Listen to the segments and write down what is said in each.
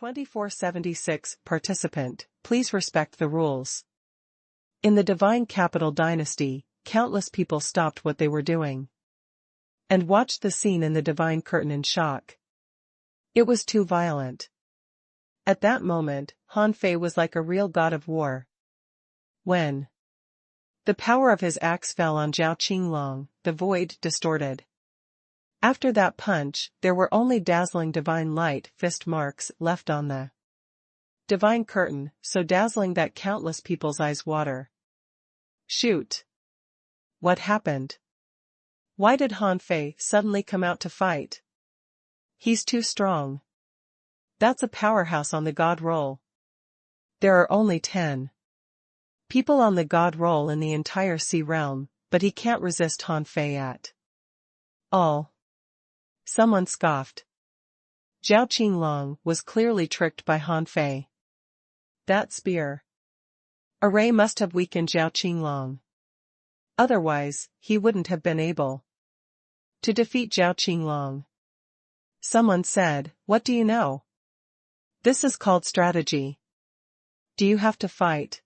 2476 Participant, please respect the rules. In the Divine Capital Dynasty, countless people stopped what they were doing and watched the scene in the Divine Curtain in shock. It was too violent. At that moment, Han Fei was like a real god of war. When the power of his axe fell on Zhao Qinglong, the void distorted. After that punch, there were only dazzling divine light fist marks left on the divine curtain, so dazzling that countless people's eyes water. Shoot! What happened? Why did Han Fei suddenly come out to fight? He's too strong. That's a powerhouse on the god roll. There are only 10 people on the god roll in the entire sea realm, but he can't resist Han Fei at all. Someone scoffed. Zhao Qinglong was clearly tricked by Han Fei. That spear array must have weakened Zhao Qinglong. Otherwise, he wouldn't have been able to defeat Zhao Qinglong. Someone said, "What do you know? This is called strategy. Do you have to fight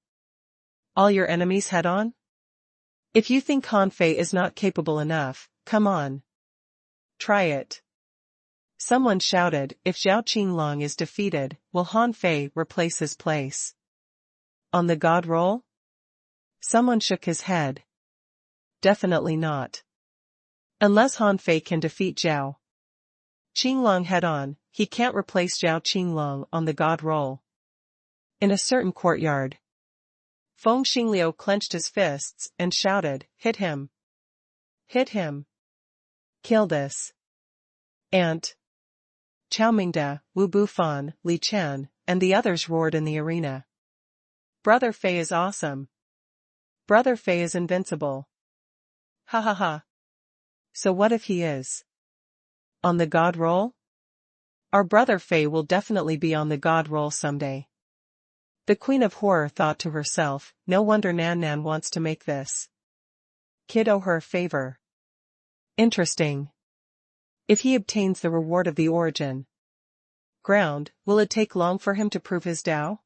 all your enemies head on? If you think Han Fei is not capable enough, come on. Try it." Someone shouted, "If Zhao Qinglong is defeated, will Han Fei replace his place on the god roll?" Someone shook his head. Definitely not. Unless Han Fei can defeat Zhao Qinglong head-on, he can't replace Zhao Qinglong on the god roll. In a certain courtyard, Feng Xingliu clenched his fists and shouted, "Hit him! Hit him! Kill this ant!" Chao Mingde, Wu Bufan, Li Chen, and the others roared in the arena. "Brother Fei is awesome! Brother Fei is invincible! Ha ha ha! So what if he is on the god roll? Our brother Fei will definitely be on the god roll someday." The Queen of Horror thought to herself, "No wonder Nan Nan wants to make this kid owe her a favor. Interesting. If he obtains the reward of the origin ground, will it take long for him to prove his Tao?"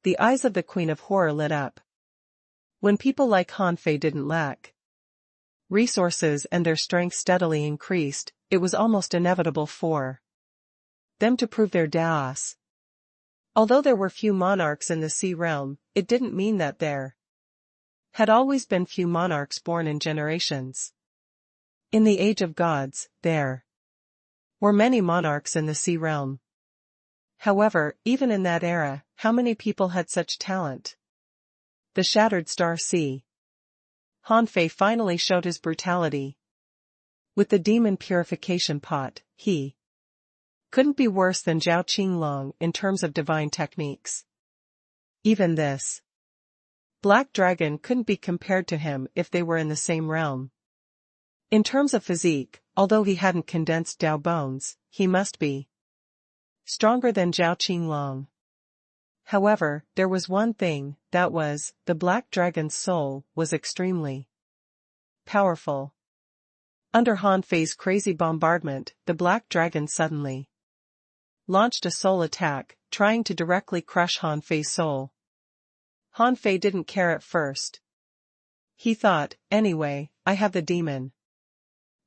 The eyes of the Queen of Horror lit up. When people like Han Fei didn't lack resources and their strength steadily increased, it was almost inevitable for them to prove their Daos. Although there were few monarchs in the sea realm, it didn't mean that there had always been few monarchs born in generations. In the Age of Gods, there were many monarchs in the sea realm. However, even in that era, how many people had such talent? The Shattered Star Sea. Han Fei finally showed his brutality. With the demon purification pot, he couldn't be worse than Zhao Qinglong in terms of divine techniques. Even this black dragon couldn't be compared to him if they were in the same realm. In terms of physique, although he hadn't condensed Tao bones, he must be stronger than Zhao Qinglong. However, there was one thing, that was, the black dragon's soul was extremely powerful. Under Han Fei's crazy bombardment, the black dragon suddenly launched a soul attack, trying to directly crush Han Fei's soul. Han Fei didn't care at first. He thought, "Anyway, I have the demon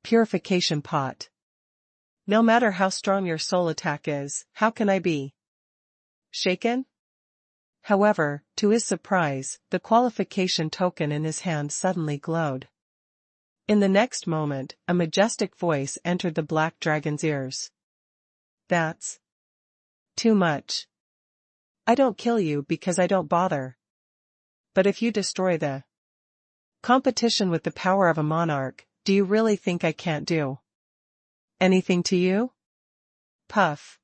purification pot. No matter how strong your soul attack is, how can I be shaken?" However, to his surprise, the qualification token in his hand suddenly glowed. In the next moment, a majestic voice entered the black dragon's ears. "That's too much. I don't kill you because I don't bother. But if you destroy the competition with the power of a monarch, do you really think I can't do anything to you?" Puff.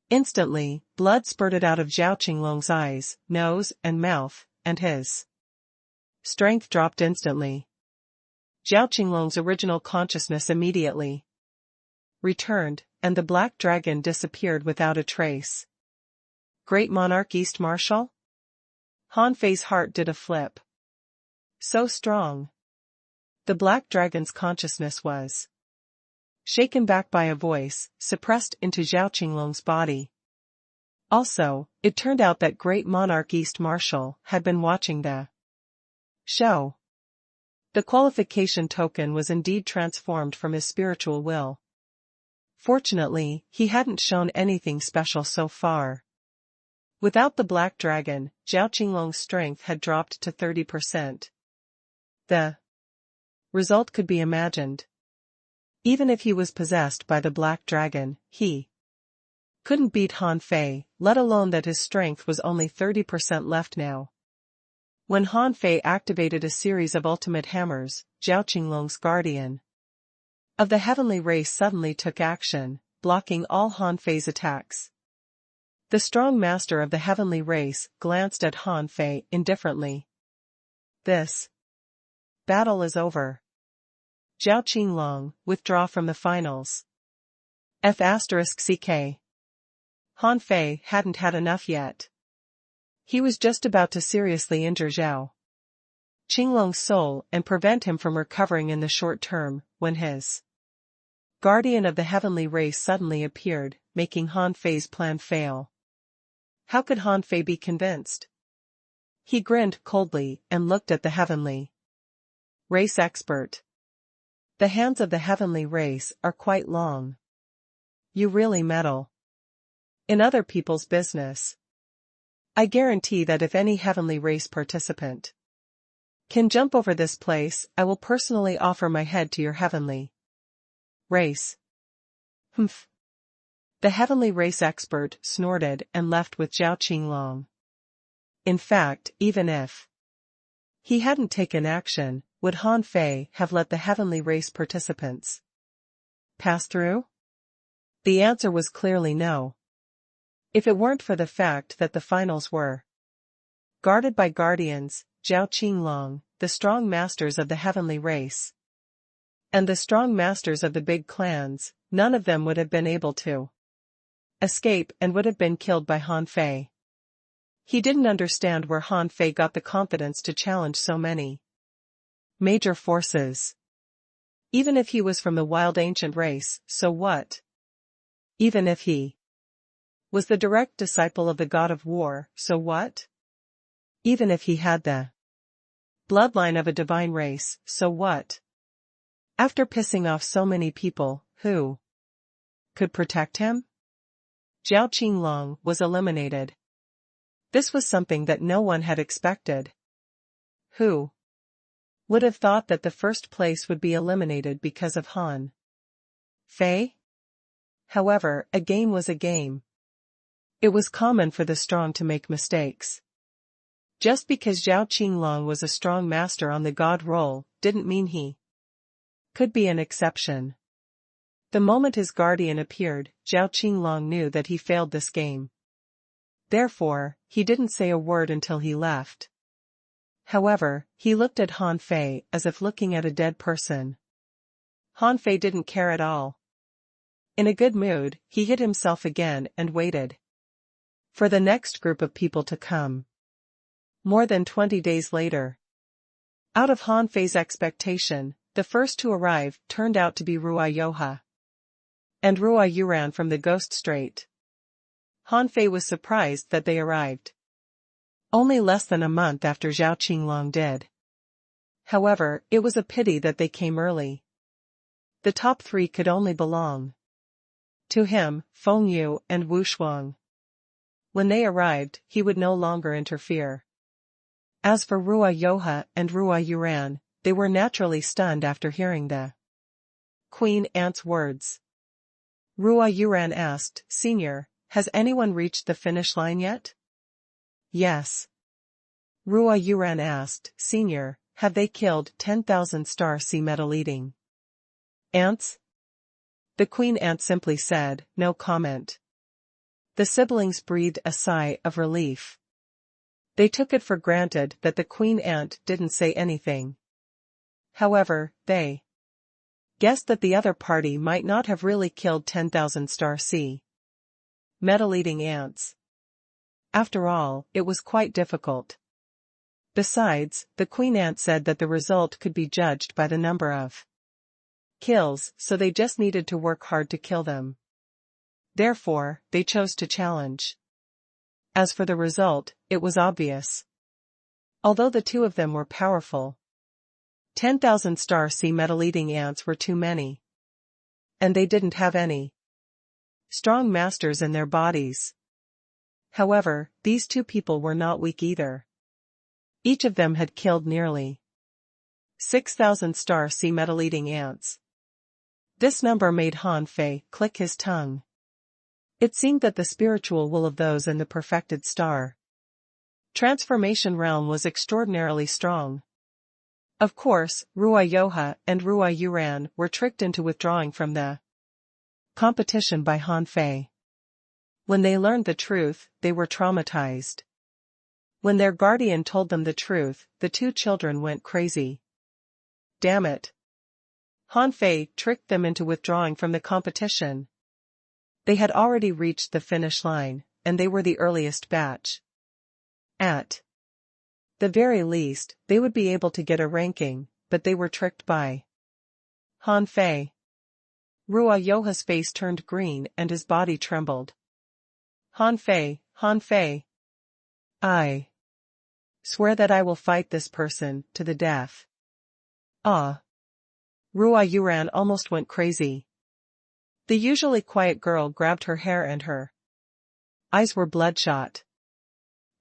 Instantly, blood spurted out of Zhao Qinglong's eyes, nose, and mouth, and his strength dropped instantly. Zhao Qinglong's original consciousness immediately returned, and the black dragon disappeared without a trace. Great Monarch East Marshal? Han Fei's heart did a flip. So strong. The black dragon's consciousness was shaken back by a voice, suppressed into Zhao Qinglong's body. Also, it turned out that Great Monarch East Marshal had been watching the show. The qualification token was indeed transformed from his spiritual will. Fortunately, he hadn't shown anything special so far. Without the black dragon, Zhao Qinglong's strength had dropped to 30%. The result could be imagined. Even if he was possessed by the black dragon, he couldn't beat Han Fei, let alone that his strength was only 30% left now. When Han Fei activated a series of ultimate hammers, Zhao Qinglong's guardian of the heavenly race suddenly took action, blocking all Han Fei's attacks. The strong master of the heavenly race glanced at Han Fei indifferently. This battle is over. Zhao Qinglong, withdraw from the finals. F***ck. Han Fei hadn't had enough yet. He was just about to seriously injure Zhao Qinglong's soul and prevent him from recovering in the short term, when his guardian of the heavenly race suddenly appeared, making Han Fei's plan fail. How could Han Fei be convinced? He grinned coldly and looked at the heavenly race expert. The hands of the heavenly race are quite long. You really meddle in other people's business. I guarantee that if any heavenly race participant can jump over this place, I will personally offer my head to your heavenly race. Humph. The heavenly race expert snorted and left with Zhao Qinglong. In fact, even if he hadn't taken action, would Han Fei have let the heavenly race participants pass through? The answer was clearly no. If it weren't for the fact that the finals were guarded by guardians, Zhao Qinglong, the strong masters of the heavenly race, and the strong masters of the big clans, none of them would have been able to escape and would have been killed by Han Fei. He didn't understand where Han Fei got the confidence to challenge so many major forces. Even if he was from the wild ancient race, so what? Even if he was the direct disciple of the god of war, so what? Even if he had the bloodline of a divine race, so what? After pissing off so many people, who could protect him? Zhao Qinglong was eliminated. This was something that no one had expected. Who would have thought that the first place would be eliminated because of Han Fei? However, a game was a game. It was common for the strong to make mistakes. Just because Zhao Qinglong was a strong master on the god roll, didn't mean he could be an exception. The moment his guardian appeared, Zhao Qinglong knew that he failed this game. Therefore, he didn't say a word until he left. However, he looked at Han Fei as if looking at a dead person. Han Fei didn't care at all. In a good mood, he hid himself again and waited for the next group of people to come. More than 20 days later, out of Han Fei's expectation, the first to arrive turned out to be Ruai Yoha and Ruai Yuran from the Ghost Strait. Han Fei was surprised that they arrived only less than a month after Zhao Qinglong did. However, it was a pity that they came early. The top three could only belong to him, Feng Yu and Wu Shuang. When they arrived, he would no longer interfere. As for Ruai Yoha and Ruai Yuran, they were naturally stunned after hearing the Queen Ant's words. Ruai Yuran asked, "Senior, has anyone reached the finish line yet?" "Yes." Ruai Yuran asked, "Senior, have they killed 10,000 star sea metal-eating ants?" The Queen Ant simply said, "No comment." The siblings breathed a sigh of relief. They took it for granted that the Queen Ant didn't say anything. However, they guessed that the other party might not have really killed 10,000 star sea metal-eating ants. After all, it was quite difficult. Besides, the Queen Ant said that the result could be judged by the number of kills, so they just needed to work hard to kill them. Therefore, they chose to challenge As for the result, it was obvious. Although the two of them were powerful, 10,000 star sea metal-eating ants were too many. And they didn't have any strong masters in their bodies. However, these two people were not weak either. Each of them had killed nearly 6,000 star sea metal-eating ants. This number made Han Fei click his tongue. It seemed that the spiritual will of those in the perfected star transformation realm was extraordinarily strong. Of course, Ruai Yoha and Ruai Yuran were tricked into withdrawing from the competition by Han Fei. When they learned the truth, they were traumatized. When their guardian told them the truth, the two children went crazy. Damn it. Han Fei tricked them into withdrawing from the competition. They had already reached the finish line, and they were the earliest batch. At the very least, they would be able to get a ranking, but they were tricked by Han Fei. Ruai Yoha's face turned green and his body trembled. Han Fei, Han Fei. I swear that I will fight this person to the death. Ah. Ruai Yuran almost went crazy. The usually quiet girl grabbed her hair and her eyes were bloodshot.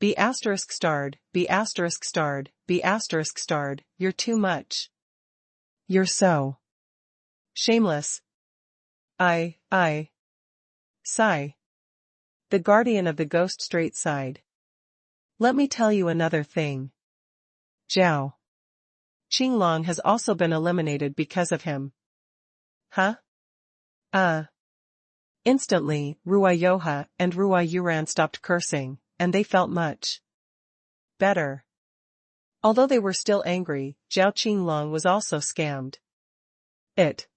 Be asterisk starred, be asterisk starred, be asterisk starred, you're too much. You're so shameless. I. Sigh. The guardian of the ghost straight sighed. Let me tell you another thing. Zhao Qinglong has also been eliminated because of him. Huh? Instantly, Ruai Yoha and Ruai Yuran stopped cursing, and they felt much better. Although they were still angry, Zhao Qinglong was also scammed. It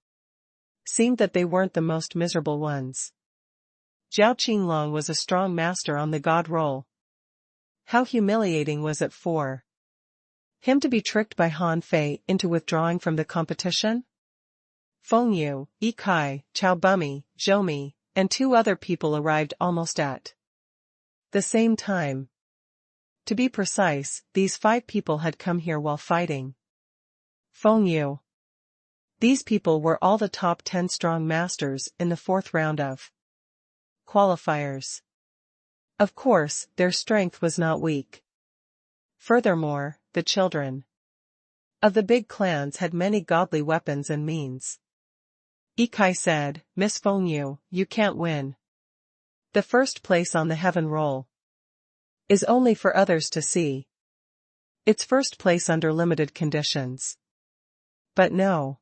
seemed that they weren't the most miserable ones. Zhao Qinglong was a strong master on the god roll. How humiliating was it for him to be tricked by Han Fei into withdrawing from the competition? Feng Yu, Yi Kai, Chao Bumi, Zhou Mi, and two other people arrived almost at the same time. To be precise, these 5 people had come here while fighting Feng Yu. These people were all the top 10 strong masters in the 4th round of qualifiers. Of course, their strength was not weak. Furthermore, the children of the big clans had many godly weapons and means. Ikai said, Miss Feng Yu, you can't win. The first place on the heaven roll is only for others to see. It's first place under limited conditions. But no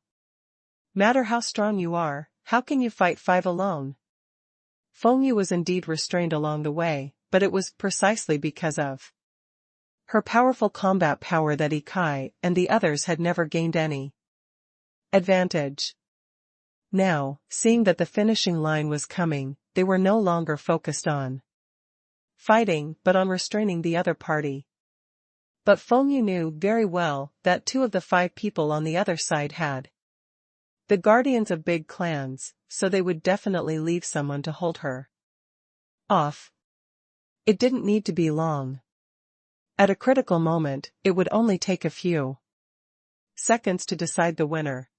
matter how strong you are, how can you fight 5 alone? Feng Yu was indeed restrained along the way, but it was precisely because of her powerful combat power that Ikai and the others had never gained any advantage. Now, seeing that the finishing line was coming, they were no longer focused on fighting but on restraining the other party. But Feng Yu knew very well that 2 of the 5 people on the other side had the guardians of big clans, so they would definitely leave someone to hold her off. It didn't need to be long. At a critical moment, it would only take a few seconds to decide the winner.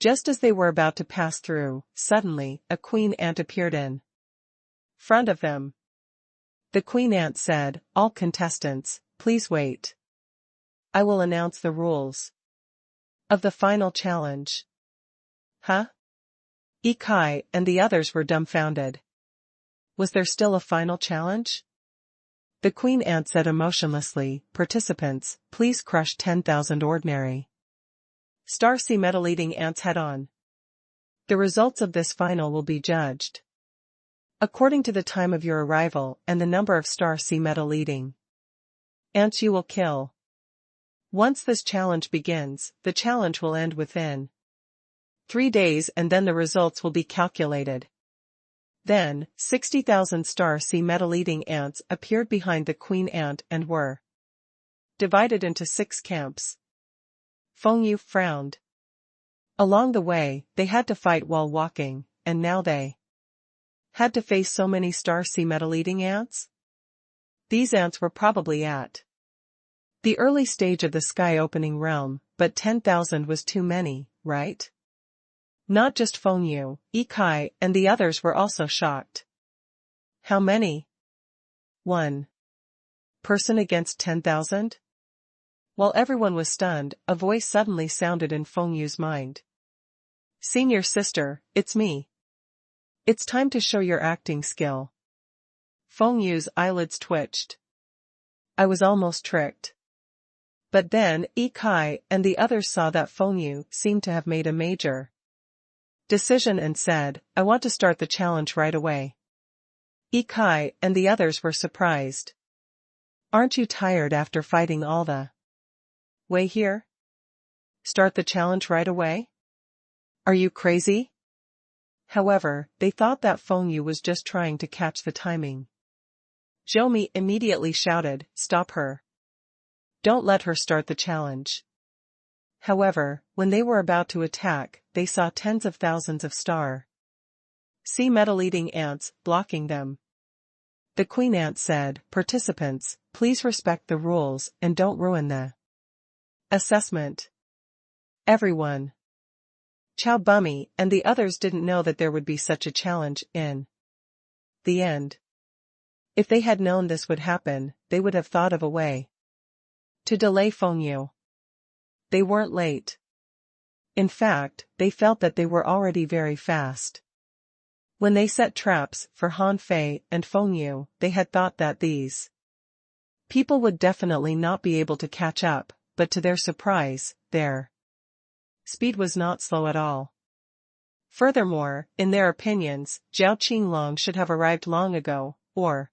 Just as they were about to pass through, suddenly, a queen ant appeared in front of them. The queen ant said, all contestants, please wait. I will announce the rules of the final challenge. Huh? Ikai and the others were dumbfounded. Was there still a final challenge? The queen ant said emotionlessly, participants, please crush 10,000 ordinary star sea metal-eating ants head-on. The results of this final will be judged according to the time of your arrival and the number of star sea metal-eating ants you will kill. Once this challenge begins, the challenge will end within 3 days and then the results will be calculated. Then, 60,000 star sea metal-eating ants appeared behind the queen ant and were divided into 6 camps. Feng Yu frowned. Along the way, they had to fight while walking, and now they had to face so many star sea metal-eating ants? These ants were probably at the early stage of the sky-opening realm, but 10,000 was too many, right? Not just Feng Yu, Yi Kai and the others were also shocked. How many? One person against 10,000? While everyone was stunned, a voice suddenly sounded in Feng Yu's mind. Senior sister, it's me. It's time to show your acting skill. Feng Yu's eyelids twitched. I was almost tricked. But then, Yi Kai and the others saw that Feng Yu seemed to have made a major decision and said, I want to start the challenge right away. Yi Kai and the others were surprised. Aren't you tired after fighting all the way here? Start the challenge right away? Are you crazy? However, they thought that Feng Yu was just trying to catch the timing. Zhou Mi immediately shouted, stop her. Don't let her start the challenge. However, when they were about to attack, they saw tens of thousands of sea metal-eating ants blocking them. The queen ant said, participants, please respect the rules and don't ruin the assessment. Everyone. Chow Bummy and the others didn't know that there would be such a challenge in the end. If they had known this would happen, they would have thought of a way to delay Feng Yu. They weren't late. In fact, they felt that they were already very fast. When they set traps for Han Fei and Feng Yu, they had thought that these people would definitely not be able to catch up, but to their surprise, their speed was not slow at all. Furthermore, in their opinions, Zhao Qinglong should have arrived long ago, or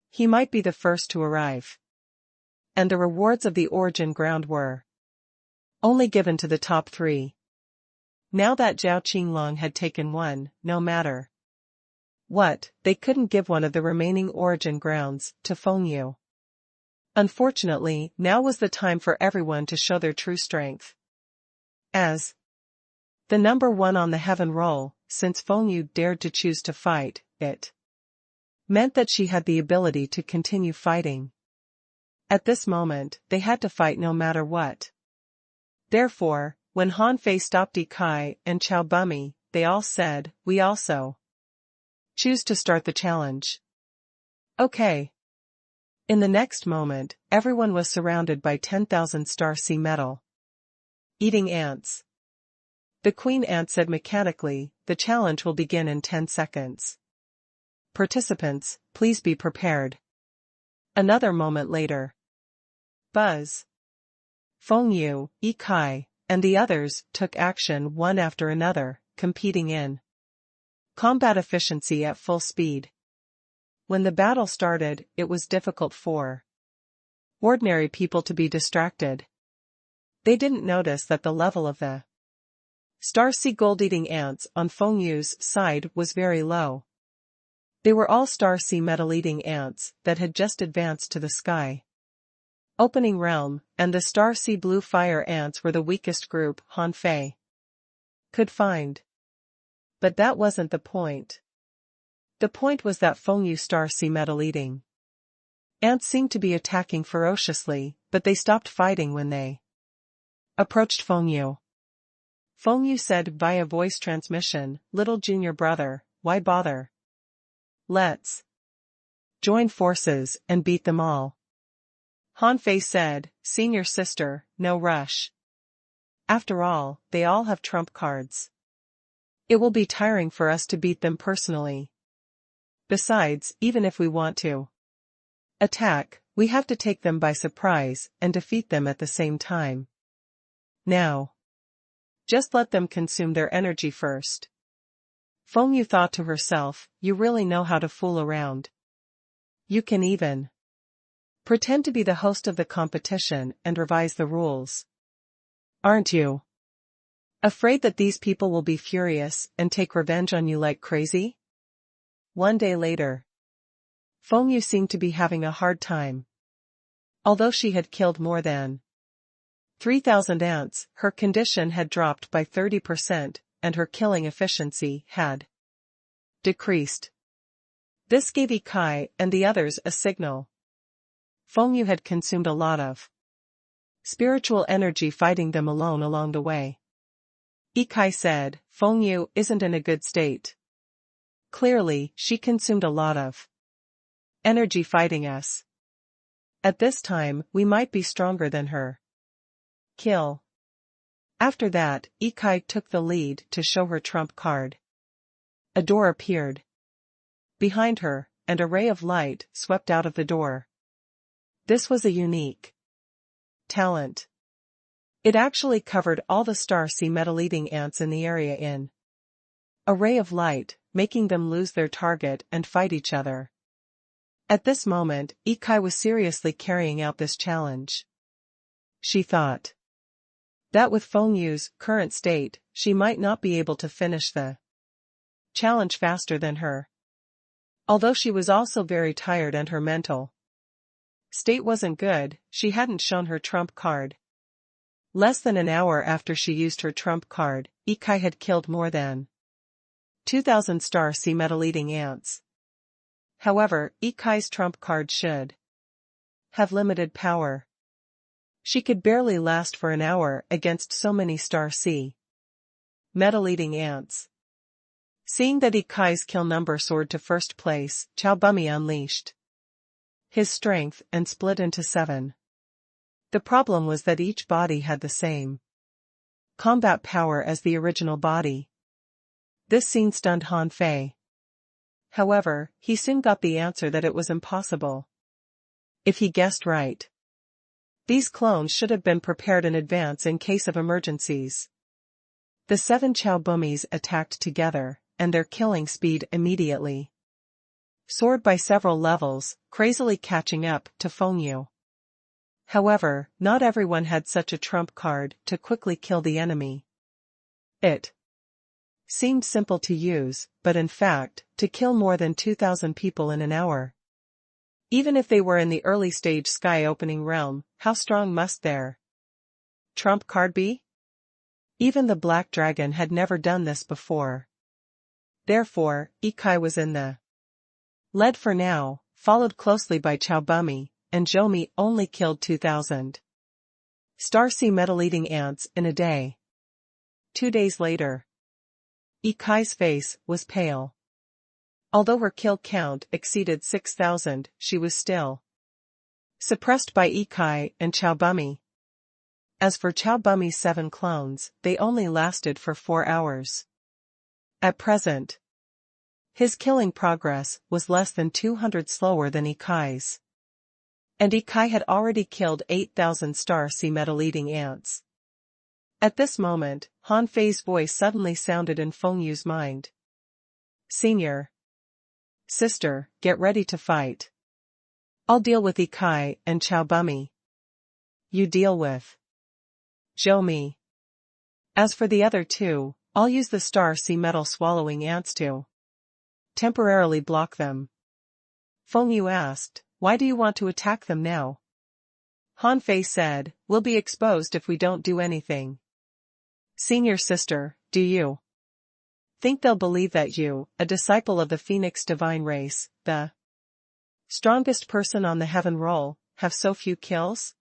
he might be the first to arrive. And the rewards of the origin ground were only given to the top 3. Now that Zhao Qinglong had taken one, no matter what, they couldn't give one of the remaining origin grounds to Feng Yu. Unfortunately, now was the time for everyone to show their true strength. As the number 1 on the heaven roll, since Feng Yu dared to choose to fight, it meant that she had the ability to continue fighting. At this moment, they had to fight no matter what. Therefore, when Han Fei stopped Yi Kai and Chow Bummy, they all said, we also choose to start the challenge. Okay. In the next moment, everyone was surrounded by 10,000 sea metal eating ants. The queen ant said mechanically, the challenge will begin in 10 seconds. Participants, please be prepared. Another moment later. Buzz. Feng Yu, Yi Kai, and the others took action one after another, competing in combat efficiency at full speed. When the battle started, it was difficult for ordinary people to be distracted. They didn't notice that the level of the sea gold-eating ants on Feng Yu's side was very low. They were all sea metal-eating ants that had just advanced to the sky opening realm, and the sea blue fire ants were the weakest group Han Fei could find. But that wasn't the point. The point was that Feng Yu sea metal-eating ants seemed to be attacking ferociously, but they stopped fighting when they approached Feng Yu. Feng Yu said via voice transmission, little junior brother, why bother? Let's join forces and beat them all. Han Fei said, senior sister, no rush. After all, they all have trump cards. It will be tiring for us to beat them personally. Besides, even if we want to attack, we have to take them by surprise and defeat them at the same time. Now, just let them consume their energy first. Feng Yu thought to herself, you really know how to fool around. You can even pretend to be the host of the competition and revise the rules. Aren't you afraid that these people will be furious and take revenge on you like crazy? One day later, Feng Yu seemed to be having a hard time. Although she had killed more than 3,000 ants, her condition had dropped by 30%, and her killing efficiency had decreased. This gave Yi Kai and the others a signal. Fengyu had consumed a lot of spiritual energy fighting them alone along the way. Ikai said, Fengyu isn't in a good state. Clearly, she consumed a lot of energy fighting us. At this time, we might be stronger than her. Kill. After that, Ikai took the lead to show her trump card. A door appeared behind her, and a ray of light swept out of the door. This was a unique talent. It actually covered all the star sea metal-eating ants in the area in a ray of light, making them lose their target and fight each other. At this moment, Ikai was seriously carrying out this challenge. She thought that with Fengyu's current state, she might not be able to finish the challenge faster than her. Although she was also very tired and her mental state wasn't good, she hadn't shown her trump card. Less than an hour after she used her trump card, Ikai had killed more than 2,000 star sea metal-eating ants. However, Ikai's trump card should have limited power. She could barely last for an hour against so many star sea metal-eating ants. Seeing that Ikai's kill number soared to first place, Chaobumi unleashed his strength and split into 7. The problem was that each body had the same combat power as the original body. This scene stunned Han Fei. However, he soon got the answer that it was impossible. If he guessed right, these clones should have been prepared in advance in case of emergencies. The 7 Chaobumis attacked together, and their killing speed immediately soared by several levels, crazily catching up to Fengyu. However, not everyone had such a trump card to quickly kill the enemy. It seemed simple to use, but in fact, to kill more than 2,000 people in an hour. Even if they were in the early stage sky-opening realm, how strong must their trump card be? Even the Black Dragon had never done this before. Therefore, Ikai was in the lead for now, followed closely by Chaobumi, and Jomi only killed 2,000 star sea metal-eating ants in a day. 2 days later, Ikai's face was pale. Although her kill count exceeded 6,000, she was still suppressed by Ikai and Chaobumi. As for Chaobumi's 7 clones, they only lasted for 4 hours. At present, his killing progress was less than 200 slower than Ikai's. And Ikai had already killed 8,000 star sea metal-eating ants. At this moment, Han Fei's voice suddenly sounded in Fengyu's mind. Senior sister, get ready to fight. I'll deal with Ikai and Chaobumi. You deal with Jomi. As for the other 2, I'll use the star sea metal swallowing ants to temporarily block them. Fengyu asked, why do you want to attack them now? Han Fei said, we'll be exposed if we don't do anything. Senior sister, do you think they'll believe that you, a disciple of the Phoenix divine race, the strongest person on the heaven roll, have so few kills?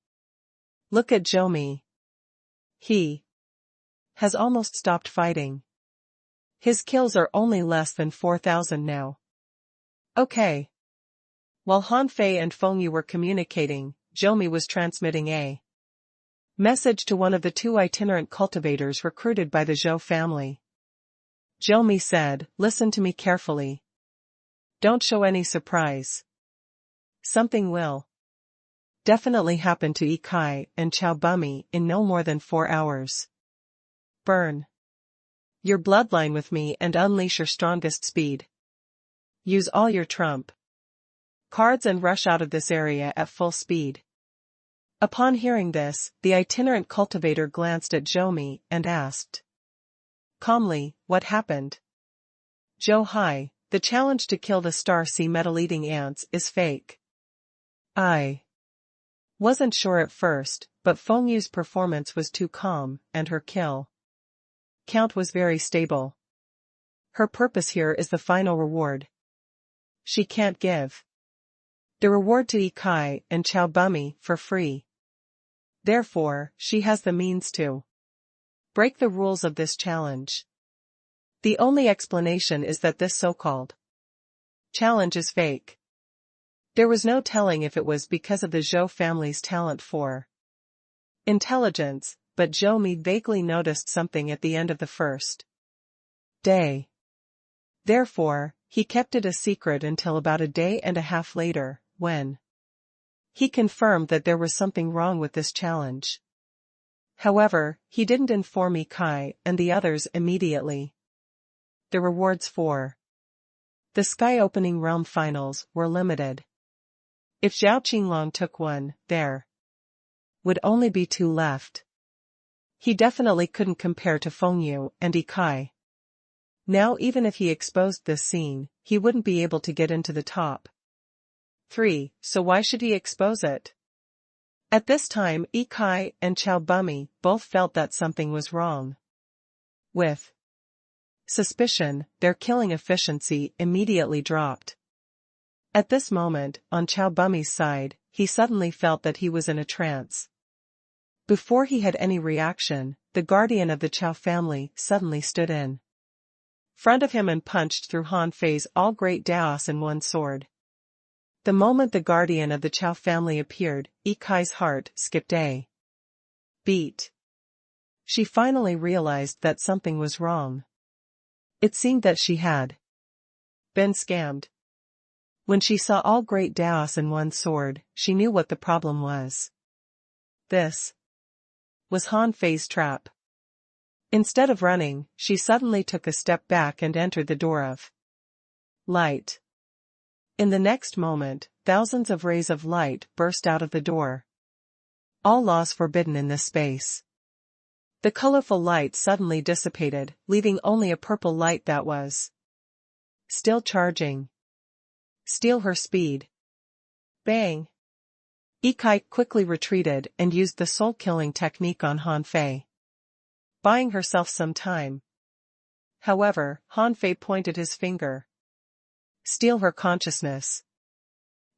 Look at Jomi. He has almost stopped fighting. His kills are only less than 4,000 now. Okay. While Han Fei and Fengyu were communicating, Jomi was transmitting a message to one of the 2 itinerant cultivators recruited by the Zhou family. Jomi said, listen to me carefully. Don't show any surprise. Something will definitely happen to Ikai and Chaobumi in no more than 4 hours. Burn your bloodline with me and unleash your strongest speed. Use all your trump cards and rush out of this area at full speed. Upon hearing this, the itinerant cultivator glanced at Jomi and asked calmly, what happened? Zhou Hai, the challenge to kill the star sea metal-eating ants is fake. I wasn't sure at first, but Fengyu's performance was too calm, and her kill count was very stable. Her purpose here is the final reward. She can't give The reward to Ikai and Chow Bummy for free. Therefore, she has the means to break the rules of this challenge. The only explanation is that this so-called challenge is fake. There was no telling if it was because of the Zhou family's talent for intelligence, but Zhou Mi vaguely noticed something at the end of the first day. Therefore, he kept it a secret until about a day and a half later, when he confirmed that there was something wrong with this challenge. However, he didn't inform Ikai and the others immediately. The rewards for the Sky Opening Realm Finals were limited. If Zhao Qinglong took one, there would only be 2 left. He definitely couldn't compare to Fengyu and Ikai. Now even if he exposed this scene, he wouldn't be able to get into the top 3, so why should he expose it? At this time Ikai and Chow Bummy both felt that something was wrong. With suspicion, their killing efficiency immediately dropped. At this moment, on Chow Bummy's side, he suddenly felt that he was in a trance. Before he had any reaction, the guardian of the Chow family suddenly stood in front of him and punched through Han Fei's all-great Daos in one sword. The moment the guardian of the Chow family appeared, Ikai's heart skipped a beat. She finally realized that something was wrong. It seemed that she had been scammed. When she saw all great Daos in one sword, she knew what the problem was. This was Han Fei's trap. Instead of running, she suddenly took a step back and entered the door of light. In the next moment, thousands of rays of light burst out of the door. All laws forbidden in this space. The colorful light suddenly dissipated, leaving only a purple light that was still charging. Steal her speed. Bang! Ikai quickly retreated and used the soul-killing technique on Han Fei, buying herself some time. However, Han Fei pointed his finger. Steal her consciousness.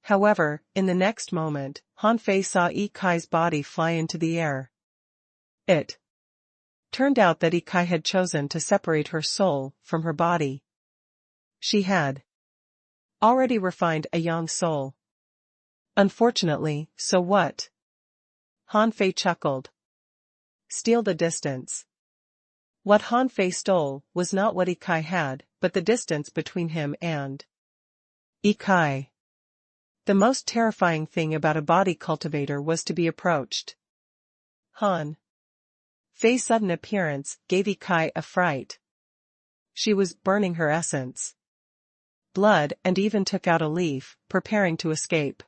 However, in the next moment, Han Fei saw Ikai's body fly into the air. It turned out that Ikai had chosen to separate her soul from her body. She had already refined a young soul. Unfortunately, so what? Han Fei chuckled. Steal the distance. What Han Fei stole was not what Ikai had, but the distance between him and Ikai. The most terrifying thing about a body cultivator was to be approached. Han Fei's sudden appearance gave Ikai a fright. She was burning her essence, blood, and even took out a leaf, preparing to escape.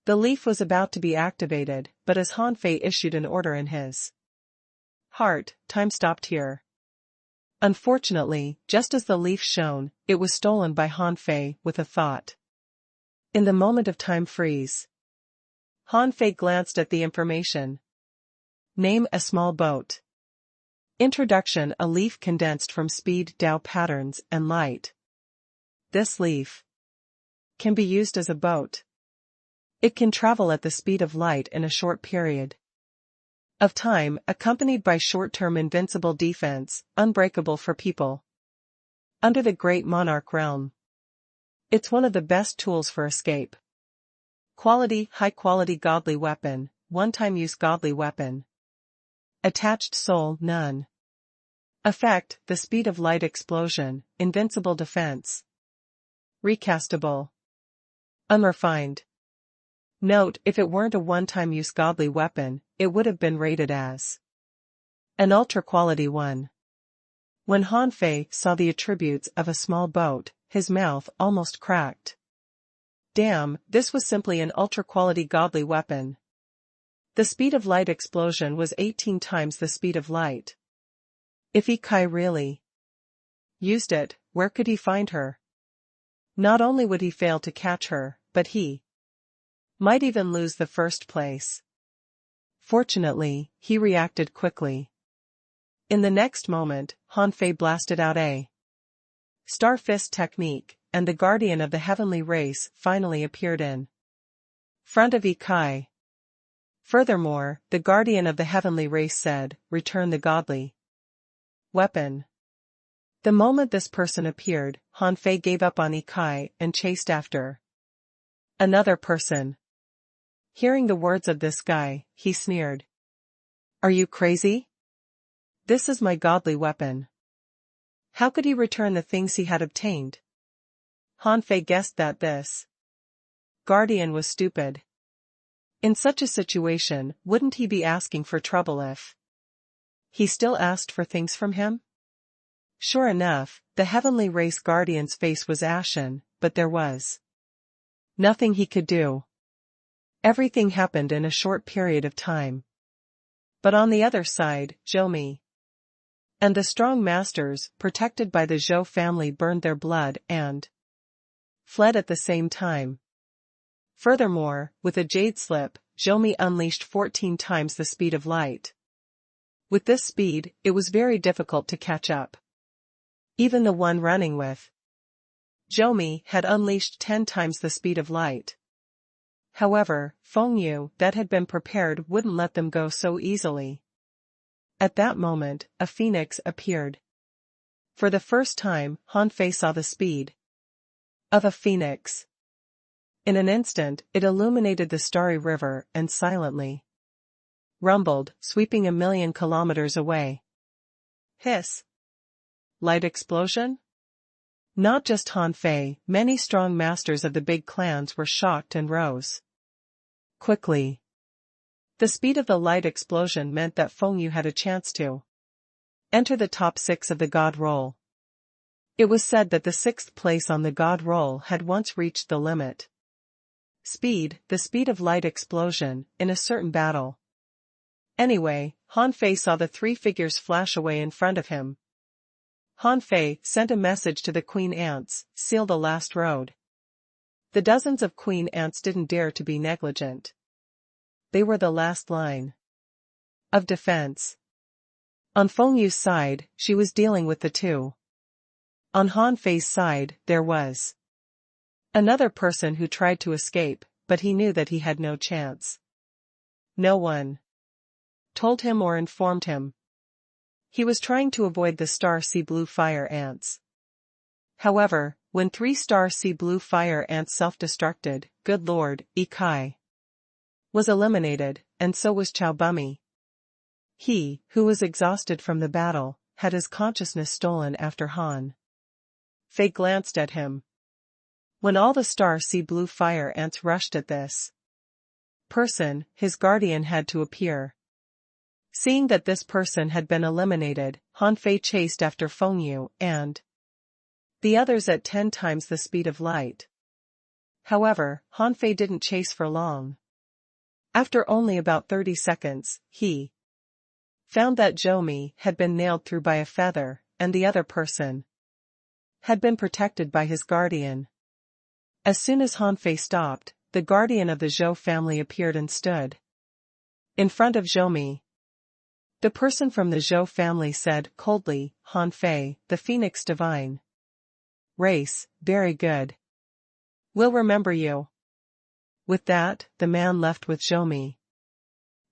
The leaf was about to be activated, but as Han Fei issued an order in his heart, time stopped here. Unfortunately, just as the leaf shone, it was stolen by Han Fei with a thought. In the moment of time freeze, Han Fei glanced at the information. Name a small boat. Introduction: a leaf condensed from speed, Dao patterns, and light. This leaf can be used as a boat. It can travel at the speed of light in a short period of time, accompanied by short-term invincible defense, unbreakable for people under the Great Monarch realm. It's one of the best tools for escape. Quality: high-quality godly weapon, one-time use godly weapon. Attached soul: none. Effect: the speed of light explosion, invincible defense. Recastable. Unrefined. Note: if it weren't a one-time use godly weapon, it would have been rated as an ultra-quality one. When Han Fei saw the attributes of a small boat, his mouth almost cracked. Damn, this was simply an ultra-quality godly weapon. The speed of light explosion was 18 times the speed of light. If Ikai really used it, where could he find her? Not only would he fail to catch her, but he might even lose the first place. Fortunately, he reacted quickly. In the next moment, Han Fei blasted out a Star Fist technique, and the guardian of the heavenly race finally appeared in front of Ikai. Furthermore, the guardian of the heavenly race said, "Return the godly weapon." The moment this person appeared, Han Fei gave up on Ikai and chased after another person. Hearing the words of this guy, he sneered. "Are you crazy? This is my godly weapon. How could he return the things he had obtained?" Han Fei guessed that this guardian was stupid. In such a situation, wouldn't he be asking for trouble if he still asked for things from him? Sure enough, the heavenly race guardian's face was ashen, but there was nothing he could do. Everything happened in a short period of time. But on the other side, Zhou and the strong masters, protected by the Zhou family, burned their blood and fled at the same time. Furthermore, with a jade slip, Zhou unleashed 14 times the speed of light. With this speed, it was very difficult to catch up. Even the one running with Zhou had unleashed 10 times the speed of light. However, Feng Yu, that had been prepared, wouldn't let them go so easily. At that moment, a phoenix appeared. For the first time, Han Fei saw the speed of a phoenix. In an instant, it illuminated the starry river and silently rumbled, sweeping 1,000,000 kilometers away. Hiss! Light explosion? Not just Han Fei, many strong masters of the big clans were shocked and rose quickly. The speed of the light explosion meant that Feng Yu had a chance to enter the top 6 of the God roll. It was said that the 6th place on the God roll had once reached the limit. Speed, the speed of light explosion, in a certain battle. Anyway, Han Fei saw the 3 figures flash away in front of him. Han Fei sent a message to the queen ants, "Seal the last road." The dozens of queen ants didn't dare to be negligent. They were the last line of defense. On Feng Yu's side, she was dealing with the 2. On Han Fei's side, there was another person who tried to escape, but he knew that he had no chance. No one told him or informed him. He was trying to avoid the star sea blue fire ants. However, when 3 star sea blue fire ants self-destructed, good lord, Ikai was eliminated, and so was Chao Bumi. He, who was exhausted from the battle, had his consciousness stolen after Han Fei glanced at him. When all the star sea blue fire ants rushed at this person, his guardian had to appear. Seeing that this person had been eliminated, Han Fei chased after Feng Yu and the others at 10 times the speed of light. However, Han Fei didn't chase for long. After only about 30 seconds, he found that Zhou had been nailed through by a feather, and the other person had been protected by his guardian. As soon as Han Fei stopped, the guardian of the Zhou family appeared and stood in front of Zhou. The person from the Zhou family said coldly, "Han Fei, the Phoenix Divine race, very good. We'll remember you." With that, the man left with Zhou.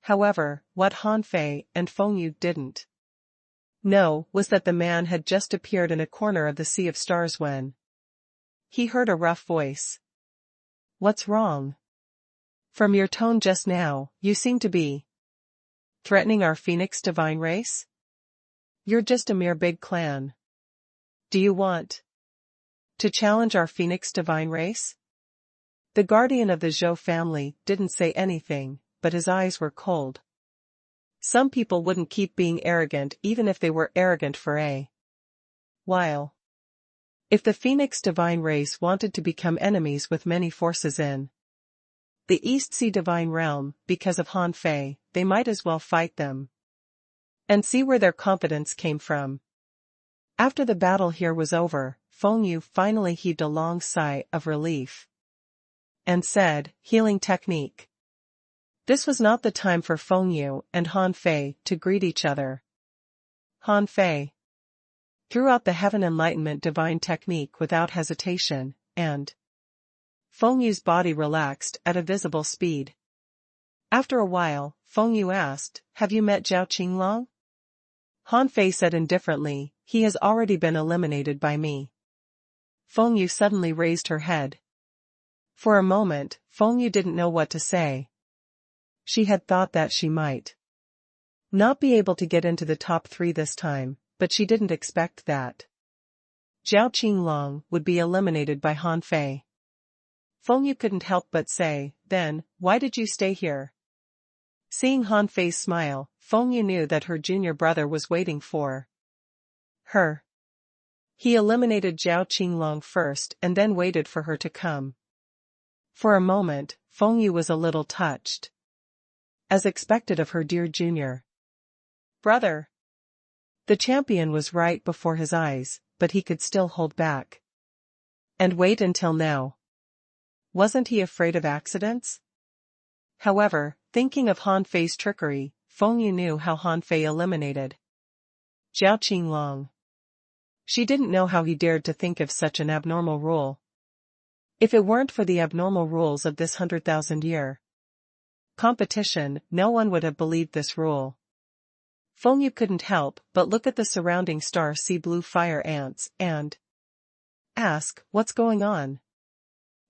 However, what Han Fei and Feng Yu didn't know was that the man had just appeared in a corner of the Sea of Stars when he heard a rough voice. "What's wrong? From your tone just now, you seem to be threatening our Phoenix Divine race? You're just a mere big clan. Do you want to challenge our Phoenix Divine race?" The guardian of the Zhou family didn't say anything, but his eyes were cold. Some people wouldn't keep being arrogant even if they were arrogant for a while. If the Phoenix Divine race wanted to become enemies with many forces in the East Sea Divine Realm, because of Han Fei, they might as well fight them and see where their confidence came from. After the battle here was over, Feng Yu finally heaved a long sigh of relief and said, "Healing technique." This was not the time for Feng Yu and Han Fei to greet each other. Han Fei threw out the Heaven Enlightenment divine technique without hesitation, and Feng Yu's body relaxed at a visible speed. After a while, Feng Yu asked, "Have you met Zhao Qinglong?" Han Fei said indifferently, "He has already been eliminated by me." Feng Yu suddenly raised her head. For a moment, Feng Yu didn't know what to say. She had thought that she might not be able to get into the top 3 this time, but she didn't expect that Zhao Qinglong would be eliminated by Han Fei. Feng Yu couldn't help but say, "Then, why did you stay here?" Seeing Han Fei's smile, Feng Yu knew that her junior brother was waiting for her. He eliminated Zhao Qinglong first and then waited for her to come. For a moment, Feng Yu was a little touched. As expected of her dear junior brother. The champion was right before his eyes, but he could still hold back and wait until now. Wasn't he afraid of accidents? However, thinking of Han Fei's trickery, Feng Yu knew how Han Fei eliminated Zhao Qinglong. She didn't know how he dared to think of such an abnormal rule. If it weren't for the abnormal rules of this 100,000-year competition, no one would have believed this rule. Feng Yu couldn't help but look at the surrounding star sea blue fire ants and ask, "What's going on?"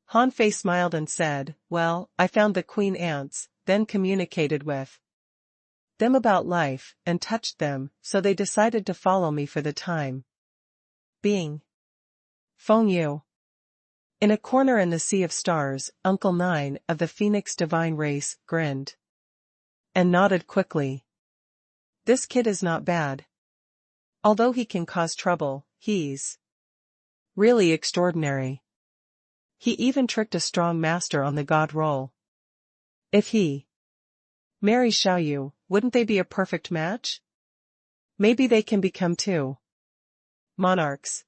Han Fei smiled and said, "Well, I found the queen ants, then communicated with them about life, and touched them, so they decided to follow me for the time being." Feng Yu. In a corner in the sea of stars, Uncle Nine of the Phoenix divine race grinned and nodded quickly. This kid is not bad. Although he can cause trouble, he's really extraordinary. He even tricked a strong master on the god role. If he marries Xiaoyu, wouldn't they be a perfect match? Maybe they can become 2 monarchs.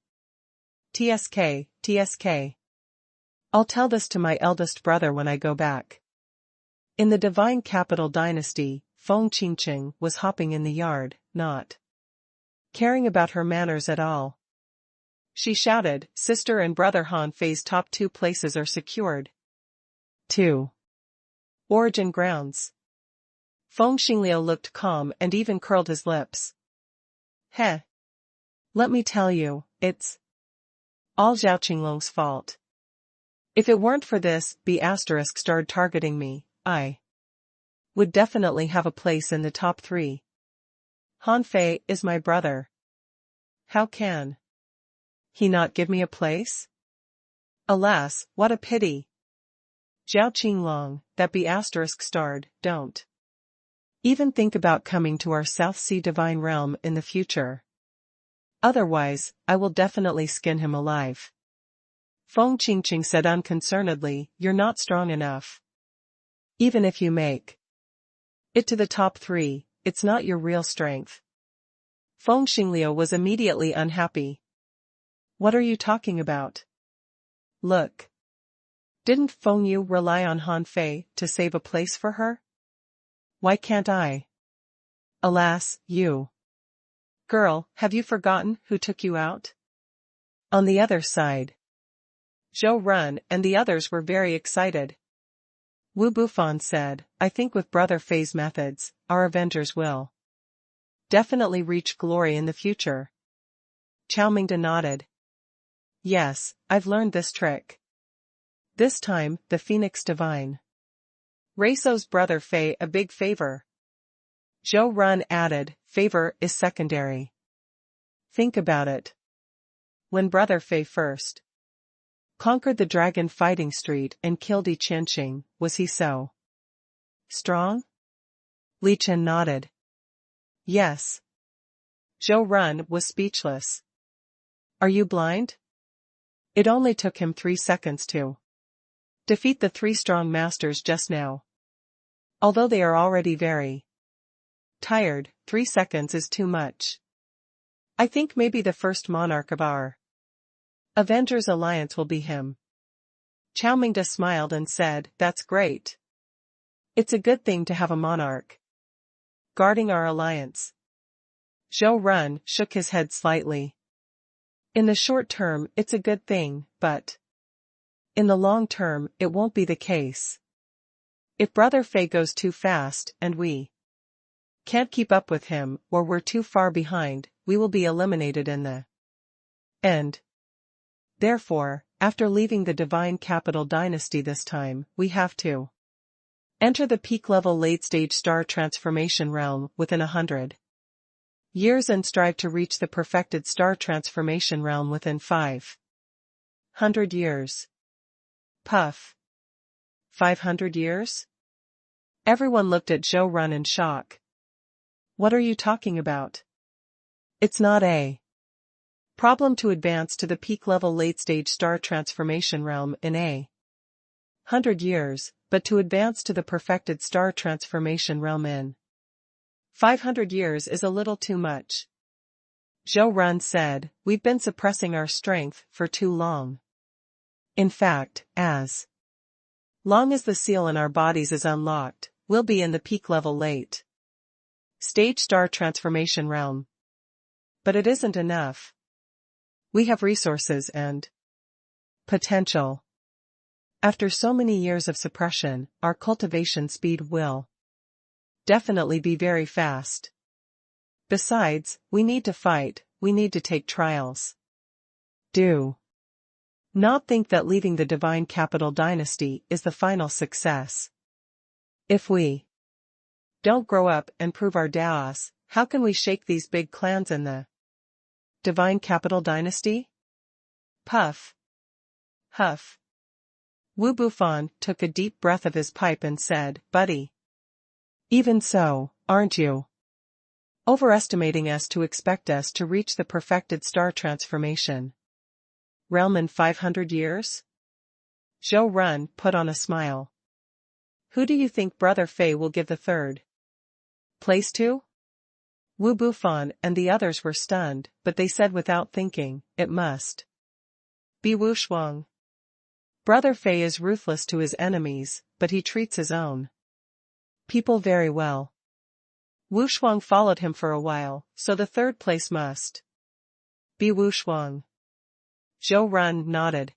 TSK, TSK. I'll tell this to my eldest brother when I go back. In the divine capital dynasty, Feng Qingqing was hopping in the yard, not caring about her manners at all. She shouted, "Sister and brother Han Fei's top 2 places are secured." 2. Origin grounds. Feng Xingliu looked calm and even curled his lips. "Heh. Let me tell you, it's all Zhao Qinglong's fault. If it weren't for this B** started targeting me, I would definitely have a place in the top 3. Han Fei is my brother. How can he not give me a place? Alas, what a pity. Zhao Qinglong, that B** starred, don't even think about coming to our South Sea divine realm in the future. Otherwise, I will definitely skin him alive." Feng Qingqing said unconcernedly, "You're not strong enough. Even if you make it to the top 3, it's not your real strength." Feng Xingliu was immediately unhappy. "What are you talking about? Look. Didn't Feng Yu rely on Han Fei to save a place for her? Why can't I? Alas, you girl, have you forgotten who took you out?" On the other side, Zhou Run and the others were very excited. Wu Bufan said, "I think with Brother Fei's methods, our Avengers will definitely reach glory in the future." Chao Mingda nodded. "Yes, I've learned this trick. This time, the Phoenix Divine race owes Brother Fei a big favor." Zhou Run added, "Favor is secondary. Think about it. When Brother Fei first conquered the dragon fighting street and killed Yi Qianqing, was he so strong?" Li Chen nodded. "Yes." Zhou Run was speechless. "Are you blind? It only took him 3 seconds to defeat the 3 strong masters just now. Although they are already very tired, 3 seconds is too much. I think maybe the first monarch of our Avengers Alliance will be him." Chao Mingda smiled and said, "That's great. It's a good thing to have a monarch guarding our alliance." Zhou Run shook his head slightly. "In the short term it's a good thing, but In the long term, it won't be the case. If Brother Fei goes too fast and we can't keep up with him, or we're too far behind, we will be eliminated in the end. Therefore, after leaving the divine capital dynasty this time, we have to enter the peak-level late-stage star transformation realm within 100 years and strive to reach the perfected star transformation realm within 500 years. Puff. 500 years? Everyone looked at Zhou Run in shock. What are you talking about? It's not a problem to advance to the peak-level late-stage star transformation realm in 100 years, but to advance to the perfected star transformation realm in 500 years is a little too much. Zhou Run said, we've been suppressing our strength for too long. In fact, as long as the seal in our bodies is unlocked, we'll be in the peak-level late stage star transformation realm. But it isn't enough. We have resources and potential. After so many years of suppression, our cultivation speed will definitely be very fast. Besides, we need to fight, we need to take trials. Do not think that leaving the divine capital dynasty is the final success. If we don't grow up and prove our Daos, how can we shake these big clans in the divine capital dynasty? Puff. Huff. Wu Bufan took a deep breath of his pipe and said, buddy. Even so, aren't you overestimating us to expect us to reach the perfected star transformation realm in 500 years? Zhou Run put on a smile. Who do you think Brother Fei will give the third place to? Wu Bufan and the others were stunned, but they said without thinking, it must be Wu Shuang. Brother Fei is ruthless to his enemies, but he treats his own people very well. Wu Shuang followed him for a while, so the third place must be Wu Shuang. Zhou Run nodded.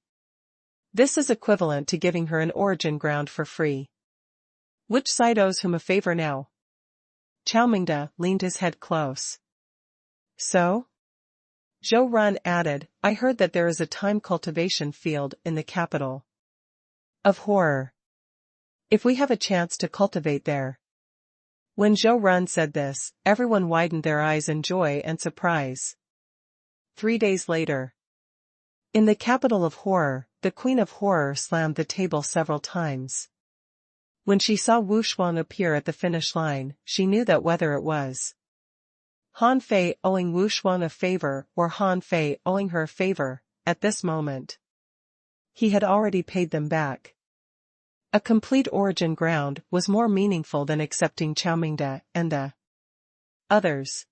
This is equivalent to giving her an origin ground for free. Which side owes whom a favor now? Chao Mingda leaned his head close. So? Zhou Run added, I heard that there is a time cultivation field in the capital of horror. If we have a chance to cultivate there. When Zhou Run said this, everyone widened their eyes in joy and surprise. 3 days later. In the capital of horror, the Queen of Horror slammed the table several times. When she saw Wu Shuang appear at the finish line, she knew that whether it was Han Fei owing Wu Shuang a favor or Han Fei owing her a favor, at this moment, he had already paid them back. A complete origin ground was more meaningful than accepting Chao Mingda and the others.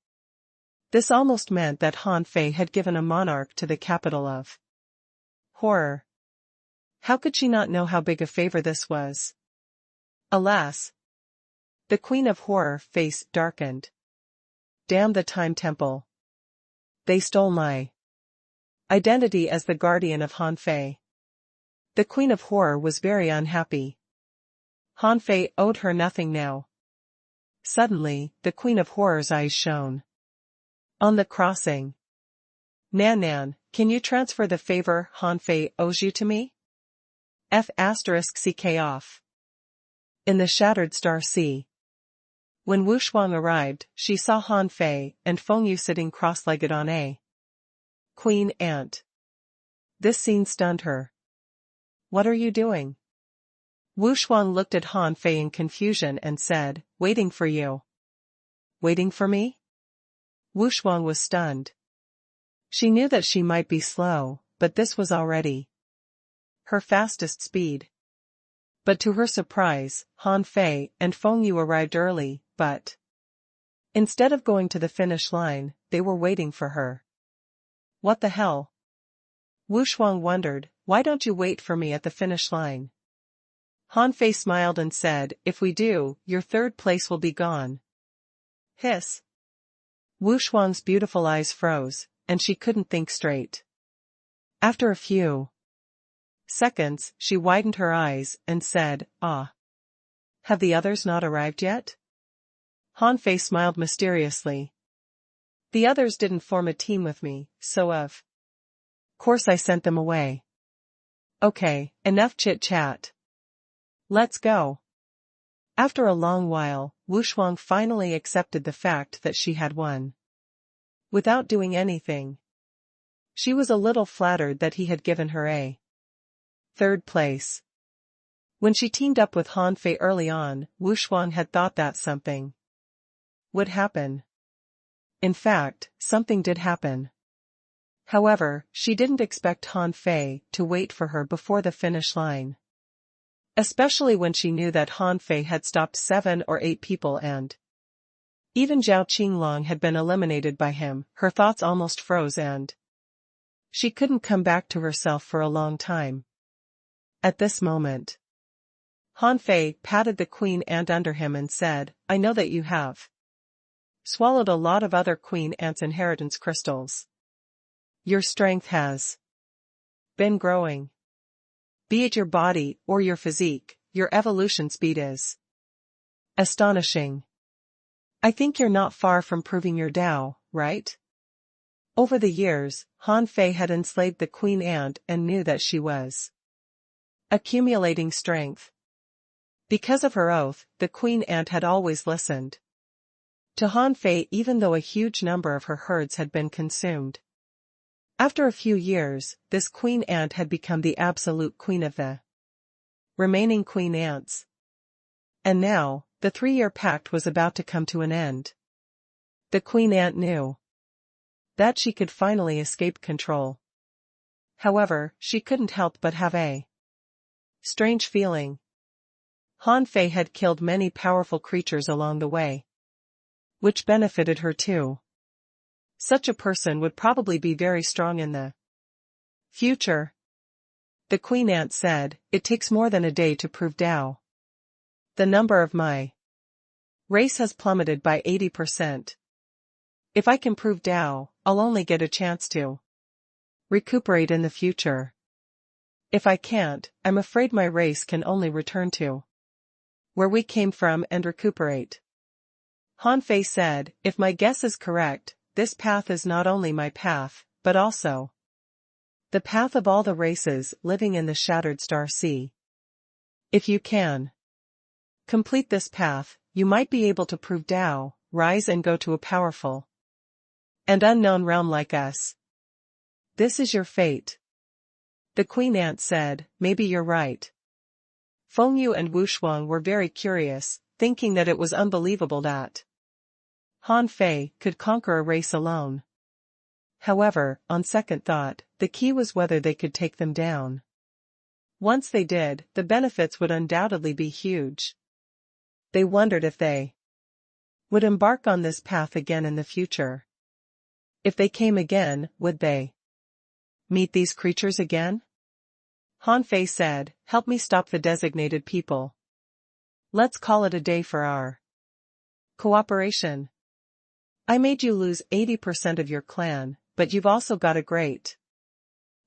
This almost meant that Han Fei had given a monarch to the capital of horror. How could she not know how big a favor this was? Alas! The Queen of Horror face darkened. Damn the Time Temple. They stole my identity as the guardian of Han Fei. The Queen of Horror was very unhappy. Han Fei owed her nothing now. Suddenly, the Queen of Horror's eyes shone. On the crossing. Nan, can you transfer the favor Han Fei owes you to me? F***ck off. In the shattered star sea. When Wu Shuang arrived, she saw Han Fei and Feng Yu sitting cross-legged on a queen ant. This scene stunned her. What are you doing? Wu Shuang looked at Han Fei in confusion and said, waiting for you. Waiting for me? Wu Shuang was stunned. She knew that she might be slow, but this was already her fastest speed. But to her surprise, Han Fei and Feng Yu arrived early, but instead of going to the finish line, they were waiting for her. What the hell? Wu Shuang wondered, why don't you wait for me at the finish line? Han Fei smiled and said, if we do, your third place will be gone. Hiss. Wu Shuang's beautiful eyes froze, and she couldn't think straight. After a few seconds, she widened her eyes and said, "Ah. Have the others not arrived yet?" Han Fei smiled mysteriously. "The others didn't form a team with me, so of course I sent them away." "Okay, enough chit-chat. Let's go." After a long while, Wu Shuang finally accepted the fact that she had won. Without doing anything. She was a little flattered that he had given her a third place. When she teamed up with Han Fei early on, Wu Shuang had thought that something would happen. In fact, something did happen. However, she didn't expect Han Fei to wait for her before the finish line. Especially when she knew that Han Fei had stopped 7 or 8 people and even Zhao Qinglong had been eliminated by him. Her thoughts almost froze and she couldn't come back to herself for a long time. At this moment, Han Fei patted the queen ant under him and said, "I know that you have swallowed a lot of other queen ant's inheritance crystals. Your strength has been growing. Be it your body or your physique, your evolution speed is astonishing. I think you're not far from proving your Tao, right?" Over the years, Han Fei had enslaved the queen ant and knew that she was accumulating strength. Because of her oath, the queen ant had always listened to Han Fei even though a huge number of her herds had been consumed. After a few years, this queen ant had become the absolute queen of the remaining queen ants. And now, the 3-year pact was about to come to an end. The queen ant knew that she could finally escape control. However, she couldn't help but have a strange feeling. Han Fei had killed many powerful creatures along the way, which benefited her too. Such a person would probably be very strong in the future. The queen ant said, "It takes more than a day to prove Tao. The number of my race has plummeted by 80%. If I can prove Tao, I'll only get a chance to recuperate in the future. If I can't, I'm afraid my race can only return to where we came from and recuperate." Han Fei said, "If my guess is correct, this path is not only my path, but also the path of all the races living in the Shattered Star Sea. If you can complete this path, you might be able to prove Tao, rise and go to a powerful and unknown realm like us. This is your fate." The queen ant said, "Maybe you're right." Feng Yu and Wu Shuang were very curious, thinking that it was unbelievable that Han Fei could conquer a race alone. However, on second thought, the key was whether they could take them down. Once they did, the benefits would undoubtedly be huge. They wondered if they would embark on this path again in the future. If they came again, would they meet these creatures again? Han Fei said, "Help me stop the designated people. Let's call it a day for our cooperation. I made you lose 80% of your clan, but you've also got a great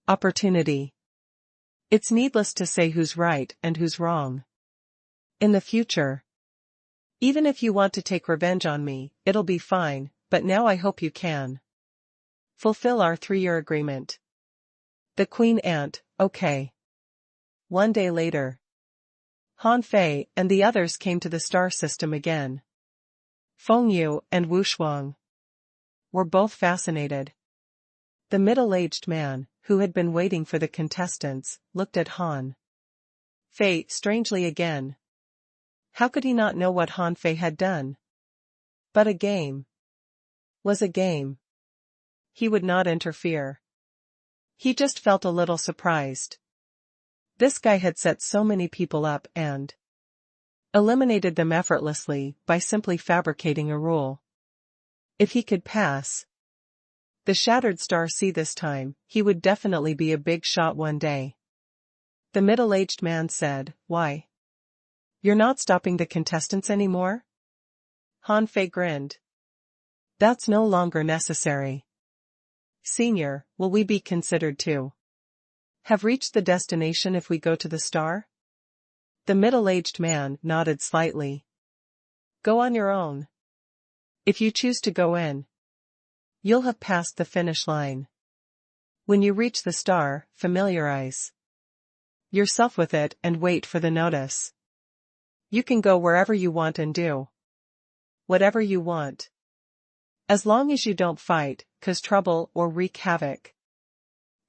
opportunity. It's needless to say who's right and who's wrong. In the future, even if you want to take revenge on me, it'll be fine, but now I hope you can fulfill our 3-year agreement." The queen ant, "Okay." 1 day later, Han Fei and the others came to the star system again. Feng Yu and Wu Shuang were both fascinated. The middle-aged man, who had been waiting for the contestants, looked at Han Fei strangely again. How could he not know what Han Fei had done? But a game was a game. He would not interfere. He just felt a little surprised. This guy had set so many people up and eliminated them effortlessly by simply fabricating a rule. If he could pass the Shattered Star Sea this time, he would definitely be a big shot one day. The middle-aged man said, "Why? You're not stopping the contestants anymore?" Han Fei grinned. "That's no longer necessary. Senior, will we be considered too?" Have reached the destination if we go to the star? The middle-aged man nodded slightly. Go on your own. If you choose to go in, you'll have passed the finish line. When you reach the star, familiarize yourself with it and wait for the notice. You can go wherever you want and do whatever you want. As long as you don't fight, cause trouble or wreak havoc.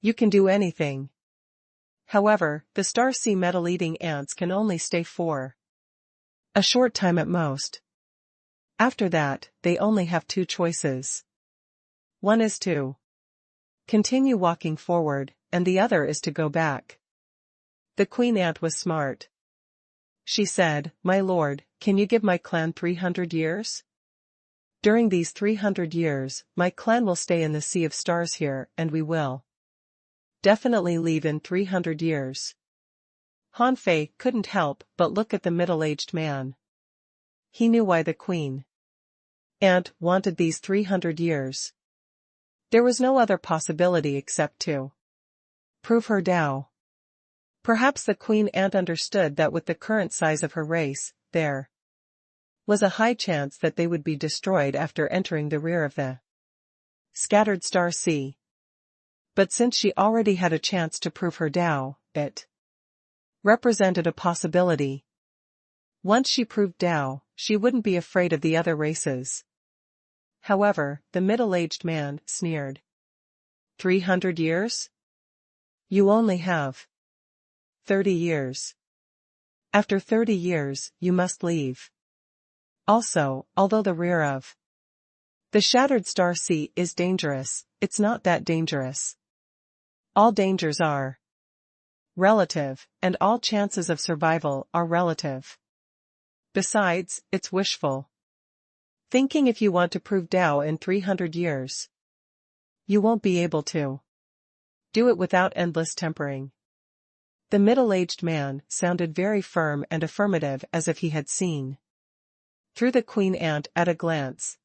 You can do anything. However, the star sea metal-eating ants can only stay for a short time at most. After that, they only have two choices. One is to continue walking forward, and the other is to go back. The queen ant was smart. She said, "My lord, can you give my clan 300 years? During these 300 years, my clan will stay in the sea of stars here, and we will definitely leave in 300 years." Han Fei couldn't help but look at the middle-aged man. He knew why the queen ant wanted these 300 years. There was no other possibility except to prove her Tao. Perhaps the queen ant understood that with the current size of her race, there was a high chance that they would be destroyed after entering the rear of the scattered star sea. But since she already had a chance to prove her Tao, it represented a possibility. Once she proved Tao, she wouldn't be afraid of the other races. However, the middle-aged man sneered. 300 years? You only have 30 years. After 30 years, you must leave. Also, although the rear of the shattered star sea is dangerous, it's not that dangerous. All dangers are relative, and all chances of survival are relative. Besides, it's wishful thinking if you want to prove Tao in 300 years. You won't be able to do it without endless tempering. The middle-aged man sounded very firm and affirmative, as if he had seen through the queen ant at a glance.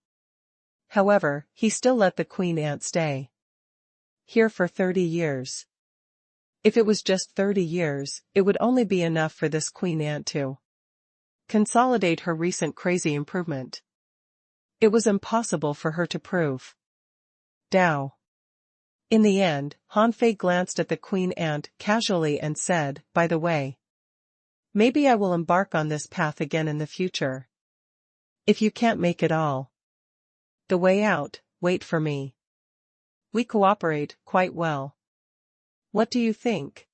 However, he still let the queen ant stay here for 30 years. If it was just 30 years, it would only be enough for this queen ant to consolidate her recent crazy improvement. It was impossible for her to prove Tao. In the end, Han Fei glanced at the queen ant casually and said, "By the way, maybe I will embark on this path again in the future. If you can't make it all the way out, wait for me. We cooperate quite well. What do you think?"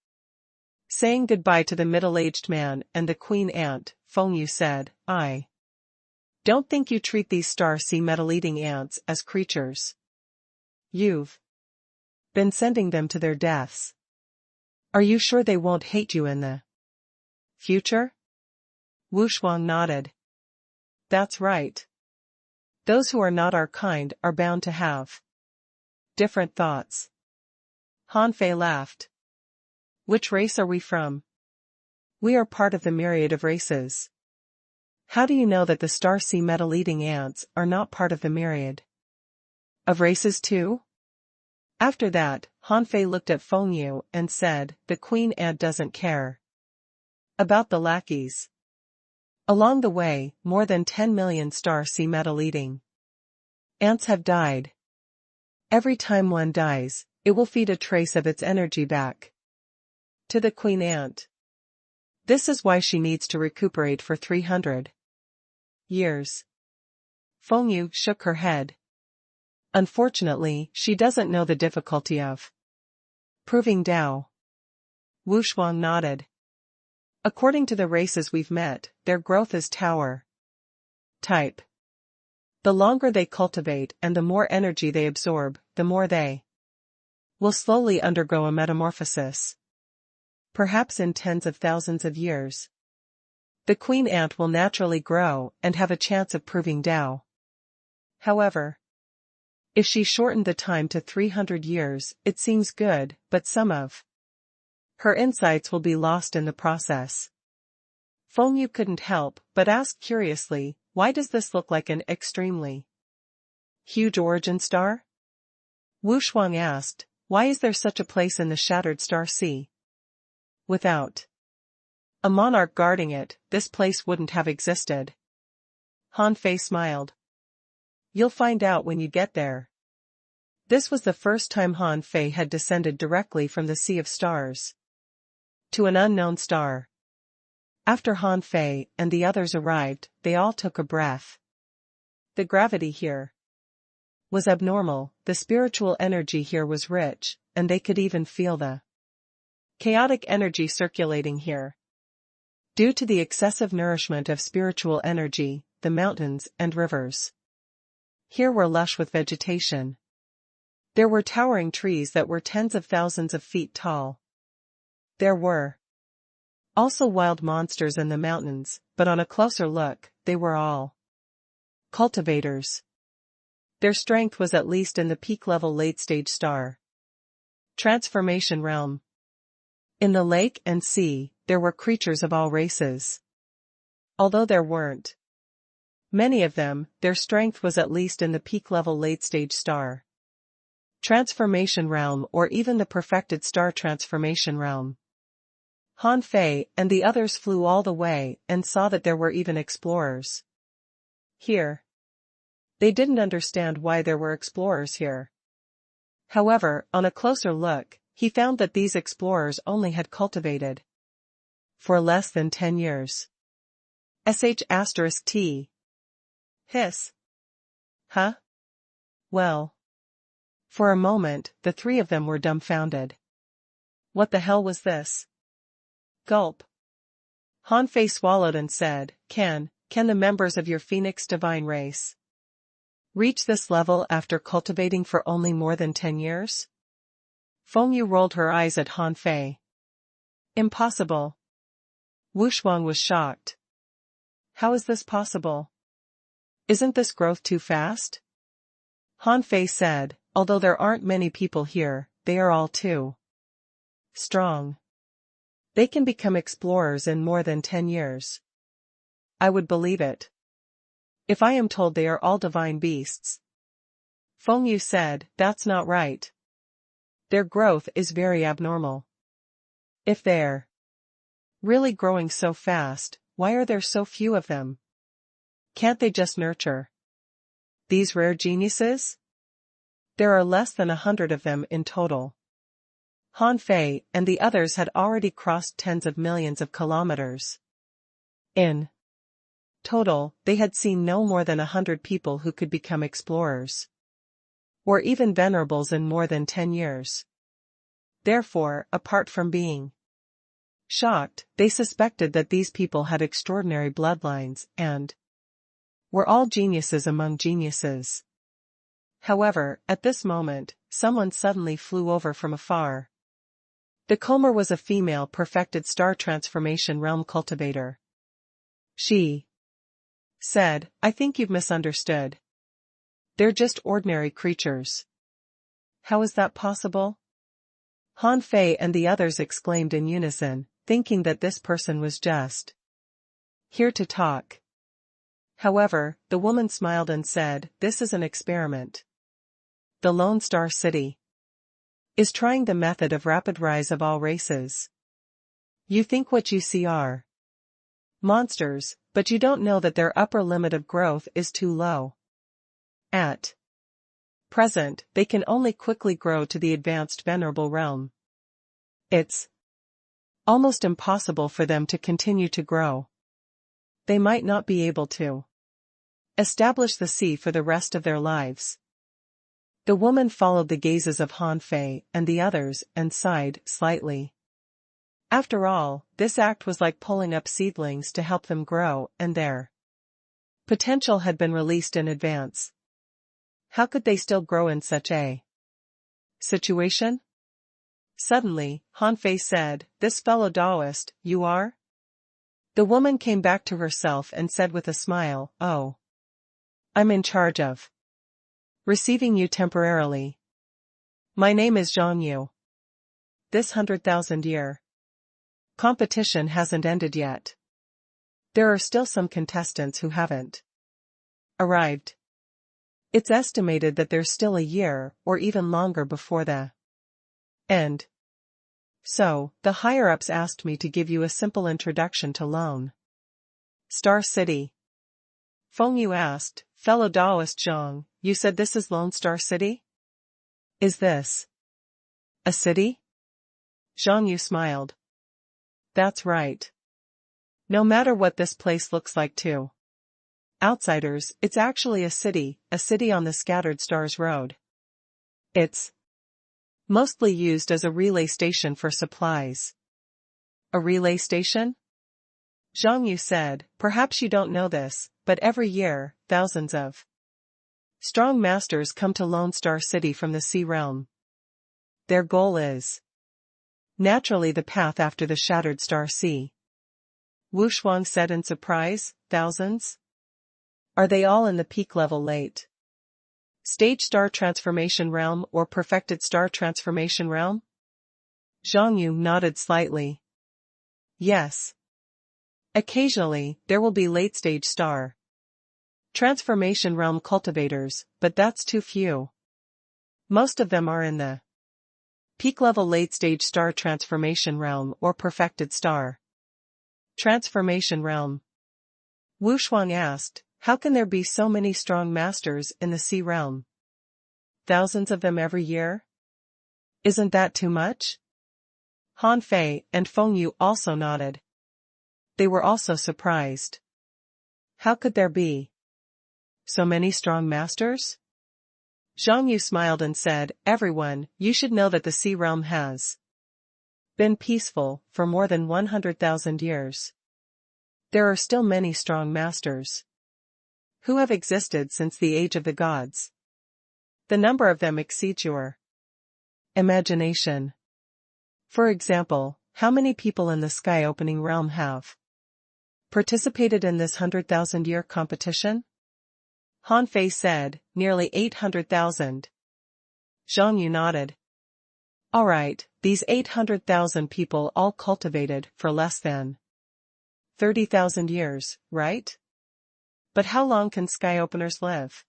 Saying goodbye to the middle-aged man and the queen ant, Feng Yu said, "I don't think you treat these star sea metal-eating ants as creatures. You've been sending them to their deaths. Are you sure they won't hate you in the future?" Wu Shuang nodded. "That's right. Those who are not our kind are bound to have different thoughts." Han Fei laughed. "Which race are we from?" "We are part of the myriad of races." "How do you know that the star sea metal-eating ants are not part of the myriad of races too?" After that, Han Fei looked at Feng Yu and said, "The queen ant doesn't care about the lackeys." Along the way, more than 10 million star sea metal-eating ants have died. Every time one dies, it will feed a trace of its energy back to the queen ant. This is why she needs to recuperate for 300 years. Feng Yu shook her head. Unfortunately, she doesn't know the difficulty of proving Tao. Wu Shuang nodded. According to the races we've met, their growth is tower type. The longer they cultivate and the more energy they absorb, the more they will slowly undergo a metamorphosis. Perhaps in tens of thousands of years, the queen ant will naturally grow and have a chance of proving Tao. However, if she shortened the time to 300 years, it seems good, but some of her insights will be lost in the process. Feng Yu couldn't help but ask curiously, "Why does this look like an extremely huge origin star?" Wu Shuang asked, why is there such a place in the shattered star sea? Without a monarch guarding it, this place wouldn't have existed. Han Fei smiled. You'll find out when you get there. This was the first time Han Fei had descended directly from the Sea of Stars to an unknown star. After Han Fei and the others arrived, they all took a breath. The gravity here was abnormal, the spiritual energy here was rich, and they could even feel the chaotic energy circulating here. Due to the excessive nourishment of spiritual energy, the mountains and rivers here were lush with vegetation. There were towering trees that were tens of thousands of feet tall. There were also wild monsters in the mountains, but on a closer look, they were all cultivators. Their strength was at least in the peak-level late-stage star transformation realm. In the lake and sea, there were creatures of all races. Although there weren't many of them, their strength was at least in the peak-level late-stage star transformation realm or even the perfected star transformation realm. Han Fei and the others flew all the way and saw that there were even explorers here. They didn't understand why there were explorers here. However, on a closer look, he found that these explorers only had cultivated for less than 10 years. *T. Hiss. Huh? Well. For a moment, the three of them were dumbfounded. What the hell was this? Gulp. Han Fei swallowed and said, Can the members of your Phoenix divine race reach this level after cultivating for only more than 10 years? Feng Yu rolled her eyes at Han Fei. Impossible. Wu Shuang was shocked. How is this possible? Isn't this growth too fast? Han Fei said, although there aren't many people here, they are all too strong. They can become explorers in more than 10 years. I would believe it if I am told they are all divine beasts. Feng Yu said, that's not right. Their growth is very abnormal. If they're really growing so fast, why are there so few of them? Can't they just nurture these rare geniuses? There are less than 100 of them in total. Han Fei and the others had already crossed tens of millions of kilometers. In total, they had seen no more than 100 people who could become explorers or even venerables in more than 10 years. Therefore, apart from being shocked, they suspected that these people had extraordinary bloodlines and were all geniuses among geniuses. However, at this moment, someone suddenly flew over from afar. The Comer was a female perfected star transformation realm cultivator. She said, I think you've misunderstood. They're just ordinary creatures. How is that possible? Han Fei and the others exclaimed in unison, thinking that this person was just here to talk. However, the woman smiled and said, this is an experiment. The Lone Star City is trying the method of rapid rise of all races. You think what you see are monsters, but you don't know that their upper limit of growth is too low. At present, they can only quickly grow to the advanced venerable realm. It's almost impossible for them to continue to grow. They might not be able to establish the sea for the rest of their lives. The woman followed the gazes of Han Fei and the others and sighed slightly. After all, this act was like pulling up seedlings to help them grow, and their potential had been released in advance. How could they still grow in such a situation? Suddenly, Han Fei said, this fellow Taoist, you are? The woman came back to herself and said with a smile, oh. I'm in charge of receiving you temporarily. My name is Zhang Yu. This 100,000-year competition hasn't ended yet. There are still some contestants who haven't arrived. It's estimated that there's still a year or even longer before the And so, the higher-ups asked me to give you a simple introduction to Lone Star City. Feng Yu asked, fellow Taoist Zhang, you said this is Lone Star City? Is this a city? Zhang Yu smiled. That's right. No matter what this place looks like to outsiders, it's actually a city on the Scattered Stars Road. It's mostly used as a relay station for supplies. A relay station? Zhang Yu said, perhaps you don't know this, but every year, thousands of strong masters come to Lone Star City from the Sea Realm. Their goal is naturally the path after the Shattered Star Sea. Wu Shuang said in surprise, thousands? Are they all in the peak level late stage star transformation realm or perfected star transformation realm? Zhang Yu nodded slightly. Yes. Occasionally, there will be late-stage star transformation realm cultivators, but that's too few. Most of them are in the peak-level late-stage star transformation realm or perfected star transformation realm. Wu Shuang asked, how can there be so many strong masters in the Sea Realm? Thousands of them every year? Isn't that too much? Han Fei and Feng Yu also nodded. They were also surprised. How could there be so many strong masters? Zhang Yu smiled and said, everyone, you should know that the Sea Realm has been peaceful for more than 100,000 years. There are still many strong masters who have existed since the age of the gods. The number of them exceeds your imagination. For example, how many people in the Sky Opening Realm have participated in this 100,000-year competition? Han Fei said, nearly 800,000. Zhang Yu nodded. Alright, these 800,000 people all cultivated for less than 30,000 years, right? But how long can sky openers live?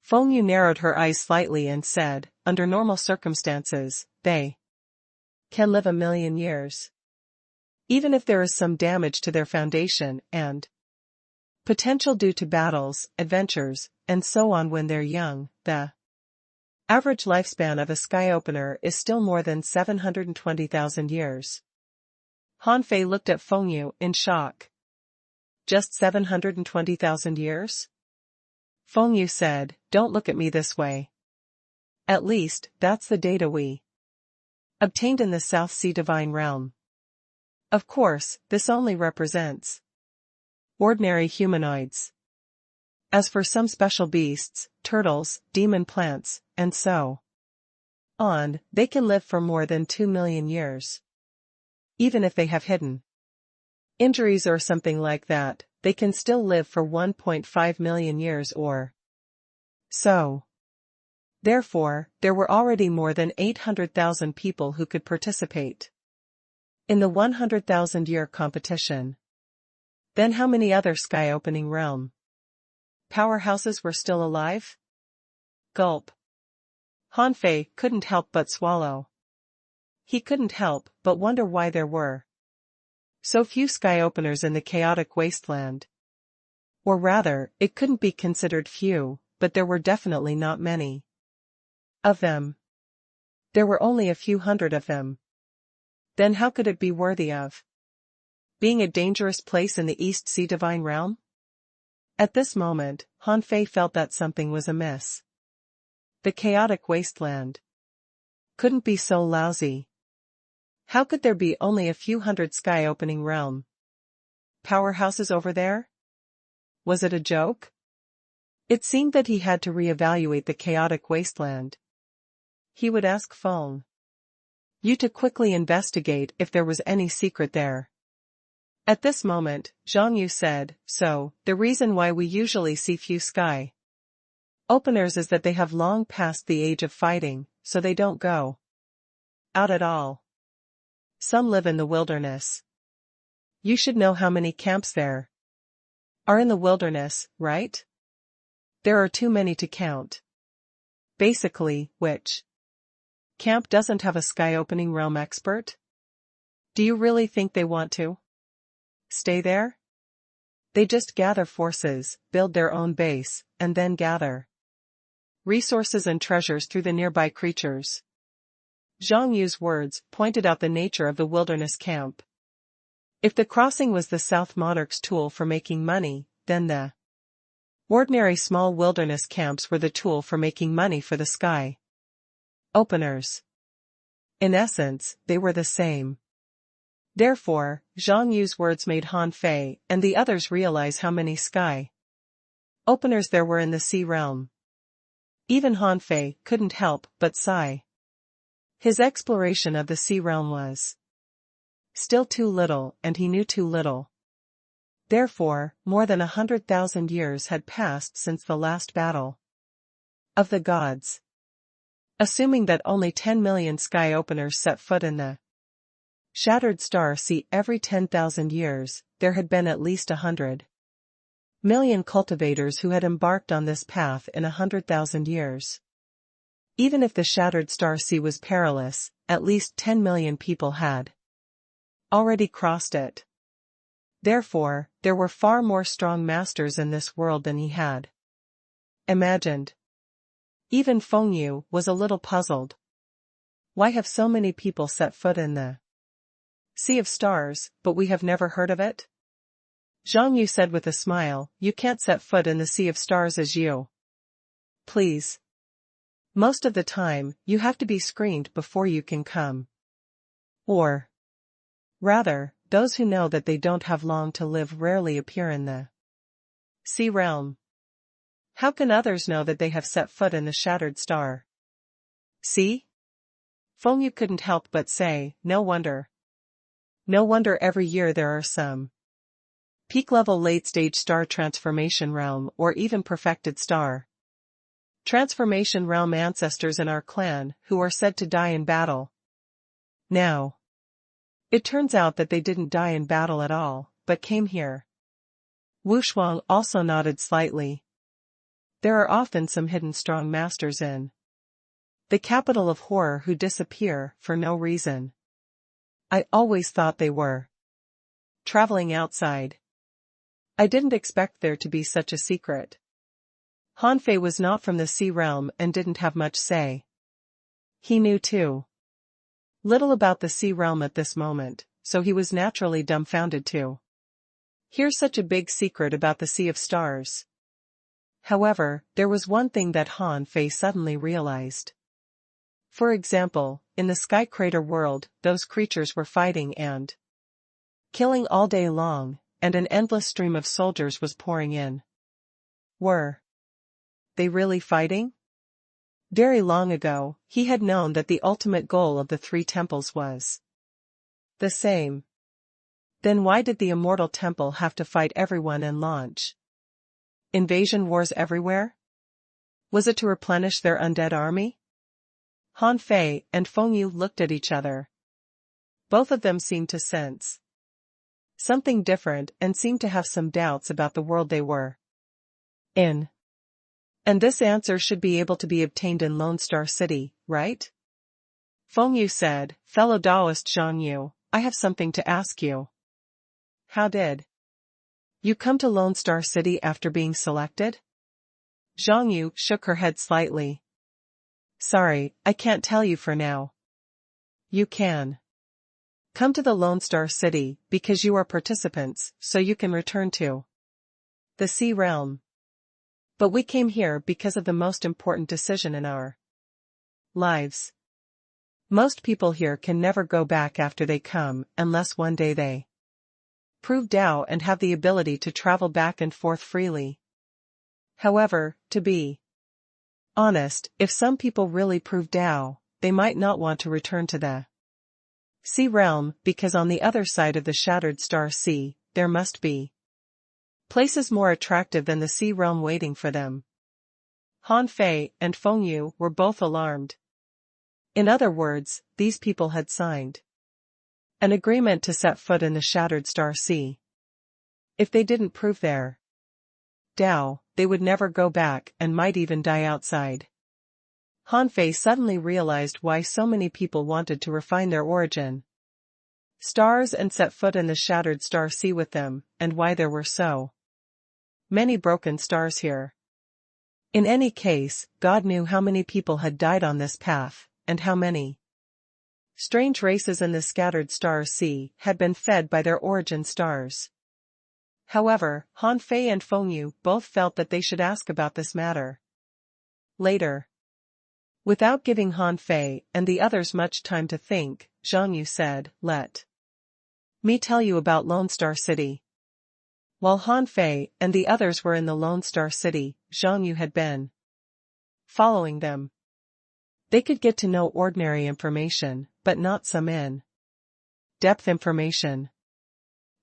Feng Yu narrowed her eyes slightly and said, under normal circumstances, they can live 1,000,000 years. Even if there is some damage to their foundation and potential due to battles, adventures, and so on when they're young, the average lifespan of a sky opener is still more than 720,000 years. Han Fei looked at Feng Yu in shock. Just 720,000 years? Feng Yu said, don't look at me this way. At least, that's the data we obtained in the South Sea Divine Realm. Of course, this only represents ordinary humanoids. As for some special beasts, turtles, demon plants, and so on, they can live for more than 2 million years. Even if they have hidden injuries or something like that, they can still live for 1.5 million years or so. Therefore, there were already more than 800,000 people who could participate in the 100,000-year competition. Then how many other sky-opening realm powerhouses were still alive? Gulp. Han Fei couldn't help but swallow. He couldn't help but wonder why there were so few sky openers in the chaotic wasteland. Or rather, it couldn't be considered few, but there were definitely not many of them. There were only a few hundred of them. Then how could it be worthy of being a dangerous place in the East Sea Divine Realm? At this moment, Han Fei felt that something was amiss. The chaotic wasteland couldn't be so lousy. How could there be only a few hundred sky-opening realm powerhouses over there? Was it a joke? It seemed that he had to reevaluate the chaotic wasteland. He would ask Feng Yu to quickly investigate if there was any secret there. At this moment, Zhang Yu said, so, the reason why we usually see few sky openers is that they have long passed the age of fighting, so they don't go out at all. Some live in the wilderness. You should know how many camps there are in the wilderness, right? There are too many to count. Basically, which Camp doesn't have a sky-opening realm expert? Do you really think they want to stay there? They just gather forces, build their own base, and then gather resources and treasures through the nearby creatures. Zhang Yu's words pointed out the nature of the wilderness camp. If the crossing was the South Monarch's tool for making money, then the ordinary small wilderness camps were the tool for making money for the sky openers. In essence, they were the same. Therefore, Zhang Yu's words made Han Fei and the others realize how many sky openers there were in the sea realm. Even Han Fei couldn't help but sigh. His exploration of the sea realm was still too little, and he knew too little. Therefore, more than 100,000 years had passed since the last battle of the gods. Assuming that only 10 million sky openers set foot in the Shattered Star Sea every 10,000 years, there had been at least 100 million cultivators who had embarked on this path in 100,000 years. Even if the Shattered Star Sea was perilous, at least 10 million people had already crossed it. Therefore, there were far more strong masters in this world than he had imagined. Even Feng Yu was a little puzzled. Why have so many people set foot in the Sea of Stars, but we have never heard of it? Zhang Yu said with a smile, you can't set foot in the Sea of Stars as you please. Most of the time, you have to be screened before you can come. Or rather, those who know that they don't have long to live rarely appear in the sea realm. How can others know that they have set foot in the Shattered Star Sea? Feng Yu couldn't help but say, no wonder. No wonder every year there are some peak-level late-stage star transformation realm or even perfected star transformation realm ancestors in our clan who are said to die in battle. Now, it turns out that they didn't die in battle at all, but came here. Wu Shuang also nodded slightly. There are often some hidden strong masters in the capital of horror who disappear for no reason. I always thought they were traveling outside. I didn't expect there to be such a secret. Han Fei was not from the sea realm and didn't have much say. He knew too little about the sea realm at this moment, so he was naturally dumbfounded to hear such a big secret about the Sea of Stars. However, there was one thing that Han Fei suddenly realized. For example, in the Sky Crater world, those creatures were fighting and killing all day long, and an endless stream of soldiers was pouring in. Were they really fighting? Very long ago, he had known that the ultimate goal of the three temples was the same. Then why did the Immortal Temple have to fight everyone and launch invasion wars everywhere? Was it to replenish their undead army? Han Fei and Feng Yu looked at each other. Both of them seemed to sense something different and seemed to have some doubts about the world they were in. And this answer should be able to be obtained in Lone Star City, right? Feng Yu said, fellow Taoist Zhang Yu, I have something to ask you. How did you come to Lone Star City after being selected? Zhang Yu shook her head slightly. Sorry, I can't tell you for now. You can come to the Lone Star City because you are participants, so you can return to the Sea Realm. But we came here because of the most important decision in our lives. Most people here can never go back after they come unless one day they prove Tao and have the ability to travel back and forth freely. However, to be honest, if some people really prove Tao, they might not want to return to the Sea Realm because on the other side of the Shattered Star Sea, there must be places more attractive than the Sea Realm waiting for them. Han Fei and Feng Yu were both alarmed. In other words, these people had signed an agreement to set foot in the Shattered Star Sea. If they didn't prove their Tao, they would never go back and might even die outside. Han Fei suddenly realized why so many people wanted to refine their origin stars and set foot in the shattered star sea with them, and why there were so many broken stars here. In any case, God knew how many people had died on this path, and how many strange races in the scattered star sea had been fed by their origin stars. However, Han Fei and Feng Yu both felt that they should ask about this matter later. Without giving Han Fei and the others much time to think, Zhang Yu said, "Let me tell you about Lone Star City." While Han Fei and the others were in the Lone Star City, Zhang Yu had been following them. They could get to know ordinary information, but not some in-depth information.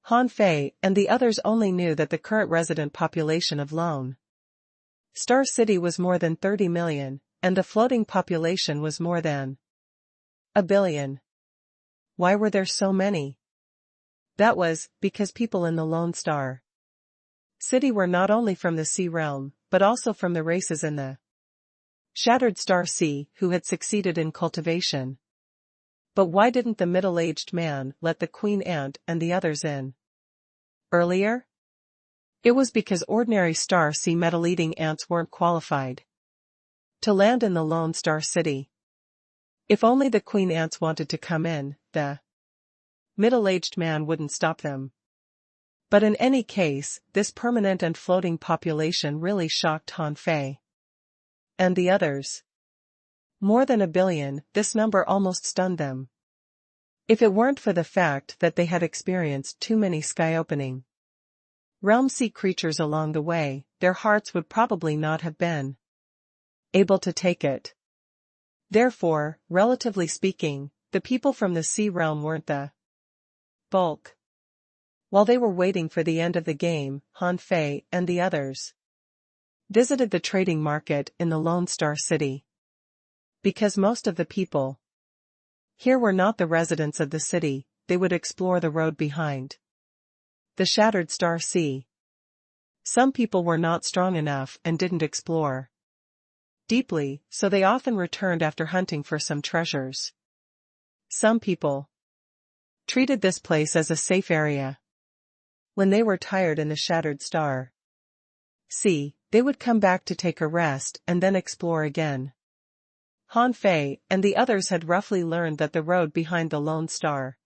Han Fei and the others only knew that the current resident population of Lone Star City was more than 30 million, and the floating population was more than a billion. Why were there so many? That was because people in the Lone Star City were not only from the sea realm, but also from the races in the Shattered Star Sea who had succeeded in cultivation. But why didn't the middle-aged man let the queen ant and the others in earlier? It was because ordinary Star Sea metal-eating ants weren't qualified to land in the Lone Star City. If only the queen ants wanted to come in, the middle-aged man wouldn't stop them. But in any case, this permanent and floating population really shocked Han Fei and the others. More than a billion, this number almost stunned them. If it weren't for the fact that they had experienced too many sky-opening realm sea creatures along the way, their hearts would probably not have been able to take it. Therefore, relatively speaking, the people from the sea realm weren't the bulk. While they were waiting for the end of the game, Han Fei and the others visited the trading market in the Lone Star City. Because most of the people here were not the residents of the city, they would explore the road behind the Shattered Star Sea. Some people were not strong enough and didn't explore deeply, so they often returned after hunting for some treasures. Some people treated this place as a safe area. When they were tired in the Shattered Star Sea, they would come back to take a rest and then explore again. Han Fei and the others had roughly learned that the road behind the Lone Star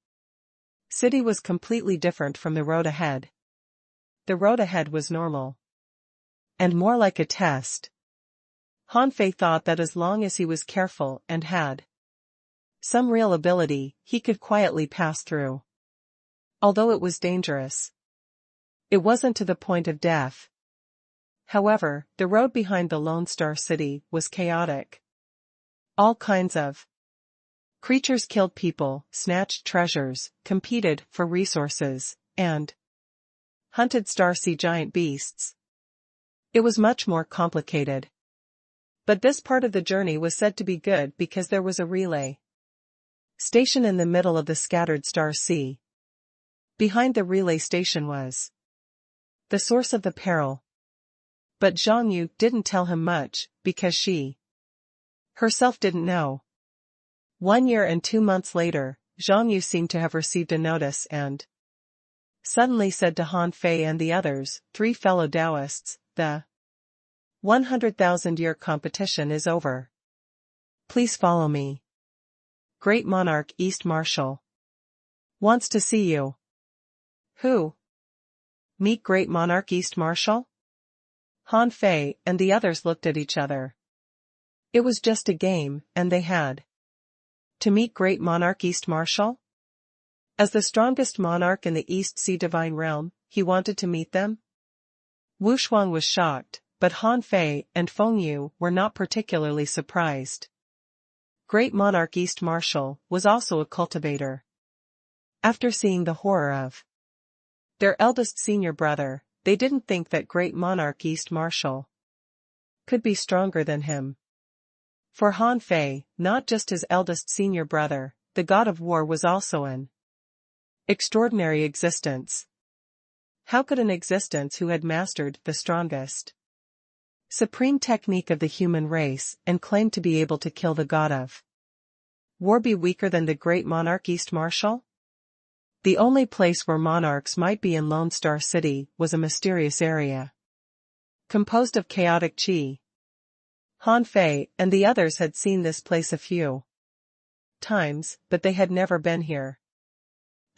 City was completely different from the road ahead. The road ahead was normal and more like a test. Han Fei thought that as long as he was careful and had some real ability, he could quietly pass through. Although it was dangerous, it wasn't to the point of death. However, the road behind the Lone Star City was chaotic. All kinds of creatures killed people, snatched treasures, competed for resources, and hunted Star Sea giant beasts. It was much more complicated. But this part of the journey was said to be good because there was a relay station in the middle of the Scattered Star Sea. Behind the relay station was the source of the peril. But Zhang Yu didn't tell him much, because she herself didn't know. 1 year and 2 months later, Zhang Yu seemed to have received a notice and suddenly said to Han Fei and the others, 3 fellow Taoists, the 100,000-year competition is over. Please follow me. Great Monarch East Marshal wants to see you. Who? Meet Great Monarch East Marshal? Han Fei and the others looked at each other. It was just a game, and they had to meet Great Monarch East Marshal? As the strongest monarch in the East Sea Divine Realm, he wanted to meet them? Wu Shuang was shocked, but Han Fei and Feng Yu were not particularly surprised. Great Monarch East Marshal was also a cultivator. After seeing the horror of their eldest senior brother, they didn't think that Great Monarch East Marshal could be stronger than him. For Han Fei, not just his eldest senior brother, the god of war was also an extraordinary existence. How could an existence who had mastered the strongest supreme technique of the human race and claimed to be able to kill the god of war be weaker than the great monarch East Marshal? The only place where monarchs might be in Lone Star City was a mysterious area composed of chaotic chi. Han Fei and the others had seen this place a few times, but they had never been here.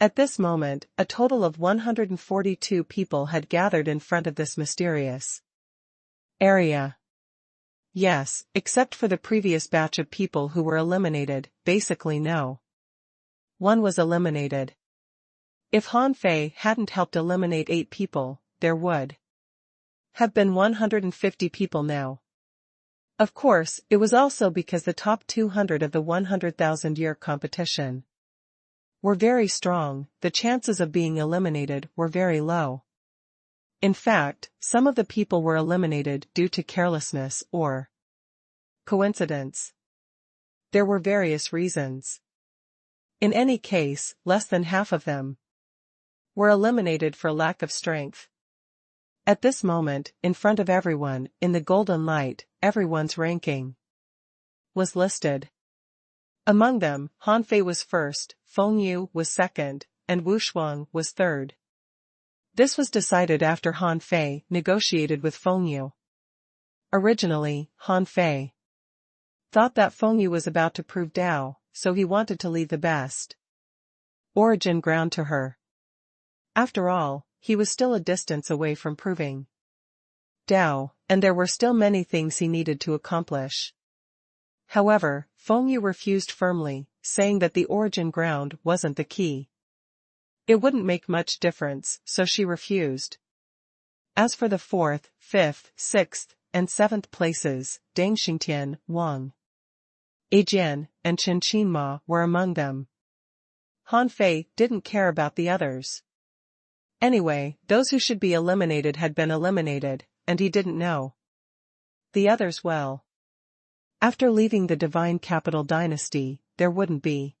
At this moment, a total of 142 people had gathered in front of this mysterious area. Yes, except for the previous batch of people who were eliminated, basically no one was eliminated. If Han Fei hadn't helped eliminate 8 people, there would have been 150 people now. Of course, it was also because the top 200 of the 100,000-year competition were very strong, the chances of being eliminated were very low. In fact, some of the people were eliminated due to carelessness or coincidence. There were various reasons. In any case, less than half of them were eliminated for lack of strength. At this moment, in front of everyone, in the golden light, everyone's ranking was listed. Among them, Han Fei was first, Feng Yu was second, and Wu Shuang was third. This was decided after Han Fei negotiated with Feng Yu. Originally, Han Fei thought that Feng Yu was about to prove Dao, so he wanted to leave the best origin ground to her. After all, he was still a distance away from proving Dao, and there were still many things he needed to accomplish. However, Feng Yu refused firmly, saying that the origin ground wasn't the key. It wouldn't make much difference, so she refused. As for the 4th, 5th, 6th, and 7th places, Deng Xingtian, Wang Yijian, and Chen Qinma were among them. Han Fei didn't care about the others. Anyway, those who should be eliminated had been eliminated, and he didn't know the others well. After leaving the divine capital dynasty, there wouldn't be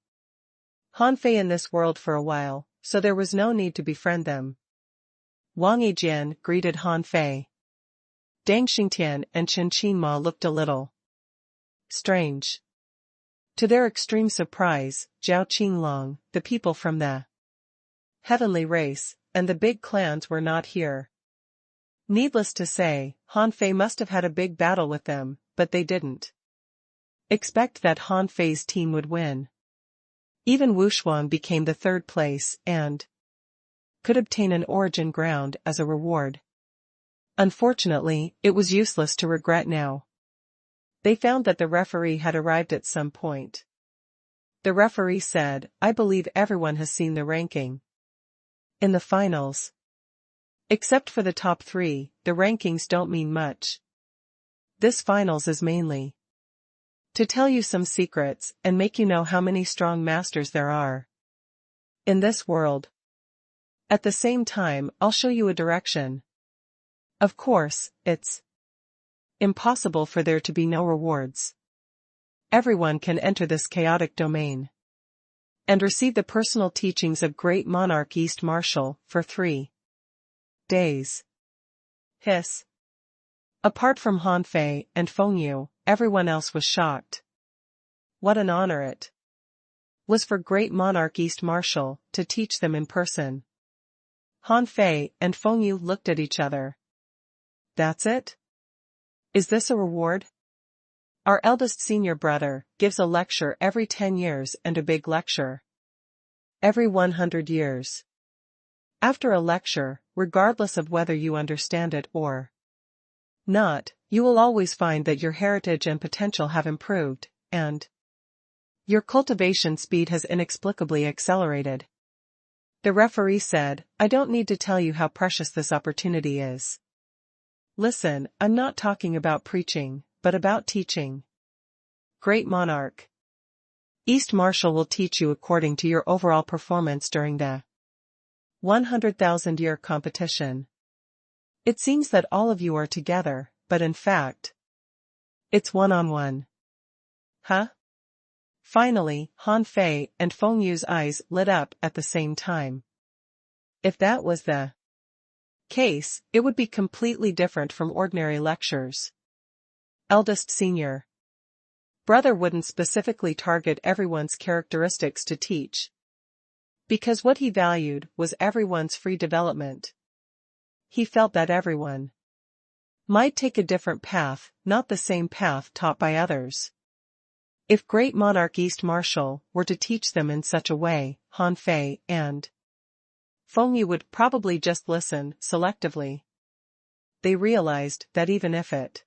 Han Fei in this world for a while, so there was no need to befriend them. Wang Yijian greeted Han Fei. Deng Xingtian and Chen Qinma looked a little strange. To their extreme surprise, Zhao Qinglong, the people from the heavenly race, and the big clans were not here. Needless to say, Han Fei must have had a big battle with them, but they didn't expect that Han Fei's team would win. Even Wu Shuang became the 3rd place and could obtain an origin ground as a reward. Unfortunately, it was useless to regret now. They found that the referee had arrived at some point. The referee said, "I believe everyone has seen the ranking in the finals. Except for the top 3, the rankings don't mean much. This finals is mainly to tell you some secrets and make you know how many strong masters there are in this world. At the same time, I'll show you a direction. Of course, it's impossible for there to be no rewards. Everyone can enter this chaotic domain and receive the personal teachings of great monarch East Marshal for 3 days. Hiss. Apart from Han Fei and Feng Yu, everyone else was shocked. What an honor it was for great monarch East Marshal to teach them in person. Han Fei and Feng Yu looked at each other. That's it? Is this a reward? Our eldest senior brother gives a lecture every 10 years and a big lecture every 100 years. After a lecture, regardless of whether you understand it or not, you will always find that your heritage and potential have improved, and your cultivation speed has inexplicably accelerated. The referee said, "I don't need to tell you how precious this opportunity is. Listen, I'm not talking about preaching, but about teaching. Great monarch East Marshal will teach you according to your overall performance during the 100,000-year competition. It seems that all of you are together, but in fact, it's one-on-one." Huh? Finally, Han Fei and Feng Yu's eyes lit up at the same time. If that was the case, it would be completely different from ordinary lectures. Eldest senior. Brother wouldn't specifically target everyone's characteristics to teach, because what he valued was everyone's free development. He felt that everyone might take a different path, not the same path taught by others. If Great Monarch East Marshal were to teach them in such a way, Han Fei and Feng Yu would probably just listen selectively. They realized that even if it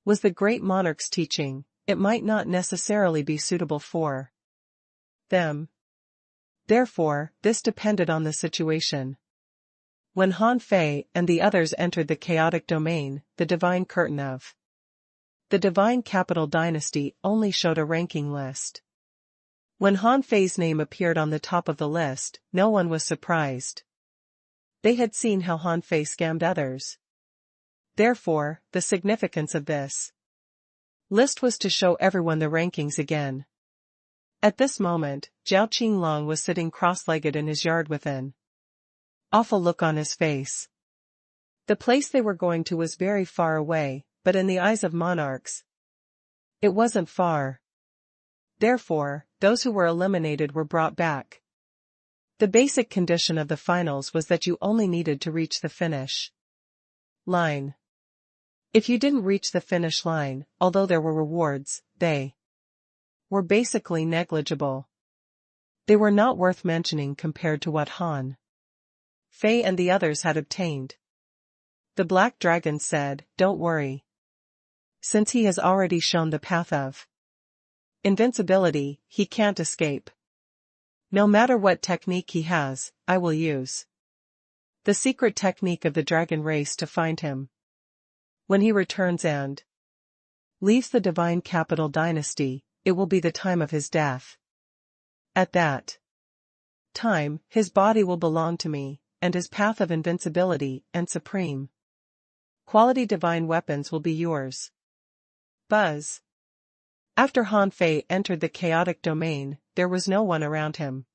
was the Great Monarch's teaching, it might not necessarily be suitable for them. Therefore, this depended on the situation. When Han Fei and the others entered the chaotic domain, the divine curtain of the divine capital dynasty only showed a ranking list. When Han Fei's name appeared on the top of the list, no one was surprised. They had seen how Han Fei scammed others. Therefore, the significance of this list was to show everyone the rankings again. At this moment, Zhao Qinglong was sitting cross-legged in his yard with an awful look on his face. The place they were going to was very far away, but in the eyes of monarchs, it wasn't far. Therefore, those who were eliminated were brought back. The basic condition of the finals was that you only needed to reach the finish line. If you didn't reach the finish line, although there were rewards, they were basically negligible. They were not worth mentioning compared to what Han Fei and the others had obtained. The Black Dragon said, "Don't worry. Since he has already shown the path of invincibility, he can't escape. No matter what technique he has, I will use the secret technique of the dragon race to find him. When he returns and leaves the divine capital dynasty, it will be the time of his death. At that time, his body will belong to me, and his path of invincibility and supreme quality divine weapons will be yours." Buzz. After Han Fei entered the chaotic domain, there was no one around him.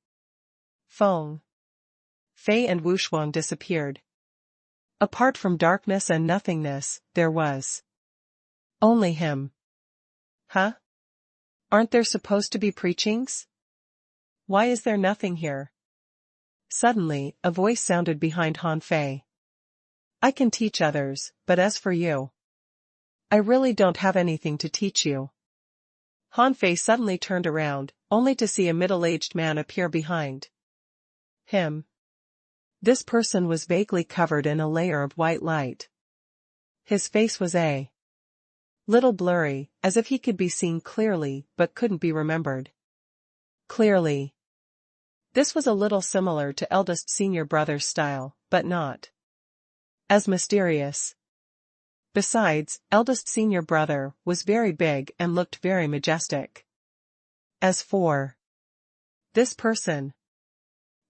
Feng Fei and Wu Shuang disappeared. Apart from darkness and nothingness, there was only him. Huh? Aren't there supposed to be preachings? Why is there nothing here? Suddenly, a voice sounded behind Han Fei. "I can teach others, but as for you, I really don't have anything to teach you." Han Fei suddenly turned around, only to see a middle-aged man appear behind him. This person was vaguely covered in a layer of white light. His face was a little blurry, as if he could be seen clearly but couldn't be remembered clearly. This was a little similar to eldest senior brother's style, but not as mysterious. Besides, eldest senior brother was very big and looked very majestic. As for this person,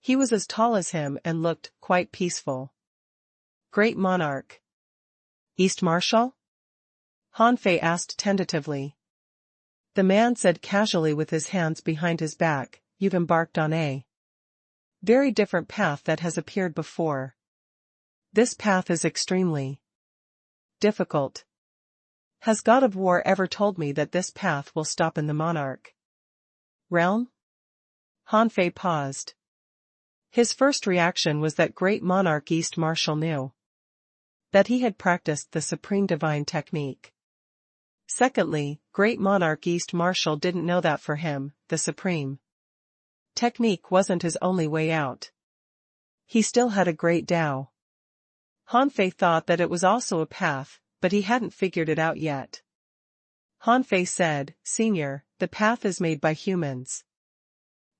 he was as tall as him and looked quite peaceful. "Great Monarch East Marshal?" Han Fei asked tentatively. The man said casually with his hands behind his back, "You've embarked on a very different path that has appeared before. This path is extremely difficult. Has God of War ever told me that this path will stop in the monarch realm?" Han Fei paused. His first reaction was that Great Monarch East Marshal knew that he had practiced the supreme divine technique. Secondly, Great Monarch East Marshal didn't know that for him, the supreme technique wasn't his only way out. He still had a great Tao. Han Fei thought that it was also a path, but he hadn't figured it out yet. Han Fei said, "Senior, the path is made by humans.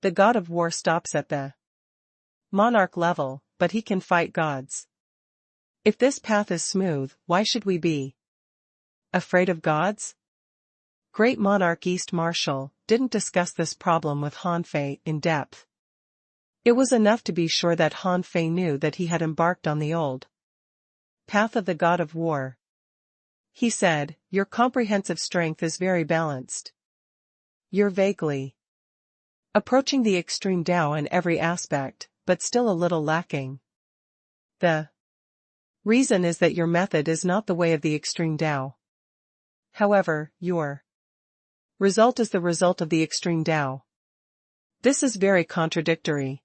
The God of War stops at the monarch level, but he can fight gods. If this path is smooth, why should we be afraid of gods?" Great Monarch East Marshal didn't discuss this problem with Han Fei in depth. It was enough to be sure that Han Fei knew that he had embarked on the old path of the God of War. He said, "Your comprehensive strength is very balanced. You're vaguely approaching the extreme Tao in every aspect, but still a little lacking. The reason is that your method is not the way of the extreme Tao. However, your result is the result of the extreme Tao. This is very contradictory.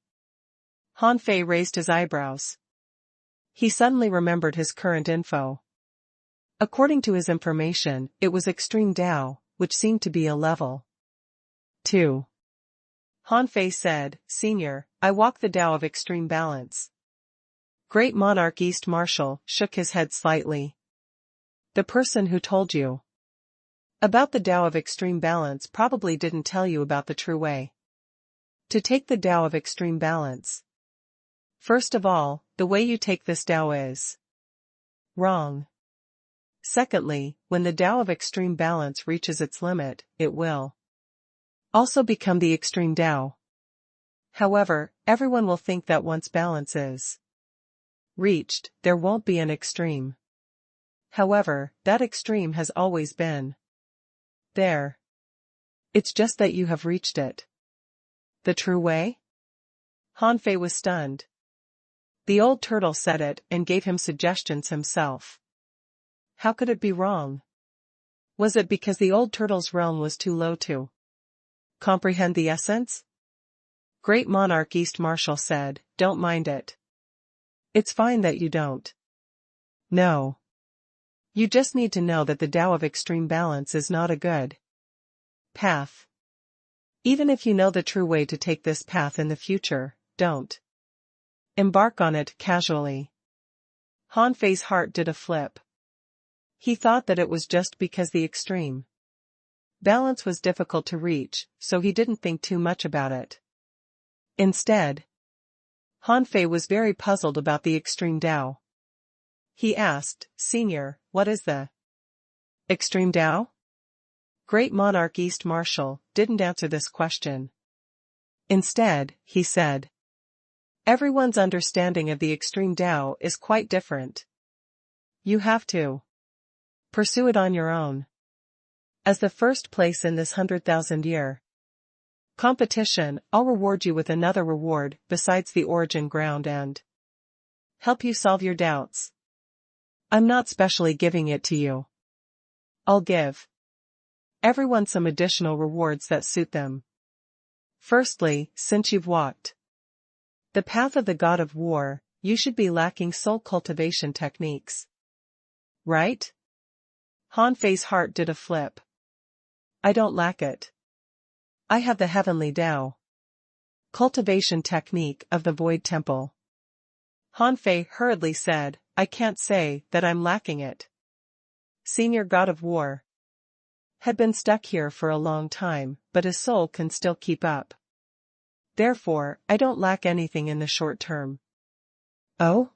Han Fei raised his eyebrows. He suddenly remembered his current info. According to his information, it was extreme Tao, which seemed to be a level 2. Han Fei said, Senior, I walk the Tao of extreme balance. Great Monarch East Marshal shook his head slightly. The person who told you about the Tao of extreme balance probably didn't tell you about the true way to take the Tao of extreme balance. First of all, the way you take this Tao is wrong. Secondly, when the Tao of extreme balance reaches its limit, it will also become the extreme Tao. However, everyone will think that once balance is reached, there won't be an extreme. However, that extreme has always been there. It's just that you have reached it. The true way? Han Fei was stunned. The old turtle said it and gave him suggestions himself. How could it be wrong? Was it because the old turtle's realm was too low to comprehend the essence? Great Monarch East Marshal said, Don't mind it. It's fine that you don't. No. You just need to know that the Tao of extreme balance is not a good path. Even if you know the true way to take this path in the future, don't embark on it casually. Han Fei's heart did a flip. He thought that it was just because the extreme balance was difficult to reach, so he didn't think too much about it. Instead, Han Fei was very puzzled about the extreme Tao. He asked, Senior, what is the extreme Tao? Great Monarch East Marshal didn't answer this question. Instead, he said, Everyone's understanding of the extreme Tao is quite different. You have to pursue it on your own. As the first place in this 100,000-year competition, I'll reward you with another reward besides the origin ground and help you solve your doubts. I'm not specially giving it to you. I'll give everyone some additional rewards that suit them. Firstly, since you've walked the path of the god of war, you should be lacking soul cultivation techniques. Right? Han Fei's heart did a flip. I don't lack it. I have the heavenly Tao cultivation technique of the Void Temple. Han Fei hurriedly said, I can't say that I'm lacking it. Senior God of War had been stuck here for a long time, but his soul can still keep up. Therefore, I don't lack anything in the short term. Oh?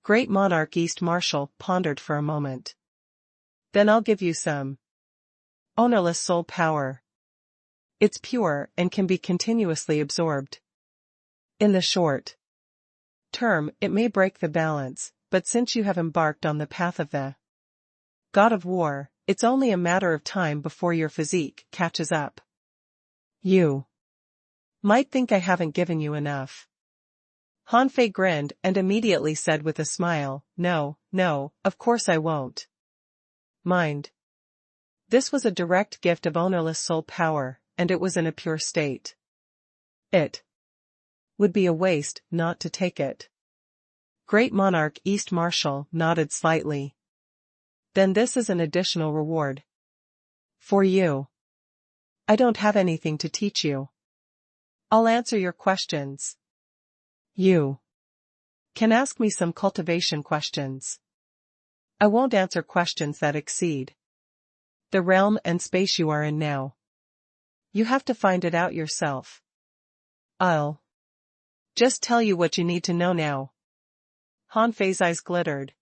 Great Monarch East Marshal pondered for a moment. Then I'll give you some ownerless soul power. It's pure and can be continuously absorbed. In the short term, it may break the balance, but since you have embarked on the path of the God of War, it's only a matter of time before your physique catches up. You might think I haven't given you enough. Han Fei grinned and immediately said with a smile, No, of course I won't mind. This was a direct gift of ownerless soul power, and it was in a pure state. It would be a waste not to take it. Great Monarch East Marshal nodded slightly. Then this is an additional reward for you. I don't have anything to teach you. I'll answer your questions. You can ask me some cultivation questions. I won't answer questions that exceed the realm and space you are in now. You have to find it out yourself. I'll just tell you what you need to know now. Han Fei's eyes glittered.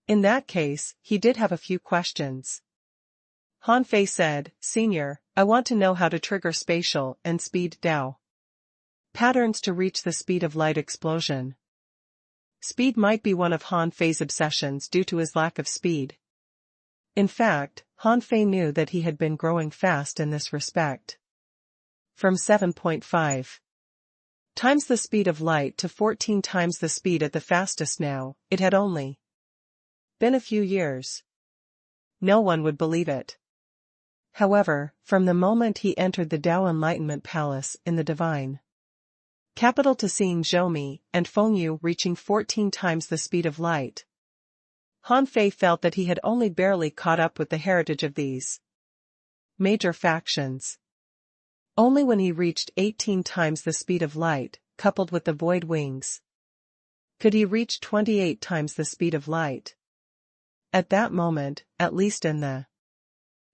In that case, he did have a few questions. Han Fei said, Senior, I want to know how to trigger spatial and speed Tao patterns to reach the speed of light explosion. Speed might be one of Han Fei's obsessions due to his lack of speed. In fact, Han Fei knew that he had been growing fast in this respect. From 7.5 times the speed of light to 14 times the speed at the fastest now, it had only been a few years. no one would believe it. However, from the moment he entered the Tao Enlightenment Palace in the divine capital to seeing Zhoumi and Fengyu reaching 14 times the speed of light, Han Fei felt that he had only barely caught up with the heritage of these major factions. Only when he reached 18 times the speed of light, coupled with the void wings, could he reach 28 times the speed of light. At that moment, at least in the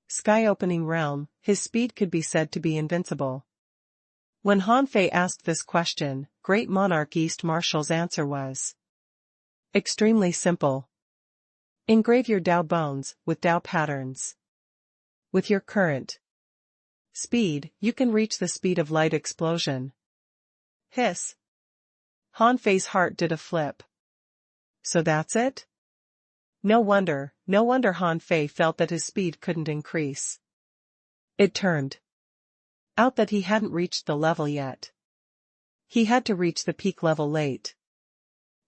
sky-opening realm, his speed could be said to be invincible. When Han Fei asked this question, Great Monarch East Marshal's answer was extremely simple. Engrave your Tao bones with Tao patterns. With your current speed, you can reach the speed of light explosion. Hiss. Han Fei's heart did a flip. So that's it? No wonder Han Fei felt that his speed couldn't increase. It turned out that he hadn't reached the level yet. He had to reach the peak level late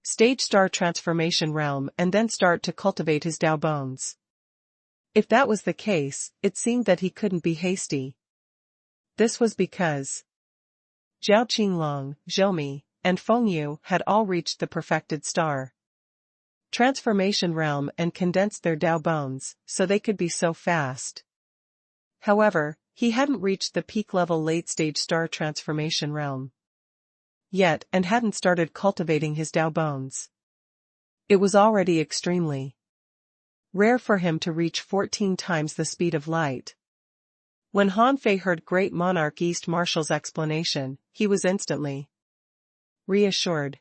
stage star transformation realm and then start to cultivate his Tao bones. If that was the case, it seemed that he couldn't be hasty. This was because Zhao Qinglong, Zhoumi, and Fengyu had all reached the perfected star transformation realm and condensed their Tao bones, so they could be so fast. However, he hadn't reached the peak-level late-stage star transformation realm yet and hadn't started cultivating his Tao bones. It was already extremely rare for him to reach 14 times the speed of light. When Han Fei heard Great Monarch East Marshal's explanation, he was instantly reassured.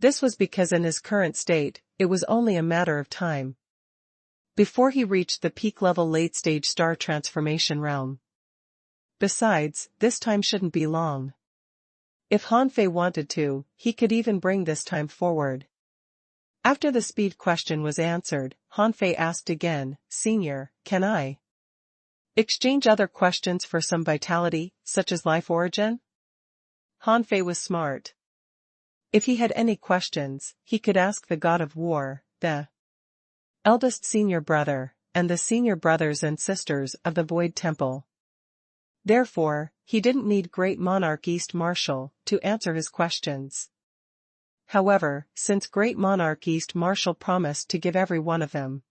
This was because in his current state, it was only a matter of time before he reached the peak-level late-stage star transformation realm. Besides, this time shouldn't be long. If Han Fei wanted to, he could even bring this time forward. After the speed question was answered, Han Fei asked again, Senior, can I exchange other questions for some vitality, such as life origin? Han Fei was smart. If he had any questions, he could ask the god of war, the eldest senior brother, and the senior brothers and sisters of the Void Temple. Therefore, he didn't need Great Monarch East Marshal to answer his questions. However, since Great Monarch East Marshal promised to give every one of them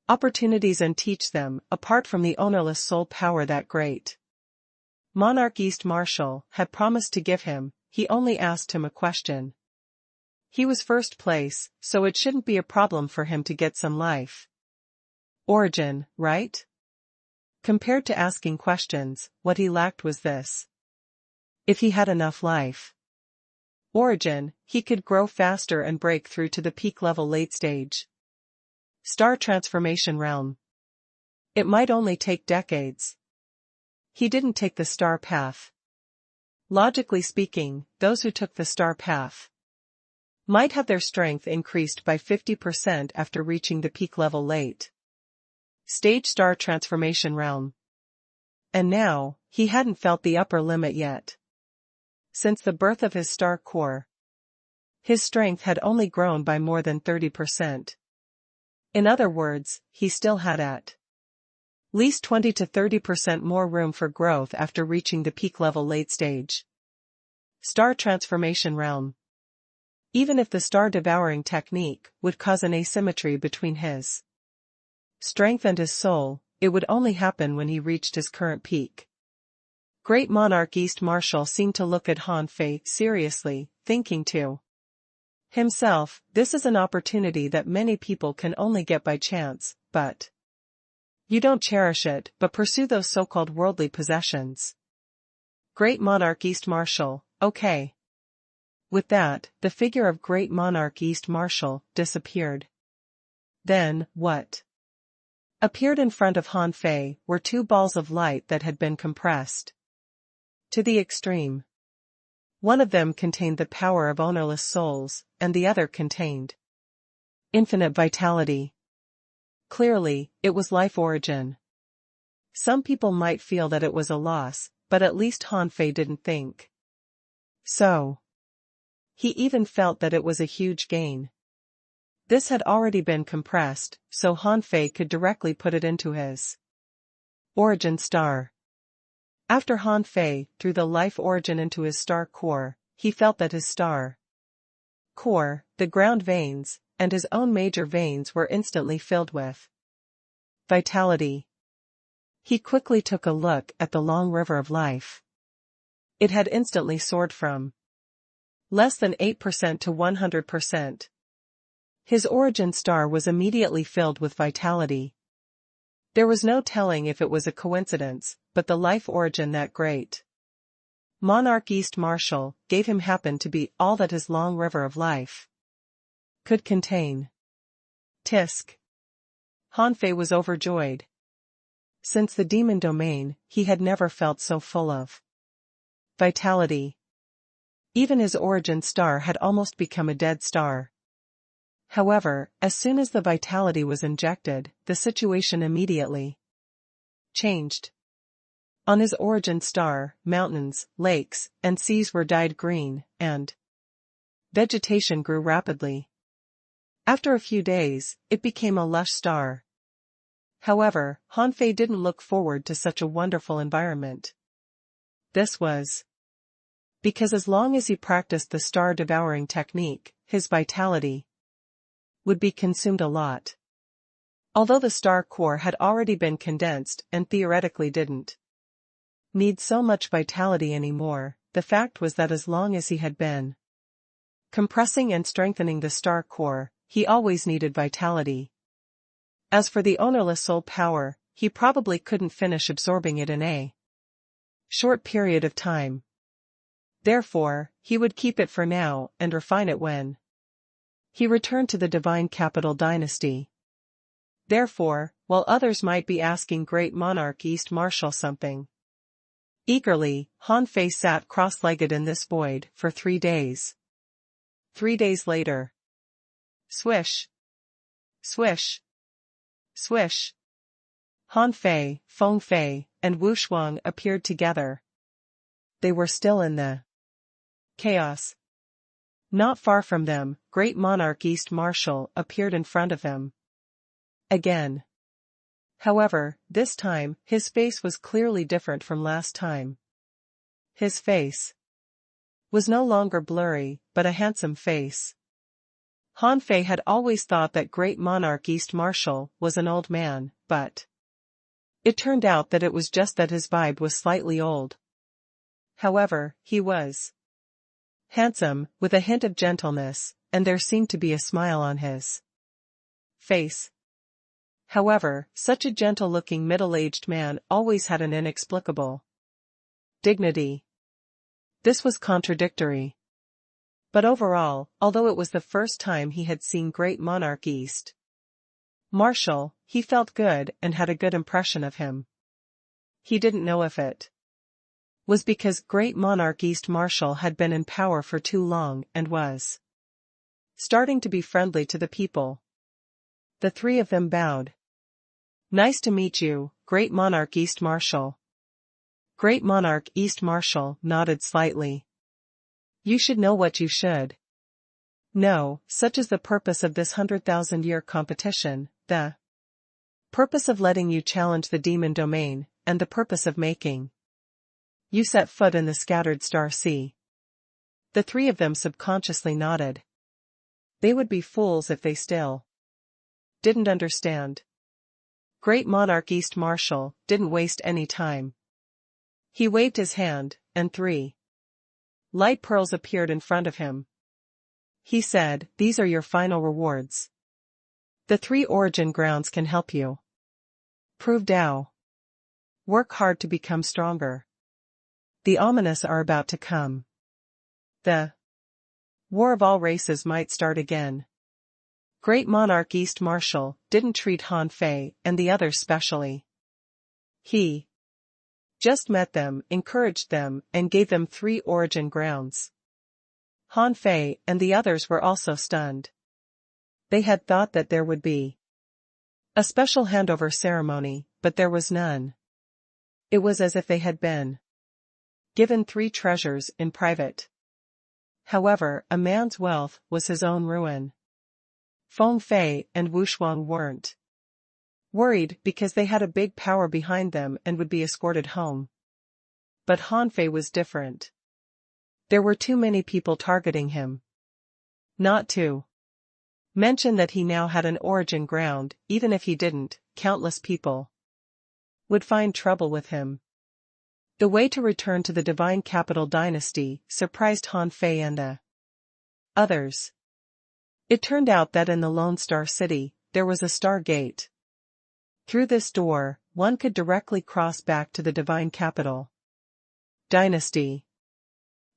opportunities and teach them, apart from the ownerless soul power that Great Monarch East Marshal had promised to give him, he only asked him a question. He was first place, so it shouldn't be a problem for him to get some life origin, right? Compared to asking questions, what he lacked was this. If he had enough life origin, he could grow faster and break through to the peak level late stage star transformation realm. It might only take decades. He didn't take the star path. Logically speaking, those who took the star path might have their strength increased by 50% after reaching the peak level late stage star transformation realm. And now, he hadn't felt the upper limit yet. Since the birth of his star core, his strength had only grown by more than 30%. In other words, he still had at least 20 to 30% more room for growth after reaching the peak level late stage star transformation realm. Even if the star devouring technique would cause an asymmetry between his strength and his soul, it would only happen when he reached his current peak. Great Monarch East Marshal seemed to look at Han Fei seriously, thinking to himself, this is an opportunity that many people can only get by chance, but you don't cherish it but pursue those so-called worldly possessions. Great Monarch East Marshal, okay. With that, the figure of Great Monarch East Marshal disappeared. Then, what appeared in front of Han Fei were two balls of light that had been compressed to the extreme. One of them contained the power of ownerless souls, and the other contained infinite vitality. Clearly, it was life origin. Some people might feel that it was a loss, but at least Han Fei didn't think so. He even felt that it was a huge gain. This had already been compressed, so Han Fei could directly put it into his origin star. After Han Fei threw the life origin into his star core, he felt that his star core, the ground veins, and his own major veins were instantly filled with vitality. He quickly took a look at the long river of life. It had instantly soared from less than 8% to 100%. His origin star was immediately filled with vitality. There was no telling if it was a coincidence, but the life origin that great monarch East Marshal gave him happened to be all that his long river of life could contain. Tisk. Han Fei was overjoyed. Since the demon domain, he had never felt so full of vitality. Even his origin star had almost become a dead star. However, as soon as the vitality was injected, the situation immediately changed. On his origin star, mountains, lakes, and seas were dyed green, and vegetation grew rapidly. After a few days, it became a lush star. However, Han Fei didn't look forward to such a wonderful environment. This was because as long as he practiced the star-devouring technique, his vitality would be consumed a lot. Although the star core had already been condensed and theoretically didn't need so much vitality anymore, the fact was that as long as he had been compressing and strengthening the star core, he always needed vitality. As for the ownerless soul power, he probably couldn't finish absorbing it in a short period of time. Therefore, he would keep it for now and refine it when he returned to the divine capital dynasty. Therefore, while others might be asking Great Monarch East Marshal something eagerly, Han Fei sat cross-legged in this void for 3 days. 3 days later. Swish. Swish. Swish. Han Fei, Feng Fei, and Wu Shuang appeared together. They were still in the chaos. Not far from them, Great Monarch East Marshal appeared in front of him again. However, this time, his face was clearly different from last time. His face was no longer blurry, but a handsome face. Han Fei had always thought that Great Monarch East Marshal was an old man, but it turned out that it was just that his vibe was slightly old. However, he was handsome, with a hint of gentleness, and there seemed to be a smile on his face. However, such a gentle-looking middle-aged man always had an inexplicable dignity. This was contradictory. But overall, although it was the first time he had seen Great Monarch East Marshal, he felt good and had a good impression of him. He didn't know if it was because Great Monarch East Marshal had been in power for too long and was starting to be friendly to the people. The 3 of them bowed. Nice to meet you, Great Monarch East Marshal. Great Monarch East Marshal nodded slightly. You should know what you should know, such is the purpose of this 100,000-year competition, the purpose of letting you challenge the demon domain, and the purpose of making you set foot in the scattered star sea. The 3 of them subconsciously nodded. They would be fools if they still didn't understand. Great Monarch East Marshal didn't waste any time. He waved his hand, and 3 light pearls appeared in front of him. He said, "These are your final rewards. The 3 origin grounds can help you prove Tao. Work hard to become stronger. The ominous are about to come. The war of all races might start again." Great Monarch East Marshal didn't treat Han Fei and the others specially. He just met them, encouraged them, and gave them 3 origin grounds. Han Fei and the others were also stunned. They had thought that there would be a special handover ceremony, but there was none. It was as if they had been given 3 treasures in private. However, a man's wealth was his own ruin. Feng Fei and Wu Shuang weren't worried because they had a big power behind them and would be escorted home. But Han Fei was different. There were too many people targeting him. Not to mention that he now had an origin ground. Even if he didn't, countless people would find trouble with him. The way to return to the divine capital dynasty surprised Han Fei and the others. It turned out that in the Lone Star City, there was a star gate. Through this door, one could directly cross back to the divine capital dynasty.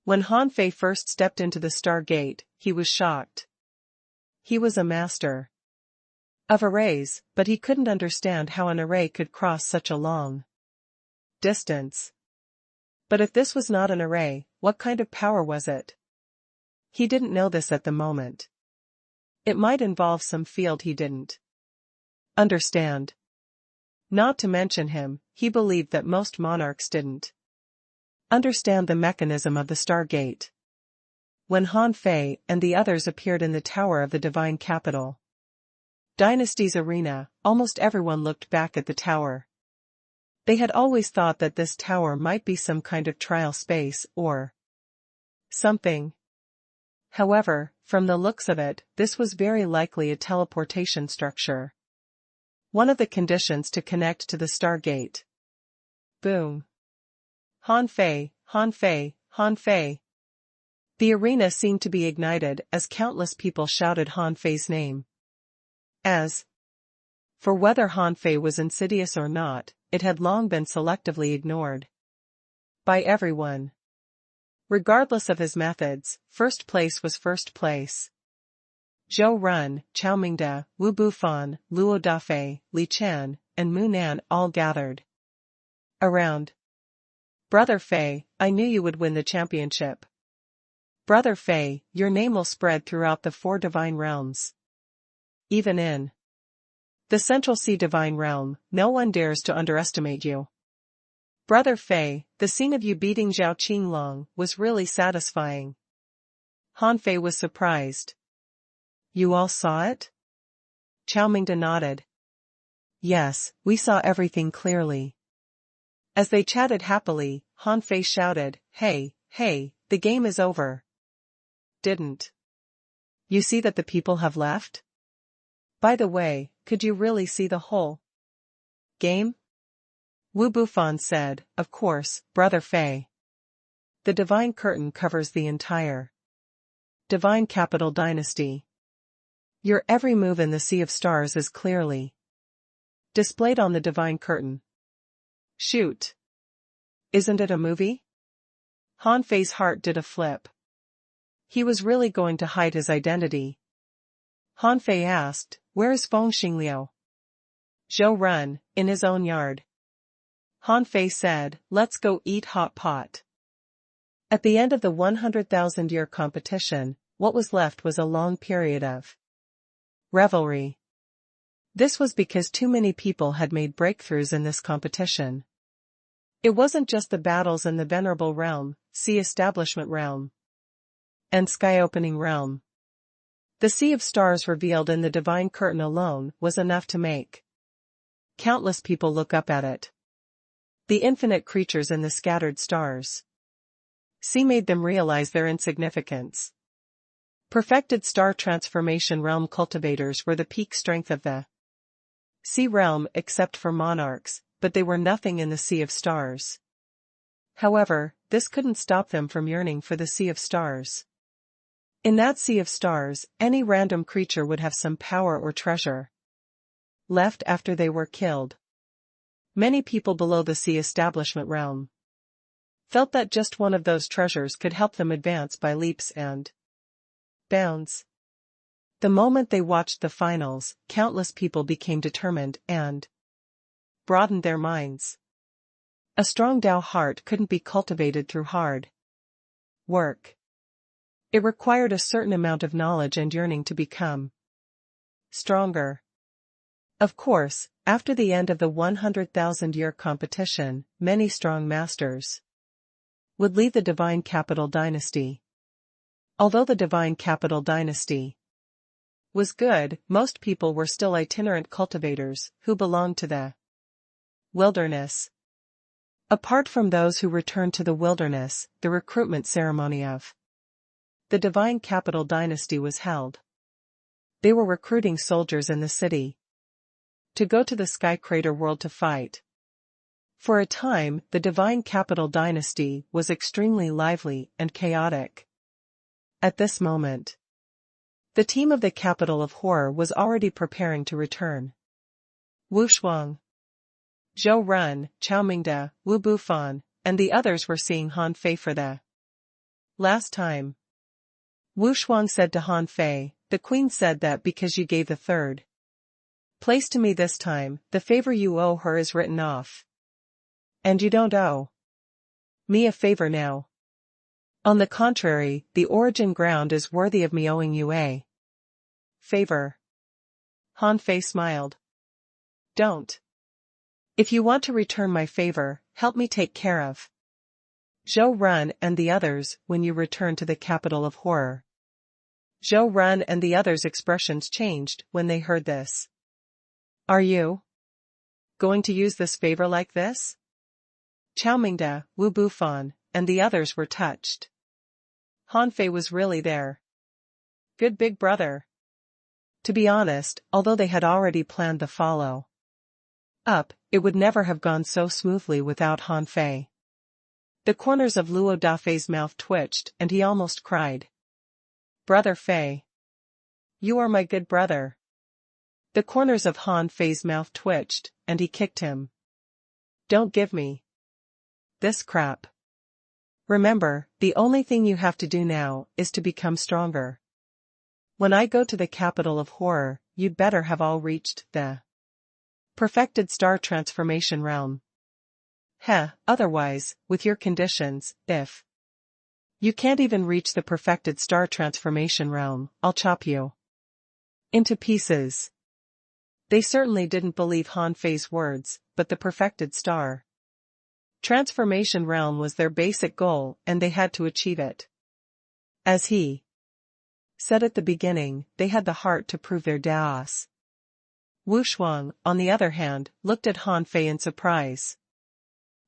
When Han Fei first stepped into the star gate, he was shocked. He was a master of arrays, but he couldn't understand how an array could cross such a long distance. But if this was not an array, what kind of power was it? He didn't know this at the moment. It might involve some field he didn't understand. Not to mention him, he believed that most monarchs didn't understand the mechanism of the Stargate. When Han Fei and the others appeared in the tower of the divine capital dynasty's arena, almost everyone looked back at the tower. They had always thought that this tower might be some kind of trial space or something. However, from the looks of it, this was very likely a teleportation structure. One of the conditions to connect to the Stargate. Boom. Han Fei, Han Fei, Han Fei. The arena seemed to be ignited as countless people shouted Han Fei's name. As for whether Han Fei was insidious or not, it had long been selectively ignored by everyone. Regardless of his methods, first place was first place. Zhou Run, Chao Mingde, Wu Bufan, Luo Dafei, Li Chen, and Mu Nan all gathered around. Brother Fei, I knew you would win the championship. Brother Fei, your name will spread throughout the 4 divine realms. Even in the Central Sea Divine Realm, no one dares to underestimate you. Brother Fei, the scene of you beating Zhao Qinglong was really satisfying. Han Fei was surprised. You all saw it? Chao Mingde nodded. Yes, we saw everything clearly. As they chatted happily, Han Fei shouted, Hey, hey, the game is over. Didn't you see that the people have left? By the way, could you really see the whole game? Wu Bufan said, Of course, Brother Fei. The divine curtain covers the entire divine capital dynasty. Your every move in the Sea of Stars is clearly displayed on the divine curtain. Shoot. Isn't it a movie? Han Fei's heart did a flip. He was really going to hide his identity. Han Fei asked, Where is Feng Xingliu? Zhou Run, in his own yard. Han Fei said, Let's go eat hot pot. At the end of the 100,000-year competition, what was left was a long period of revelry. This was because too many people had made breakthroughs in this competition. It wasn't just the battles in the Venerable Realm, Sea Establishment Realm, and Sky Opening Realm. The Sea of Stars revealed in the divine curtain alone was enough to make countless people look up at it. The infinite creatures in the scattered stars. Sea made them realize their insignificance. Perfected star transformation realm cultivators were the peak strength of the Sea realm except for monarchs, but they were nothing in the Sea of Stars. However, this couldn't stop them from yearning for the Sea of Stars. In that Sea of Stars, any random creature would have some power or treasure left after they were killed. Many people below the Sea Establishment Realm felt that just one of those treasures could help them advance by leaps and bounds. The moment they watched the finals, countless people became determined and broadened their minds. A strong Tao heart couldn't be cultivated through hard work. It required a certain amount of knowledge and yearning to become stronger. Of course, after the end of the 100,000-year competition, many strong masters would leave the Divine Capital Dynasty. Although the Divine Capital Dynasty was good. Most people were still itinerant cultivators who belonged to the wilderness. Apart from those who returned to the wilderness, the recruitment ceremony of the divine capital dynasty was held. They were recruiting soldiers in the city to go to the sky crater world to fight. For a time, the divine capital dynasty was extremely lively and chaotic. At this moment, the team of the capital of horror was already preparing to return. Wu Shuang, Zhou Run, Chao Mingde, Wu Bufan, and the others were seeing Han Fei for the last time. Wu Shuang said to Han Fei, "The queen said that because you gave the third place to me this time, the favor you owe her is written off. And you don't owe me a favor now. On the contrary, the origin ground is worthy of me owing you a favor." Han Fei smiled. "Don't. If you want to return my favor, help me take care of Zhou Run and the others when you return to the capital of horror." Zhou Run and the others' expressions changed when they heard this. "Are you going to use this favor like this?" Chao Mingde, Wu Bufan, and the others were touched. Han Fei was really their good big brother. To be honest, although they had already planned the follow-up, it would never have gone so smoothly without Han Fei. The corners of Luo Dafei's mouth twitched and he almost cried. "Brother Fei. You are my good brother." The corners of Han Fei's mouth twitched, and he kicked him. "Don't give me this crap. Remember, the only thing you have to do now is to become stronger. When I go to the capital of horror, you'd better have all reached the perfected star transformation realm. Otherwise, with your conditions, if you can't even reach the perfected star transformation realm, I'll chop you into pieces." They certainly didn't believe Han Fei's words, but the perfected star transformation realm was their basic goal and they had to achieve it. As he said at the beginning, they had the heart to prove their daos. Wu Shuang, on the other hand, looked at Han Fei in surprise.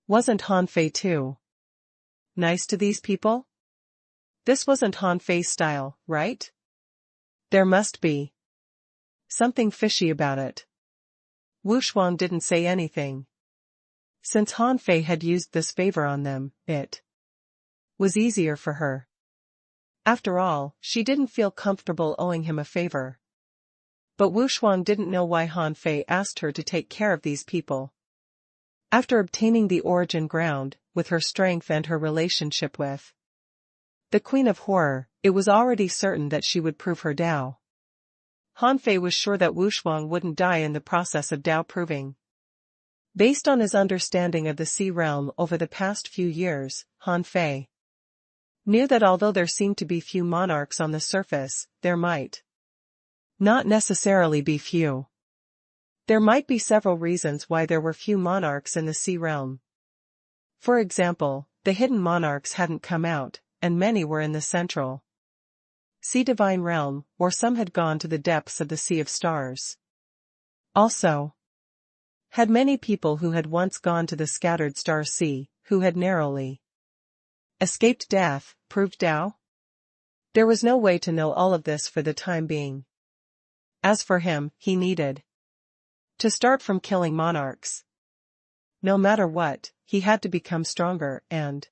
Wasn't Han Fei too nice to these people? This wasn't Han Fei's style, right? There must be something fishy about it. Wu Shuang didn't say anything. Since Han Fei had used this favor on them, it was easier for her. After all, she didn't feel comfortable owing him a favor. But Wu Shuang didn't know why Han Fei asked her to take care of these people. After obtaining the origin ground, with her strength and her relationship with the Queen of Horror, it was already certain that she would prove her Dao. Han Fei was sure that Wu Shuang wouldn't die in the process of Dao proving. Based on his understanding of the Sea realm over the past few years, Han Fei knew that although there seemed to be few monarchs on the surface, there might not necessarily be few. There might be several reasons why there were few monarchs in the Sea realm. For example, the hidden monarchs hadn't come out, and many were in the central Sea divine realm, or some had gone to the depths of the Sea of Stars. Also, had many people who had once gone to the scattered star sea, who had narrowly escaped death, proved Dao? There was no way to know all of this for the time being. As for him, he needed to start from killing monarchs. No matter what, he had to become stronger and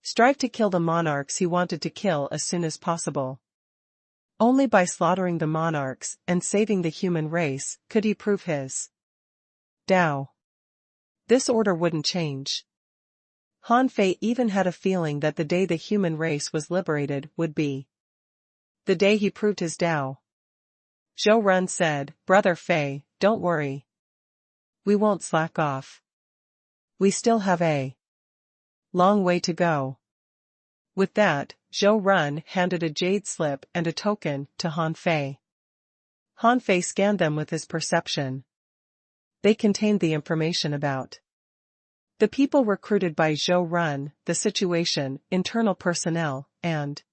strive to kill the monarchs he wanted to kill as soon as possible. Only by slaughtering the monarchs and saving the human race could he prove his Dao. This order wouldn't change. Han Fei even had a feeling that the day the human race was liberated would be the day he proved his Dao. Zhou Run said, "Brother Fei, don't worry. We won't slack off. We still have a long way to go." With that, Zhou Run handed a jade slip and a token to Han Fei. Han Fei scanned them with his perception. They contained the information about the people recruited by Zhou Run, the situation, internal personnel, and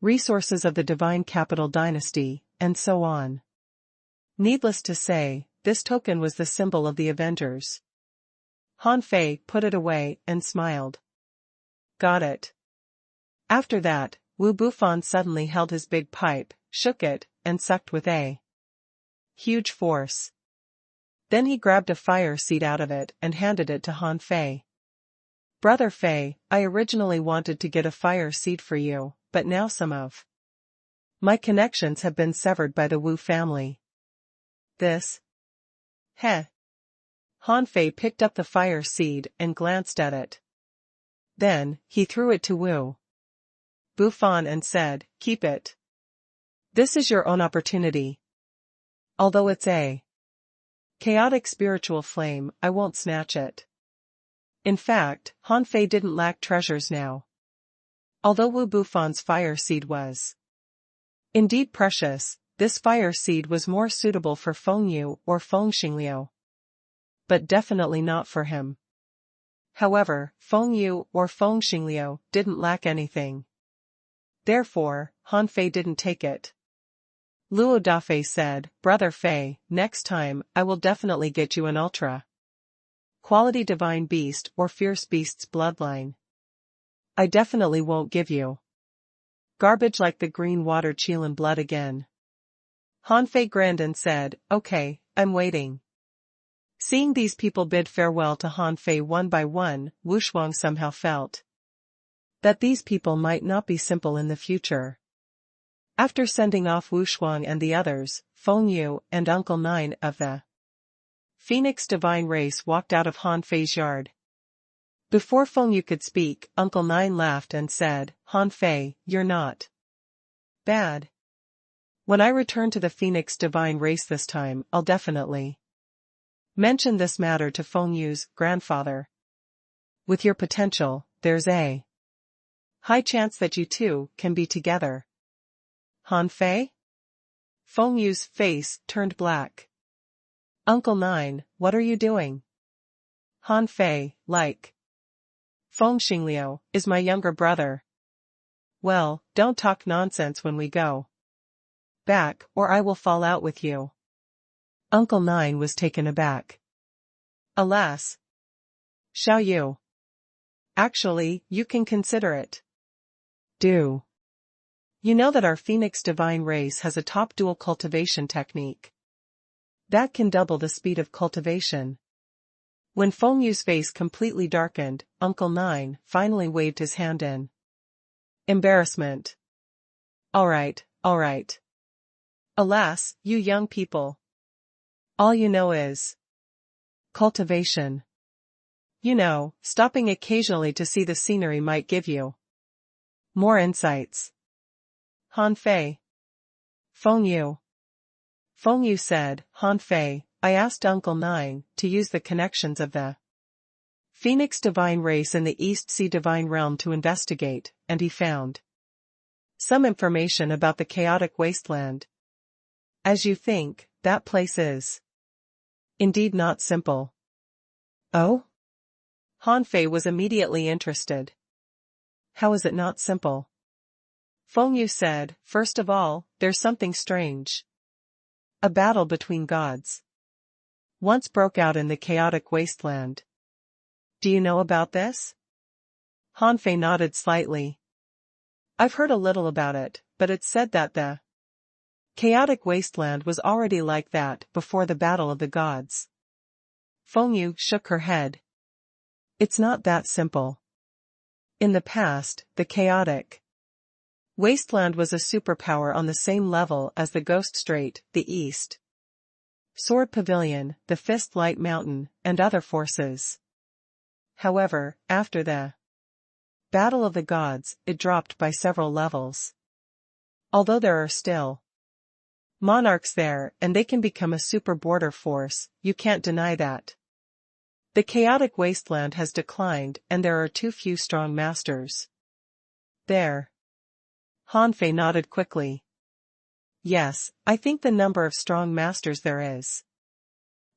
resources of the Divine Capital Dynasty, and so on. Needless to say, this token was the symbol of the Avengers. Han Fei put it away and smiled. Got it. After that, Wu Bufan suddenly held his big pipe, shook it, and sucked with a huge force. Then he grabbed a fire seed out of it and handed it to Han Fei. Brother Fei, I originally wanted to get a fire seed for you, but now some of my connections have been severed by the Wu family. This? Heh. Han Fei picked up the fire seed and glanced at it. Then, he threw it to Wu Bufan and said, keep it. This is your own opportunity. Although it's a chaotic spiritual flame, I won't snatch it. In fact, Han Fei didn't lack treasures now. Although Wu Bufan's fire seed was indeed precious, this fire seed was more suitable for Feng Yu or Feng Xingliu. But definitely not for him. However, Feng Yu or Feng Xingliu didn't lack anything. Therefore, Han Fei didn't take it. Luo Dafei said, Brother Fei, next time, I will definitely get you an ultra quality divine beast or fierce beast's bloodline. I definitely won't give you garbage like the green water Qilin blood again. Han Fei grinned and said, okay, I'm waiting. Seeing these people bid farewell to Han Fei one by one, Wu Shuang somehow felt that these people might not be simple in the future. After sending off Wu Shuang and the others, Feng Yu and Uncle Nine of the Phoenix divine race walked out of Han Fei's yard. Before Feng Yu could speak, Uncle Nine laughed and said, Han Fei, you're not bad. When I return to the Phoenix divine race this time, I'll definitely mention this matter to Feng Yu's grandfather. With your potential, there's a high chance that you two can be together. Han Fei? Feng Yu's face turned black. Uncle Nine, what are you doing? Han Fei, like Feng Xingliu, is my younger brother. Well, don't talk nonsense when we go back, or I will fall out with you. Uncle Nine was taken aback. Alas. Xiao Yu. Actually, you can consider it. Do you know that our Phoenix divine race has a top dual cultivation technique that can double the speed of cultivation? When Feng Yu's face completely darkened, Uncle Nine finally waved his hand in embarrassment. Alright. Alas, you young people. All you know is cultivation. You know, stopping occasionally to see the scenery might give you more insights. Han Fei. Feng Yu. Feng Yu said, Han Fei, I asked Uncle Nine to use the connections of the Phoenix divine race in the East Sea divine realm to investigate, and he found some information about the chaotic wasteland. As you think, that place is indeed not simple. Oh? Han Fei was immediately interested. How is it not simple? Feng Yu said, first of all, there's something strange. A battle between gods once broke out in the chaotic wasteland. Do you know about this? Han Fei nodded slightly. I've heard a little about it, but it's said that the chaotic wasteland was already like that before the battle of the gods. Feng Yu shook her head. It's not that simple. In the past, the chaotic wasteland was a superpower on the same level as the Ghost Strait, the East Sword Pavilion, the Fist Light Mountain, and other forces. However, after the Battle of the Gods, it dropped by several levels. Although there are still monarchs there and they can become a super border force, you can't deny that. The chaotic wasteland has declined and there are too few strong masters there. Han Fei nodded quickly. Yes, I think the number of strong masters there is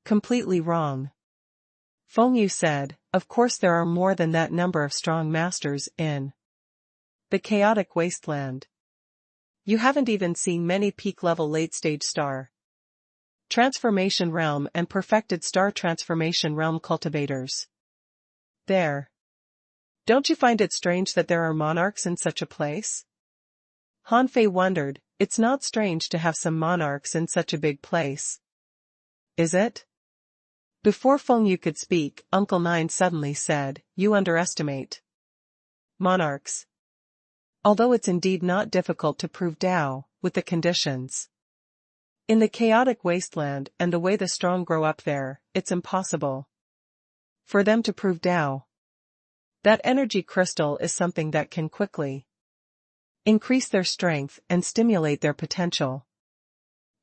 completely wrong. Feng Yu said, of course there are more than that number of strong masters in the chaotic wasteland. You haven't even seen many peak-level late-stage star transformation realm and perfected star transformation realm cultivators. There. Don't you find it strange that there are monarchs in such a place? Han Fei wondered. It's not strange to have some monarchs in such a big place. Is it? Before Feng Yu could speak, Uncle Nine suddenly said, "You underestimate monarchs. Although it's indeed not difficult to prove Tao, with the conditions in the chaotic wasteland and the way the strong grow up there, it's impossible for them to prove Tao. That energy crystal is something that can quickly increase their strength and stimulate their potential.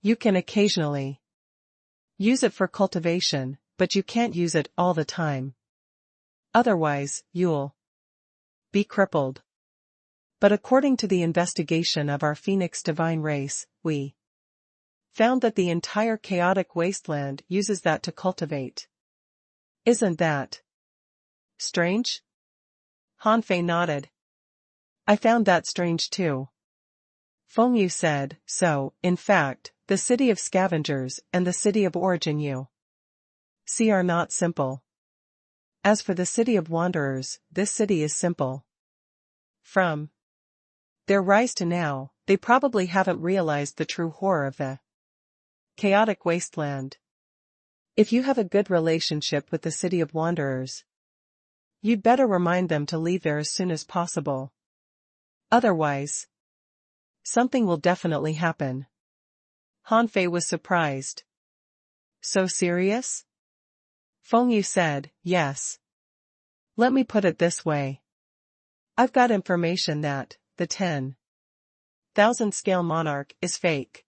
You can occasionally use it for cultivation, but you can't use it all the time. Otherwise, you'll be crippled. But according to the investigation of our Phoenix divine race, we found that the entire chaotic wasteland uses that to cultivate. Isn't that strange?" Han Fei nodded. "I found that strange too." Feng Yu said, "So, in fact, the city of scavengers and the city of origin you see are not simple. As for the city of wanderers, this city is simple. From their rise to now, they probably haven't realized the true horror of the chaotic wasteland. If you have a good relationship with the city of wanderers, you'd better remind them to leave there as soon as possible. Otherwise, something will definitely happen." Han Fei was surprised. "So serious?" Feng Yu said, "Yes. Let me put it this way. I've got information that the 10,000 scale monarch is fake."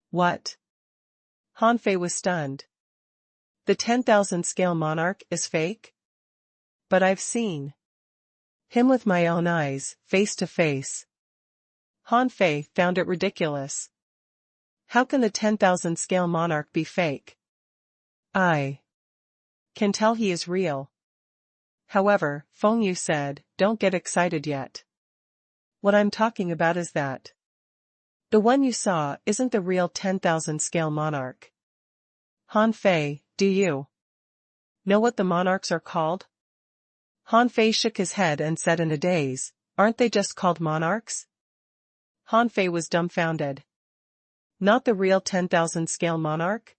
"What?" Han Fei was stunned. "The 10,000 scale monarch is fake? But I've seen him with my own eyes, face to face." Han Fei found it ridiculous. "How can the 10,000 scale monarch be fake? I can tell he is real." However, Feng Yu said, "Don't get excited yet. What I'm talking about is that the one you saw isn't the real 10,000 scale monarch." "Han Fei, do you know what the monarchs are called?" Han Fei shook his head and said in a daze, "Aren't they just called monarchs?" Han Fei was dumbfounded. Not the real 10,000 scale monarch?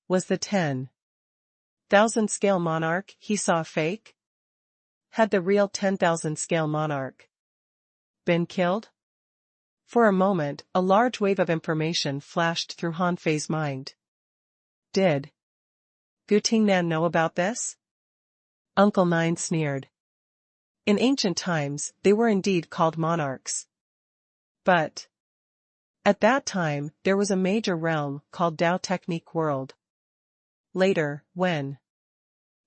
Was the 10,000 scale monarch he saw fake? Had the real 10,000 scale monarch been killed? For a moment, a large wave of information flashed through Han Fei's mind. Did Gu Tingnan know about this? Uncle Nine sneered. In ancient times, they were indeed called monarchs. But at that time, there was a major realm called Tao Technique World. Later, when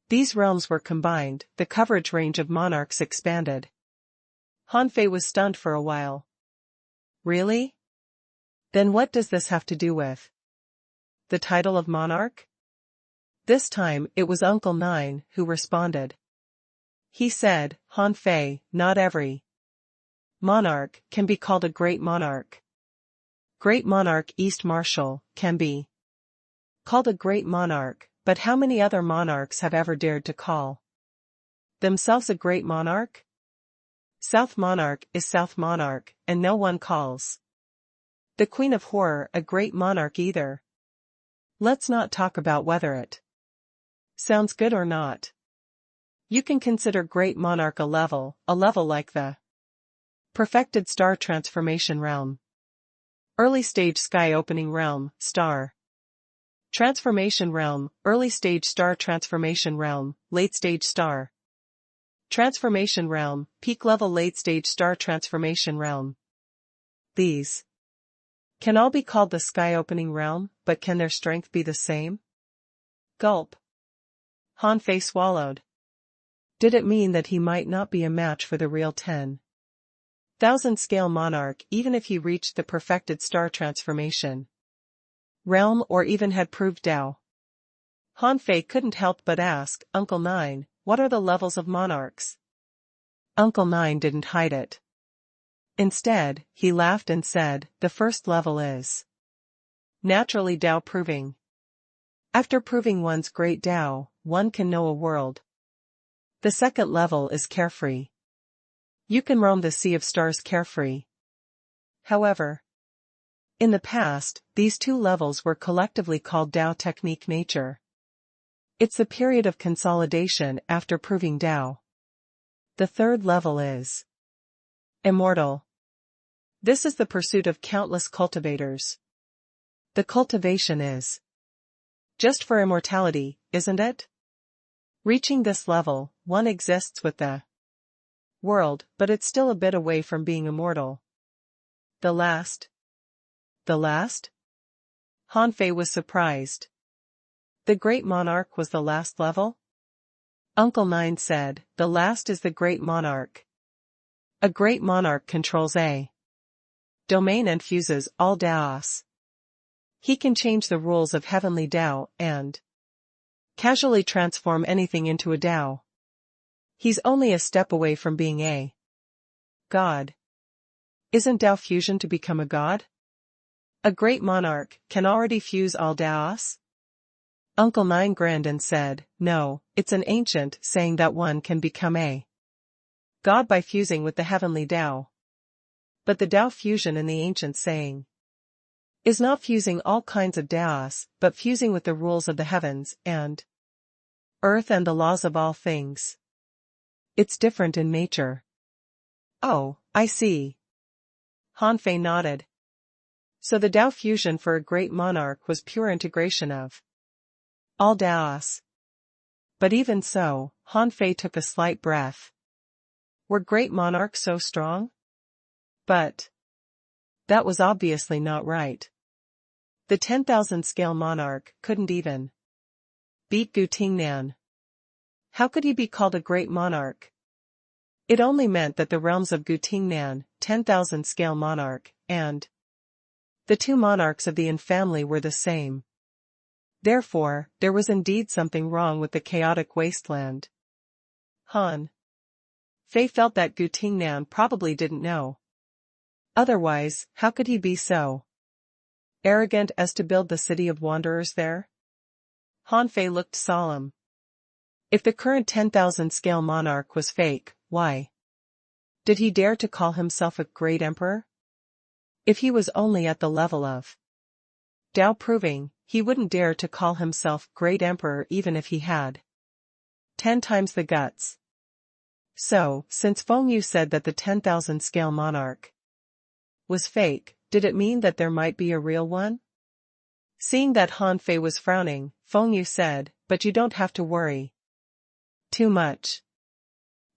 these realms were combined, the coverage range of monarchs expanded. Han Fei was stunned for a while. Really? Then what does this have to do with the title of monarch? This time, it was Uncle Nine who responded. He said, "Han Fei, not every monarch can be called a great monarch. Great monarch East Marshal can be called a great monarch, but how many other monarchs have ever dared to call themselves a great monarch? South Monarch is South Monarch, and no one calls the Queen of Horror a great monarch either. Let's not talk about whether it sounds good or not. You can consider great monarch a level like the perfected star transformation realm. Early stage sky opening realm, star transformation realm, early stage star transformation realm, late stage star transformation realm, peak level late stage star transformation realm. These can all be called the sky opening realm, but can their strength be the same? Gulp. Han Fei swallowed. Did it mean that he might not be a match for the real 10,000 scale monarch even if he reached the perfected star transformation realm or even had proved Tao? Han Fei couldn't help but ask, "Uncle Nine, what are the levels of monarchs?" Uncle Nine didn't hide it. Instead, he laughed and said, the first level is naturally Tao proving. After proving one's great Tao, one can know a world. The second level is carefree. You can roam the sea of stars carefree. However, in the past, these two levels were collectively called Tao technique nature. It's the period of consolidation after proving Tao. The third level is immortal. This is the pursuit of countless cultivators. The cultivation is just for immortality, isn't it? Reaching this level, one exists with the world, but it's still a bit away from being immortal. The last? The last? Han Fei was surprised. The great monarch was the last level? Uncle Nine said, the last is the great monarch. A great monarch controls a domain and fuses all Daos. He can change the rules of heavenly Tao and casually transform anything into a Tao. He's only a step away from being a god. Isn't Tao fusion to become a god? A great monarch can already fuse all Daos? Uncle Nine grinned and said, no, it's an ancient saying that one can become a god by fusing with the heavenly Tao. But the Tao fusion in the ancient saying is not fusing all kinds of Daos, but fusing with the rules of the heavens and earth and the laws of all things. It's different in nature. Oh, I see. Han Fei nodded. So the Tao fusion for a great monarch was pure integration of all Daos. But even so, Han Fei took a slight breath. Were great monarchs so strong? But that was obviously not right. The 10,000 scale monarch couldn't even beat Gu Tingnan. How could he be called a great monarch? It only meant that the realms of Gu Tingnan, 10,000 scale monarch, and the two monarchs of the Yin family were the same. Therefore, there was indeed something wrong with the chaotic wasteland. Han Fei felt that Gu Tingnan probably didn't know. Otherwise, how could he be so arrogant as to build the city of wanderers there? Han Fei looked solemn. If the current 10,000 scale monarch was fake, why did he dare to call himself a great emperor? If he was only at the level of Tao proving, he wouldn't dare to call himself great emperor even if he had 10 times the guts. So, since Feng Yu said that the 10,000 scale monarch was fake, did it mean that there might be a real one? Seeing that Han Fei was frowning, Feng Yu said, but you don't have to worry too much.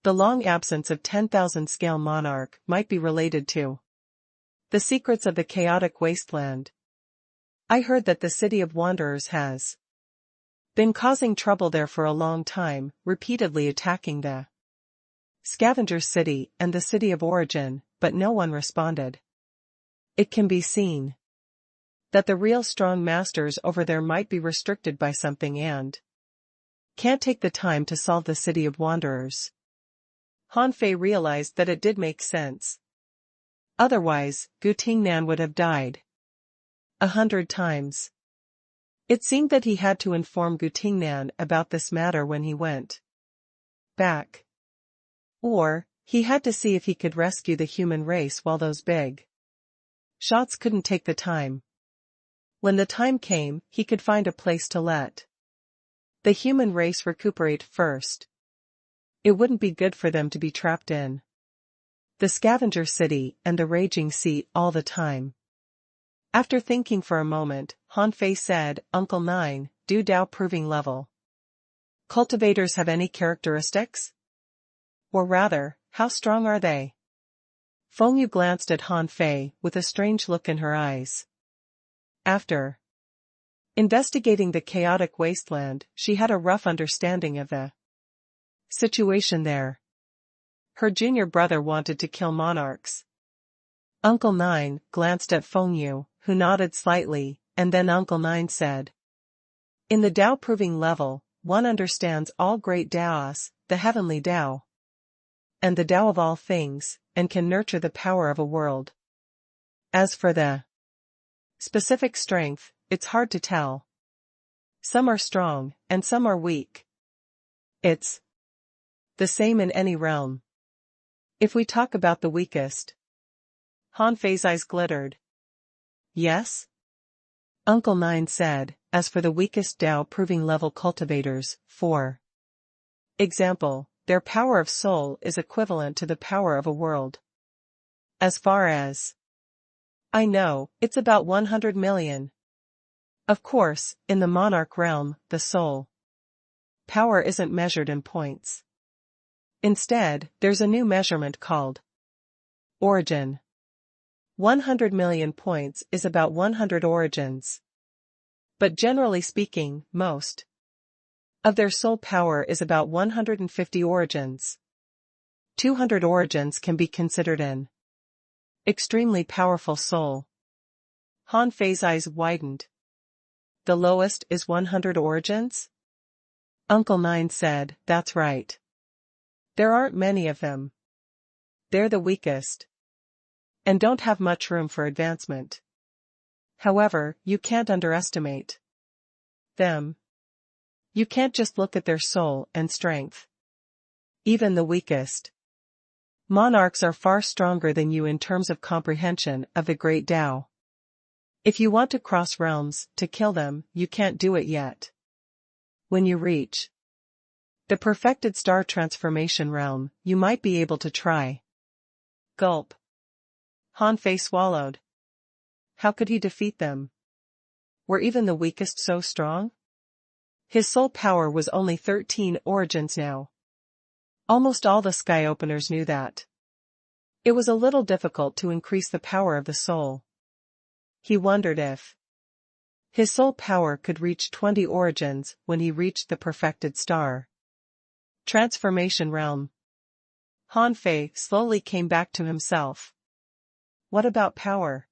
The long absence of 10,000 scale monarch might be related to the secrets of the chaotic wasteland. I heard that the city of wanderers has been causing trouble there for a long time, repeatedly attacking the scavenger city and the city of origin, but no one responded. It can be seen that the real strong masters over there might be restricted by something and can't take the time to solve the city of wanderers. Han Fei realized that it did make sense. Otherwise, Gu Tingnan would have died 100 times. It seemed that he had to inform Gu Tingnan about this matter when he went back. Or, he had to see if he could rescue the human race while those big shots couldn't take the time. When the time came, he could find a place to let the human race recuperate first. It wouldn't be good for them to be trapped in the scavenger city and the raging sea all the time. After thinking for a moment, Han Fei said, Uncle Nine, do Tao proving level cultivators have any characteristics? Or rather, how strong are they? Feng Yu glanced at Han Fei with a strange look in her eyes. After investigating the chaotic wasteland, she had a rough understanding of the situation there. Her junior brother wanted to kill monarchs. Uncle Nine glanced at Feng Yu, who nodded slightly, and then Uncle Nine said, in the Tao proving level, one understands all great Daos, the heavenly Tao. and the Tao of all things, and can nurture the power of a world. As for the specific strength, it's hard to tell. Some are strong, and some are weak. It's the same in any realm. If we talk about the weakest. Han Fei's eyes glittered. Yes? Uncle Nine said, as for the weakest Tao proving level cultivators, for example, their power of soul is equivalent to the power of a world. As far as I know, it's about 100 million. Of course, in the monarch realm, the soul power isn't measured in points. Instead, there's a new measurement called origin. 100 million points is about 100 origins. But generally speaking, most of their soul power is about 150 origins. 200 origins can be considered an extremely powerful soul. Han Fei's eyes widened. The lowest is 100 origins? Uncle Nine said, that's right. There aren't many of them. They're the weakest. And don't have much room for advancement. However, you can't underestimate them. You can't just look at their soul and strength. Even the weakest monarchs are far stronger than you in terms of comprehension of the great Tao. If you want to cross realms, to kill them, you can't do it yet. When you reach the perfected star transformation realm, you might be able to try. Gulp. Han Fei swallowed. How could he defeat them? Were even the weakest so strong? His soul power was only 13 origins now. Almost all the sky openers knew that. It was a little difficult to increase the power of the soul. He wondered if his soul power could reach 20 origins when he reached the perfected star transformation realm. Han Fei slowly came back to himself. What about power?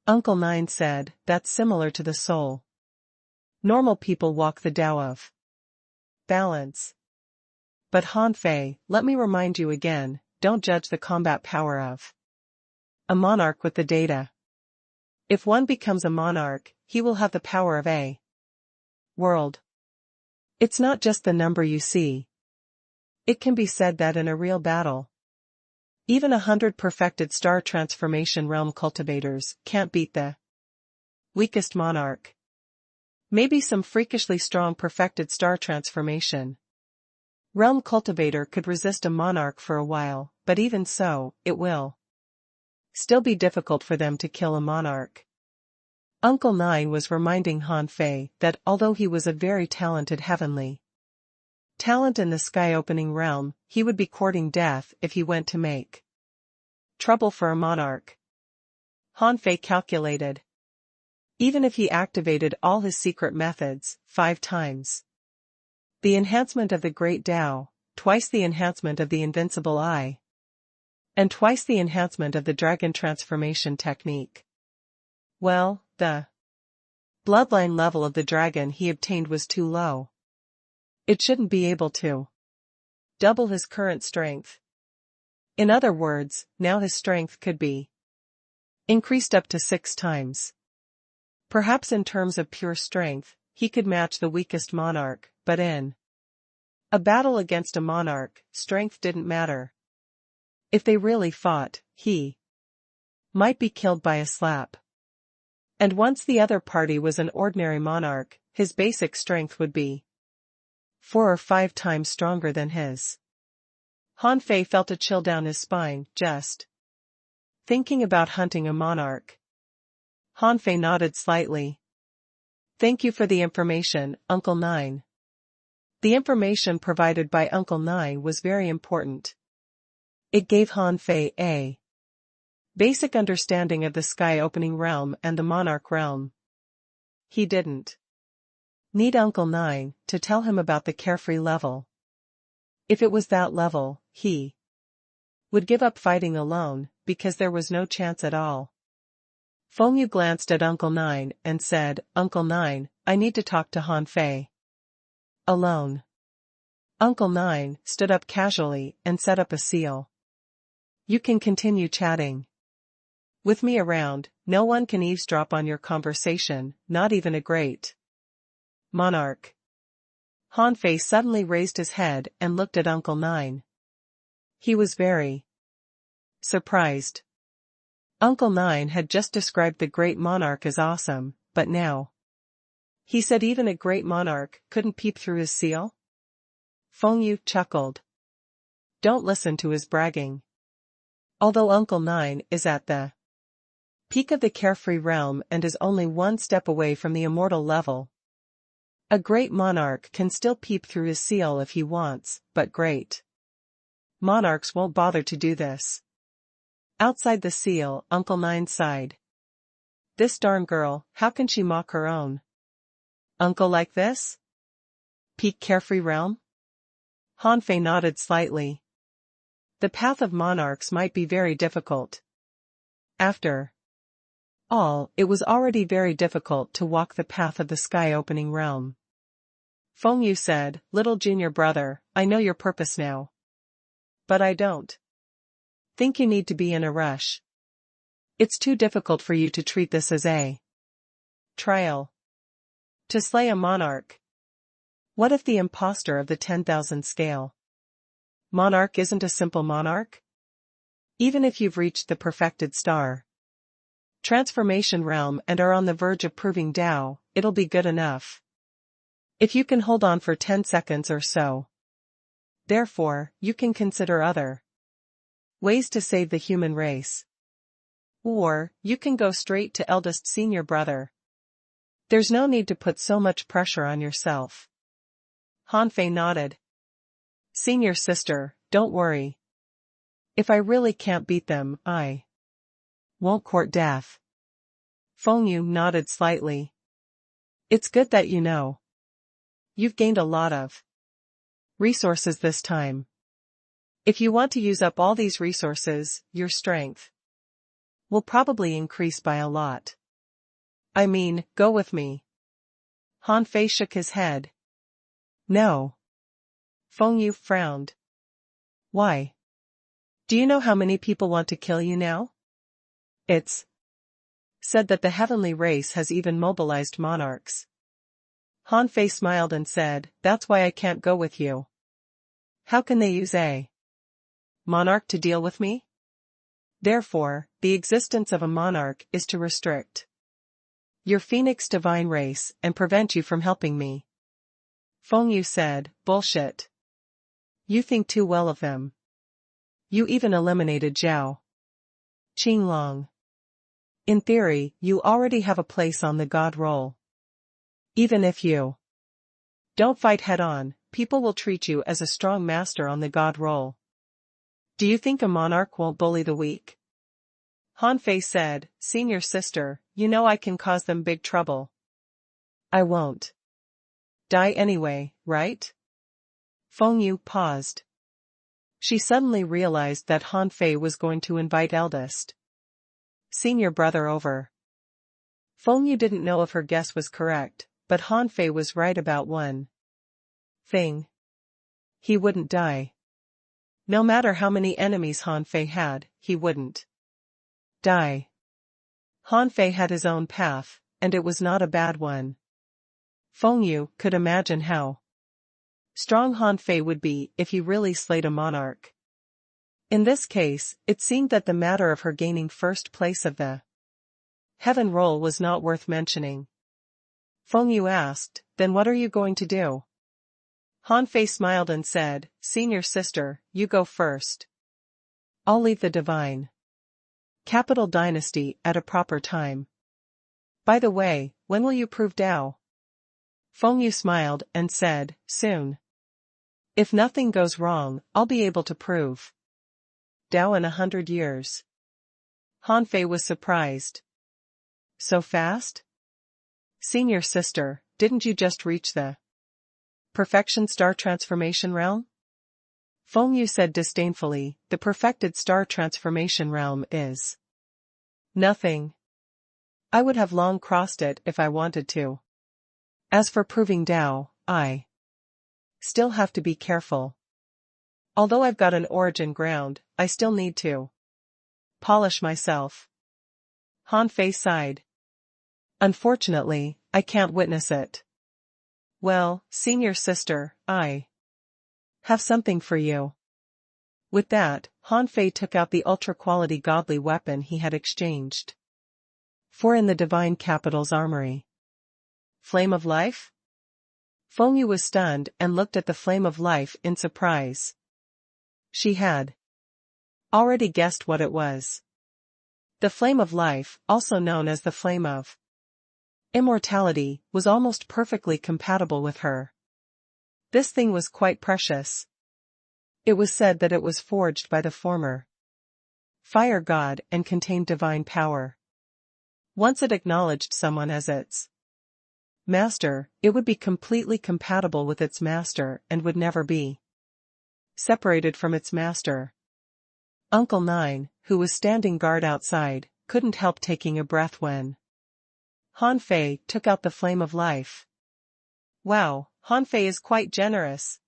Uncle Nine said, that's similar to the soul. Normal people walk the Tao of balance. But Han Fei, let me remind you again, don't judge the combat power of a monarch with the data. If one becomes a monarch, he will have the power of a world. It's not just the number you see. It can be said that in a real battle, even 100 perfected star transformation realm cultivators can't beat the weakest monarch. Maybe some freakishly strong perfected star transformation realm cultivator could resist a monarch for a while, but even so, it will still be difficult for them to kill a monarch. Uncle Nine was reminding Han Fei that although he was a very talented heavenly talent in the sky-opening realm, he would be courting death if he went to make trouble for a monarch. Han Fei calculated. Even if he activated all his secret methods 5 times the enhancement of the Great Tao, twice the enhancement of the Invincible Eye, and twice the enhancement of the Dragon Transformation Technique. Well, the bloodline level of the dragon he obtained was too low. It shouldn't be able to double his current strength. In other words, now his strength could be increased up to 6 times. Perhaps in terms of pure strength, he could match the weakest monarch, but in a battle against a monarch, strength didn't matter. If they really fought, he might be killed by a slap. And once the other party was an ordinary monarch, his basic strength would be 4 or 5 times stronger than his. Han Fei felt a chill down his spine, just thinking about hunting a monarch. Han Fei nodded slightly. Thank you for the information, Uncle Nine. The information provided by Uncle Nine was very important. It gave Han Fei a basic understanding of the sky-opening realm and the monarch realm. He didn't need Uncle Nine to tell him about the carefree level. If it was that level, he would give up fighting alone, because there was no chance at all. Feng Yu glanced at Uncle Nine and said, Uncle Nine, I need to talk to Han Fei alone. Uncle Nine stood up casually and set up a seal. You can continue chatting. With me around, no one can eavesdrop on your conversation, not even a great monarch. Hanfei suddenly raised his head and looked at Uncle Nine. He was very surprised. Uncle Nine had just described the great monarch as awesome, but now he said even a great monarch couldn't peep through his seal? Feng Yu chuckled. Don't listen to his bragging. Although Uncle Nine is at the peak of the carefree realm and is only one step away from the immortal level, a great monarch can still peep through his seal if he wants, but great monarchs won't bother to do this. Outside the seal, Uncle Nine sighed. This darn girl, how can she mock her own uncle like this? Peak carefree realm? Hanfei nodded slightly. The path of monarchs might be very difficult. After all, it was already very difficult to walk the path of the sky-opening realm. Feng Yu said, Little junior brother, I know your purpose now. But I don't think you need to be in a rush. It's too difficult for you to treat this as a trial to slay a monarch. What if the impostor of the 10,000 scale monarch isn't a simple monarch? Even if you've reached the perfected star transformation realm and are on the verge of proving Tao, it'll be good enough if you can hold on for 10 seconds or so. Therefore, you can consider other ways to save the human race. Or, you can go straight to eldest senior brother. There's no need to put so much pressure on yourself. Hanfei nodded. Senior sister, don't worry. If I really can't beat them, I won't court death. Feng Yu nodded slightly. It's good that you know. You've gained a lot of resources this time. If you want to use up all these resources, your strength will probably increase by a lot. I mean, go with me. Hanfei shook his head. No. Feng Yu frowned. Why? Do you know how many people want to kill you now? It's said that the heavenly race has even mobilized monarchs. Hanfei smiled and said, That's why I can't go with you. How can they use a monarch to deal with me? Therefore, the existence of a monarch is to restrict your Phoenix divine race and prevent you from helping me. Feng Yu said, Bullshit. You think too well of them. You even eliminated Zhao Qinglong. In theory, you already have a place on the god roll. Even if you don't fight head-on, people will treat you as a strong master on the god roll. Do you think a monarch won't bully the weak? Hanfei said, Senior sister, you know I can cause them big trouble. I won't die anyway, right? Feng Yu paused. She suddenly realized that Hanfei was going to invite eldest senior brother over. Feng Yu didn't know if her guess was correct, but Hanfei was right about one thing. He wouldn't die. No matter how many enemies Hanfei had, he wouldn't die. Hanfei had his own path, and it was not a bad one. Feng Yu could imagine how strong Hanfei would be if he really slayed a monarch. In this case, it seemed that the matter of her gaining first place of the heaven roll was not worth mentioning. Feng Yu asked, Then what are you going to do? Hanfei smiled and said, Senior sister, you go first. I'll leave the divine capital dynasty at a proper time. By the way, when will you prove Tao? Feng Yu smiled and said, Soon. If nothing goes wrong, I'll be able to prove Tao in 100 years. Hanfei was surprised. So fast? Senior sister, didn't you just reach the perfection star transformation realm? Feng Yu said disdainfully, the perfected star transformation realm is nothing. I would have long crossed it if I wanted to. As for proving Tao, I Still have to be careful. Although I've got an origin ground, I still need to polish myself. Han Fei sighed. Unfortunately, I can't witness it. Well, senior sister, I have something for you. With that, Han Fei took out the ultra-quality godly weapon he had exchanged for in the divine capital's armory. Flame of life? Feng Yu was stunned and looked at the flame of life in surprise. She had already guessed what it was. The flame of life, also known as the flame of immortality, was almost perfectly compatible with her. This thing was quite precious. It was said that it was forged by the former fire god and contained divine power. Once it acknowledged someone as its master, it would be completely compatible with its master and would never be separated from its master. Uncle Nine, who was standing guard outside, couldn't help taking a breath when Han Fei took out the flame of life. Wow, Han Fei is quite generous.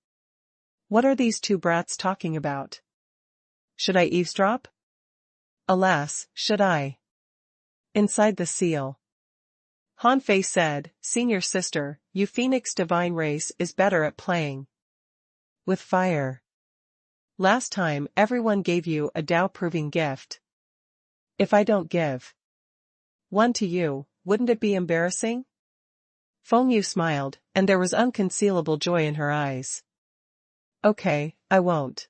What are these two brats talking about? Should I eavesdrop? Alas, should I? Inside the seal. Han Fei said, Senior sister, you Phoenix divine race is better at playing with fire. Last time everyone gave you a Tao-proving gift. If I don't give one to you, wouldn't it be embarrassing? Feng Yu smiled, and there was unconcealable joy in her eyes. Okay, I won't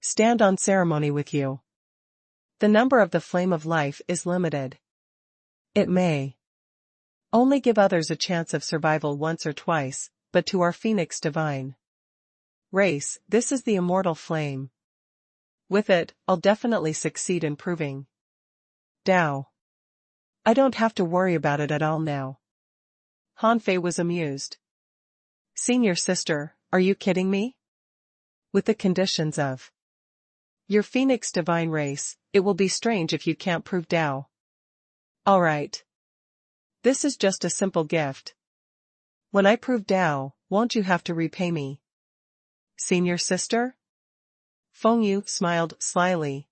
stand on ceremony with you. The number of the flame of life is limited. It may only give others a chance of survival once or twice, but to our Phoenix divine race, this is the immortal flame. With it, I'll definitely succeed in proving Tao. I don't have to worry about it at all now. Han Fei was amused. Senior sister, are you kidding me? With the conditions of your Phoenix divine race, it will be strange if you can't prove Tao. All right. This is just a simple gift. When I prove Tao, won't you have to repay me? Senior sister? Feng Yu smiled slyly.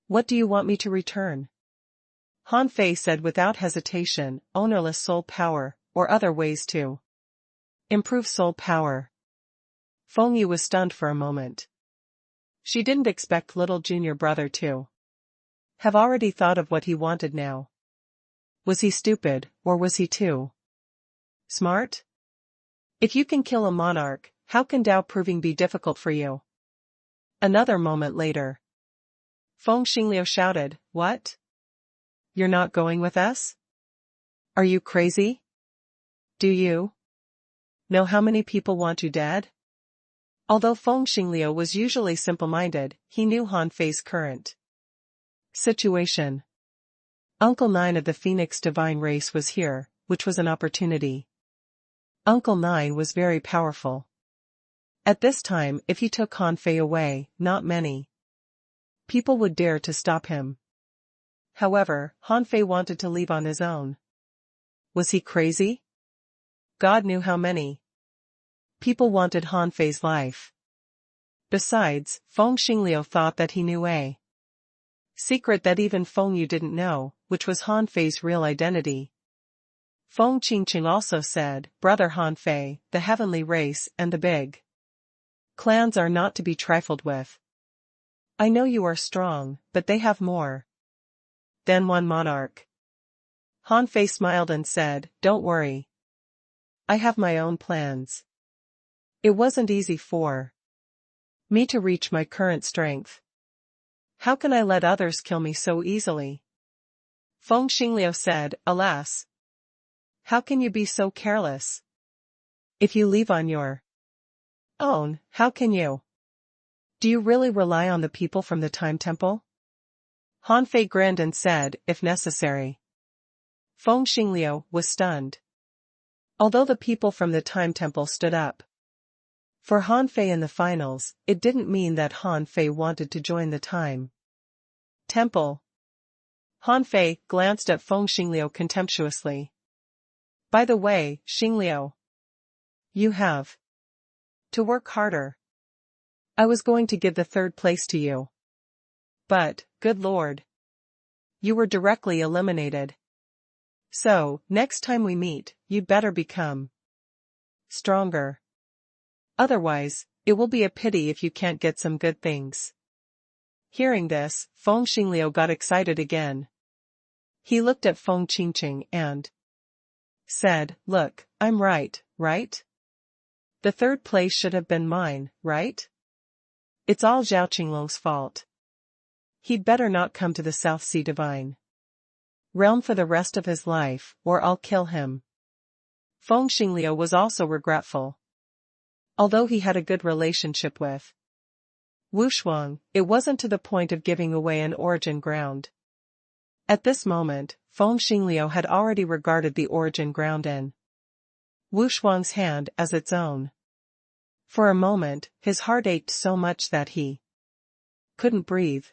What do you want me to return? Han Fei said without hesitation, ownerless soul power, or other ways to improve soul power. Feng Yu was stunned for a moment. She didn't expect little junior brother to have already thought of what he wanted now. Was he stupid, or was he too smart? If you can kill a monarch, how can Tao proving be difficult for you? Another moment later. Feng Xingliu shouted, What? You're not going with us? Are you crazy? Do you know how many people want you dead? Although Feng Xingliu was usually simple-minded, he knew Han Fei's current situation. Uncle Nine of the Phoenix divine race was here, which was an opportunity. Uncle Nine was very powerful. At this time, if he took Han Fei away, not many people would dare to stop him. However, Han Fei wanted to leave on his own. Was he crazy? God knew how many people wanted Han Fei's life. Besides, Feng Xingliu thought that he knew a secret that even Feng Yu didn't know, which was Han Fei's real identity. Feng Qingqing also said, Brother Han Fei, the heavenly race and the big clans are not to be trifled with. I know you are strong, but they have more than one monarch. Han Fei smiled and said, Don't worry. I have my own plans. It wasn't easy for me to reach my current strength. How can I let others kill me so easily? Feng Xingliu said, Alas. How can you be so careless? If you leave on your own, how can you? Do you really rely on the people from the Time Temple? Han Fei grinned and said, If necessary. Feng Xingliu was stunned. Although the people from the Time Temple stood up for Han Fei in the finals, it didn't mean that Han Fei wanted to join the Time Temple. Han Fei glanced at Feng Xingliu contemptuously. By the way, Xingliu, you have To work harder. I was going to give the third place to you. But, good Lord. You were directly eliminated. So, next time we meet, you'd better become stronger. Otherwise, it will be a pity if you can't get some good things. Hearing this, Feng Xingliu got excited again. He looked at Feng Qingqing and said, "Look, I'm right, right? The third place should have been mine, right? It's all Zhao Qinglong's fault. He'd better not come to the South Sea Divine Realm for the rest of his life, or I'll kill him." Feng Xingliu was also regretful. Although he had a good relationship with Wu Shuang, it wasn't to the point of giving away an origin ground. At this moment, Feng Xingliu had already regarded the origin ground in Wu Shuang's hand as its own. For a moment, his heart ached so much that he couldn't breathe.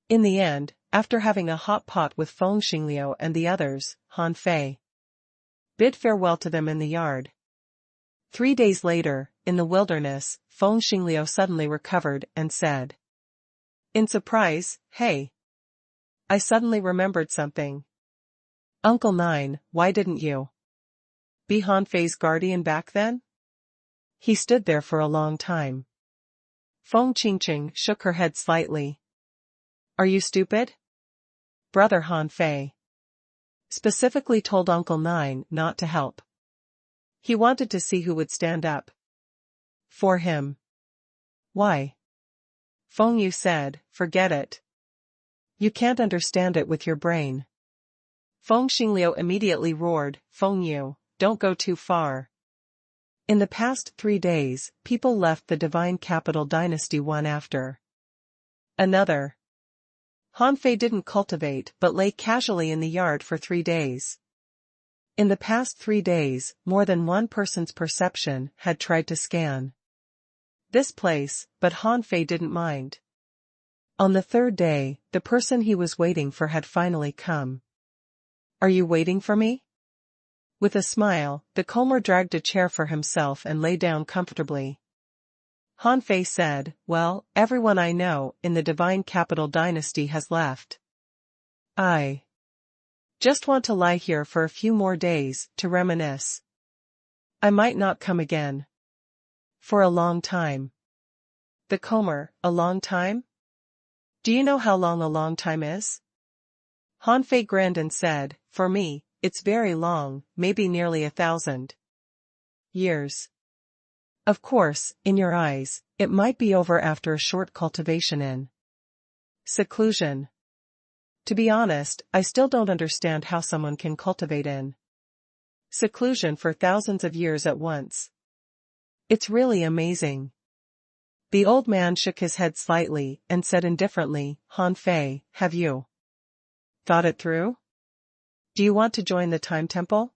In the end, after having a hot pot with Feng Xingliu and the others, Han Fei bid farewell to them in the yard. 3 days later, in the wilderness, Feng Xingliu suddenly recovered and said, in surprise, "Hey! I suddenly remembered something. Uncle Nine, why didn't you be Han Fei's guardian back then?" He stood there for a long time. Feng Qingqing shook her head slightly. "Are you stupid? Brother Han Fei specifically told Uncle Nine not to help. He wanted to see who would stand up for him." "Why?" Feng Yu said, "Forget it. You can't understand it with your brain." Feng Xingliu immediately roared, "Feng Yu, don't go too far. In the past 3 days, people left the divine capital dynasty one after another. Han Fei didn't cultivate but lay casually in the yard for 3 days. In the past 3 days, more than one person's perception had tried to scan this place, but Han Fei didn't mind. On the 3rd day, the person he was waiting for had finally come. "Are you waiting for me?" With a smile, the Comer dragged a chair for himself and lay down comfortably. Han Fei said, "Well, everyone I know in the divine capital dynasty has left. I just want to lie here for a few more days, to reminisce. I might not come again for a long time." The Comer, a long time? Do you know how long a long time is? Han Fei grinned and said, "For me, it's very long, maybe nearly 1,000 years. Of course, in your eyes, it might be over after a short cultivation in seclusion. To be honest, I still don't understand how someone can cultivate in seclusion for thousands of years at once. It's really amazing." The old man shook his head slightly and said indifferently, "Han Fei, have you thought it through? Do you want to join the Time Temple?"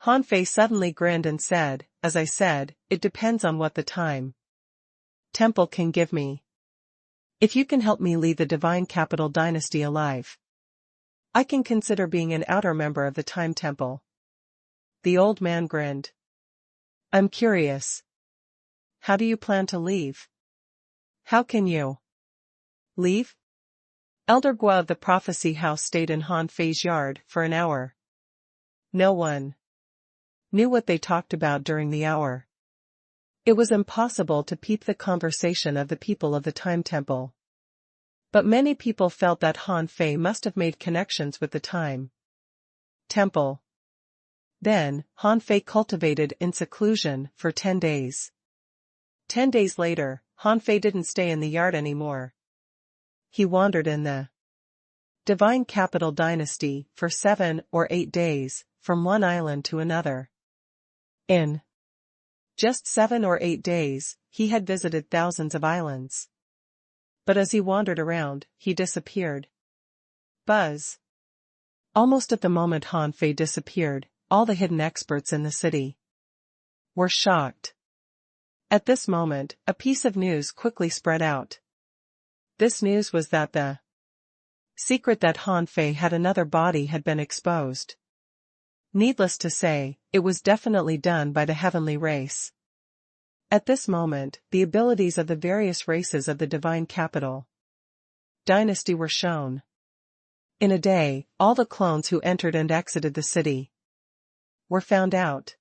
Han Fei suddenly grinned and said, "As I said, it depends on what the Time Temple can give me. If you can help me lead the divine capital dynasty alive, I can consider being an outer member of the Time Temple." The old man grinned. "I'm curious. How do you plan to leave? How can you leave?" Elder Gua of the Prophecy House stayed in Han Fei's yard for an hour. No one knew what they talked about during the hour. It was impossible to peep the conversation of the people of the Time Temple. But many people felt that Han Fei must have made connections with the Time Temple. Then, Han Fei cultivated in seclusion for 10 days. 10 days later, Han Fei didn't stay in the yard anymore. He wandered in the divine capital dynasty for 7 or 8 days, from one island to another. In just 7 or 8 days, he had visited thousands of islands. But as he wandered around, he disappeared. Buzz. Almost at the moment Han Fei disappeared, all the hidden experts in the city were shocked. At this moment, a piece of news quickly spread out. This news was that the secret that Han Fei had another body had been exposed. Needless to say, it was definitely done by the heavenly race. At this moment, the abilities of the various races of the divine capital dynasty were shown. In a day, all the clones who entered and exited the city were found out.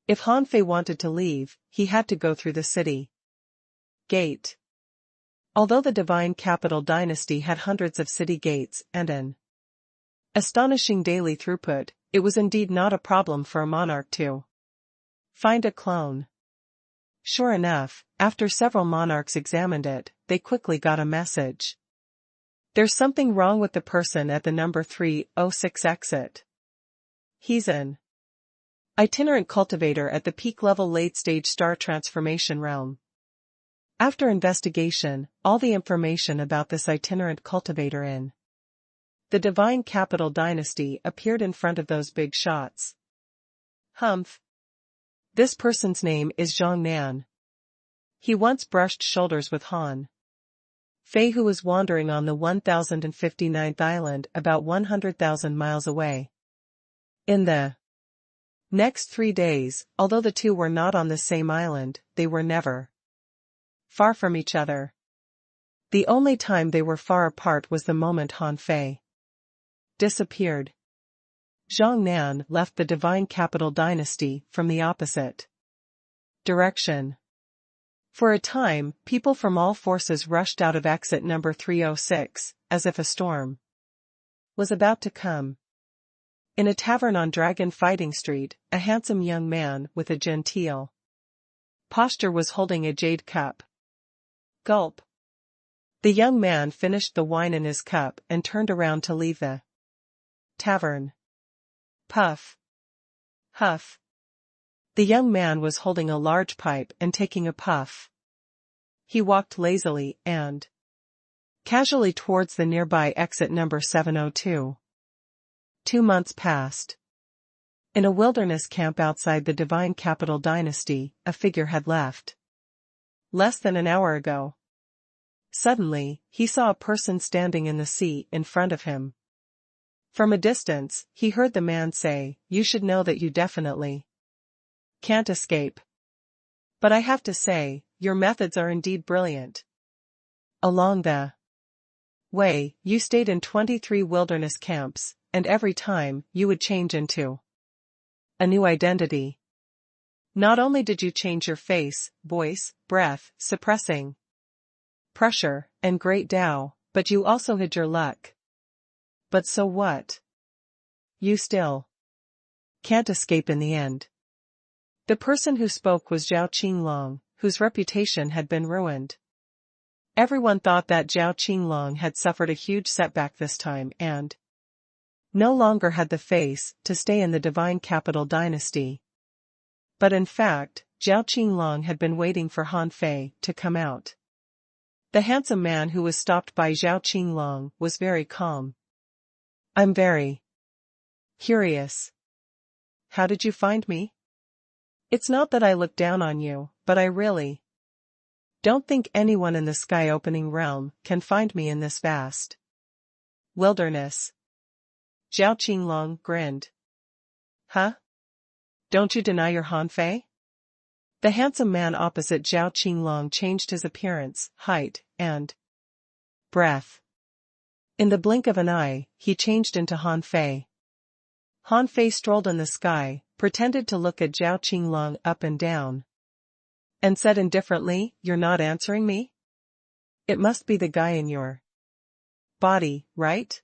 If Han Fei wanted to leave, he had to go through the city gate. Although the divine capital dynasty had hundreds of city gates and an astonishing daily throughput, it was indeed not a problem for a monarch to find a clone. Sure enough, after several monarchs examined it, they quickly got a message. There's something wrong with the person at the number 306 exit. He's an itinerant cultivator at the peak-level late-stage star transformation realm. After investigation, all the information about this itinerant cultivator in the divine capital dynasty appeared in front of those big shots. Humph. This person's name is Zhang Nan. He once brushed shoulders with Han Fei, who was wandering on the 1059th island about 100,000 miles away. In the next 3 days, although the two were not on the same island, they were never far from each other. The only time they were far apart was the moment Han Fei disappeared. Zhang Nan left the divine capital dynasty from the opposite direction. For a time, people from all forces rushed out of exit number 306, as if a storm was about to come. In a tavern on Dragon Fighting Street, a handsome young man with a genteel posture was holding a jade cup. Gulp. The young man finished the wine in his cup and turned around to leave the tavern. Puff. Huff. The young man was holding a large pipe and taking a puff. He walked lazily and casually towards the nearby exit number 702. 2 months passed. In a wilderness camp outside the divine capital dynasty, a figure had left less than an hour ago. Suddenly, he saw a person standing in the sea in front of him. From a distance, he heard the man say, "You should know that you definitely can't escape. But I have to say, your methods are indeed brilliant. Along the way, you stayed in 23 wilderness camps, and every time, you would change into a new identity. Not only did you change your face, voice, breath, suppressing pressure, and great Tao, but you also hid your luck. But so what? You still can't escape in the end." The person who spoke was Zhao Qinglong, whose reputation had been ruined. Everyone thought that Zhao Qinglong had suffered a huge setback this time and no longer had the face to stay in the divine capital dynasty. But in fact, Zhao Qinglong had been waiting for Han Fei to come out. The handsome man who was stopped by Zhao Qinglong was very calm. "I'm very curious. How did you find me? It's not that I look down on you, but I really don't think anyone in the sky-opening realm can find me in this vast wilderness." Zhao Qinglong grinned. "Huh? Don't you deny your Han Fei?" The handsome man opposite Zhao Qinglong changed his appearance, height, and breath. In the blink of an eye, he changed into Han Fei. Han Fei strolled in the sky, pretended to look at Zhao Qinglong up and down, and said indifferently, "You're not answering me? It must be the guy in your body, right?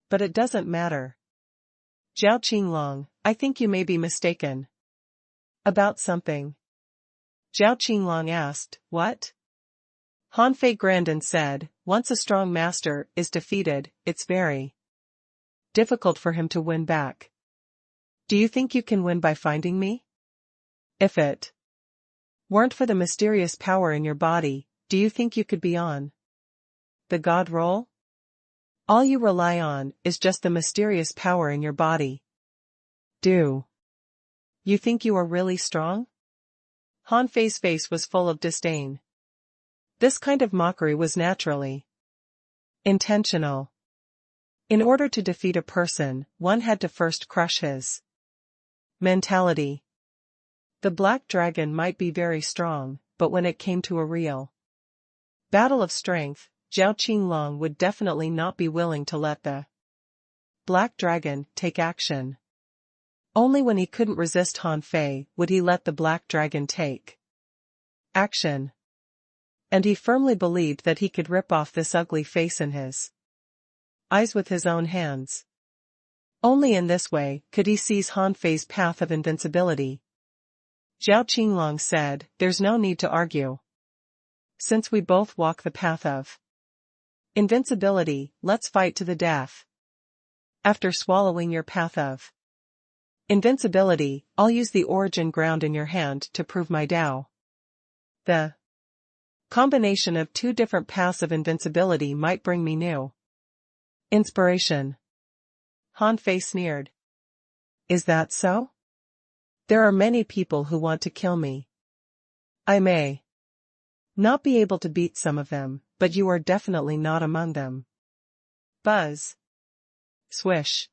But it doesn't matter. Zhao Qinglong, I think you may be mistaken about something." Zhao Qinglong asked, "What?" Han Fei grinned and said, "Once a strong master is defeated, it's very difficult for him to win back. Do you think you can win by finding me? If it weren't for the mysterious power in your body, do you think you could be on the god roll? All you rely on is just the mysterious power in your body. Do you think you are really strong?" Han Fei's face was full of disdain. This kind of mockery was naturally intentional. In order to defeat a person, one had to first crush his mentality. The black dragon might be very strong, but when it came to a real battle of strength, Zhao Qinglong would definitely not be willing to let the black dragon take action. Only when he couldn't resist Han Fei would he let the black dragon take action. And he firmly believed that he could rip off this ugly face in his eyes with his own hands. Only in this way could he seize Han Fei's path of invincibility. Zhao Qinglong said, "There's no need to argue. Since we both walk the path of invincibility, let's fight to the death. After swallowing your path of invincibility, I'll use the origin ground in your hand to prove my Tao." The combination of two different paths of invincibility might bring me new inspiration. Han Fei sneered. "Is that so? There are many people who want to kill me. I may not be able to beat some of them, but you are definitely not among them." Buzz. Swish.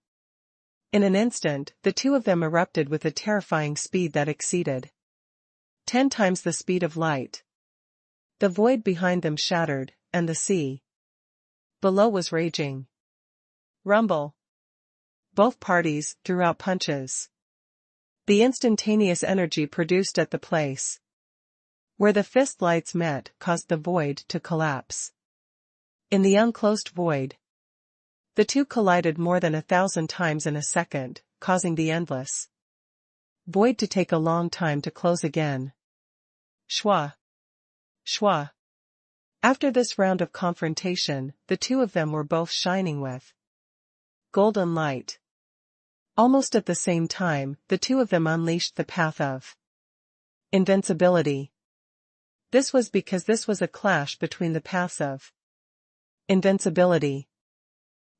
In an instant, the two of them erupted with a terrifying speed that exceeded 10 times the speed of light. The void behind them shattered, and the sea below was raging. Rumble. Both parties threw out punches. The instantaneous energy produced at the place where the fist lights met caused the void to collapse. In the unclosed void, the two collided more than 1,000 times in a second, causing the endless void to take a long time to close again. Shwa. Shwa. After this round of confrontation, the two of them were both shining with golden light. Almost at the same time, the two of them unleashed the path of invincibility. This was because this was a clash between the paths of invincibility.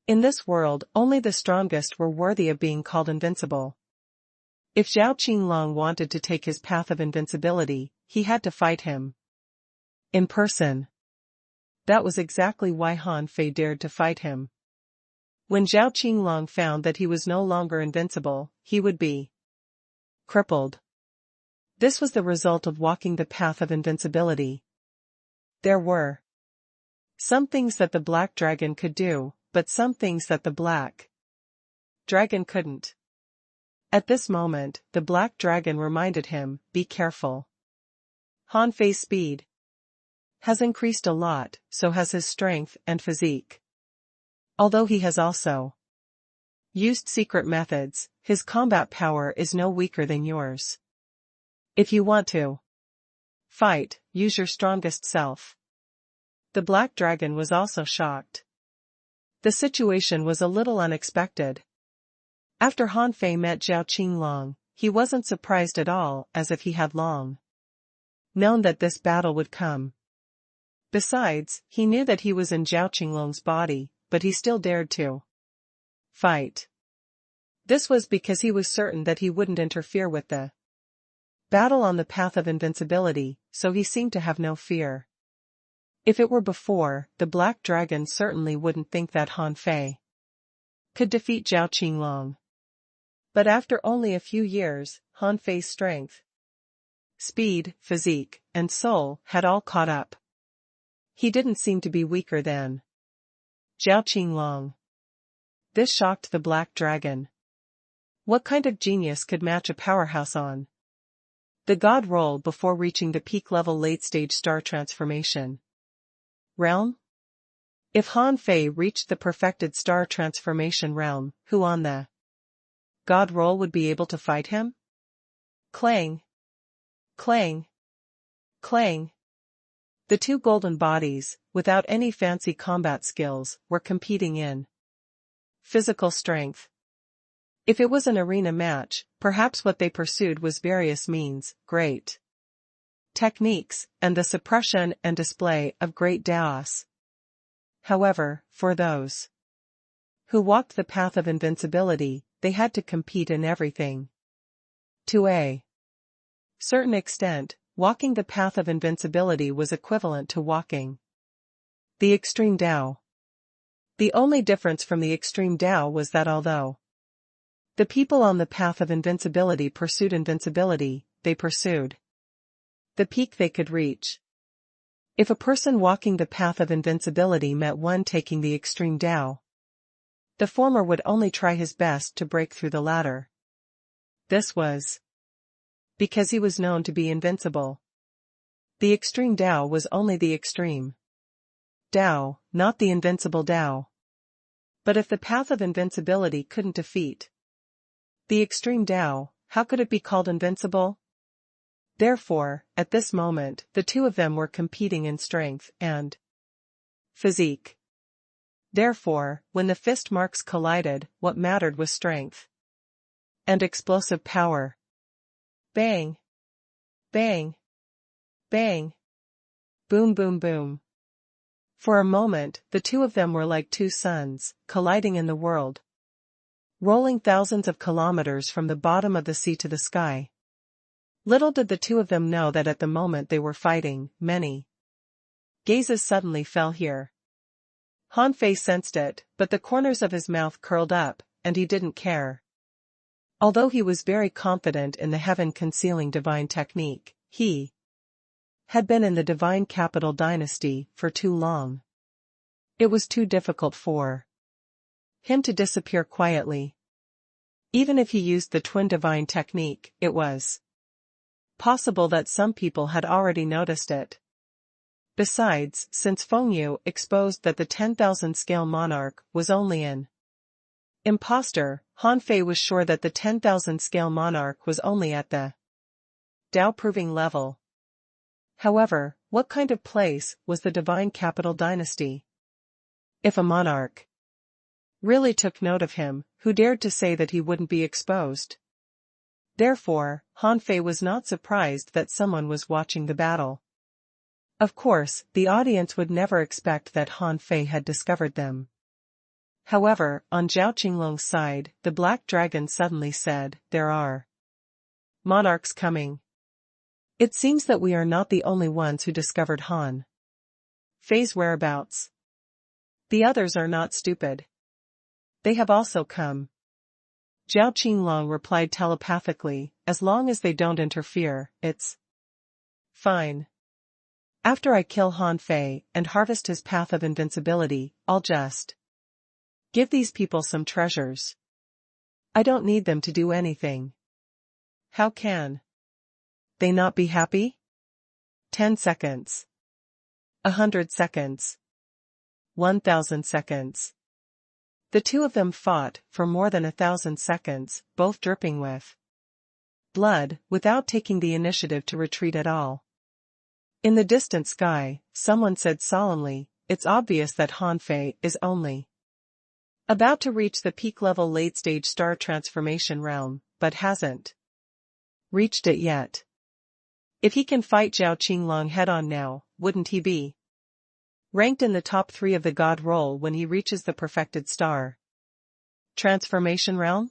In this world, only the strongest were worthy of being called invincible. If Zhao Qinglong wanted to take his path of invincibility, he had to fight him in person. That was exactly why Han Fei dared to fight him. When Zhao Qinglong found that he was no longer invincible, he would be crippled. This was the result of walking the path of invincibility. There were some things that the black dragon could do, but some things that the black dragon couldn't. At this moment, the black dragon reminded him, "Be careful. Han Fei's speed has increased a lot, so has his strength and physique. Although he has also used secret methods, his combat power is no weaker than yours. If you want to fight, use your strongest self." The black dragon was also shocked. The situation was a little unexpected. After Han Fei met Zhao Qinglong, he wasn't surprised at all, as if he had long known that this battle would come. Besides, he knew that he was in Zhao Qinglong's body, but he still dared to fight. This was because he was certain that he wouldn't interfere with the battle on the path of invincibility, so he seemed to have no fear. If it were before, the black dragon certainly wouldn't think that Han Fei could defeat Zhao Qinglong. But after only a few years, Han Fei's strength, speed, physique, and soul had all caught up. He didn't seem to be weaker than Zhao Qinglong. This shocked the black dragon. What kind of genius could match a powerhouse on the god roll before reaching the peak level late-stage star transformation realm? If Han Fei reached the perfected star transformation realm, who on the god roll would be able to fight him? Clang! Clang! Clang! The two golden bodies, without any fancy combat skills, were competing in physical strength. If it was an arena match, perhaps what they pursued was various means, great techniques, and the suppression and display of great Daos. However, for those who walked the path of invincibility, they had to compete in everything. To a certain extent, walking the path of invincibility was equivalent to walking the extreme Tao. The only difference from the extreme Tao was that although the people on the path of invincibility pursued invincibility, they pursued the peak they could reach. If a person walking the path of invincibility met one taking the extreme Tao, the former would only try his best to break through the latter. This was because he was known to be invincible. The extreme Tao was only the extreme Tao, not the invincible Tao. But if the path of invincibility couldn't defeat the extreme Tao, how could it be called invincible? Therefore, at this moment, the two of them were competing in strength and physique. Therefore, when the fist marks collided, what mattered was strength and explosive power. Bang! Bang! Bang! Boom boom boom. For a moment, the two of them were like two suns, colliding in the world, rolling thousands of kilometers from the bottom of the sea to the sky. Little did the two of them know that at the moment they were fighting, many gazes suddenly fell here. Han Fei sensed it, but the corners of his mouth curled up, and he didn't care. Although he was very confident in the heaven-concealing divine technique, he had been in the divine capital dynasty for too long. It was too difficult for him to disappear quietly. Even if he used the twin divine technique, it was possible that some people had already noticed it. Besides, since Fengyu exposed that the 10,000 scale monarch was only an imposter, Han Fei was sure that the 10,000 scale monarch was only at the Tao proving level. However, what kind of place was the divine capital dynasty? If a monarch really took note of him, who dared to say that he wouldn't be exposed? Therefore, Han Fei was not surprised that someone was watching the battle. Of course, the audience would never expect that Han Fei had discovered them. However, on Zhao Qinglong's side, the black dragon suddenly said, "There are monarchs coming. It seems that we are not the only ones who discovered Han Fei's whereabouts. The others are not stupid. They have also come." Zhao Qinglong replied telepathically, "As long as they don't interfere, it's fine. After I kill Han Fei and harvest his path of invincibility, I'll just give these people some treasures. I don't need them to do anything. How can they not be happy?" 10 seconds. 100 seconds. 1,000 seconds. The two of them fought for more than 1,000 seconds, both dripping with blood, without taking the initiative to retreat at all. In the distant sky, someone said solemnly, "It's obvious that Han Fei is only about to reach the peak-level late-stage star transformation realm, but hasn't reached it yet. If he can fight Zhao Qinglong head-on now, wouldn't he be ranked in the top 3 of the god roll when he reaches the perfected star transformation realm?"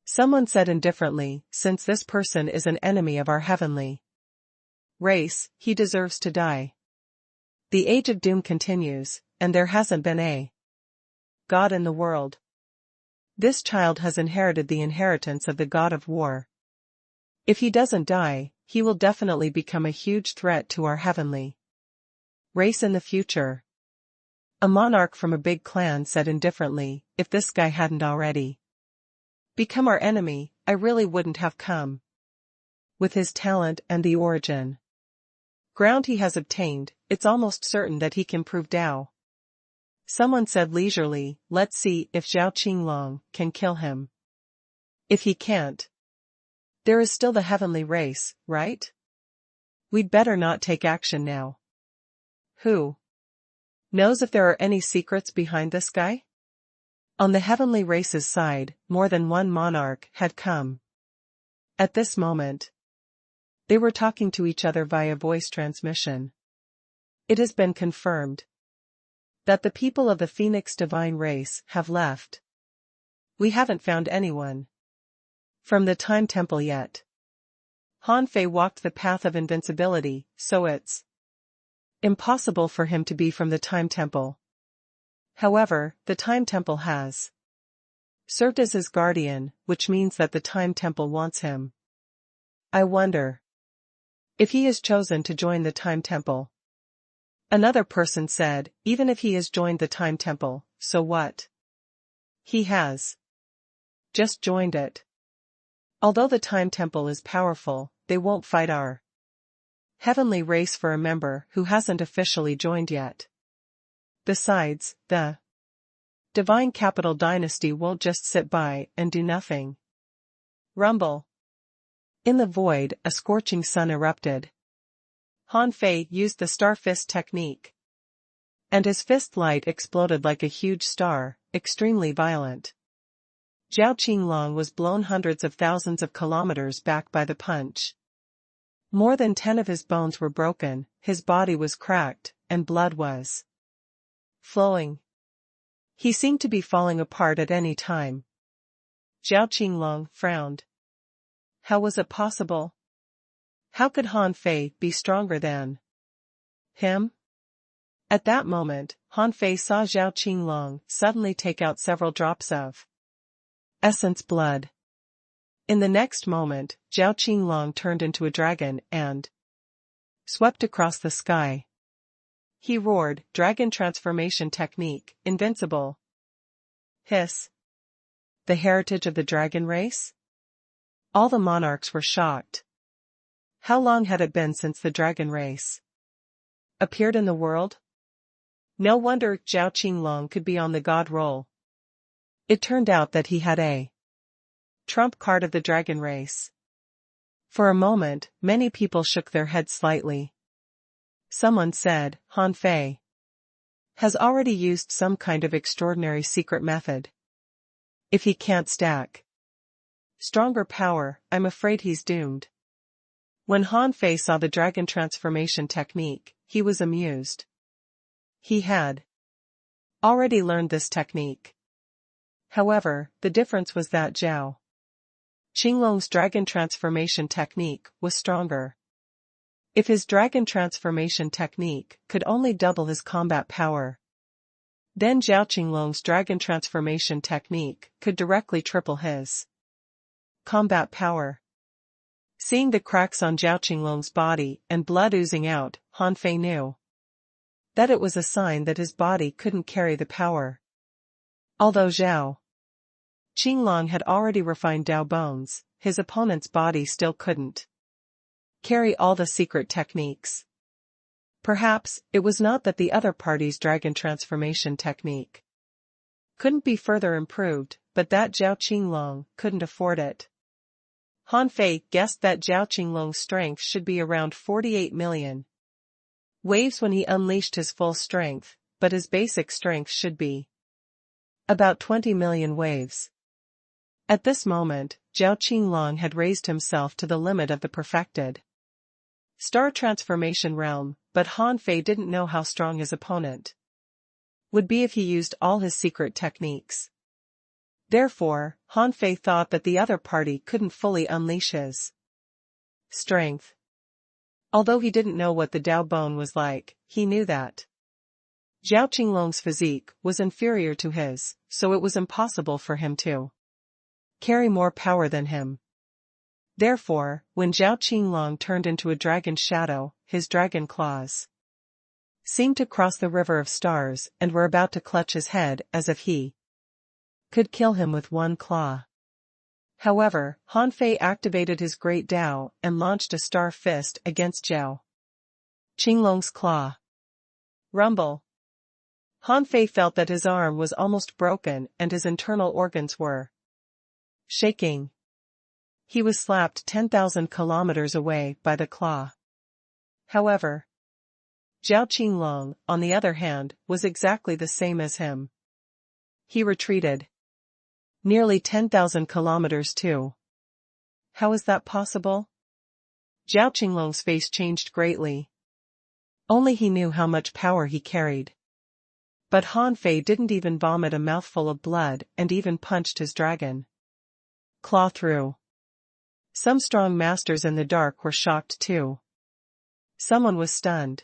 Someone said indifferently, "Since this person is an enemy of our heavenly race, he deserves to die. The age of doom continues, and there hasn't been a god in the world. This child has inherited the inheritance of the god of war. If he doesn't die, he will definitely become a huge threat to our heavenly race in the future." A monarch from a big clan said indifferently, "If this guy hadn't already become our enemy, I really wouldn't have come. With his talent and the origin ground he has obtained, it's almost certain that he can prove Tao." Someone said leisurely, "Let's see if Zhao Qinglong can kill him. If he can't, there is still the heavenly race, right? We'd better not take action now. Who knows if there are any secrets behind this guy?" On the heavenly race's side, more than one monarch had come. At this moment, they were talking to each other via voice transmission. It has been confirmed that the people of the Phoenix divine race have left. We haven't found anyone from the Time Temple yet. Han Fei walked the path of invincibility, so it's impossible for him to be from the Time Temple. However, the Time Temple has served as his guardian, which means that the Time Temple wants him. I wonder if he has chosen to join the Time Temple. Another person said, even if he has joined the Time Temple, so what? He has just joined it. Although the Time Temple is powerful, they won't fight our heavenly race for a member who hasn't officially joined yet. Besides, the Divine Capital Dynasty won't just sit by and do nothing. Rumble. In the void, a scorching sun erupted. Han Fei used the star fist technique, and his fist light exploded like a huge star, extremely violent. Zhao Qinglong was blown hundreds of thousands of kilometers back by the punch. More than 10 of his bones were broken, his body was cracked, and blood was flowing. He seemed to be falling apart at any time. Zhao Qinglong frowned. How was it possible? How could Han Fei be stronger than him? At that moment, Han Fei saw Zhao Qinglong suddenly take out several drops of essence blood. In the next moment, Zhao Qinglong turned into a dragon and swept across the sky. He roared, "Dragon transformation technique, invincible." Hiss. The heritage of the dragon race? All the monarchs were shocked. How long had it been since the dragon race appeared in the world? No wonder Zhao Qinglong could be on the god roll. It turned out that he had a trump card of the dragon race. For a moment, many people shook their heads slightly. Someone said, Han Fei has already used some kind of extraordinary secret method. If he can't stack stronger power, I'm afraid he's doomed. When Han Fei saw the dragon transformation technique, he was amused. He had already learned this technique. However, the difference was that Zhao Qinglong's dragon transformation technique was stronger. If his dragon transformation technique could only double his combat power, then Zhao Qinglong's dragon transformation technique could directly triple his combat power. Seeing the cracks on Zhao Qinglong's body and blood oozing out, Han Fei knew that it was a sign that his body couldn't carry the power. Although Zhao Qinglong had already refined Dao bones, his opponent's body still couldn't carry all the secret techniques. Perhaps, it was not that the other party's dragon transformation technique couldn't be further improved, but that Zhao Qinglong couldn't afford it. Han Fei guessed that Zhao Qinglong's strength should be around 48 million waves when he unleashed his full strength, but his basic strength should be about 20 million waves. At this moment, Zhao Qinglong had raised himself to the limit of the perfected star transformation realm, but Han Fei didn't know how strong his opponent would be if he used all his secret techniques. Therefore, Han Fei thought that the other party couldn't fully unleash his strength. Although he didn't know what the Dao bone was like, he knew that Zhao Qinglong's physique was inferior to his, so it was impossible for him to carry more power than him. Therefore, when Zhao Qinglong turned into a dragon's shadow, his dragon claws seemed to cross the river of stars and were about to clutch his head as if he could kill him with one claw. However, Han Fei activated his great Dao and launched a star fist against Zhao Qinglong's claw. Rumble. Han Fei felt that his arm was almost broken and his internal organs were shaking. He was slapped 10,000 kilometers away by the claw. However, Zhao Qinglong, on the other hand, was exactly the same as him. He retreated nearly 10,000 kilometers too. How is that possible? Zhao Qinglong's face changed greatly. Only he knew how much power he carried. But Han Fei didn't even vomit a mouthful of blood and even punched his dragon claw through. Some strong masters in the dark were shocked too. Someone was stunned.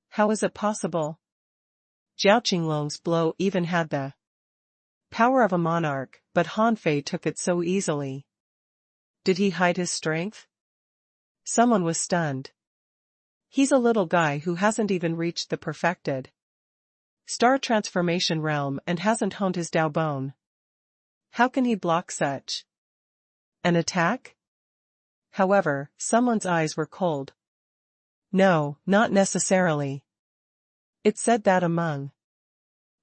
How is it possible? Zhao Qinglong's blow even had the power of a monarch, but Han Fei took it so easily. Did he hide his strength? Someone was stunned. He's a little guy who hasn't even reached the perfected star transformation realm and hasn't honed his Dao bone. How can he block such an attack? However, someone's eyes were cold. No, not necessarily. It said that among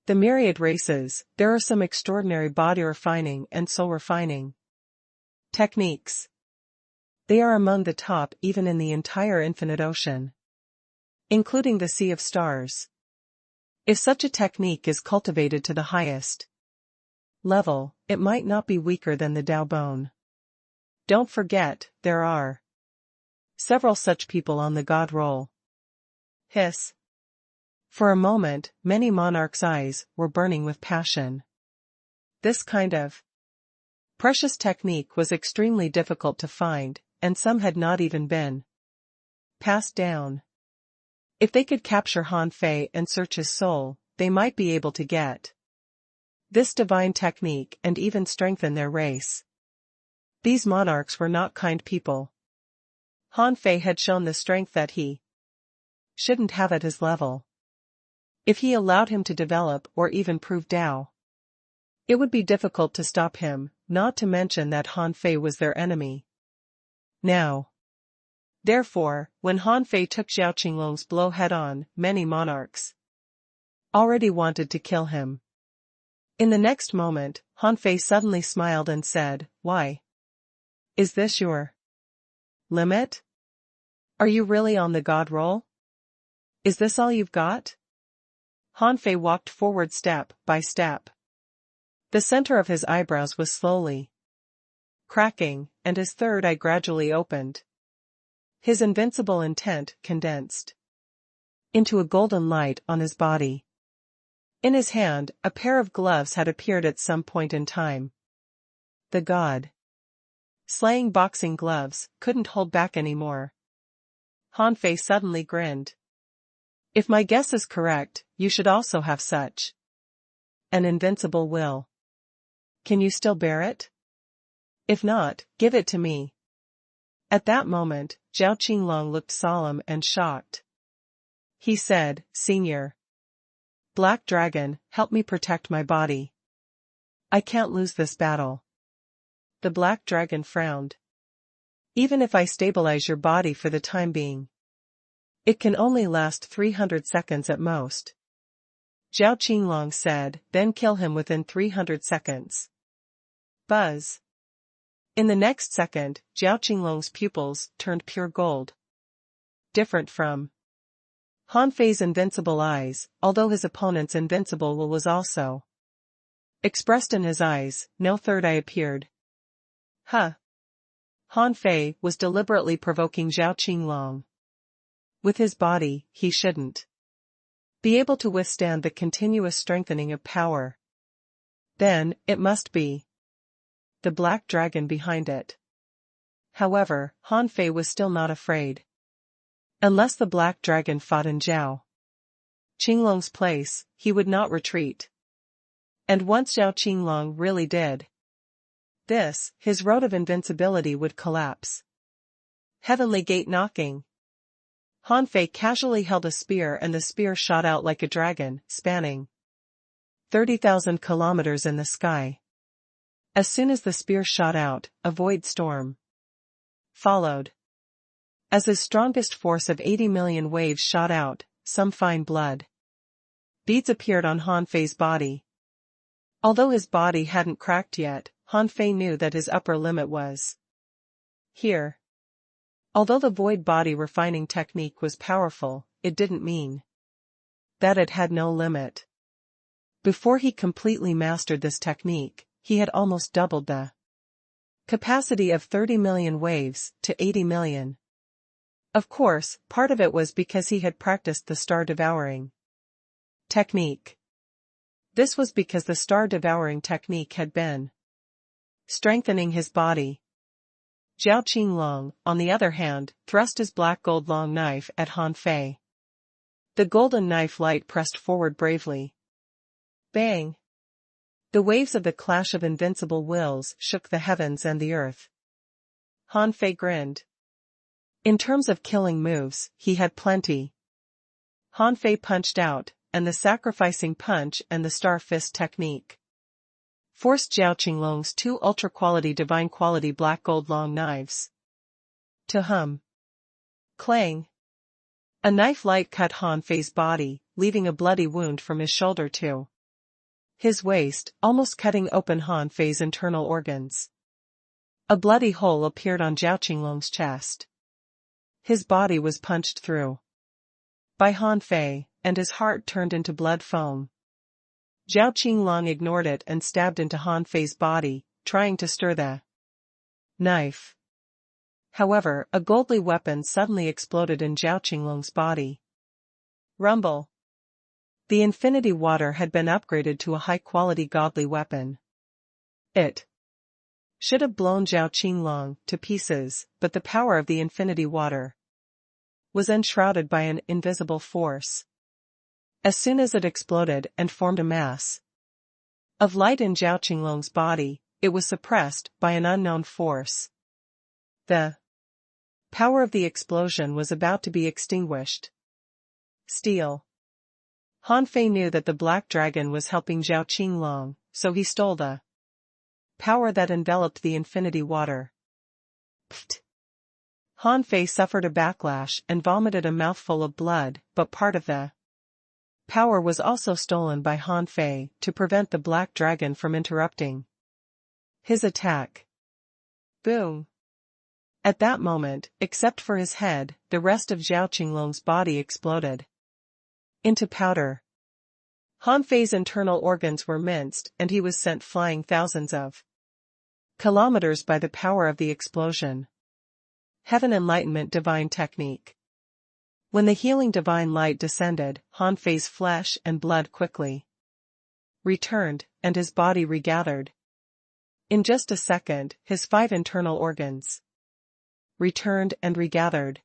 the myriad races, there are some extraordinary body refining and soul refining techniques. They are among the top even in the entire infinite ocean, including the sea of stars. If such a technique is cultivated to the highest level, it might not be weaker than the Dao bone. Don't forget, there are several such people on the God roll. Hiss. For a moment, many monarchs' eyes were burning with passion. This kind of precious technique was extremely difficult to find, and some had not even been passed down. If they could capture Han Fei and search his soul, they might be able to get this divine technique and even strengthen their race. These monarchs were not kind people. Han Fei had shown the strength that he shouldn't have at his level. If he allowed him to develop or even prove Dao, it would be difficult to stop him, not to mention that Han Fei was their enemy. Now, therefore, when Han Fei took Zhao Qinglong's blow head-on, many monarchs already wanted to kill him. In the next moment, Han Fei suddenly smiled and said, "Why? Is this your limit? Are you really on the God roll? Is this all you've got?" Han Fei walked forward step by step. The center of his eyebrows was slowly cracking, and his third eye gradually opened. His invincible intent condensed into a golden light on his body. In his hand, a pair of gloves had appeared at some point in time. The god slaying boxing gloves couldn't hold back anymore. Han Fei suddenly grinned. If my guess is correct, you should also have such an invincible will. Can you still bear it? If not, give it to me. At that moment, Zhao Qinglong looked solemn and shocked. He said, "Senior Black Dragon, help me protect my body. I can't lose this battle." The Black Dragon frowned. "Even if I stabilize your body for the time being, it can only last 300 seconds at most." Zhao Qinglong said, "Then kill him within 300 seconds. Buzz." In the next second, Zhao Qinglong's pupils turned pure gold. Different from Han Fei's invincible eyes, although his opponent's invincible will was also expressed in his eyes, no third eye appeared. Huh. Han Fei was deliberately provoking Zhao Qinglong. With his body, he shouldn't be able to withstand the continuous strengthening of power. Then, it must be the Black Dragon behind it. However, Han Fei was still not afraid. Unless the Black Dragon fought in Zhao Qinglong's place, he would not retreat. And once Zhao Qinglong really did this, his road of invincibility would collapse. Heavenly gate knocking. Han Fei casually held a spear and the spear shot out like a dragon, spanning 30,000 kilometers in the sky. As soon as the spear shot out, a void storm followed. As his strongest force of 80 million waves shot out, some fine blood beads appeared on Han Fei's body. Although his body hadn't cracked yet, Han Fei knew that his upper limit was here. Although the void body refining technique was powerful, it didn't mean that it had no limit. Before he completely mastered this technique, he had almost doubled the capacity of 30 million waves to 80 million. Of course, part of it was because he had practiced the star-devouring technique. This was because the star-devouring technique had been strengthening his body. Zhao Qinglong, on the other hand, thrust his black gold long knife at Han Fei. The golden knife light pressed forward bravely. Bang! The waves of the clash of invincible wills shook the heavens and the earth. Han Fei grinned. In terms of killing moves, he had plenty. Han Fei punched out, and the sacrificing punch and the star fist technique forced Zhao Qinglong's two ultra-quality divine quality black gold long knives to hum. Clang. A knife light cut Han Fei's body, leaving a bloody wound from his shoulder to his waist, almost cutting open Han Fei's internal organs. A bloody hole appeared on Zhao Qinglong's chest. His body was punched through by Han Fei, and his heart turned into blood foam. Zhao Qinglong ignored it and stabbed into Han Fei's body, trying to stir the knife. However, a goldly weapon suddenly exploded in Zhao Qinglong's body. Rumble. The infinity water had been upgraded to a high-quality godly weapon. It should have blown Zhao Qinglong to pieces, but the power of the infinity water was enshrouded by an invisible force. As soon as it exploded and formed a mass of light in Zhao Qinglong's body, it was suppressed by an unknown force. The power of the explosion was about to be extinguished. Steal. Han Fei knew that the Black Dragon was helping Zhao Qinglong, so he stole the power that enveloped the infinity water. Pfft. Han Fei suffered a backlash and vomited a mouthful of blood, but part of the power was also stolen by Han Fei to prevent the Black Dragon from interrupting his attack. Boom. At that moment, except for his head, the rest of Zhao Qinglong's body exploded into powder. Han Fei's internal organs were minced and he was sent flying thousands of kilometers by the power of the explosion. Heaven Enlightenment Divine Technique. When the healing divine light descended, Han Fei's flesh and blood quickly returned, and his body regathered. In just a second, his 5 internal organs returned and regathered.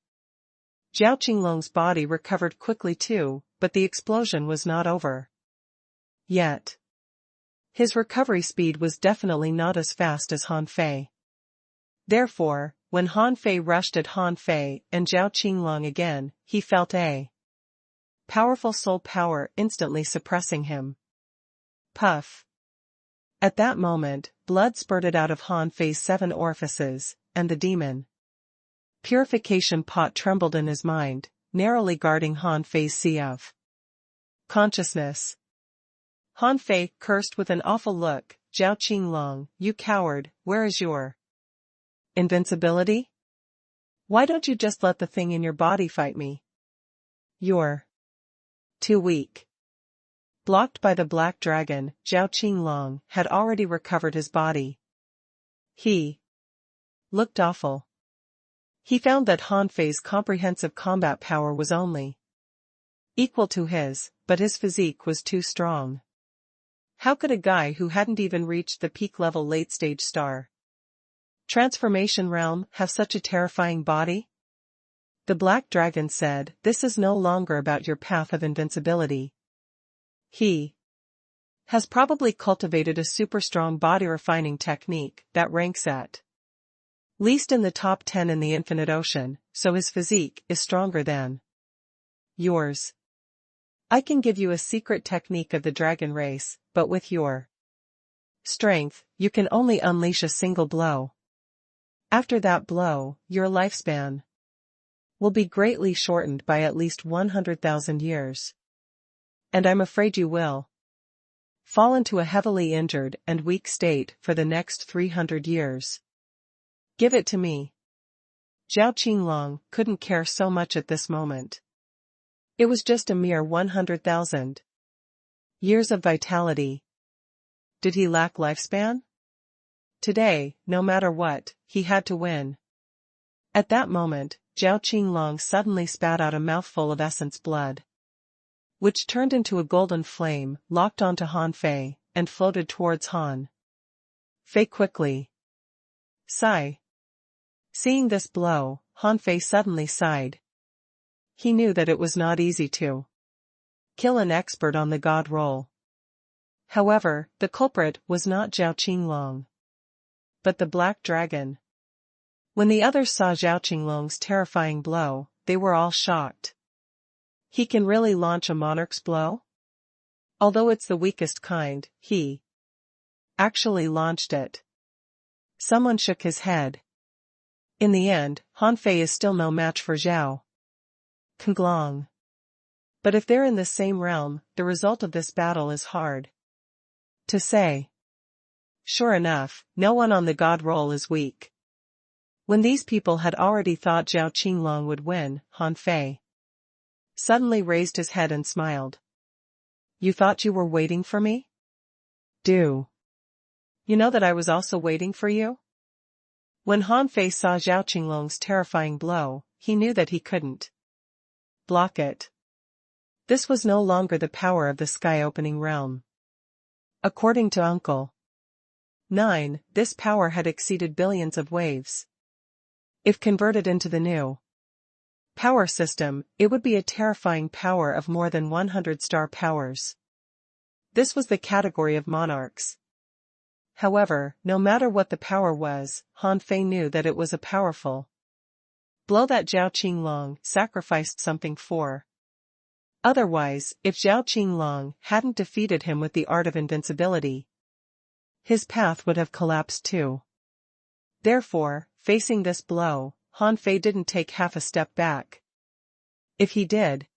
Zhao Qinglong's body recovered quickly too, but the explosion was not over yet. His recovery speed was definitely not as fast as Han Fei. Therefore, when Han Fei rushed at Han Fei and Zhao Qinglong again, he felt a powerful soul power instantly suppressing him. Puff. At that moment, blood spurted out of Han Fei's 7 orifices, and the demon purification pot trembled in his mind, narrowly guarding Han Fei's sea of consciousness. Han Fei cursed with an awful look, "Zhao Qinglong, you coward, where is your invincibility? Why don't you just let the thing in your body fight me? You're too weak." Blocked by the Black Dragon, Zhao Qinglong had already recovered his body. He looked awful. He found that Han Fei's comprehensive combat power was only equal to his, but his physique was too strong. How could a guy who hadn't even reached the peak-level late-stage star transformation realm have such a terrifying body? The Black Dragon said, "This is no longer about your path of invincibility. He has probably cultivated a super-strong body-refining technique that ranks at least in the top 10 in the infinite ocean, so his physique is stronger than yours. I can give you a secret technique of the dragon race, but with your strength, you can only unleash a single blow. After that blow, your lifespan will be greatly shortened by at least 100,000 years. And I'm afraid you will fall into a heavily injured and weak state for the next 300 years. Give it to me." Zhao Qinglong couldn't care so much at this moment. It was just a mere 100,000 years of vitality. Did he lack lifespan? Today, no matter what, he had to win. At that moment, Zhao Qinglong suddenly spat out a mouthful of essence blood, which turned into a golden flame, locked onto Han Fei, and floated towards Han Fei quickly. Sigh. Seeing this blow, Han Fei suddenly sighed. He knew that it was not easy to kill an expert on the god roll. However, the culprit was not Zhao Qinglong, but the Black Dragon. When the others saw Zhao Qinglong's terrifying blow, they were all shocked. He can really launch a monarch's blow? Although it's the weakest kind, he actually launched it. Someone shook his head. In the end, Han Fei is still no match for Zhao Qinglong. But if they're in the same realm, the result of this battle is hard to say. Sure enough, no one on the god roll is weak. When these people had already thought Zhao Qinglong would win, Han Fei suddenly raised his head and smiled. You thought you were waiting for me? Do you know that I was also waiting for you? When Han Fei saw Zhao Qinglong's terrifying blow, he knew that he couldn't block it. This was no longer the power of the sky-opening realm. According to Uncle 9, this power had exceeded billions of waves. If converted into the new power system, it would be a terrifying power of more than 100 star powers. This was the category of monarchs. However, no matter what the power was, Han Fei knew that it was a powerful blow that Zhao Qinglong sacrificed something for. Otherwise, if Zhao Qinglong hadn't defeated him with the art of invincibility, his path would have collapsed too. Therefore, facing this blow, Han Fei didn't take half a step back. If he did,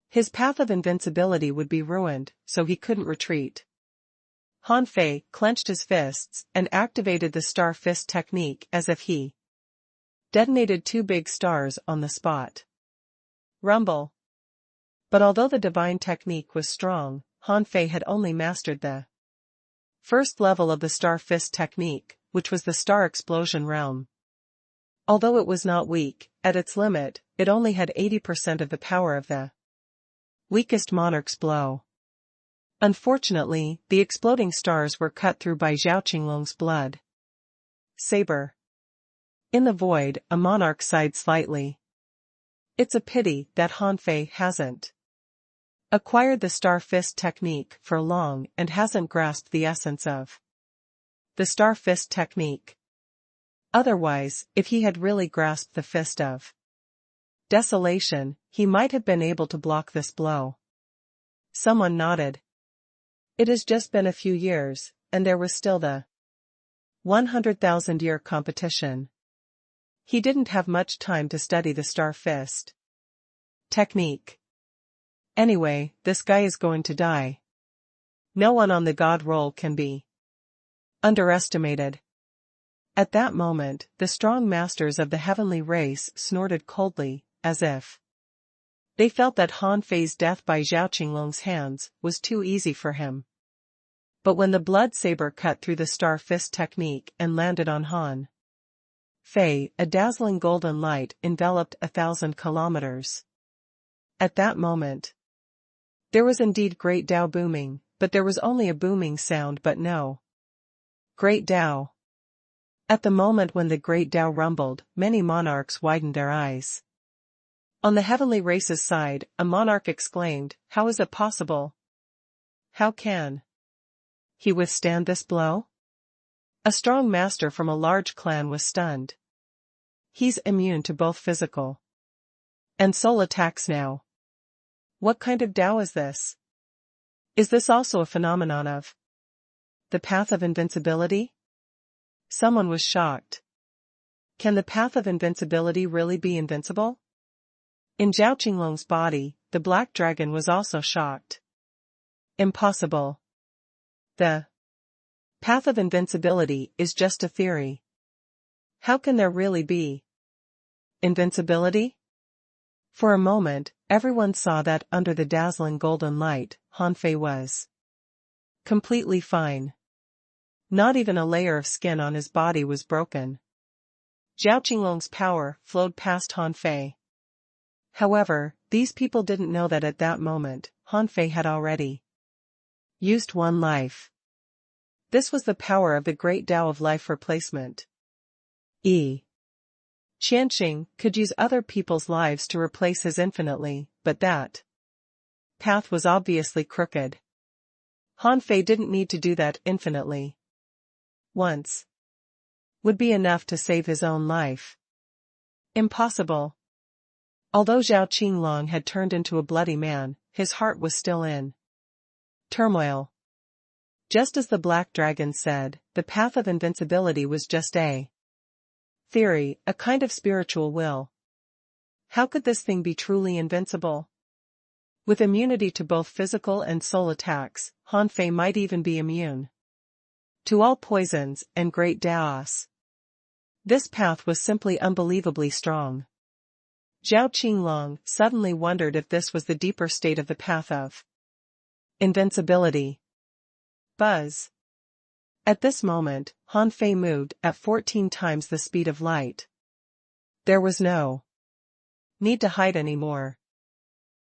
his path of invincibility would be ruined, so he couldn't retreat. Han Fei clenched his fists and activated the star fist technique as if he detonated 2 big stars on the spot. Rumble. But although the divine technique was strong, Han Fei had only mastered the first level of the star fist technique, which was the star explosion realm. Although it was not weak, at its limit, it only had 80% of the power of the weakest monarch's blow. Unfortunately, the exploding stars were cut through by Zhao Qinglong's blood saber. In the void, a monarch sighed slightly. It's a pity that Han Fei hasn't acquired the star fist technique for long and hasn't grasped the essence of the star fist technique. Otherwise, if he had really grasped the fist of desolation, he might have been able to block this blow. Someone nodded. It has just been a few years, and there was still the 100,000-year competition. He didn't have much time to study the star fist technique. Anyway, this guy is going to die. No one on the god roll can be underestimated. At that moment, the strong masters of the heavenly race snorted coldly, as if they felt that Han Fei's death by Zhao Qinglong's hands was too easy for him. But when the blood saber cut through the star fist technique and landed on Han Fei, a dazzling golden light enveloped 1,000 kilometers. At that moment, there was indeed great Tao booming, but there was only a booming sound but no great Tao. At the moment when the great Tao rumbled, many monarchs widened their eyes. On the heavenly race's side, a monarch exclaimed, "How is it possible? How can he withstand this blow?" A strong master from a large clan was stunned. He's immune to both physical and soul attacks now. What kind of Tao is this? Is this also a phenomenon of the path of invincibility? Someone was shocked. Can the path of invincibility really be invincible? In Zhao Qinglong's body, the black dragon was also shocked. Impossible. The path of invincibility is just a theory. How can there really be invincibility? For a moment, everyone saw that under the dazzling golden light, Han Fei was completely fine. Not even a layer of skin on his body was broken. Zhao Qinglong's power flowed past Han Fei. However, these people didn't know that at that moment, Han Fei had already used one life. This was the power of the great Tao of life replacement. Qianxing could use other people's lives to replace his infinitely, but that path was obviously crooked. Han Fei didn't need to do that infinitely. Once would be enough to save his own life. Impossible. Although Zhao Qinglong had turned into a bloody man, his heart was still in turmoil. Just as the Black Dragon said, the path of invincibility was just a theory, a kind of spiritual will. How could this thing be truly invincible? With immunity to both physical and soul attacks, Han Fei might even be immune to all poisons and great Daos. This path was simply unbelievably strong. Zhao Qinglong suddenly wondered if this was the deeper state of the path of invincibility. Buzz. At this moment, Han Fei moved at 14 times the speed of light. There was no need to hide anymore.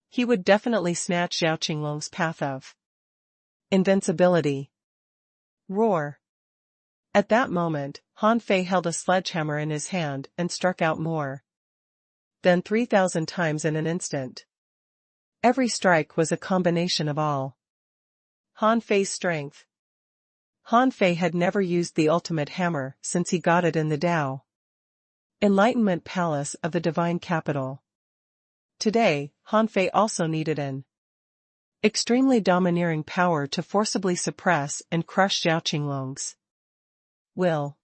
He would definitely snatch Zhao Qinglong's path of invincibility. Roar. At that moment, Han Fei held a sledgehammer in his hand and struck out more than 3,000 times in an instant. Every strike was a combination of all Han Fei's strength. Han Fei had never used the ultimate hammer since he got it in the Tao Enlightenment Palace of the Divine Capital. Today, Han Fei also needed an extremely domineering power to forcibly suppress and crush Zhao Qinglong's will.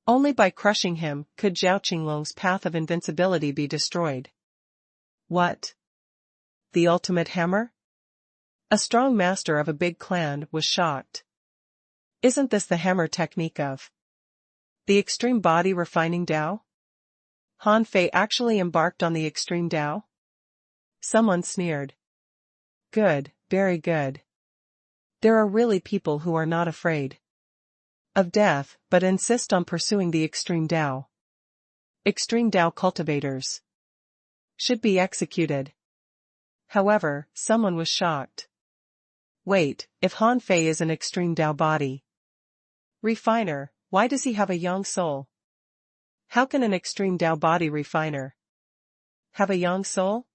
Only by crushing him could Zhao Qinglong's path of invincibility be destroyed. What? The ultimate hammer? A strong master of a big clan was shocked. Isn't this the hammer technique of the extreme body refining Tao? Han Fei actually embarked on the extreme Tao? Someone sneered. Good, very good. There are really people who are not afraid of death, but insist on pursuing the extreme Tao. Extreme Tao cultivators should be executed. However, someone was shocked. Wait, if Han Fei is an extreme Tao body refiner, why does he have a young soul? How can an extreme Tao body refiner have a young soul?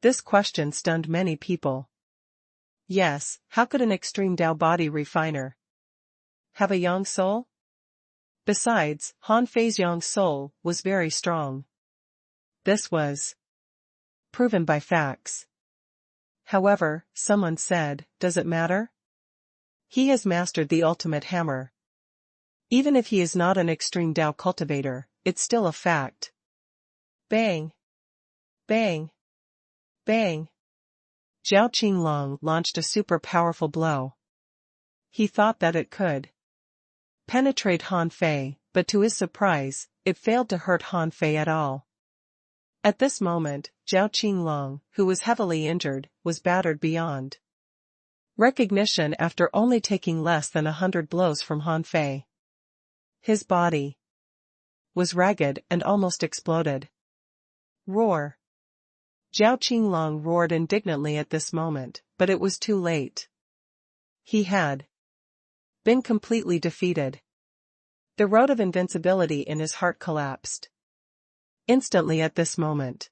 This question stunned many people. Yes, how could an extreme Tao body refiner have a young soul? Besides, Han Fei's young soul was very strong. This was proven by facts. However, someone said, does it matter? He has mastered the ultimate hammer. Even if he is not an extreme Tao cultivator, it's still a fact. Bang! Bang! Bang! Zhao Qinglong launched a super powerful blow. He thought that it could penetrate Han Fei, but to his surprise, it failed to hurt Han Fei at all. At this moment, Zhao Qinglong, who was heavily injured, was battered beyond recognition after only taking less than 100 blows from Han Fei. His body was ragged and almost exploded. Roar! Zhao Qinglong roared indignantly at this moment, but it was too late. He had been completely defeated. The road of invincibility in his heart collapsed instantly at this moment.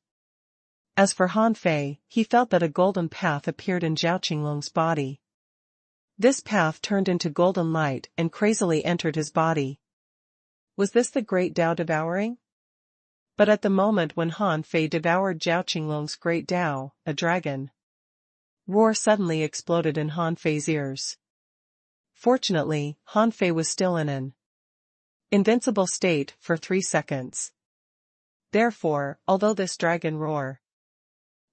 As for Han Fei, he felt that a golden path appeared in Zhao Qinglong's body. This path turned into golden light and crazily entered his body. Was this the great Tao devouring? But at the moment when Han Fei devoured Zhao Qinglong's great Tao, a dragon roar suddenly exploded in Han Fei's ears. Fortunately, Han Fei was still in an invincible state for 3 seconds. Therefore, although this dragon roar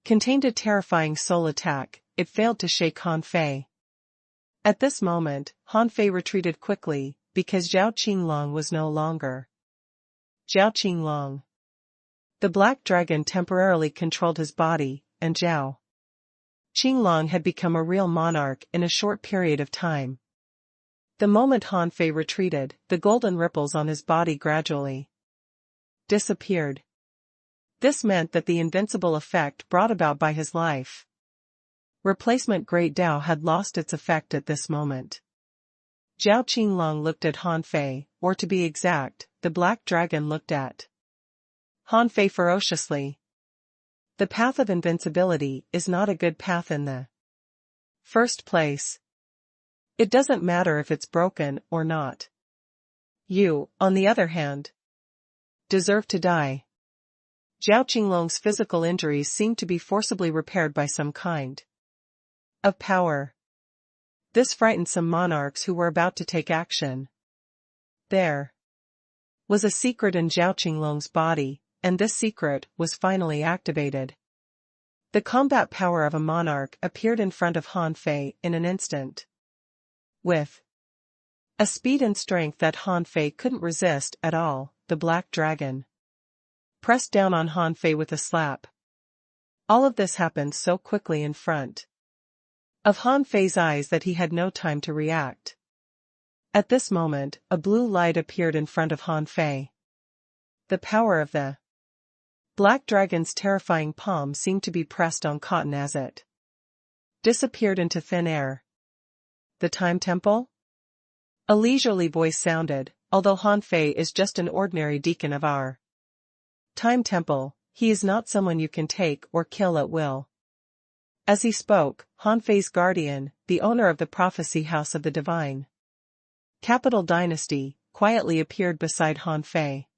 contained a terrifying soul attack, it failed to shake Han Fei. At this moment, Han Fei retreated quickly, because Zhao Qinglong was no longer Zhao Qinglong. The black dragon temporarily controlled his body, and Zhao Qinglong had become a real monarch in a short period of time. The moment Han Fei retreated, the golden ripples on his body gradually disappeared. This meant that the invincible effect brought about by his life replacement Great Tao had lost its effect at this moment. Zhao Qinglong looked at Han Fei, or to be exact, the black dragon looked at Han Fei ferociously. The path of invincibility is not a good path in the first place. It doesn't matter if it's broken or not. You, on the other hand, deserve to die. Zhao Qinglong's physical injuries seemed to be forcibly repaired by some kind of power. This frightened some monarchs who were about to take action. There was a secret in Zhao Qinglong's body, and this secret was finally activated. The combat power of a monarch appeared in front of Han Fei in an instant. With a speed and strength that Han Fei couldn't resist at all, the Black Dragon pressed down on Han Fei with a slap. All of this happened so quickly in front of Han Fei's eyes that he had no time to react. At this moment, a blue light appeared in front of Han Fei. The power of the Black Dragon's terrifying palm seemed to be pressed on cotton as it disappeared into thin air. The Time Temple? A leisurely voice sounded, although Han Fei is just an ordinary deacon of our Time Temple, he is not someone you can take or kill at will. As he spoke, Han Fei's guardian, the owner of the prophecy house of the divine capital dynasty, quietly appeared beside Han Fei.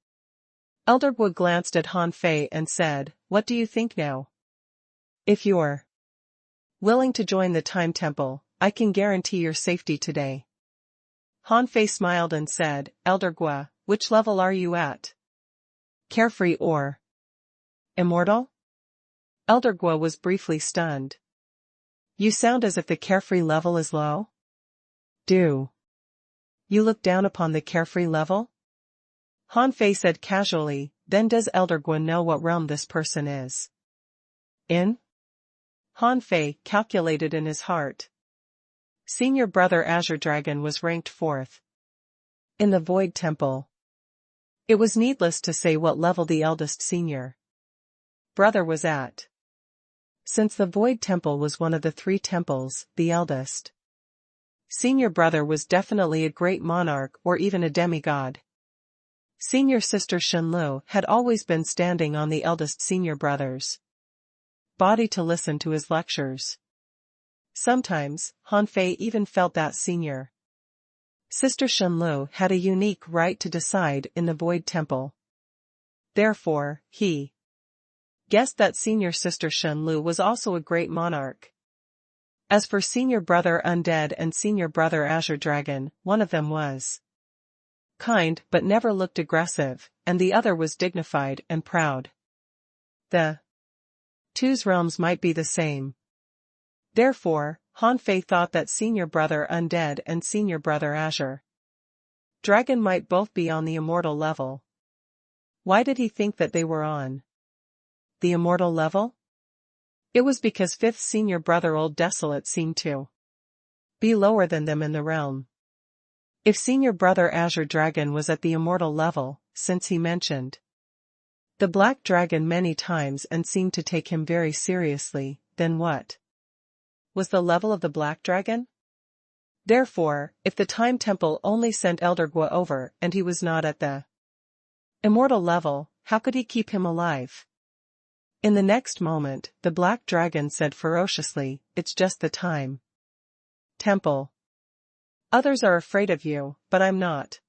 Elder Guo glanced at Han Fei and said, "What do you think now? If you're willing to join the Time Temple, I can guarantee your safety today." Han Fei smiled and said, "Elder Guo, which level are you at? Carefree or immortal?" Elder Guo was briefly stunned. "You sound as if the carefree level is low? Do you look down upon the carefree level?" Han Fei said casually, "Then does Elder Guo know what realm this person is in?" Han Fei calculated in his heart. Senior brother Azure Dragon was ranked 4th in the Void Temple. It was needless to say what level the eldest senior brother was at. Since the Void Temple was one of the 3 temples, the eldest senior brother was definitely a great monarch or even a demigod. Senior sister Shenlu had always been standing on the eldest senior brother's body to listen to his lectures. Sometimes, Han Fei even felt that senior sister Shenlu had a unique right to decide in the Void Temple. Therefore, he guessed that senior sister Shenlu was also a great monarch. As for senior brother Undead and senior brother Azure Dragon, one of them was kind but never looked aggressive, and the other was dignified and proud. The two's realms might be the same. Therefore, Han Fei thought that senior brother Undead and senior brother Azure Dragon might both be on the immortal level. Why did he think that they were on the immortal level? It was because 5th senior brother Old Desolate seemed to be lower than them in the realm. If senior brother Azure Dragon was at the immortal level, since he mentioned the Black Dragon many times and seemed to take him very seriously, then what was the level of the Black Dragon? Therefore, if the Time Temple only sent Elder Guo over and he was not at the immortal level, how could he keep him alive? In the next moment, the Black Dragon said ferociously, "It's just the Time Temple. Others are afraid of you, but I'm not.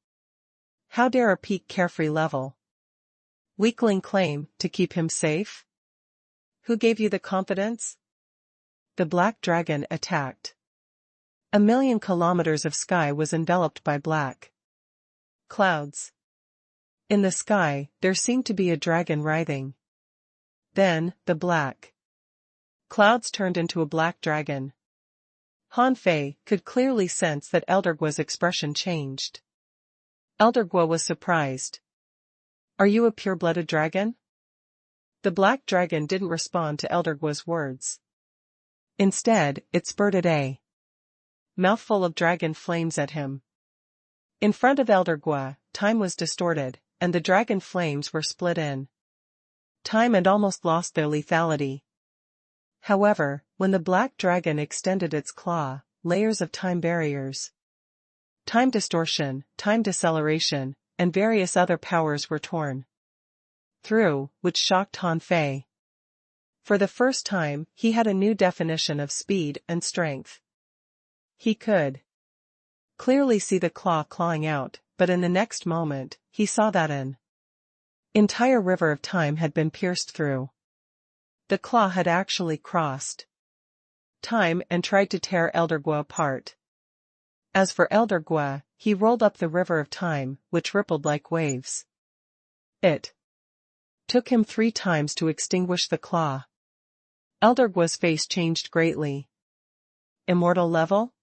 How dare a peak carefree level weakling claim to keep him safe? Who gave you the confidence?" The Black Dragon attacked. 1,000,000 kilometers of sky was enveloped by black clouds. In the sky, there seemed to be a dragon writhing. Then, the black clouds turned into a black dragon. Han Fei could clearly sense that Elder Guo's expression changed. Elder Guo was surprised. "Are you a pure-blooded dragon?" The black dragon didn't respond to Elder Guo's words. Instead, it spurted a mouthful of dragon flames at him. In front of Elder Guo, time was distorted, and the dragon flames were split in time and almost lost their lethality. However, when the black dragon extended its claw, layers of time barriers, time distortion, time deceleration, and various other powers were torn through, which shocked Han Fei. For the first time, he had a new definition of speed and strength. He could clearly see the claw clawing out, but in the next moment, he saw that an entire river of time had been pierced through. The claw had actually crossed time and tried to tear Eldergua apart. As for Eldergua, he rolled up the river of time, which rippled like waves. It took him 3 times to extinguish the claw. Eldergua's face changed greatly. Immortal level?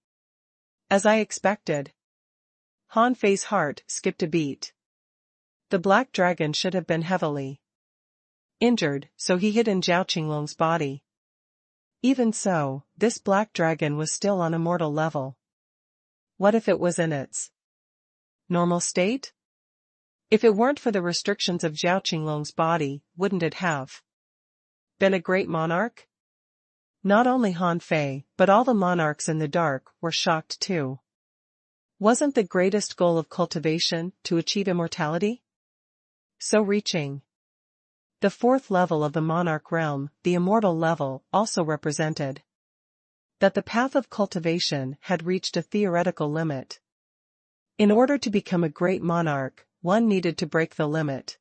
As I expected. Han Fei's heart skipped a beat. The black dragon should have been heavily injured, so he hid in Zhao Qinglong's body. Even so, this black dragon was still on immortal level. What if it was in its normal state? If it weren't for the restrictions of Zhao Qinglong's body, wouldn't it have been a great monarch? Not only Han Fei, but all the monarchs in the dark were shocked too. Wasn't the greatest goal of cultivation to achieve immortality? So reaching the 4th level of the monarch realm, the immortal level, also represented that the path of cultivation had reached a theoretical limit. In order to become a great monarch, one needed to break the limit.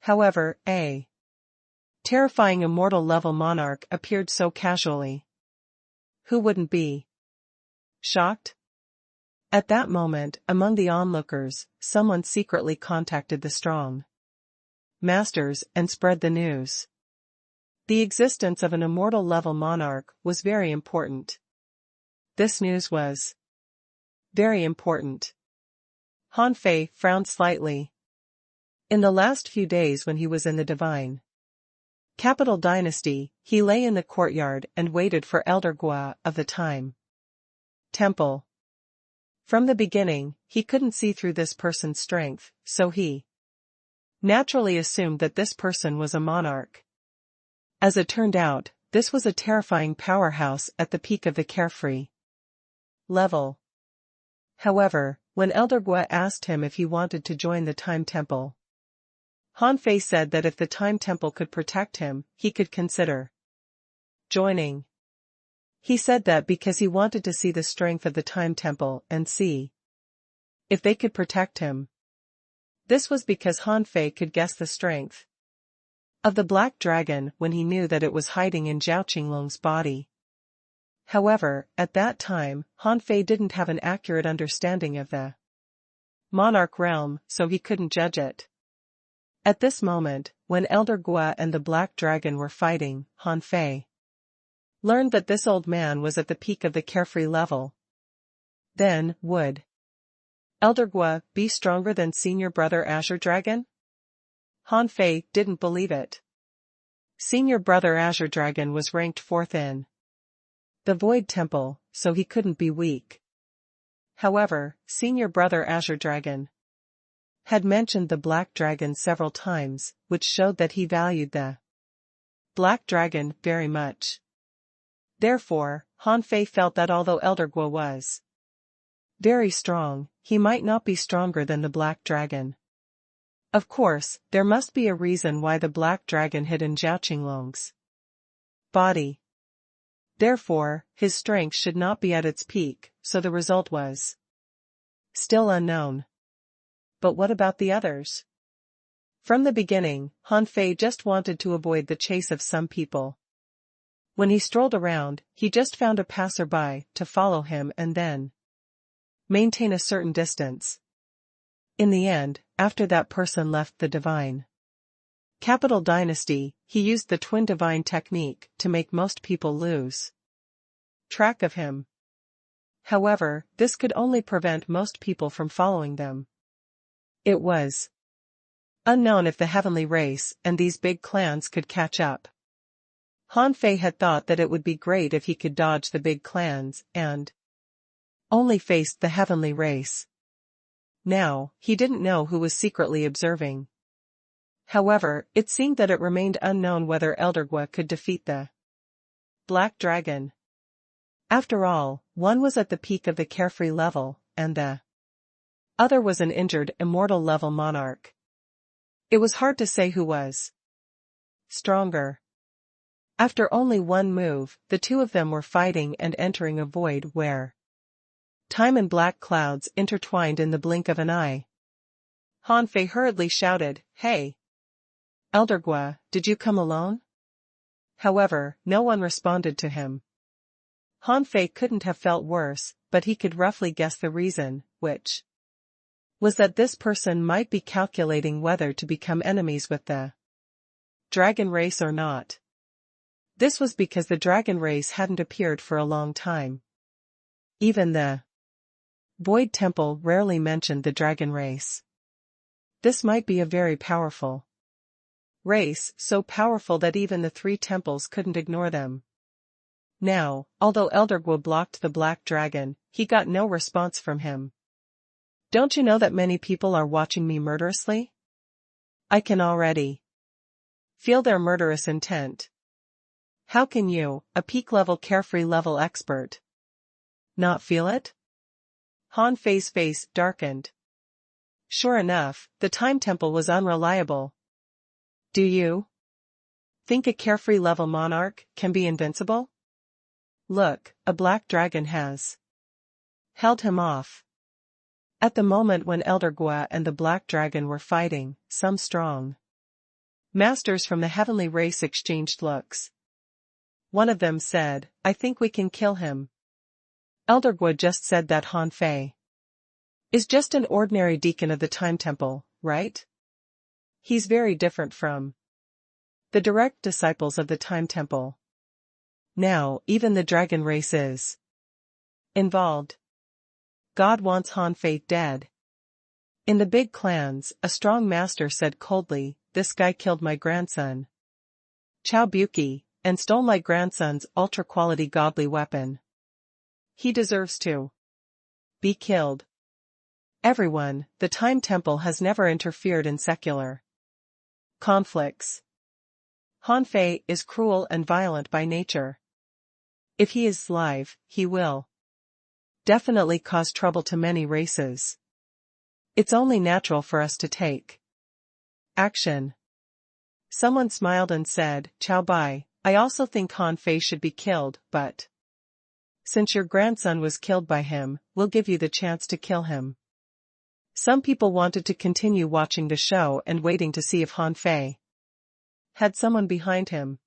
However, a terrifying immortal level monarch appeared so casually. Who wouldn't be shocked? At that moment, among the onlookers, someone secretly contacted the strong masters and spread the news. The existence of an immortal level monarch was very important. This news was very important. Han Fei frowned slightly. In the last few days when he was in the divine capital dynasty, he lay in the courtyard and waited for Eldergua of the time temple. From the beginning, he couldn't see through this person's strength, so he naturally assumed that this person was a monarch. As it turned out, this was a terrifying powerhouse at the peak of the carefree level. However, when Eldergua asked him if he wanted to join the Time Temple, Han Fei said that if the Time Temple could protect him, he could consider joining. He said that because he wanted to see the strength of the Time Temple and see if they could protect him. This was because Han Fei could guess the strength of the black dragon when he knew that it was hiding in Zhao Qinglong's body. However, at that time, Han Fei didn't have an accurate understanding of the monarch realm, so he couldn't judge it. At this moment, when Eldergua and the black dragon were fighting, Han Fei learned that this old man was at the peak of the carefree level. Then, would Eldergua be stronger than senior brother Azure Dragon? Han Fei didn't believe it. Senior brother Azure Dragon was ranked 4th in the Void Temple, so he couldn't be weak. However, senior brother Azure Dragon had mentioned the black dragon several times, which showed that he valued the black dragon very much. Therefore, Han Fei felt that although Eldergua was very strong, he might not be stronger than the black dragon. Of course, there must be a reason why the black dragon hid in Zhao Qinglong's body. Therefore, his strength should not be at its peak, so the result was still unknown. But what about the others? From the beginning, Han Fei just wanted to avoid the chase of some people. When he strolled around, he just found a passerby to follow him and then maintain a certain distance. In the end, after that person left the divine capital dynasty, he used the twin divine technique to make most people lose track of him. However, this could only prevent most people from following them. It was unknown if the heavenly race and these big clans could catch up. Han Fei had thought that it would be great if he could dodge the big clans and only faced the heavenly race. Now, he didn't know who was secretly observing. However, it seemed that it remained unknown whether Eldergua could defeat the black dragon. After all, one was at the peak of the carefree level, and the other was an injured immortal level monarch. It was hard to say who was stronger. After only one move, the two of them were fighting and entering a void where Time and black clouds intertwined in the blink of an eye. Han Fei hurriedly shouted, "Hey! Elder Gua, did you come alone?" However, no one responded to him. Han Fei couldn't have felt worse, but he could roughly guess the reason, which was that this person might be calculating whether to become enemies with the dragon race or not. This was because the dragon race hadn't appeared for a long time. Even the Void Temple rarely mentioned the dragon race. This might be a very powerful race, so powerful that even the three temples couldn't ignore them. Now, although Elder Gua blocked the black dragon, he got no response from him. "Don't you know that many people are watching me murderously? I can already feel their murderous intent. How can you, a peak-level carefree level expert, not feel it?" Han Fei's face darkened. Sure enough, the Time Temple was unreliable. "Do you think a carefree level monarch can be invincible? Look, a black dragon has held him off." At the moment when Elder Gua and the black dragon were fighting, some strong masters from the heavenly race exchanged looks. One of them said, "I think we can kill him." Elder Gua just said that Han Fei is just an ordinary deacon of the Time Temple, right? He's very different from the direct disciples of the Time Temple. Now, even the dragon race is involved. God wants Han Fei dead. In the big clans, a strong master said coldly, "This guy killed my grandson, Chao Buki, and stole my grandson's ultra-quality godly weapon. He deserves to be killed." Everyone, the Time Temple has never interfered in secular conflicts. Han Fei is cruel and violent by nature. If he is live, he will definitely cause trouble to many races. It's only natural for us to take action. Someone smiled and said, "Chao Bai, I also think Han Fei should be killed, but since your grandson was killed by him, we'll give you the chance to kill him." Some people wanted to continue watching the show and waiting to see if Han Fei had someone behind him.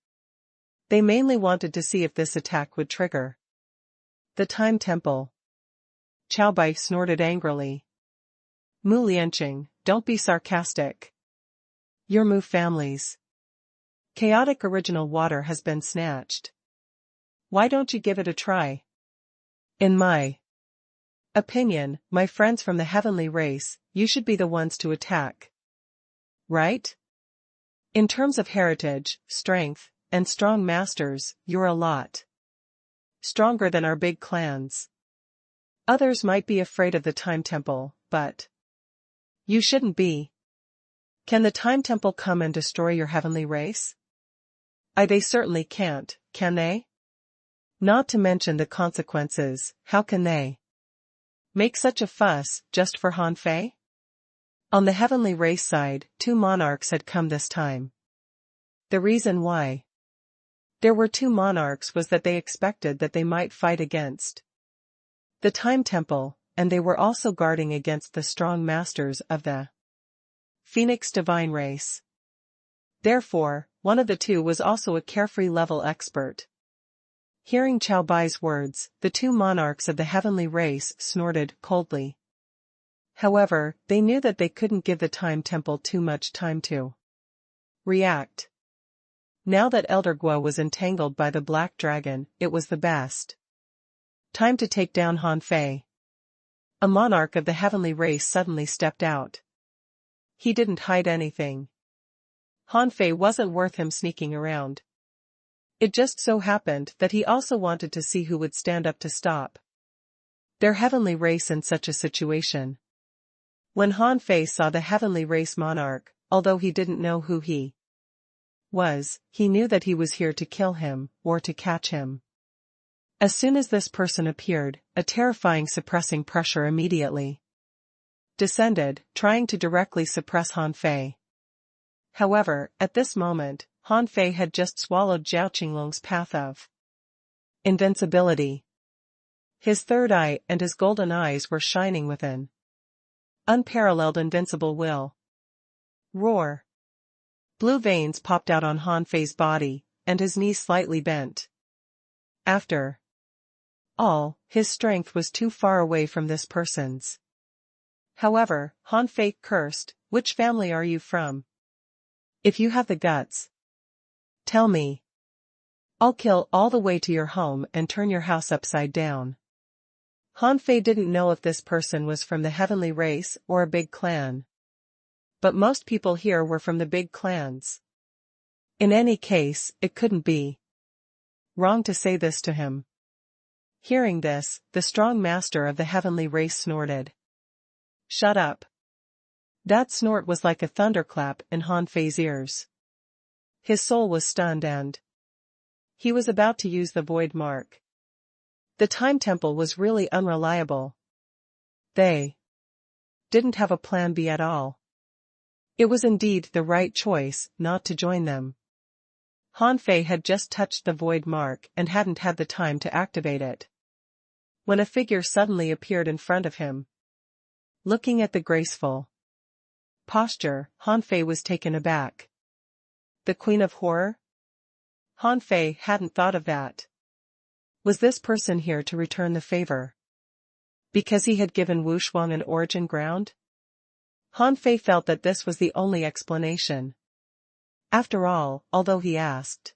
They mainly wanted to see if this attack would trigger the Time Temple. Chao Bai snorted angrily. "Mu Lianqing, don't be sarcastic. Your Mu family's chaotic original water has been snatched. Why don't you give it a try? In my opinion, my friends from the heavenly race, you should be the ones to attack. Right? In terms of heritage, strength, and strong masters, you're a lot stronger than our big clans. Others might be afraid of the Time Temple, but you shouldn't be. Can the Time Temple come and destroy your heavenly race? They certainly can't, can they? Not to mention the consequences, how can they make such a fuss, just for Han Fei?" On the heavenly race side, two monarchs had come this time. The reason why there were two monarchs was that they expected that they might fight against the Time Temple, and they were also guarding against the strong masters of the Phoenix Divine race. Therefore, one of the two was also a carefree level expert. Hearing Chao Bai's words, the two monarchs of the heavenly race snorted coldly. However, they knew that they couldn't give the Time Temple too much time to react. Now that Elder Gua was entangled by the black dragon, it was the best time to take down Han Fei. A monarch of the heavenly race suddenly stepped out. He didn't hide anything. Han Fei wasn't worth him sneaking around. It just so happened that he also wanted to see who would stand up to stop their heavenly race in such a situation. When Han Fei saw the heavenly race monarch, although he didn't know who he was, he knew that he was here to kill him, or to catch him. As soon as this person appeared, a terrifying suppressing pressure immediately descended, trying to directly suppress Han Fei. However, at this moment, Han Fei had just swallowed Zhao Qinglong's path of invincibility. His third eye and his golden eyes were shining with an unparalleled invincible will. Roar! Blue veins popped out on Han Fei's body, and his knees slightly bent. After all, his strength was too far away from this person's. However, Han Fei cursed, "Which family are you from? If you have the guts, tell me. I'll kill all the way to your home and turn your house upside down." Han Fei didn't know if this person was from the heavenly race or a big clan. But most people here were from the big clans. In any case, it couldn't be wrong to say this to him. Hearing this, the strong master of the heavenly race snorted. "Shut up." That snort was like a thunderclap in Han Fei's ears. His soul was stunned and he was about to use the void mark. The time temple was really unreliable. They didn't have a plan B at all. It was indeed the right choice not to join them. Han Fei had just touched the void mark and hadn't had the time to activate it, when a figure suddenly appeared in front of him. Looking at the graceful posture, Han Fei was taken aback. The Queen of Horror? Han Fei hadn't thought of that. Was this person here to return the favor? Because he had given Wu Shuang an origin ground? Han Fei felt that this was the only explanation. After all, although he asked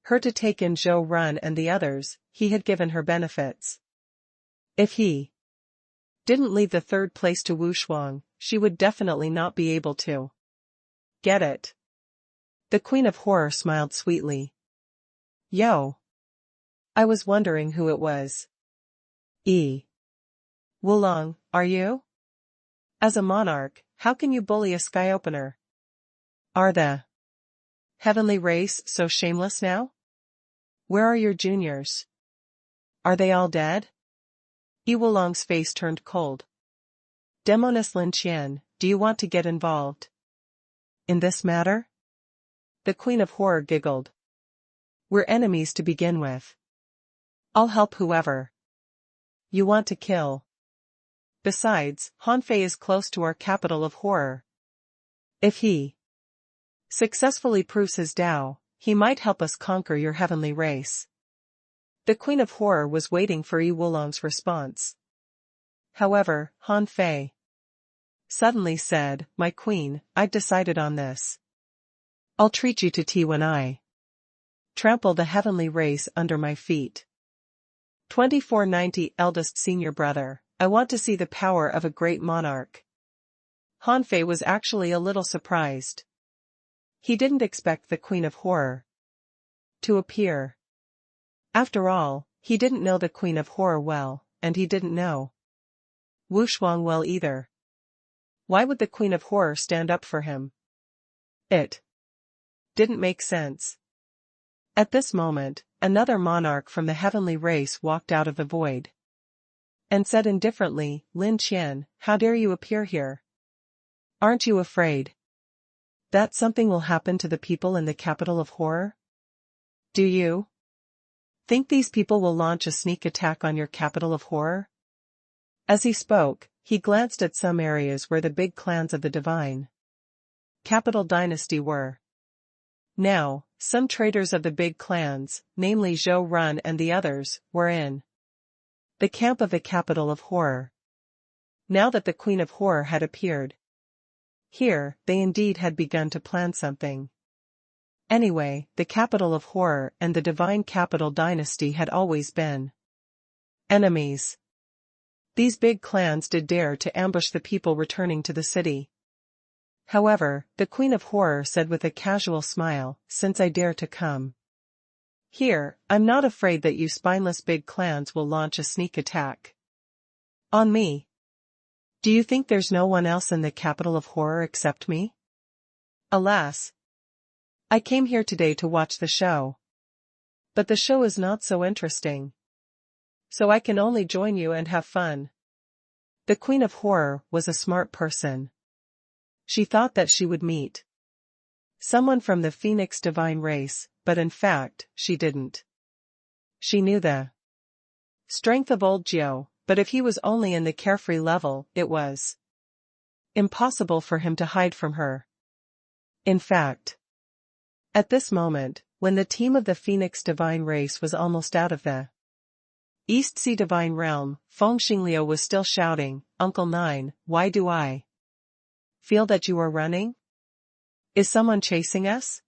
her to take in Zhou Run and the others, he had given her benefits. If he didn't leave the third place to Wu Shuang, she would definitely not be able to get it. The Queen of Horror smiled sweetly. "Yo. I was wondering who it was. Wulong, are you? As a monarch, how can you bully a sky opener? Are the heavenly race so shameless now? Where are your juniors? Are they all dead?" Wulong's face turned cold. "Demoness Lin Qian, do you want to get involved in this matter?" The Queen of Horror giggled. "We're enemies to begin with. I'll help whoever you want to kill. Besides, Han Fei is close to our capital of horror. If he successfully proves his Tao, he might help us conquer your heavenly race." The Queen of Horror was waiting for Wulong's response. However, Han Fei suddenly said, "My queen, I've decided on this. I'll treat you to tea when I trample the heavenly race under my feet." 2490 Eldest Senior Brother, I want to see the power of a great monarch. Han Fei was actually a little surprised. He didn't expect the Queen of Horror to appear. After all, he didn't know the Queen of Horror well, and he didn't know Wu Shuang well either. Why would the Queen of Horror stand up for him? It didn't make sense. At this moment, another monarch from the heavenly race walked out of the void and said indifferently, "Lin Qian, how dare you appear here? Aren't you afraid that something will happen to the people in the capital of horror? Do you think these people will launch a sneak attack on your capital of horror?" As he spoke, he glanced at some areas where the big clans of the divine capital dynasty were. Now, some traitors of the big clans, namely Zhou Run and the others, were in the camp of the capital of horror. Now that the Queen of Horror had appeared here, they indeed had begun to plan something. Anyway, the capital of horror and the divine capital dynasty had always been enemies. These big clans did dare to ambush the people returning to the city. However, the Queen of Horror said with a casual smile, "Since I dare to come here, I'm not afraid that you spineless big clans will launch a sneak attack on me. Do you think there's no one else in the capital of horror except me? Alas, I came here today to watch the show. But the show is not so interesting. So I can only join you and have fun." The Queen of Horror was a smart person. She thought that she would meet someone from the Phoenix divine race, but in fact, she didn't. She knew the Strength of old Jiao, but if he was only in the carefree level, it was impossible for him to hide from her. In fact, at this moment, when the team of the Phoenix Divine Race was almost out of the East Sea Divine Realm, Feng Xingliu was still shouting, "Uncle Nine, why do I feel that you are running? Is someone chasing us?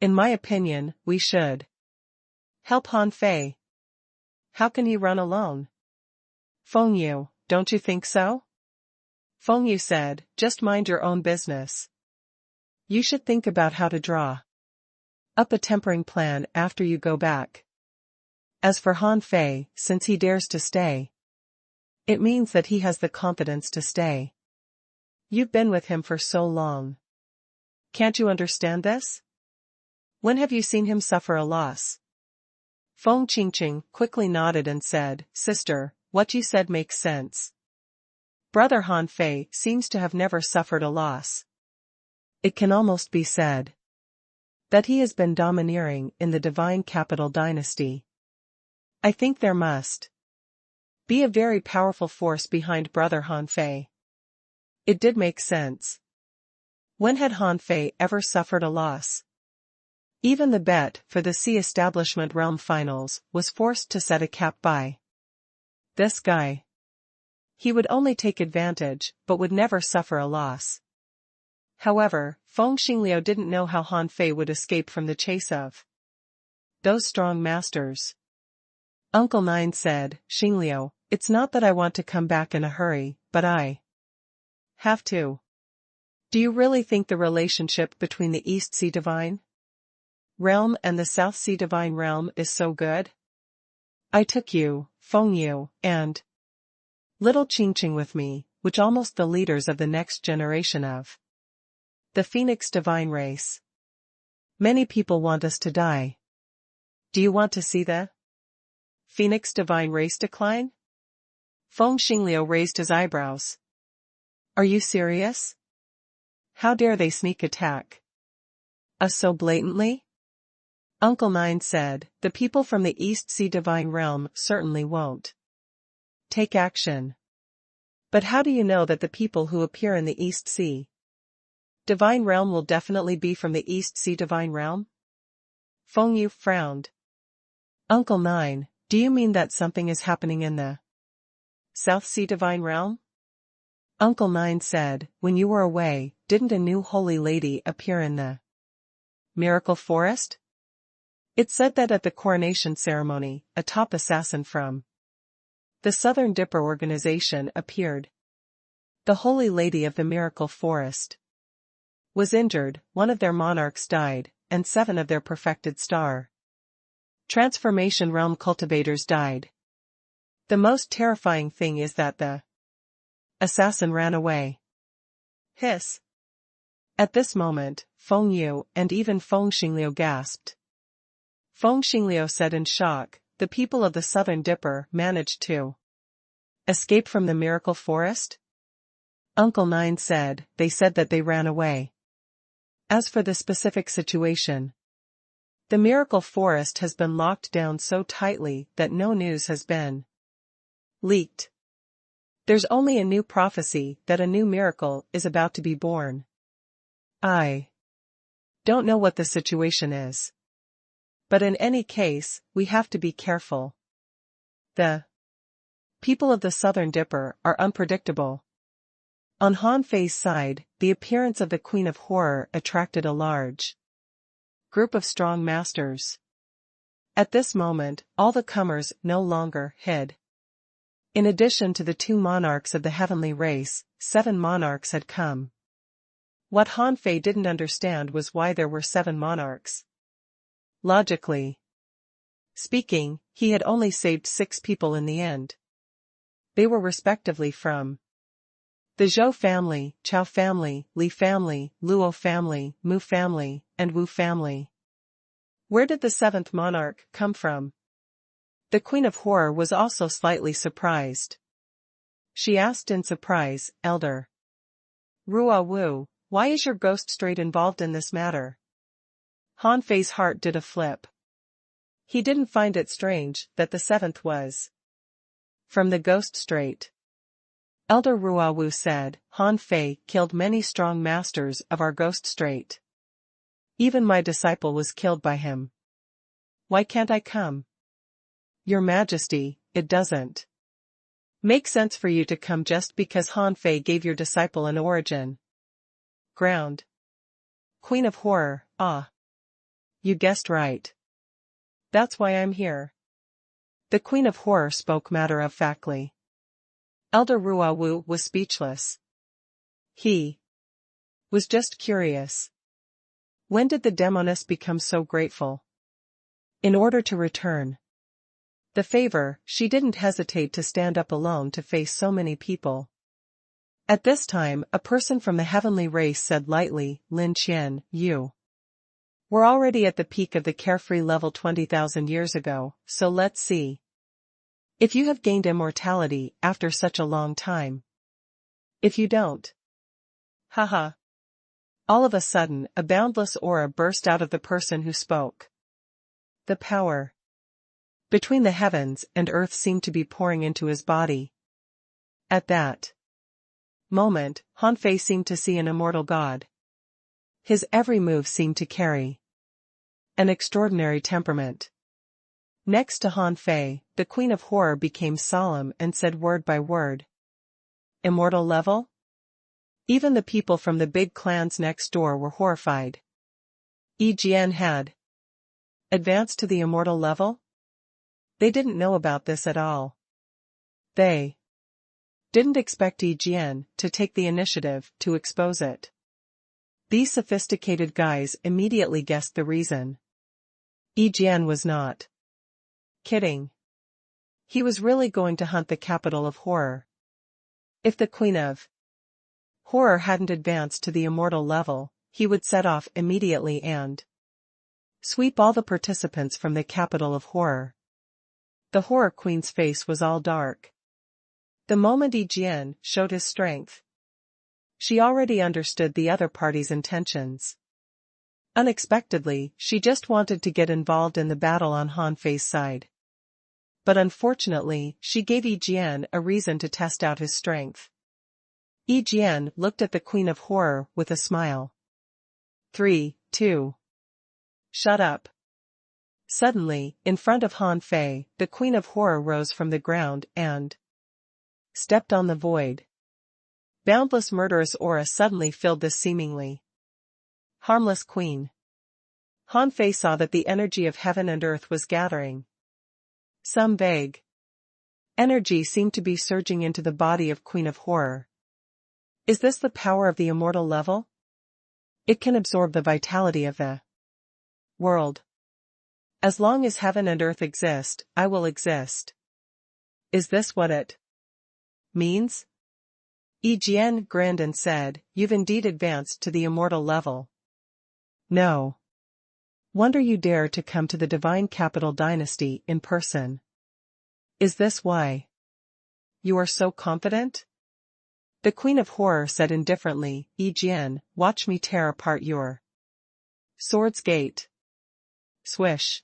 In my opinion, we should help Han Fei. How can he run alone?" "Feng Yu, don't you think so?" Feng Yu said, "Just mind your own business. You should think about how to draw up a tempering plan after you go back. As for Han Fei, since he dares to stay, it means that he has the confidence to stay. You've been with him for so long. Can't you understand this? When have you seen him suffer a loss?" Feng Qingqing quickly nodded and said, "Sister, what you said makes sense. Brother Han Fei seems to have never suffered a loss. It can almost be said that he has been domineering in the divine capital dynasty. I think there must be a very powerful force behind Brother Han Fei." It did make sense. When had Han Fei ever suffered a loss? Even the bet for the Sea Establishment Realm Finals was forced to set a cap by this guy. He would only take advantage, but would never suffer a loss. However, Feng Xingliu didn't know how Han Fei would escape from the chase of those strong masters. Uncle Nine said, "Xingliu, it's not that I want to come back in a hurry, but I have to. Do you really think the relationship between the East Sea Divine Realm and the South Sea Divine Realm is so good? I took you, Feng Yu, and little Qingqing with me, which almost the leaders of the next generation of the Phoenix Divine Race. Many people want us to die. Do you want to see the Phoenix Divine Race decline?" Feng Xingliu raised his eyebrows. "Are you serious? How dare they sneak attack us so blatantly?" Uncle Nine said, "The people from the East Sea Divine Realm certainly won't take action. But how do you know that the people who appear in the East Sea Divine Realm will definitely be from the East Sea Divine Realm?" Feng Yu frowned. "Uncle Nine, do you mean that something is happening in the South Sea Divine Realm?" Uncle Nine said, "When you were away, didn't a new holy lady appear in the Miracle Forest? It said that at the coronation ceremony, a top assassin from the Southern Dipper organization appeared. The Holy Lady of the Miracle Forest was injured, one of their monarchs died, and 7 of their perfected star transformation realm cultivators died. The most terrifying thing is that the assassin ran away." Hiss. At this moment, Feng Yu and even Feng Xingliu gasped. Feng Xingliu said in shock, "The people of the Southern Dipper managed to escape from the Miracle Forest?" Uncle Nine said, "They said that they ran away. As for the specific situation, the Miracle Forest has been locked down so tightly that no news has been leaked. There's only a new prophecy that a new miracle is about to be born. I don't know what the situation is. But in any case, we have to be careful. The people of the Southern Dipper are unpredictable." On Han Fei's side, the appearance of the Queen of Horror attracted a large group of strong masters. At this moment, all the comers no longer hid. In addition to the 2 monarchs of the heavenly race, 7 monarchs had come. What Han Fei didn't understand was why there were 7 monarchs. Logically speaking, he had only saved 6 people in the end. They were respectively from the Zhou family, Chao family, Li family, Luo family, Mu family, and Wu family. Where did the 7th monarch come from? The Queen of Horror was also slightly surprised. She asked in surprise, "Elder Ruo Wu, why is your ghost straight involved in this matter?" Han Fei's heart did a flip. He didn't find it strange that the 7th was From the Ghost Strait. Elder Ruawu said, Han Fei killed many strong masters of our Ghost Strait. Even my disciple was killed by him. Why can't I come? Your Majesty, it doesn't make sense for you to come just because Han Fei gave your disciple an origin. Ground. Queen of Horror, ah. You guessed right. That's why I'm here. The Queen of Horror spoke matter-of-factly. Elder Ruawu was speechless. He was just curious. When did the demoness become so grateful? In order to return the favor, she didn't hesitate to stand up alone to face so many people. At this time, a person from the heavenly race said lightly, Lin Qian, you were already at the peak of the carefree level 20,000 years ago, so let's see if you have gained immortality after such a long time. If you don't. Haha. All of a sudden, a boundless aura burst out of the person who spoke. The power between the heavens and earth seemed to be pouring into his body. At that moment, Han Fei seemed to see an immortal god. His every move seemed to carry an extraordinary temperament. Next to Han Fei, the Queen of Horror became solemn and said word by word. Immortal level? Even the people from the big clans next door were horrified. Yi Jian had advanced to the immortal level? They didn't know about this at all. They didn't expect Yi Jian to take the initiative to expose it. These sophisticated guys immediately guessed the reason. Yi Jian was not kidding. He was really going to hunt the capital of horror. If the Queen of Horror hadn't advanced to the immortal level, he would set off immediately and sweep all the participants from the capital of horror. The Horror Queen's face was all dark. The moment Yi Jian showed his strength, she already understood the other party's intentions. Unexpectedly, she just wanted to get involved in the battle on Han Fei's side. But unfortunately, she gave Yi Jian a reason to test out his strength. Yi Jian looked at the Queen of Horror with a smile. 3, 2. Shut up. Suddenly, in front of Han Fei, the Queen of Horror rose from the ground and stepped on the void. Boundless murderous aura suddenly filled this seemingly harmless queen. Han Fei saw that the energy of heaven and earth was gathering. Some vague energy seemed to be surging into the body of Queen of Horror. Is this the power of the immortal level? It can absorb the vitality of the world. As long as heaven and earth exist, I will exist. Is this what it means? Yi Jian grinned and said, You've indeed advanced to the immortal level. No wonder you dare to come to the divine capital dynasty in person. Is this why you are so confident? The Queen of Horror said indifferently, Yi Jian, watch me tear apart your sword's gate. Swish.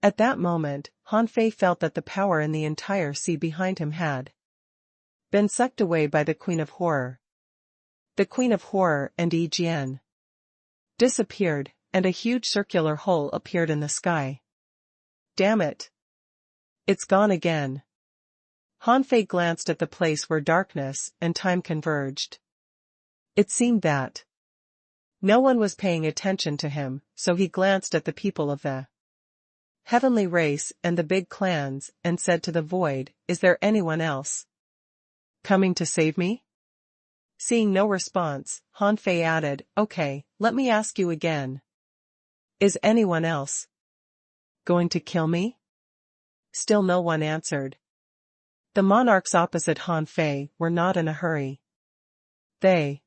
At that moment, Han Fei felt that the power in the entire sea behind him had been sucked away by the Queen of Horror. The Queen of Horror and Yi Jian disappeared, and a huge circular hole appeared in the sky. Damn it. It's gone again. Han Fei glanced at the place where darkness and time converged. It seemed that no one was paying attention to him, so he glanced at the people of the heavenly race and the big clans and said to the void, Is there anyone else coming to save me? Seeing no response, Han Fei added, Okay, let me ask you again. Is anyone else going to kill me? Still no one answered. The monarchs opposite Han Fei were not in a hurry. They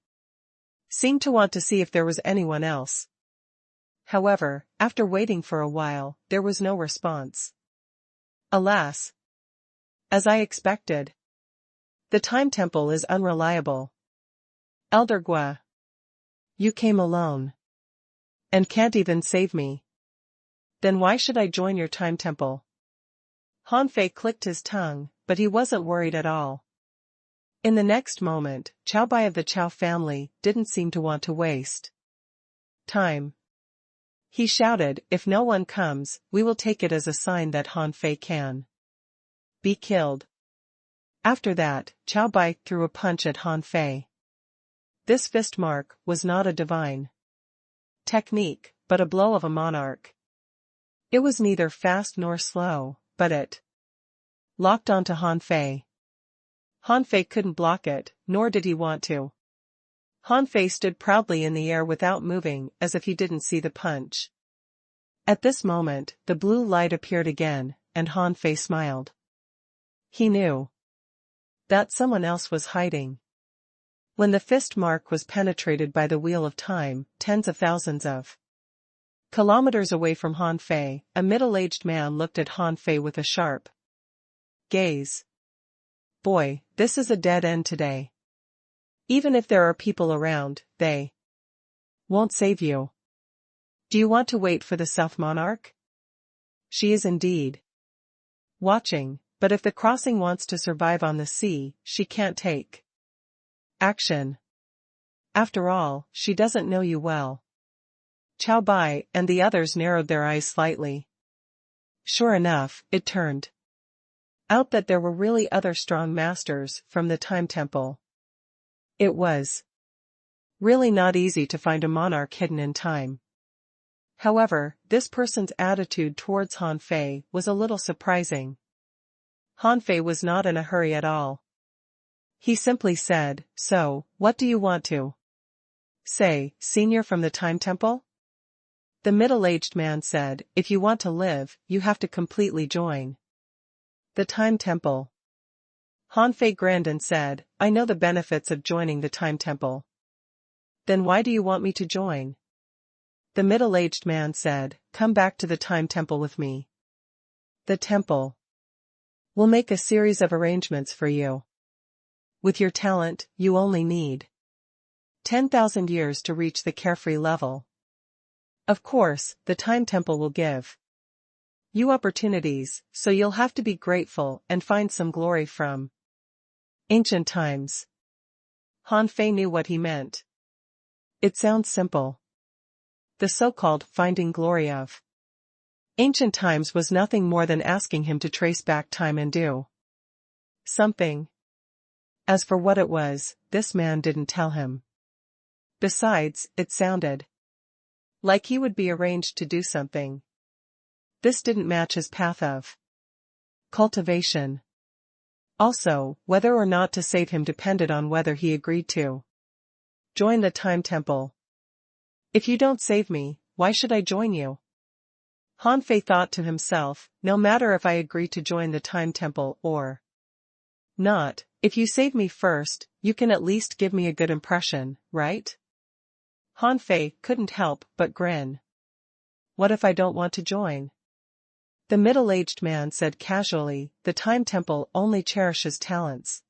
seemed to want to see if there was anyone else. However, after waiting for a while, there was no response. Alas. As I expected. The time temple is unreliable. Elder Gua. You came alone. And can't even save me. Then why should I join your time temple? Han Fei clicked his tongue, but he wasn't worried at all. In the next moment, Chao Bai of the Chao family didn't seem to want to waste time. He shouted, "If no one comes, we will take it as a sign that Han Fei can be killed." After that, Chao Bai threw a punch at Han Fei. This fist mark was not a divine technique, but a blow of a monarch. It was neither fast nor slow, but it locked onto Han Fei. Han Fei couldn't block it, nor did he want to. Han Fei stood proudly in the air without moving, as if he didn't see the punch. At this moment, the blue light appeared again, and Han Fei smiled. He knew that someone else was hiding. When the fist mark was penetrated by the wheel of time, tens of thousands of kilometers away from Han Fei, a middle-aged man looked at Han Fei with a sharp gaze. "Boy, this is a dead end today. Even if there are people around, they won't save you. Do you want to wait for the South Monarch? She is indeed watching, but if the crossing wants to survive on the sea, she can't take action. After all, she doesn't know you well." Chao Bai and the others narrowed their eyes slightly. Sure enough, it turned out that there were really other strong masters from the Time Temple. It was really not easy to find a monarch hidden in time. However, this person's attitude towards Han Fei was a little surprising. Han Fei was not in a hurry at all. He simply said, "So, what do you want to say, senior from the Time Temple?" The middle-aged man said, "If you want to live, you have to completely join the Time Temple." Han Fei grinned and said, "I know the benefits of joining the Time Temple." "Then why do you want me to join?" The middle-aged man said, "Come back to the Time Temple with me. The temple will make a series of arrangements for you. With your talent, you only need 10,000 years to reach the carefree level. Of course, the Time Temple will give you opportunities, so you'll have to be grateful and find some glory from ancient times." Han Fei knew what he meant. It sounds simple. The so-called finding glory of ancient times was nothing more than asking him to trace back time and do something. As for what it was, this man didn't tell him. Besides, it sounded like he would be arranged to do something. This didn't match his path of cultivation. Also, whether or not to save him depended on whether he agreed to join the Time Temple. "If you don't save me, why should I join you?" Han Fei thought to himself, "No matter if I agree to join the Time Temple or not, if you save me first, you can at least give me a good impression, right?" Han Fei couldn't help but grin. "What if I don't want to join?" The middle-aged man said casually, "The Time Temple only cherishes talents.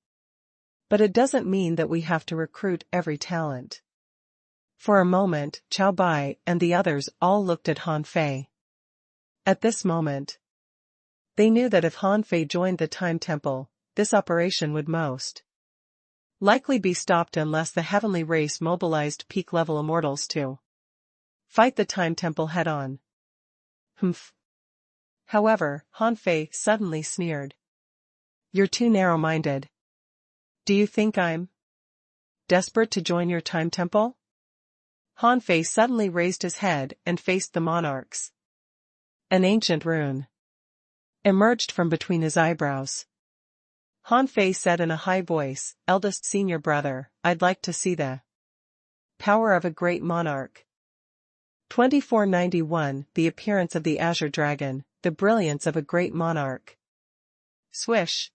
But it doesn't mean that we have to recruit every talent." For a moment, Chao Bai and the others all looked at Han Fei. At this moment, they knew that if Han Fei joined the Time Temple, this operation would most likely be stopped unless the heavenly race mobilized peak-level immortals to fight the Time Temple head-on. Humph. However, Han Fei suddenly sneered. "You're too narrow-minded. Do you think I'm desperate to join your Time Temple?" Han Fei suddenly raised his head and faced the monarchs. An ancient rune emerged from between his eyebrows. Han Fei said in a high voice, "Eldest senior brother, I'd like to see the power of a great monarch." 2491 The appearance of the azure dragon, the brilliance of a great monarch. Swish.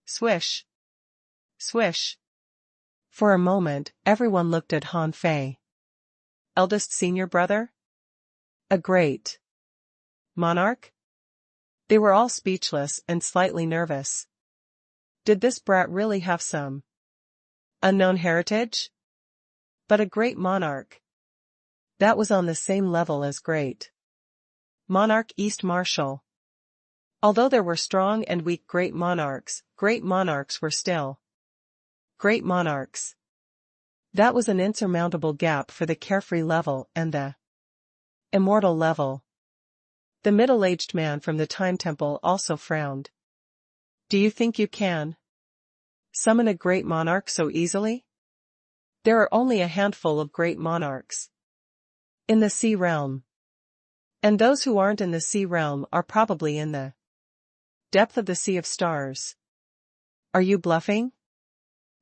Swish. Swish. For a moment, everyone looked at Han Fei. Eldest senior brother? A great monarch? They were all speechless and slightly nervous. Did this brat really have some unknown heritage? But a great monarch. That was on the same level as great monarch East Marshal. Although there were strong and weak great monarchs were still great monarchs. That was an insurmountable gap for the carefree level and the immortal level. The middle-aged man from the Time Temple also frowned. Do you think you can summon a great monarch so easily? There are only a handful of great monarchs in the sea realm. And those who aren't in the sea realm are probably in the depth of the sea of stars. Are you bluffing?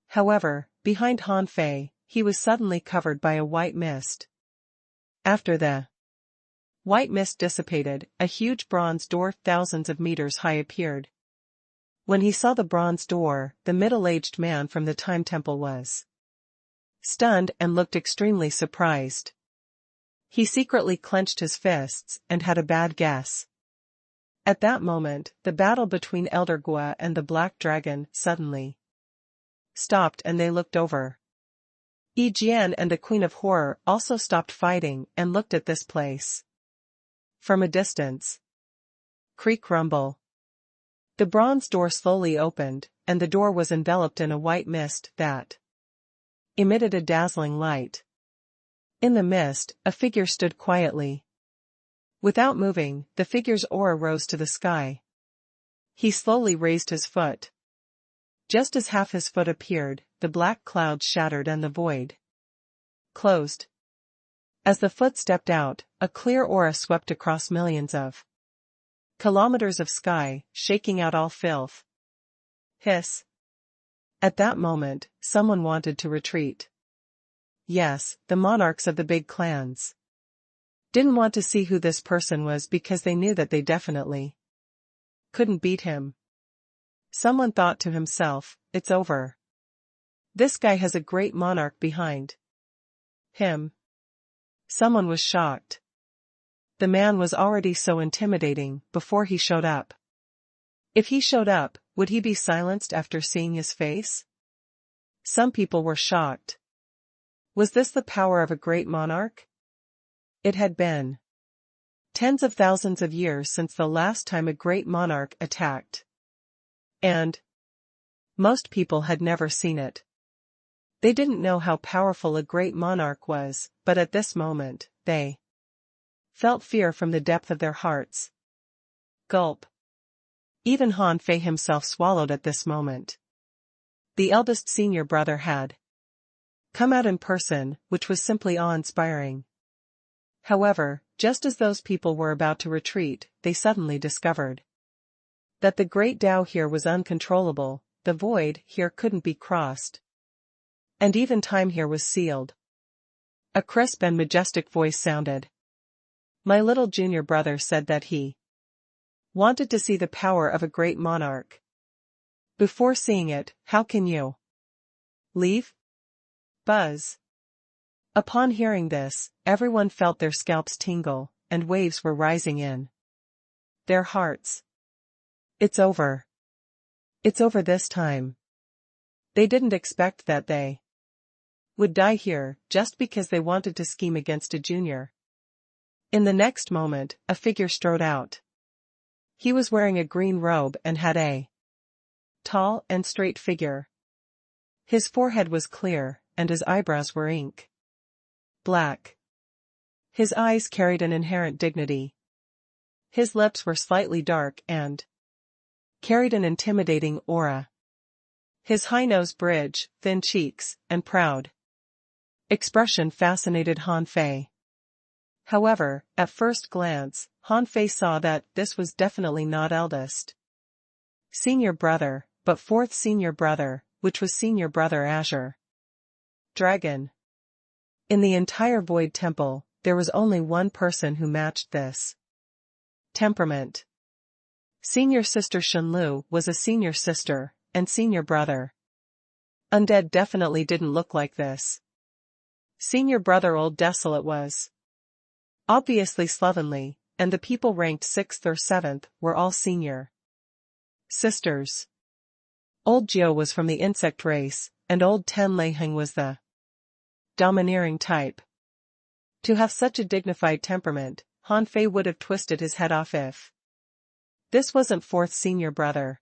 However, behind Han Fei, he was suddenly covered by a white mist. After the white mist dissipated, a huge bronze door thousands of meters high appeared. When he saw the bronze door, the middle-aged man from the Time Temple was stunned and looked extremely surprised. He secretly clenched his fists and had a bad guess. At that moment, the battle between Elder Gua and the Black Dragon suddenly stopped and they looked over. Yi Jian and the Queen of Horror also stopped fighting and looked at this place from a distance. Creak rumble. The bronze door slowly opened, and the door was enveloped in a white mist that emitted a dazzling light. In the mist, a figure stood quietly. Without moving, the figure's aura rose to the sky. He slowly raised his foot. Just as half his foot appeared, the black clouds shattered and the void closed. As the foot stepped out, a clear aura swept across millions of kilometers of sky, shaking out all filth. Hiss. At that moment, someone wanted to retreat. Yes, the monarchs of the big clans didn't want to see who this person was because they knew that they definitely couldn't beat him. Someone thought to himself, it's over. This guy has a great monarch behind him. Someone was shocked. The man was already so intimidating before he showed up. If he showed up, would he be silenced after seeing his face? Some people were shocked. Was this the power of a great monarch? It had been tens of thousands of years since the last time a great monarch attacked. And most people had never seen it. They didn't know how powerful a great monarch was, but at this moment, they felt fear from the depth of their hearts. Gulp. Even Han Fei himself swallowed at this moment. The eldest senior brother had come out in person, which was simply awe-inspiring. However, just as those people were about to retreat, they suddenly discovered that the great Tao here was uncontrollable, the void here couldn't be crossed. And even time here was sealed. A crisp and majestic voice sounded. My little junior brother said that he wanted to see the power of a great monarch. Before seeing it, how can you leave? Buzz. Upon hearing this, everyone felt their scalps tingle, and waves were rising in their hearts. It's over. It's over this time. They didn't expect that they would die here, just because they wanted to scheme against a junior. In the next moment, a figure strode out. He was wearing a green robe and had a tall and straight figure. His forehead was clear, and his eyebrows were ink black. His eyes carried an inherent dignity. His lips were slightly dark and carried an intimidating aura. His high nose bridge, thin cheeks, and proud expression fascinated Han Fei. However, at first glance, Han Fei saw that this was definitely not eldest senior brother, but fourth senior brother, which was senior brother Azure Dragon. In the entire Void Temple, there was only one person who matched this temperament. Senior sister Shenlu was a senior sister, and senior brother Undead definitely didn't look like this. Senior brother Old Desolate was obviously slovenly, and the people ranked 6th or 7th were all senior sisters. Old Jiu was from the insect race, and Old Ten Leiheng was the domineering type. To have such a dignified temperament, Han Fei would have twisted his head off if This wasn't fourth senior brother.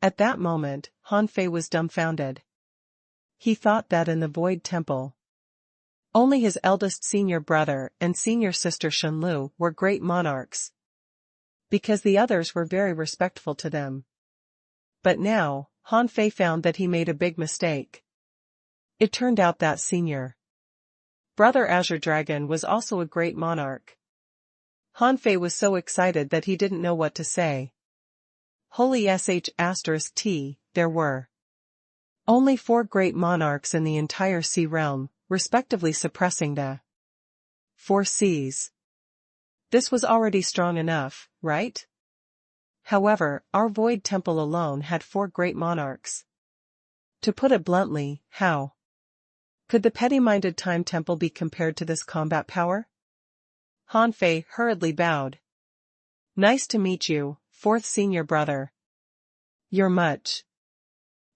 At that moment, Han Fei was dumbfounded. He thought that in the Void Temple, only his eldest senior brother and senior sister Shenlu were great monarchs, because the others were very respectful to them. But now, Han Fei found that he made a big mistake. It turned out that senior brother Azure Dragon was also a great monarch. Han Fei was so excited that he didn't know what to say. Holy sh*t, there were only 4 great monarchs in the entire sea realm, respectively suppressing the 4 seas. This was already strong enough, right? However, our Void Temple alone had 4 great monarchs. To put it bluntly, how could the petty-minded Time Temple be compared to this combat power? Han Fei hurriedly bowed. Nice to meet you, 4th senior brother. You're much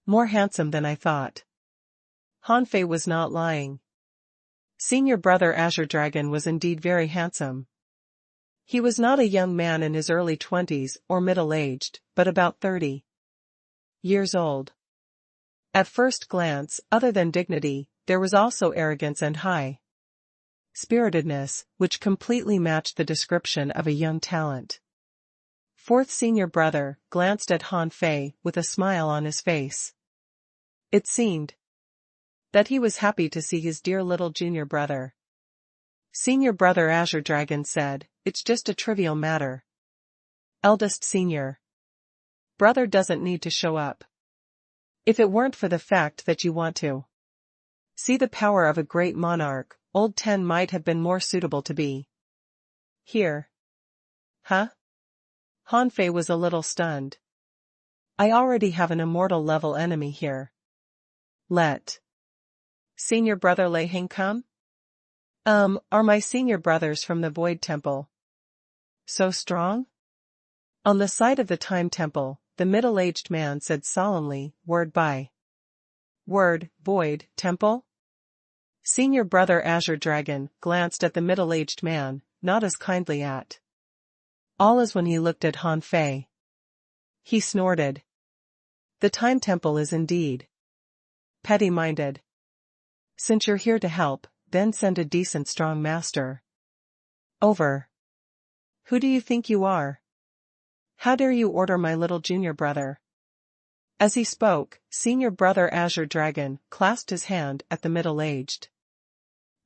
more handsome than I thought. Han Fei was not lying. Senior brother Azure Dragon was indeed very handsome. He was not a young man in his early 20s or middle-aged, but about 30 years old. At first glance, other than dignity, there was also arrogance and high spiritedness, which completely matched the description of a young talent. 4th senior brother glanced at Han Fei with a smile on his face. It seemed that he was happy to see his dear little junior brother. Senior brother Azure Dragon said, "It's just a trivial matter. Eldest senior brother doesn't need to show up. If it weren't for the fact that you want to see the power of a great monarch, Old Ten might have been more suitable to be here." Huh? Han Fei was a little stunned. I already have an immortal level enemy here. Let senior brother Lei Heng come? Are my senior brothers from the Void Temple so strong? On the side of the Time Temple, the middle-aged man said solemnly, word by word, Void Temple? Senior brother Azure Dragon glanced at the middle-aged man, not as kindly at all as when he looked at Han Fei. He snorted. The Time Temple is indeed petty-minded. Since you're here to help, then send a decent strong master over. Who do you think you are? How dare you order my little junior brother? As he spoke, senior brother Azure Dragon clasped his hand at the middle-aged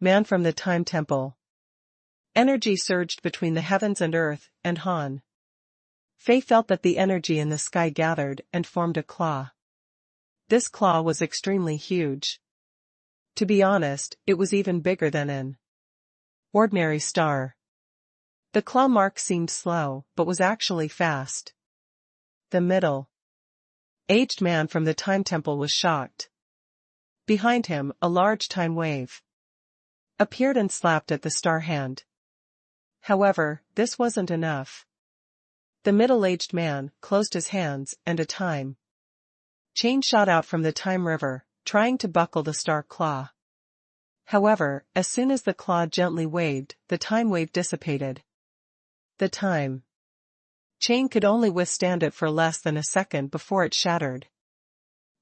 man from the Time Temple. Energy surged between the heavens and earth, and Han Fei felt that the energy in the sky gathered and formed a claw. This claw was extremely huge. To be honest, it was even bigger than an ordinary star. The claw mark seemed slow, but was actually fast. The middle-aged man from the Time Temple was shocked. Behind him, a large time wave appeared and slapped at the star hand. However, this wasn't enough. The middle-aged man closed his hands and a time chain shot out from the time river, trying to buckle the star claw. However, as soon as the claw gently waved, the time wave dissipated. The time chain could only withstand it for less than a second before it shattered.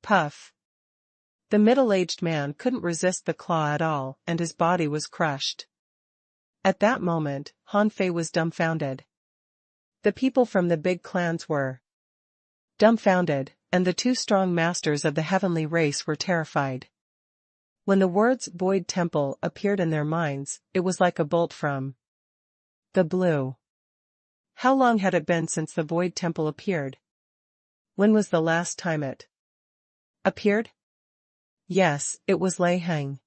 Puff. The middle-aged man couldn't resist the claw at all, and his body was crushed. At that moment, Han Fei was dumbfounded. The people from the big clans were dumbfounded, and the 2 strong masters of the heavenly race were terrified. When the words Void Temple appeared in their minds, it was like a bolt from the blue. How long had it been since the Void Temple appeared? When was the last time it appeared? Yes, it was Lei Heng.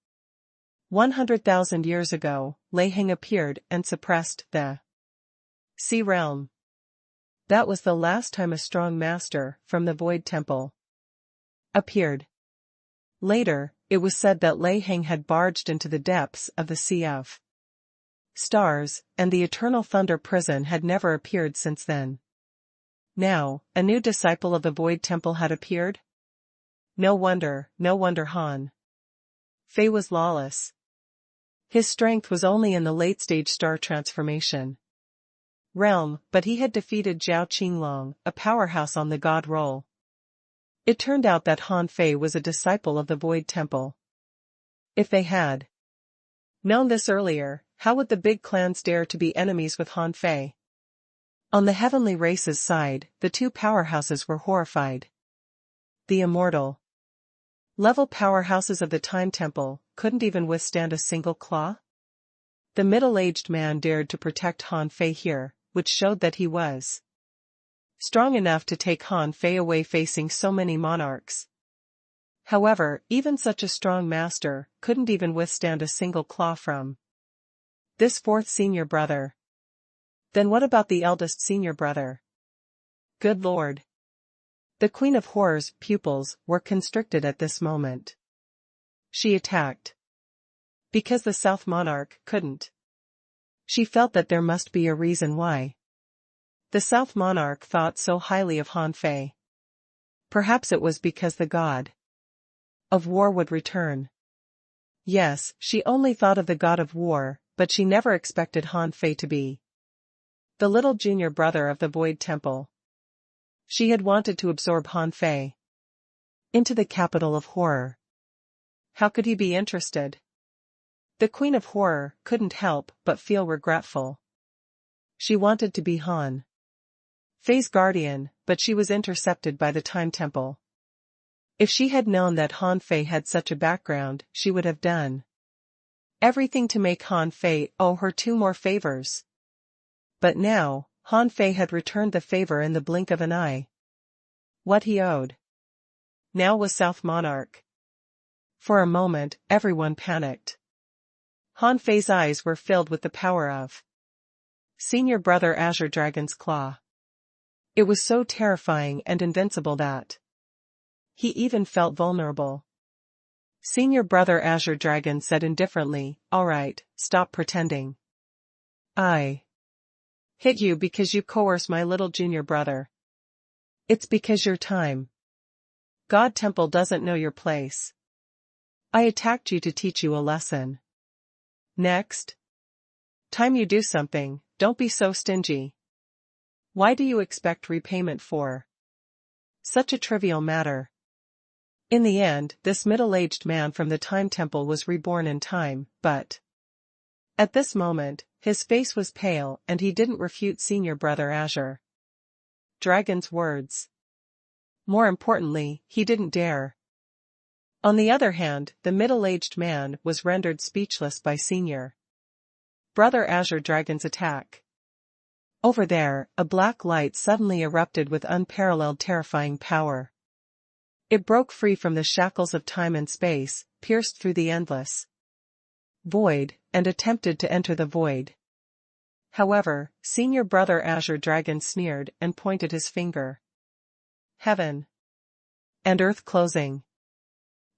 100,000 years ago, Lei Heng appeared and suppressed the sea realm. That was the last time a strong master from the Void Temple appeared. Later, it was said that Lei Heng had barged into the depths of the Sea of Stars, and the Eternal Thunder Prison had never appeared since then. Now, a new disciple of the Void Temple had appeared? No wonder Han Fei was lawless. His strength was only in the late-stage star transformation. realm, but he had defeated Zhao Qinglong, a powerhouse on the god roll. It turned out that Han Fei was a disciple of the Void Temple. If they had known this earlier, how would the big clans dare to be enemies with Han Fei? On the heavenly race's side, the two powerhouses were horrified. The immortal level powerhouses of the Time Temple couldn't even withstand a single claw? The middle-aged man dared to protect Han Fei here, which showed that he was strong enough to take Han Fei away facing so many monarchs. However, even such a strong master couldn't even withstand a single claw from this fourth senior brother. Then what about the eldest senior brother? Good Lord! The Queen of Horror's pupils were constricted at this moment. She attacked because the South Monarch couldn't. She felt that there must be a reason why the South Monarch thought so highly of Han Fei. Perhaps it was because the god of war would return. Yes, she only thought of the god of war, but she never expected Han Fei to be the little junior brother of the Void Temple. She had wanted to absorb Han Fei into the capital of horror. How could he be interested? The Queen of Horror couldn't help but feel regretful. She wanted to be Han Fei's guardian, but she was intercepted by the Time Temple. If she had known that Han Fei had such a background, she would have done everything to make Han Fei owe her 2 more favors. But now, Han Fei had returned the favor in the blink of an eye. What he owed now was South Monarch. For a moment, everyone panicked. Han Fei's eyes were filled with the power of Senior Brother Azure Dragon's Claw. It was so terrifying and invincible that he even felt vulnerable. Senior Brother Azure Dragon said indifferently, "All right, stop pretending. I hit you because you coerce my little junior brother. It's because your time God Temple doesn't know your place. I attacked you to teach you a lesson. Next time you do something, don't be so stingy. Why do you expect repayment for such a trivial matter?" In the end, this middle-aged man from the Time Temple was reborn in time, but at this moment, his face was pale and he didn't refute Senior Brother Azure Dragon's words. More importantly, he didn't dare. On the other hand, the middle-aged man was rendered speechless by Senior Brother Azure Dragon's attack. Over there, a black light suddenly erupted with unparalleled terrifying power. It broke free from the shackles of time and space, pierced through the endless void, and attempted to enter the void. However, Senior Brother Azure Dragon sneered and pointed his finger. Heaven and earth closing.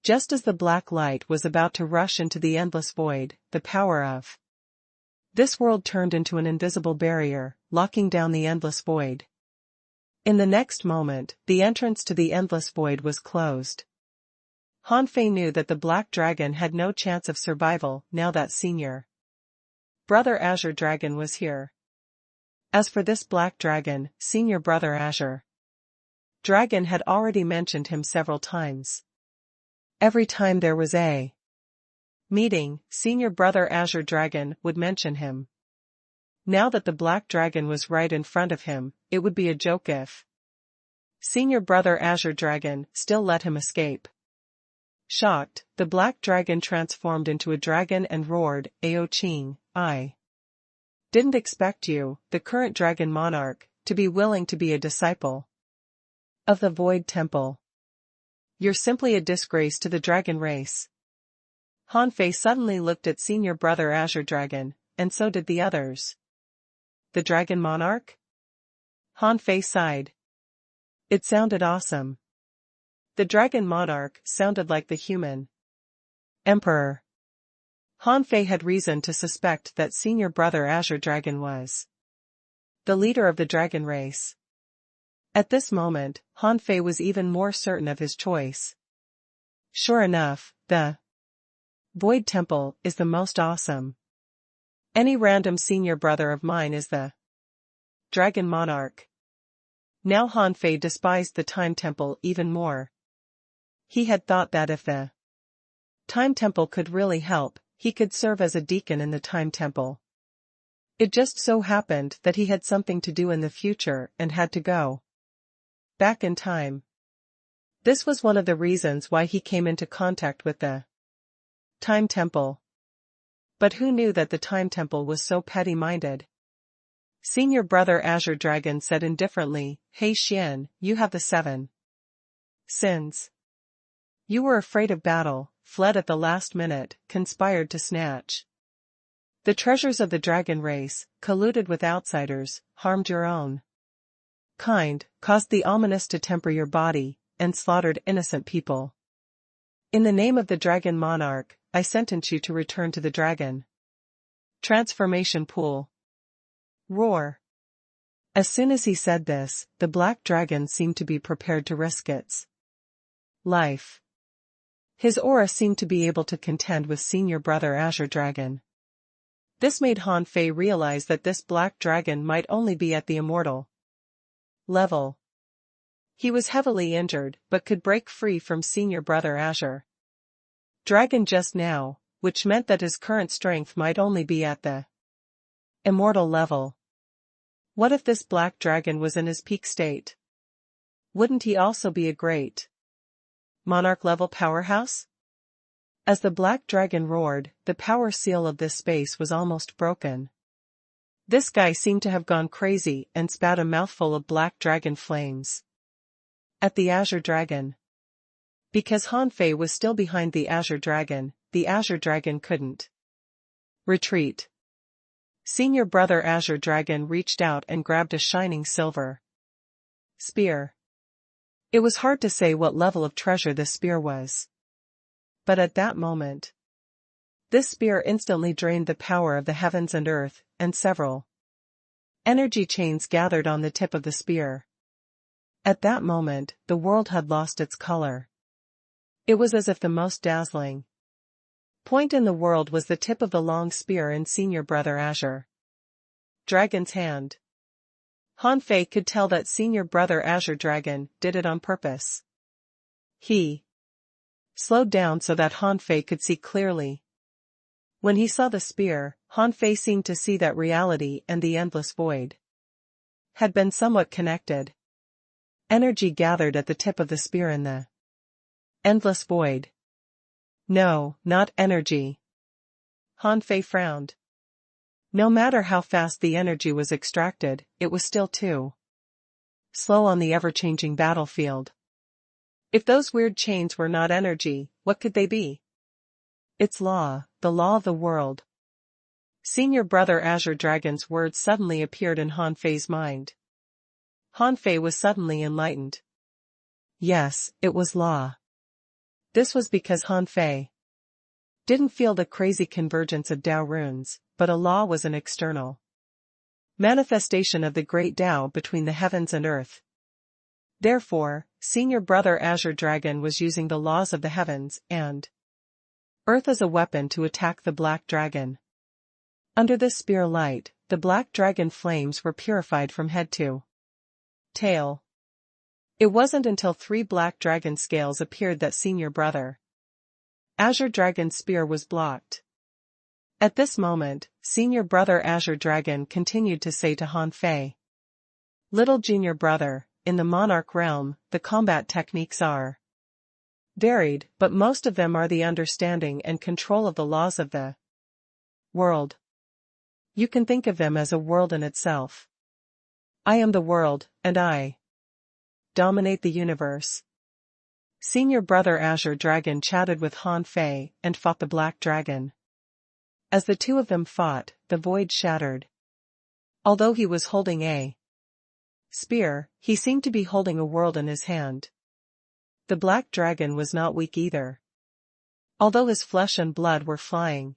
Just as the black light was about to rush into the endless void, the power of this world turned into an invisible barrier, locking down the endless void. In the next moment, the entrance to the endless void was closed. Han Fei knew that the Black Dragon had no chance of survival now that Senior Brother Azure Dragon was here. As for this Black Dragon, Senior Brother Azure Dragon had already mentioned him several times. Every time there was a meeting, Senior Brother Azure Dragon would mention him. Now that the Black Dragon was right in front of him, it would be a joke if Senior Brother Azure Dragon still let him escape. Shocked, the Black Dragon transformed into a dragon and roared, "Ao Qing, I didn't expect you, the current Dragon Monarch, to be willing to be a disciple of the Void Temple. You're simply a disgrace to the dragon race." Han Fei suddenly looked at Senior Brother Azure Dragon, and so did the others. The Dragon Monarch? Han Fei sighed. It sounded awesome. The Dragon Monarch sounded like the human Emperor. Han Fei had reason to suspect that Senior Brother Azure Dragon was the leader of the dragon race. At this moment, Han Fei was even more certain of his choice. Sure enough, the Void Temple is the most awesome. Any random senior brother of mine is the Dragon Monarch. Now Han Fei despised the Time Temple even more. He had thought that if the Time Temple could really help, he could serve as a deacon in the Time Temple. It just so happened that he had something to do in the future and had to go back in time. This was one of the reasons why he came into contact with the Time Temple. But who knew that the Time Temple was so petty-minded? Senior Brother Azure Dragon said indifferently, "Hey Xian, you have the 7 sins. You were afraid of battle, fled at the last minute, conspired to snatch the treasures of the dragon race, colluded with outsiders, harmed your own kind, caused the ominous to temper your body, and slaughtered innocent people. In the name of the Dragon Monarch, I sentence you to return to the dragon transformation pool." Roar. As soon as he said this, the black dragon seemed to be prepared to risk its life. His aura seemed to be able to contend with Senior Brother Azure Dragon. This made Han Fei realize that this black dragon might only be at the immortal level. He was heavily injured, but could break free from Senior Brother Azure Dragon just now, which meant that his current strength might only be at the immortal level. What if this black dragon was in his peak state? Wouldn't he also be a great monarch-level powerhouse? As the black dragon roared, the power seal of this space was almost broken. This guy seemed to have gone crazy and spat a mouthful of black dragon flames at the Azure Dragon. Because Han Fei was still behind the Azure Dragon couldn't retreat. Senior Brother Azure Dragon reached out and grabbed a shining silver spear. It was hard to say what level of treasure this spear was. But at that moment, this spear instantly drained the power of the heavens and earth, and several energy chains gathered on the tip of the spear. At that moment, the world had lost its color. It was as if the most dazzling point in the world was the tip of the long spear in Senior Brother Azure Dragon's hand. Han Fei could tell that Senior Brother Azure Dragon did it on purpose. He slowed down so that Han Fei could see clearly. When he saw the spear, Han Fei seemed to see that reality and the endless void had been somewhat connected. Energy gathered at the tip of the spear in the endless void. No, not energy. Han Fei frowned. No matter how fast the energy was extracted, it was still too slow on the ever-changing battlefield. If those weird chains were not energy, what could they be? It's law, the law of the world. Senior Brother Azure Dragon's words suddenly appeared in Han Fei's mind. Han Fei was suddenly enlightened. Yes, it was law. This was because Han Fei didn't feel the crazy convergence of Tao runes, but a law was an external manifestation of the great Tao between the heavens and earth. Therefore, Senior Brother Azure Dragon was using the laws of the heavens and earth as a weapon to attack the black dragon. Under this spear light, the black dragon flames were purified from head to tail. It wasn't until 3 black dragon scales appeared that Senior Brother Azure Dragon's spear was blocked. At this moment, Senior Brother Azure Dragon continued to say to Han Fei, "Little Junior Brother, in the Monarch realm, the combat techniques are varied, but most of them are the understanding and control of the laws of the world. You can think of them as a world in itself. I am the world, and I dominate the universe." Senior Brother Azure Dragon chatted with Han Fei and fought the black dragon. As the two of them fought, the void shattered. Although he was holding a spear, he seemed to be holding a world in his hand. The black dragon was not weak either. Although his flesh and blood were flying,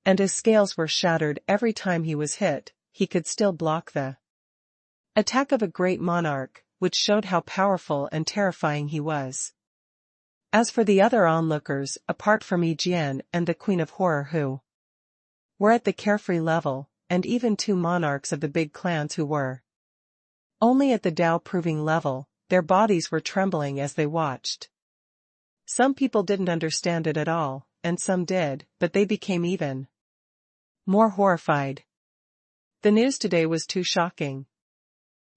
and his scales were shattered every time he was hit, he could still block the attack of a great monarch, which showed how powerful and terrifying he was. As for the other onlookers, apart from Yi Jian and the Queen of Horror who were at the carefree level, and even 2 monarchs of the big clans who were only at the Tao proving level. Their bodies were trembling as they watched. Some people didn't understand it at all, and some did, but they became even more horrified. The news today was too shocking.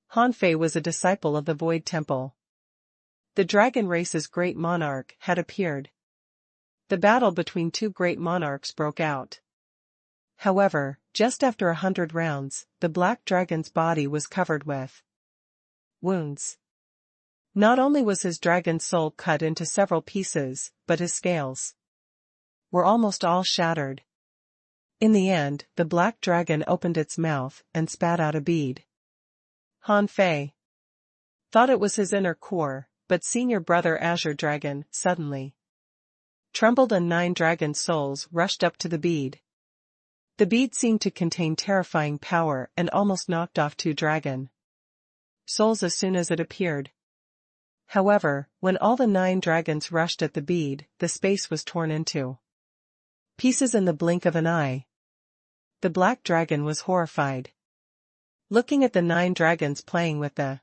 Han Fei was a disciple of the Void Temple. The dragon race's great monarch had appeared. The battle between 2 great monarchs broke out. However, just after 100 rounds, the black dragon's body was covered with wounds. Not only was his dragon soul cut into several pieces, but his scales were almost all shattered. In the end, the black dragon opened its mouth and spat out a bead. Han Fei thought it was his inner core, but senior brother Azure Dragon suddenly trembled and 9 dragon souls rushed up to the bead. The bead seemed to contain terrifying power and almost knocked off 2 dragon souls as soon as it appeared. However, when all the 9 dragons rushed at the bead, the space was torn into pieces in the blink of an eye. The black dragon was horrified. Looking at the 9 dragons playing with the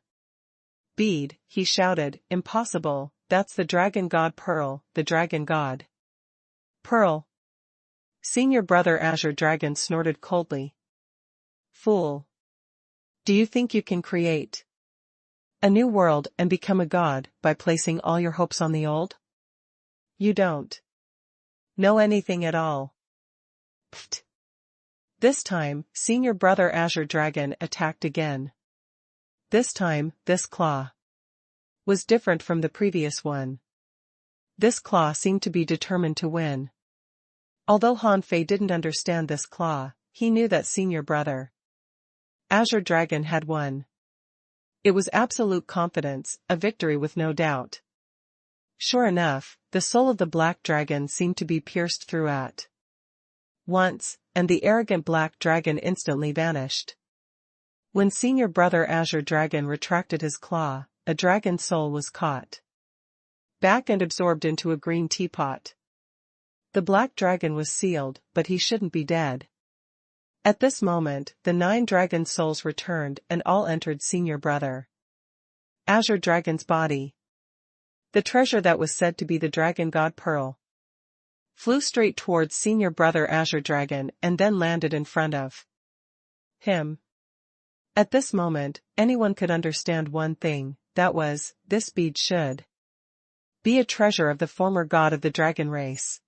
bead, he shouted, "Impossible, that's the dragon god Pearl, the dragon god Pearl." Senior brother Azure Dragon snorted coldly. "Fool. Do you think you can create a new world and become a god by placing all your hopes on the old? You don't know anything at all." Pfft. This time, senior brother Azure Dragon attacked again. This time, this claw was different from the previous one. This claw seemed to be determined to win. Although Han Fei didn't understand this claw, he knew that senior brother Azure Dragon had won. It was absolute confidence, a victory with no doubt. Sure enough, the soul of the black dragon seemed to be pierced through at once, and the arrogant black dragon instantly vanished. When senior brother Azure Dragon retracted his claw, a dragon soul was caught back and absorbed into a green teapot. The black dragon was sealed, but he shouldn't be dead. At this moment, the 9 dragon souls returned and all entered senior brother Azure Dragon's body. The treasure that was said to be the dragon god Pearl flew straight towards senior brother Azure Dragon and then landed in front of him. At this moment, anyone could understand one thing, that was, this bead should be a treasure of the former god of the dragon race.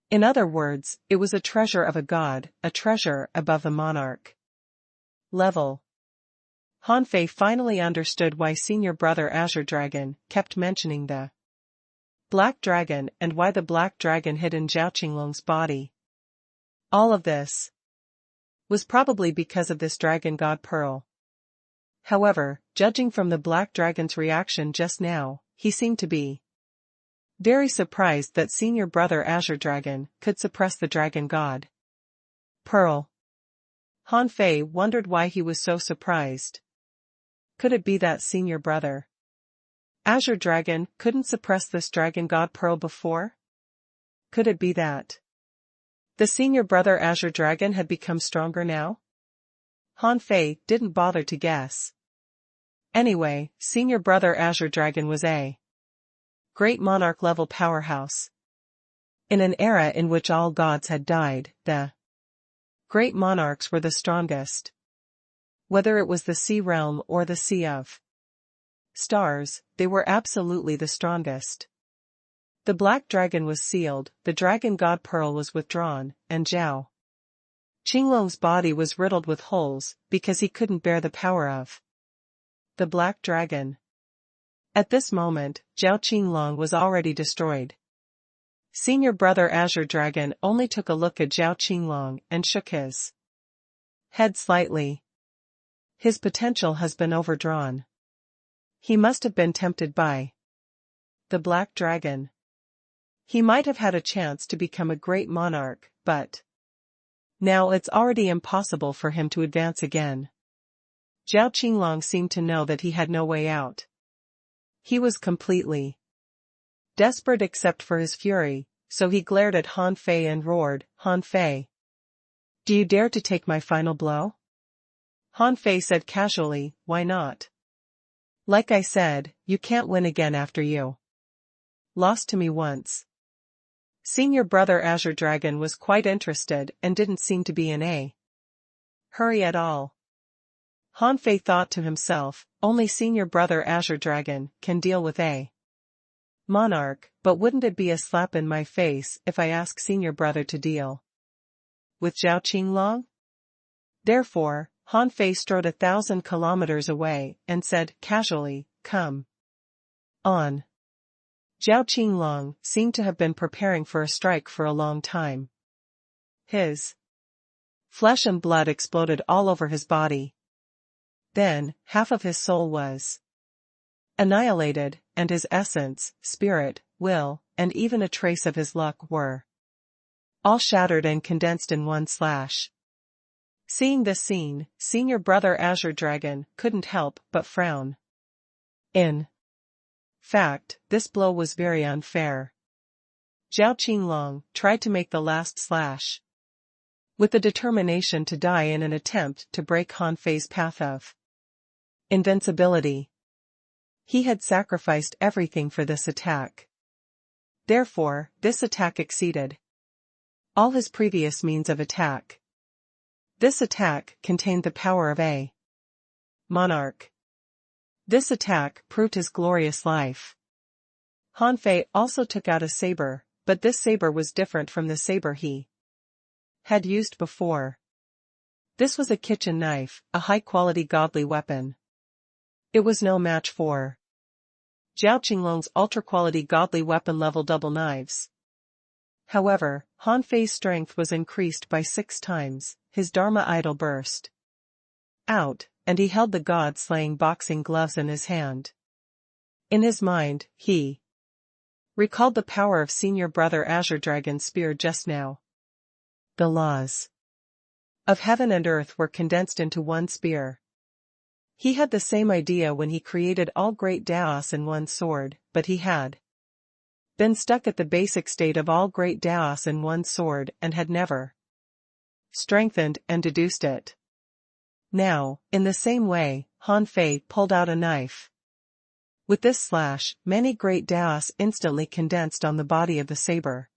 In other words, it was a treasure of a god, a treasure above the monarch level. Han Fei finally understood why senior brother Azure Dragon kept mentioning the black dragon and why the black dragon hid in Zhao Qinglong's body. All of this was probably because of this dragon god Pearl. However, judging from the black dragon's reaction just now, he seemed to be very surprised that senior brother Azure Dragon could suppress the dragon god Pearl. Han Fei wondered why he was so surprised. Could it be that senior brother Azure Dragon couldn't suppress this dragon god Pearl before? Could it be that the senior brother Azure Dragon had become stronger now? Han Fei didn't bother to guess. Anyway, senior brother Azure Dragon was a great monarch-level powerhouse. In an era in which all gods had died, the great monarchs were the strongest. Whether it was the sea realm or the sea of stars, they were absolutely the strongest. The black dragon was sealed, the dragon god Pearl was withdrawn, and Zhao Qinglong's body was riddled with holes, because he couldn't bear the power of the black dragon. At this moment, Zhao Qinglong was already destroyed. Senior brother Azure Dragon only took a look at Zhao Qinglong and shook his head slightly. His potential has been overdrawn. He must have been tempted by the black dragon. He might have had a chance to become a great monarch, but now it's already impossible for him to advance again. Zhao Qinglong seemed to know that he had no way out. He was completely desperate except for his fury, so he glared at Han Fei and roared, "Han Fei! Do you dare to take my final blow? Han Fei said casually, why not? Like I said, you can't win again after you lost to me once. Senior brother Azure Dragon was quite interested and didn't seem to be in a hurry at all. Han Fei thought to himself, only senior brother Azure Dragon can deal with a monarch, but wouldn't it be a slap in my face if I ask senior brother to deal with Zhao Qinglong? Therefore, Han Fei strode 1,000 kilometers away and said casually, come on. Zhao Qinglong seemed to have been preparing for a strike for a long time. His flesh and blood exploded all over his body. Then, half of his soul was annihilated, and his essence, spirit, will, and even a trace of his luck were all shattered and condensed in one slash. Seeing this scene, senior brother Azure Dragon couldn't help but frown. In fact, this blow was very unfair. Zhao Qinglong tried to make the last slash with the determination to die in an attempt to break Han Fei's path of invincibility. He had sacrificed everything for this attack. Therefore, this attack exceeded all his previous means of attack. This attack contained the power of a monarch. This attack proved his glorious life. Han Fei also took out a saber, but this saber was different from the saber he had used before. This was a kitchen knife, a high-quality godly weapon. It was no match for Zhao Qinglong's ultra-quality godly weapon level double knives. However, Han Fei's strength was increased by 6 times, his Dharma idol burst out, and he held the god-slaying boxing gloves in his hand. In his mind, he recalled the power of senior brother Azure Dragon's spear just now. The laws of heaven and earth were condensed into one spear. He had the same idea when he created all great Daos in one sword, but he had been stuck at the basic state of all great Daos in one sword and had never strengthened and deduced it. Now, in the same way, Han Fei pulled out a knife. With this slash, many great Daos instantly condensed on the body of the saber.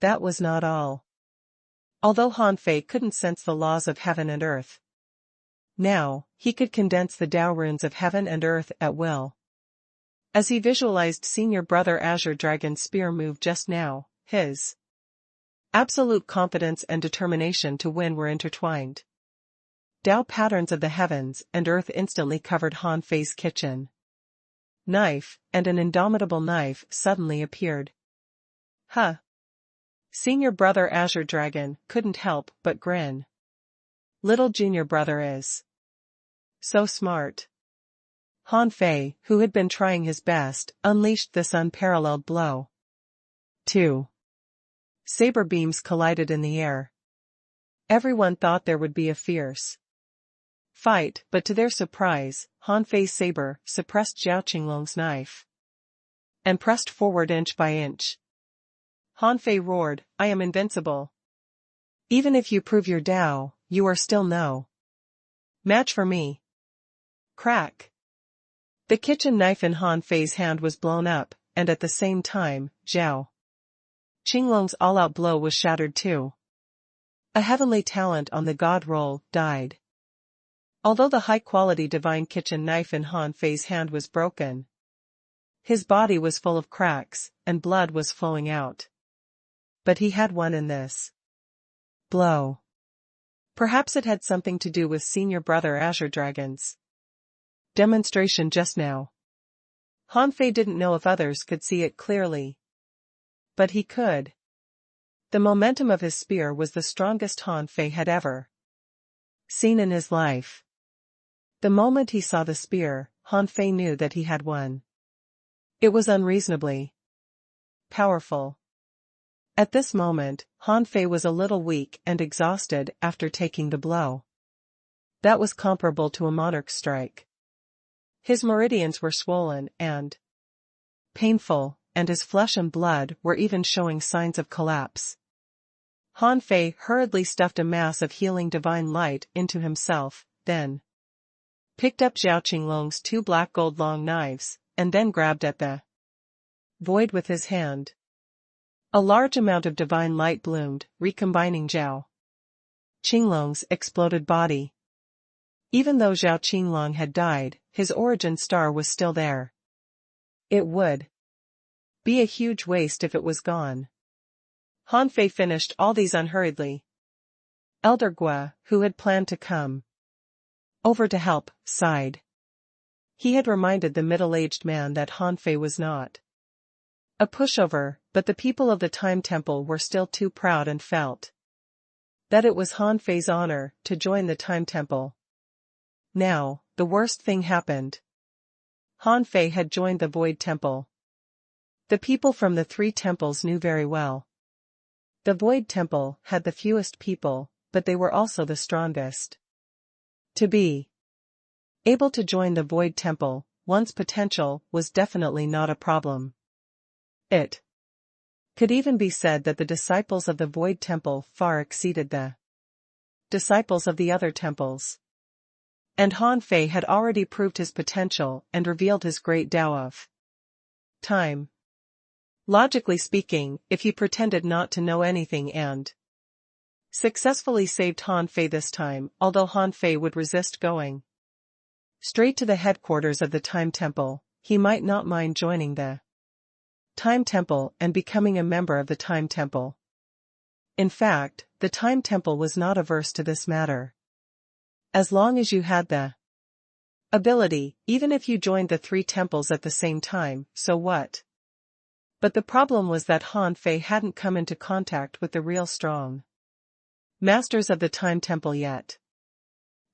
That was not all. Although Han Fei couldn't sense the laws of heaven and earth, now, he could condense the Dao runes of heaven and earth at will. As he visualized senior brother Azure Dragon's spear move just now, his absolute confidence and determination to win were intertwined. Dao patterns of the heavens and earth instantly covered Han Fei's kitchen knife, and an indomitable knife suddenly appeared. Huh. Senior brother Azure Dragon couldn't help but grin. Little junior brother is so smart. Han Fei, who had been trying his best, unleashed this unparalleled blow. 2. Saber beams collided in the air. Everyone thought there would be a fierce fight, but to their surprise, Han Fei's saber suppressed Zhao Qinglong's knife and pressed forward inch by inch. Han Fei roared, I am invincible. Even if you prove your Dao, you are still no match for me. Crack. The kitchen knife in Han Fei's hand was blown up, and at the same time, Zhao Qinglong's all-out blow was shattered too. A heavenly talent on the god roll died. Although the high-quality divine kitchen knife in Han Fei's hand was broken, his body was full of cracks, and blood was flowing out. But he had won in this blow. Perhaps it had something to do with senior brother Azure Dragon's demonstration just now. Han Fei didn't know if others could see it clearly, but he could. The momentum of his spear was the strongest Han Fei had ever seen in his life. The moment he saw the spear, Han Fei knew that he had won. It was unreasonably powerful. At this moment, Han Fei was a little weak and exhausted after taking the blow. That was comparable to a monarch's strike. His meridians were swollen and painful, and his flesh and blood were even showing signs of collapse. Han Fei hurriedly stuffed a mass of healing divine light into himself, then picked up Zhao Qinglong's 2 black gold long knives, and then grabbed at the void with his hand. A large amount of divine light bloomed, recombining Zhao Qinglong's exploded body. Even though Zhao Qinglong had died, his origin star was still there. It would be a huge waste if it was gone. Han Fei finished all these unhurriedly. Elder Gua, who had planned to come over to help, sighed. He had reminded the middle-aged man that Han Fei was not a pushover, but the people of the Time Temple were still too proud and felt that it was Han Fei's honor to join the Time Temple. Now, the worst thing happened. Han Fei had joined the Void Temple. The people from the 3 temples knew very well. The Void Temple had the fewest people, but they were also the strongest. To be able to join the Void Temple, one's potential was definitely not a problem. It could even be said that the disciples of the Void Temple far exceeded the disciples of the other temples. And Han Fei had already proved his potential and revealed his great Tao of time. Logically speaking, if he pretended not to know anything and successfully saved Han Fei this time, although Han Fei would resist going straight to the headquarters of the Time Temple, he might not mind joining the Time Temple and becoming a member of the Time Temple. In fact, the Time Temple was not averse to this matter. As long as you had the ability, even if you joined the 3 temples at the same time, so what? But the problem was that Han Fei hadn't come into contact with the real strong masters of the Time Temple yet.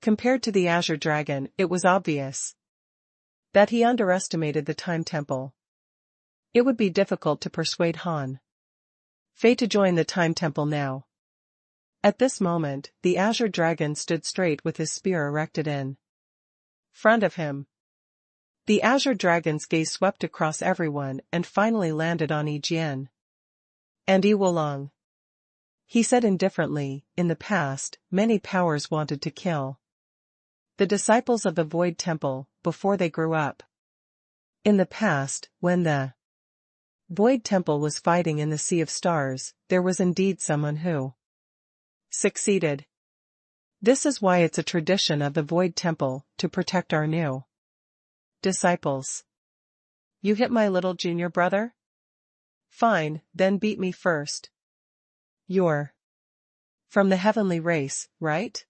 Compared to the Azure Dragon, it was obvious that he underestimated the Time Temple. It would be difficult to persuade Han Fei to join the Time Temple now. At this moment, the Azure Dragon stood straight with his spear erected in front of him. The Azure Dragon's gaze swept across everyone and finally landed on Yi Jian and Yi Wolong. He said indifferently, in the past, many powers wanted to kill the disciples of the Void Temple before they grew up. In the past, when the Void Temple was fighting in the Sea of Stars, there was indeed someone who succeeded. This is why it's a tradition of the Void Temple to protect our new disciples. You hit my little junior brother? Fine, then beat me first. You're from the heavenly race, right?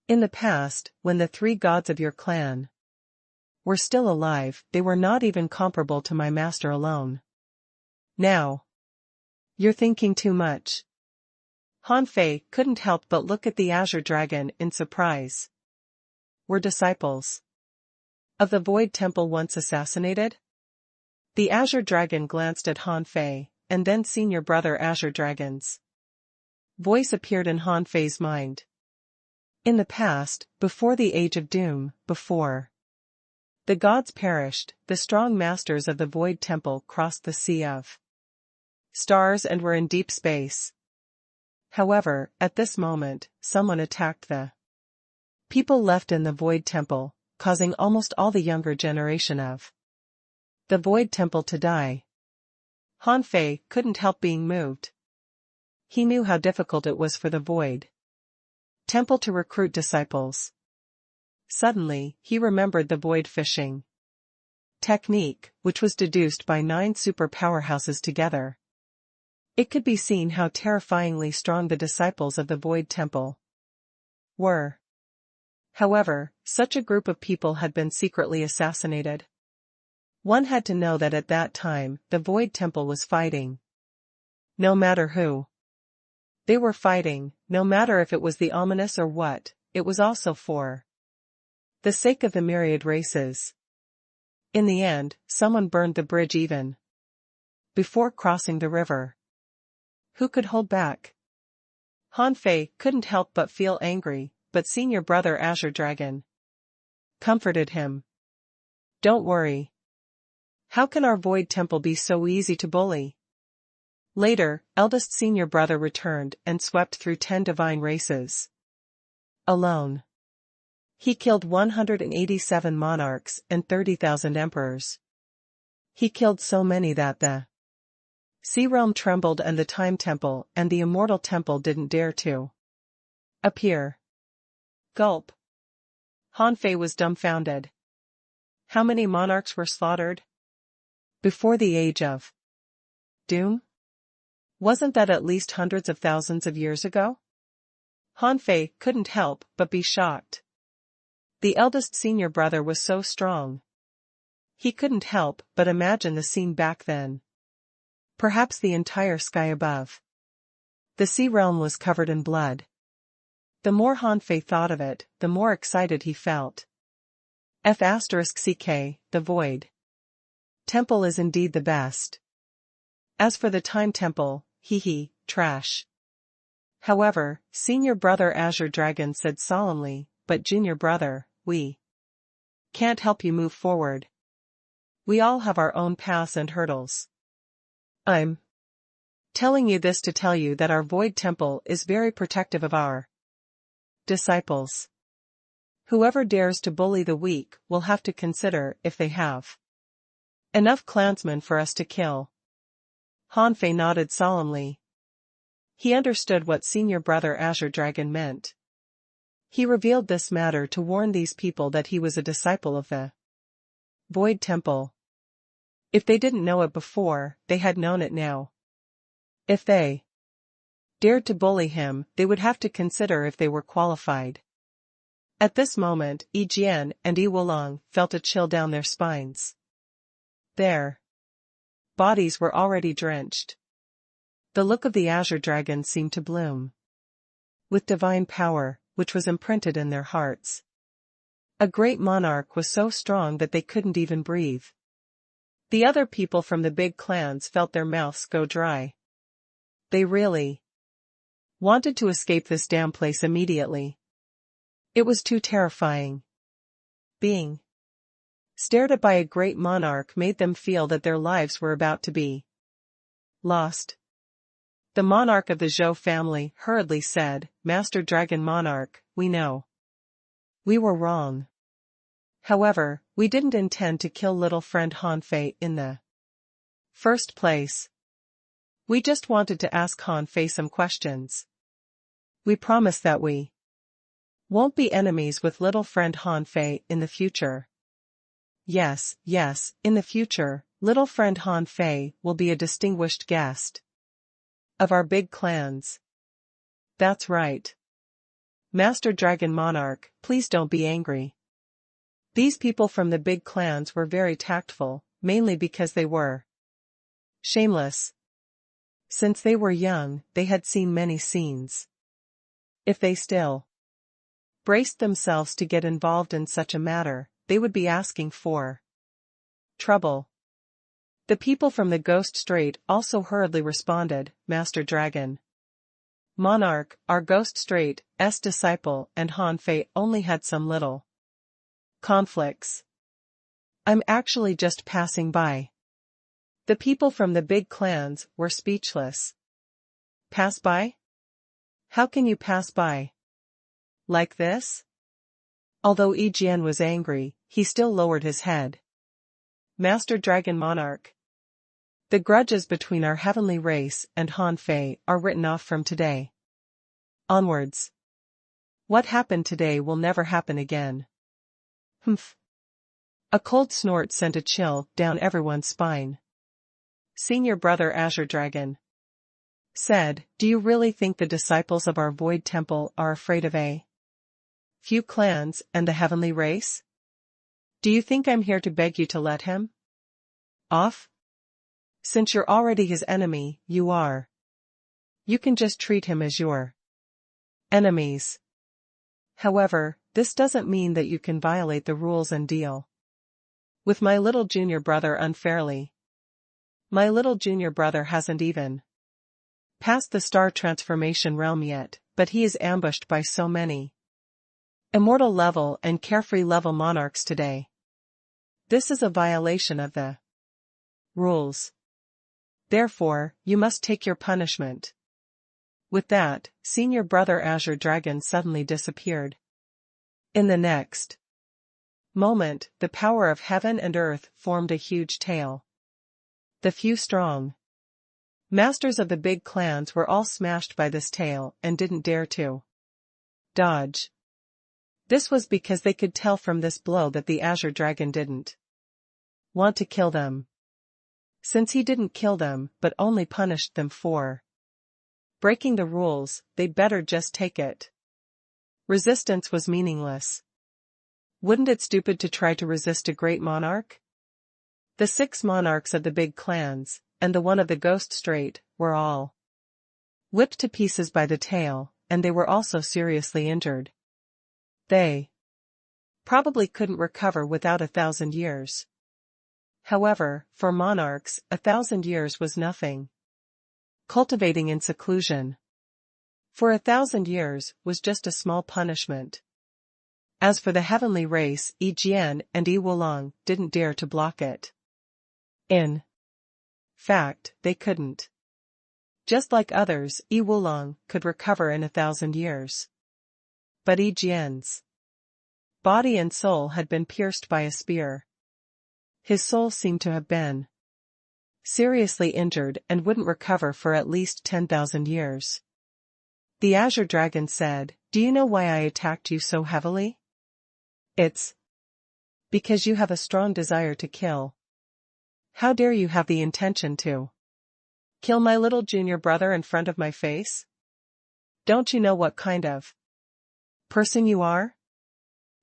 In the past, when the 3 gods of your clan were still alive, they were not even comparable to my master alone. Now, you're thinking too much. Han Fei couldn't help but look at the Azure Dragon in surprise. Were disciples of the Void Temple once assassinated? The Azure Dragon glanced at Han Fei, and then Senior Brother Azure Dragon's voice appeared in Han Fei's mind. In the past, before the Age of Doom, before the gods perished, the strong masters of the Void Temple crossed the Sea of Stars and were in deep space. However, at this moment, someone attacked the people left in the Void Temple, causing almost all the younger generation of the Void Temple to die. Han Fei couldn't help being moved. He knew how difficult it was for the Void Temple to recruit disciples. Suddenly, he remembered the void fishing technique, which was deduced by 9 super powerhouses together. It could be seen how terrifyingly strong the disciples of the Void Temple were. However, such a group of people had been secretly assassinated. One had to know that at that time, the Void Temple was fighting. No matter who they were fighting, no matter if it was the ominous or what, it was also for the sake of the myriad races. In the end, someone burned the bridge even before crossing the river. Who could hold back? Han Fei couldn't help but feel angry, but Senior Brother Azure Dragon comforted him. Don't worry. How can our Void Temple be so easy to bully? Later, eldest senior brother returned and swept through 10 divine races. Alone. He killed 187 monarchs and 30,000 emperors. He killed so many that the sea realm trembled and the time temple and the immortal temple didn't dare to appear. Gulp. Han Fei was dumbfounded. How many monarchs were slaughtered? Before the age of doom? Wasn't that at least hundreds of thousands of years ago? Han Fei couldn't help but be shocked. The eldest senior brother was so strong. He couldn't help but imagine the scene back then. Perhaps the entire sky above. The sea realm was covered in blood. The more Han Fei thought of it, the more excited he felt. *CK, the Void Temple is indeed the best. As for the Time Temple, trash. However, senior brother Azure Dragon said solemnly, but junior brother, we can't help you move forward. We all have our own paths and hurdles. I'm telling you this to tell you that our Void Temple is very protective of our disciples. Whoever dares to bully the weak will have to consider if they have enough clansmen for us to kill. Han Fei nodded solemnly. He understood what senior brother Azure Dragon meant. He revealed this matter to warn these people that he was a disciple of the Void Temple. If they didn't know it before, they had known it now. If they dared to bully him, they would have to consider if they were qualified. At this moment, Yi Jian and Yi Wulong felt a chill down their spines. Their bodies were already drenched. The look of the Azure Dragon seemed to bloom with divine power, which was imprinted in their hearts. A great monarch was so strong that they couldn't even breathe. The other people from the big clans felt their mouths go dry. They really wanted to escape this damn place immediately. It was too terrifying. Being stared at by a great monarch made them feel that their lives were about to be lost. The monarch of the Zhou family hurriedly said, "Master Dragon Monarch, we know we were wrong. However, we didn't intend to kill little friend Han Fei in the first place. We just wanted to ask Han Fei some questions. We promise that we won't be enemies with little friend Han Fei in the future. Yes, in the future, little friend Han Fei will be a distinguished guest of our big clans." That's right. Master Dragon Monarch, please don't be angry. These people from the big clans were very tactful, mainly because they were shameless. Since they were young, they had seen many scenes. If they still braced themselves to get involved in such a matter, they would be asking for trouble. The people from the Ghost Strait also hurriedly responded, "Master Dragon Monarch, our Ghost Strait's disciple and Han Fei only had some little conflicts. I'm actually just passing by." The people from the big clans were speechless. Pass by? How can you pass by? Like this? Although Yi Jian was angry, he still lowered his head. "Master Dragon Monarch, the grudges between our heavenly race and Han Fei are written off from today onwards. What happened today will never happen again." Humph. A cold snort sent a chill down everyone's spine. Senior brother Azure Dragon said, "Do you really think the disciples of our Void Temple are afraid of a few clans and the heavenly race? Do you think I'm here to beg you to let him off? Since you're already his enemy, you are. You can just treat him as your enemies. However, this doesn't mean that you can violate the rules and deal with my little junior brother unfairly. My little junior brother hasn't even passed the star transformation realm yet, but he is ambushed by so many immortal level and carefree level monarchs today. This is a violation of the rules. Therefore, you must take your punishment. With that, Senior Brother Azure Dragon suddenly disappeared. In the next moment, the power of heaven and earth formed a huge tail. The few strong masters of the big clans were all smashed by this tail and didn't dare to dodge. This was because they could tell from this blow that the Azure Dragon didn't want to kill them. Since he didn't kill them but only punished them for breaking the rules, they'd better just take it. Resistance was meaningless. Wouldn't it stupid to try to resist a great monarch? The 6 monarchs of the big clans, and the one of the Ghost Strait, were all whipped to pieces by the tail, and they were also seriously injured. They probably couldn't recover without 1,000 years. However, for monarchs, 1,000 years was nothing. Cultivating in seclusion for 1,000 years was just a small punishment. As for the heavenly race, Yi Jian and Yi Wulong didn't dare to block it. In fact, they couldn't. Just like others, Yi Wulong could recover in 1,000 years. But Yi Jian's body and soul had been pierced by a spear. His soul seemed to have been seriously injured and wouldn't recover for at least 10,000 years. The Azure Dragon said, "Do you know why I attacked you so heavily? It's because you have a strong desire to kill. How dare you have the intention to kill my little junior brother in front of my face? Don't you know what kind of person you are?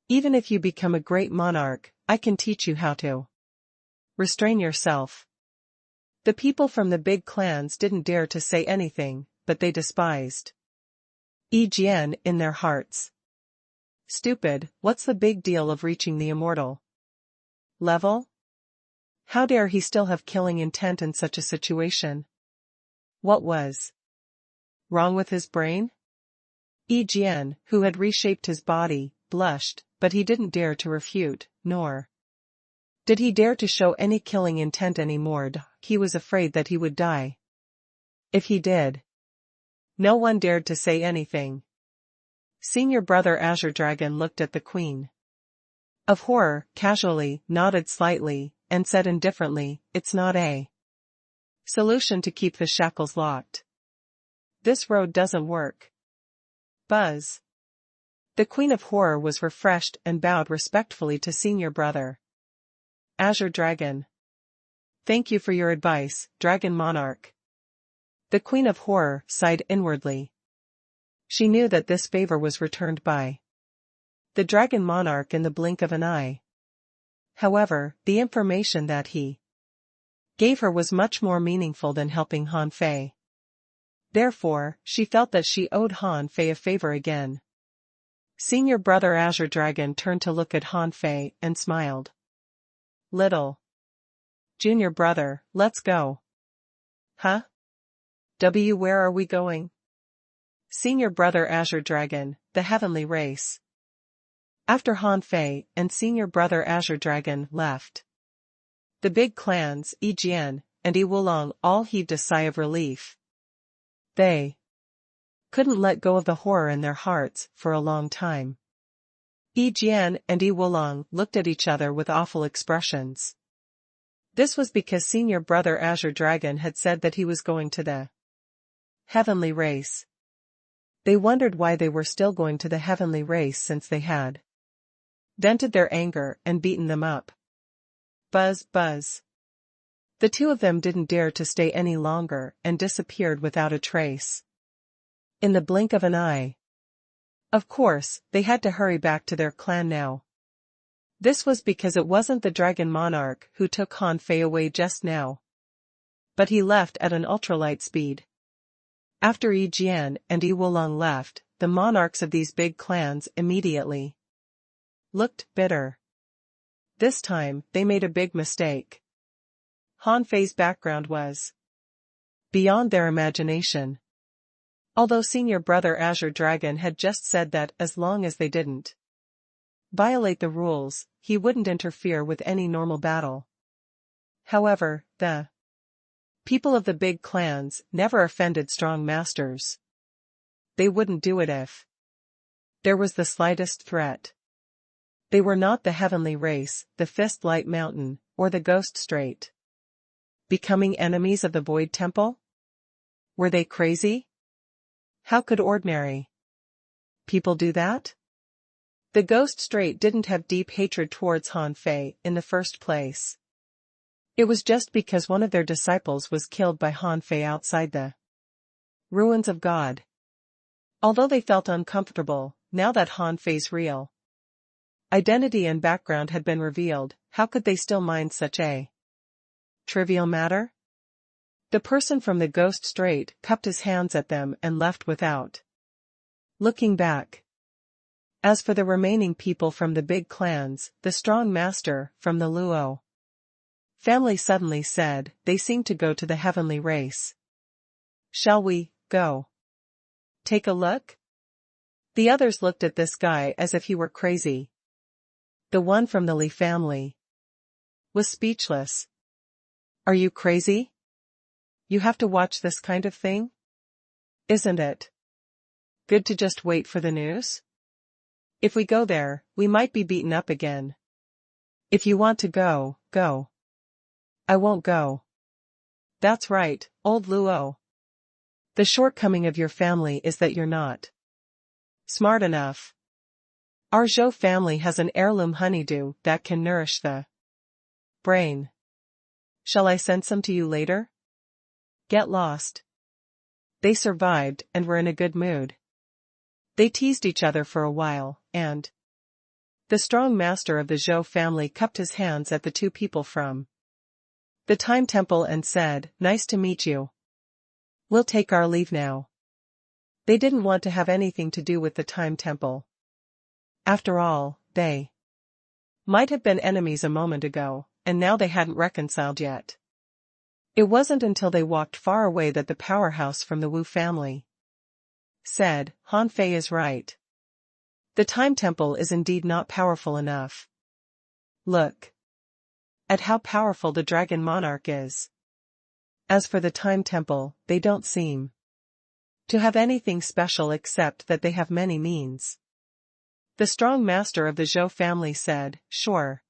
Even if you become a great monarch, I can teach you how to restrain yourself." The people from the big clans didn't dare to say anything, but they despised Yi Jian in their hearts. Stupid, what's the big deal of reaching the immortal level? How dare he still have killing intent in such a situation? What was wrong with his brain? Yi Jian, who had reshaped his body, blushed, but he didn't dare to refute, nor did he dare to show any killing intent anymore. He was afraid that he would die if he did. No one dared to say anything. Senior Brother Azure Dragon looked at the Queen of Horror, casually, nodded slightly, and said indifferently, "It's not a solution to keep the shackles locked. This road doesn't work." Buzz. The Queen of Horror was refreshed and bowed respectfully to Senior Brother Azure Dragon. "Thank you for your advice, Dragon Monarch." The Queen of Horror sighed inwardly. She knew that this favor was returned by the Dragon Monarch in the blink of an eye. However, the information that he gave her was much more meaningful than helping Han Fei. Therefore, she felt that she owed Han Fei a favor again. Senior Brother Azure Dragon turned to look at Han Fei and smiled. "Little junior brother, let's go." "Huh? Where are we going?" Senior Brother Azure Dragon, the heavenly race. After Han Fei and Senior Brother Azure Dragon left the big clans, Yi Jian and Yi Wulong all heaved a sigh of relief. They couldn't let go of the horror in their hearts for a long time. Yi Jian and Yi Wulong looked at each other with awful expressions. This was because Senior Brother Azure Dragon had said that he was going to the heavenly race. They wondered why they were still going to the heavenly race since they had vented their anger and beaten them up. Buzz, buzz. The two of them didn't dare to stay any longer and disappeared without a trace. In the blink of an eye. Of course, they had to hurry back to their clan now. This was because it wasn't the Dragon Monarch who took Han Fei away just now, but he left at an ultralight speed. After Yi Jian and Yi Wulong left, the monarchs of these big clans immediately looked bitter. This time, they made a big mistake. Han Fei's background was beyond their imagination. Although Senior Brother Azure Dragon had just said that as long as they didn't violate the rules, he wouldn't interfere with any normal battle. However, the People of the big clans never offended strong masters. They wouldn't do it if there was the slightest threat. They were not the heavenly race, the fist-light mountain, or the ghost strait. Becoming enemies of the Void Temple? Were they crazy? How could ordinary people do that? The ghost strait didn't have deep hatred towards Han Fei in the first place. It was just because one of their disciples was killed by Han Fei outside the ruins of God. Although they felt uncomfortable, now that Han Fei's real identity and background had been revealed, how could they still mind such a trivial matter? The person from the ghost strait cupped his hands at them and left without looking back. As for the remaining people from the big clans, the strong master from the Luo family suddenly said, they seem to go to the heavenly race. Shall we go take a look? The others looked at this guy as if he were crazy. The one from the Li family was speechless. Are you crazy? You have to watch this kind of thing? Isn't it good to just wait for the news? If we go there, we might be beaten up again. If you want to go, go. I won't go. That's right, old Luo. The shortcoming of your family is that you're not smart enough. Our Zhou family has an heirloom honeydew that can nourish the brain. Shall I send some to you later? Get lost. They survived and were in a good mood. They teased each other for a while, and the strong master of the Zhou family cupped his hands at the two people from the Time Temple and said, "Nice to meet you. We'll take our leave now." They didn't want to have anything to do with the Time Temple. After all, they might have been enemies a moment ago, and now they hadn't reconciled yet. It wasn't until they walked far away that the powerhouse from the Wu family said, Han Fei is right. The Time Temple is indeed not powerful enough. Look at how powerful the Dragon Monarch is. As for the Time Temple, they don't seem to have anything special except that they have many means. The strong master of the Zhou family said, sure.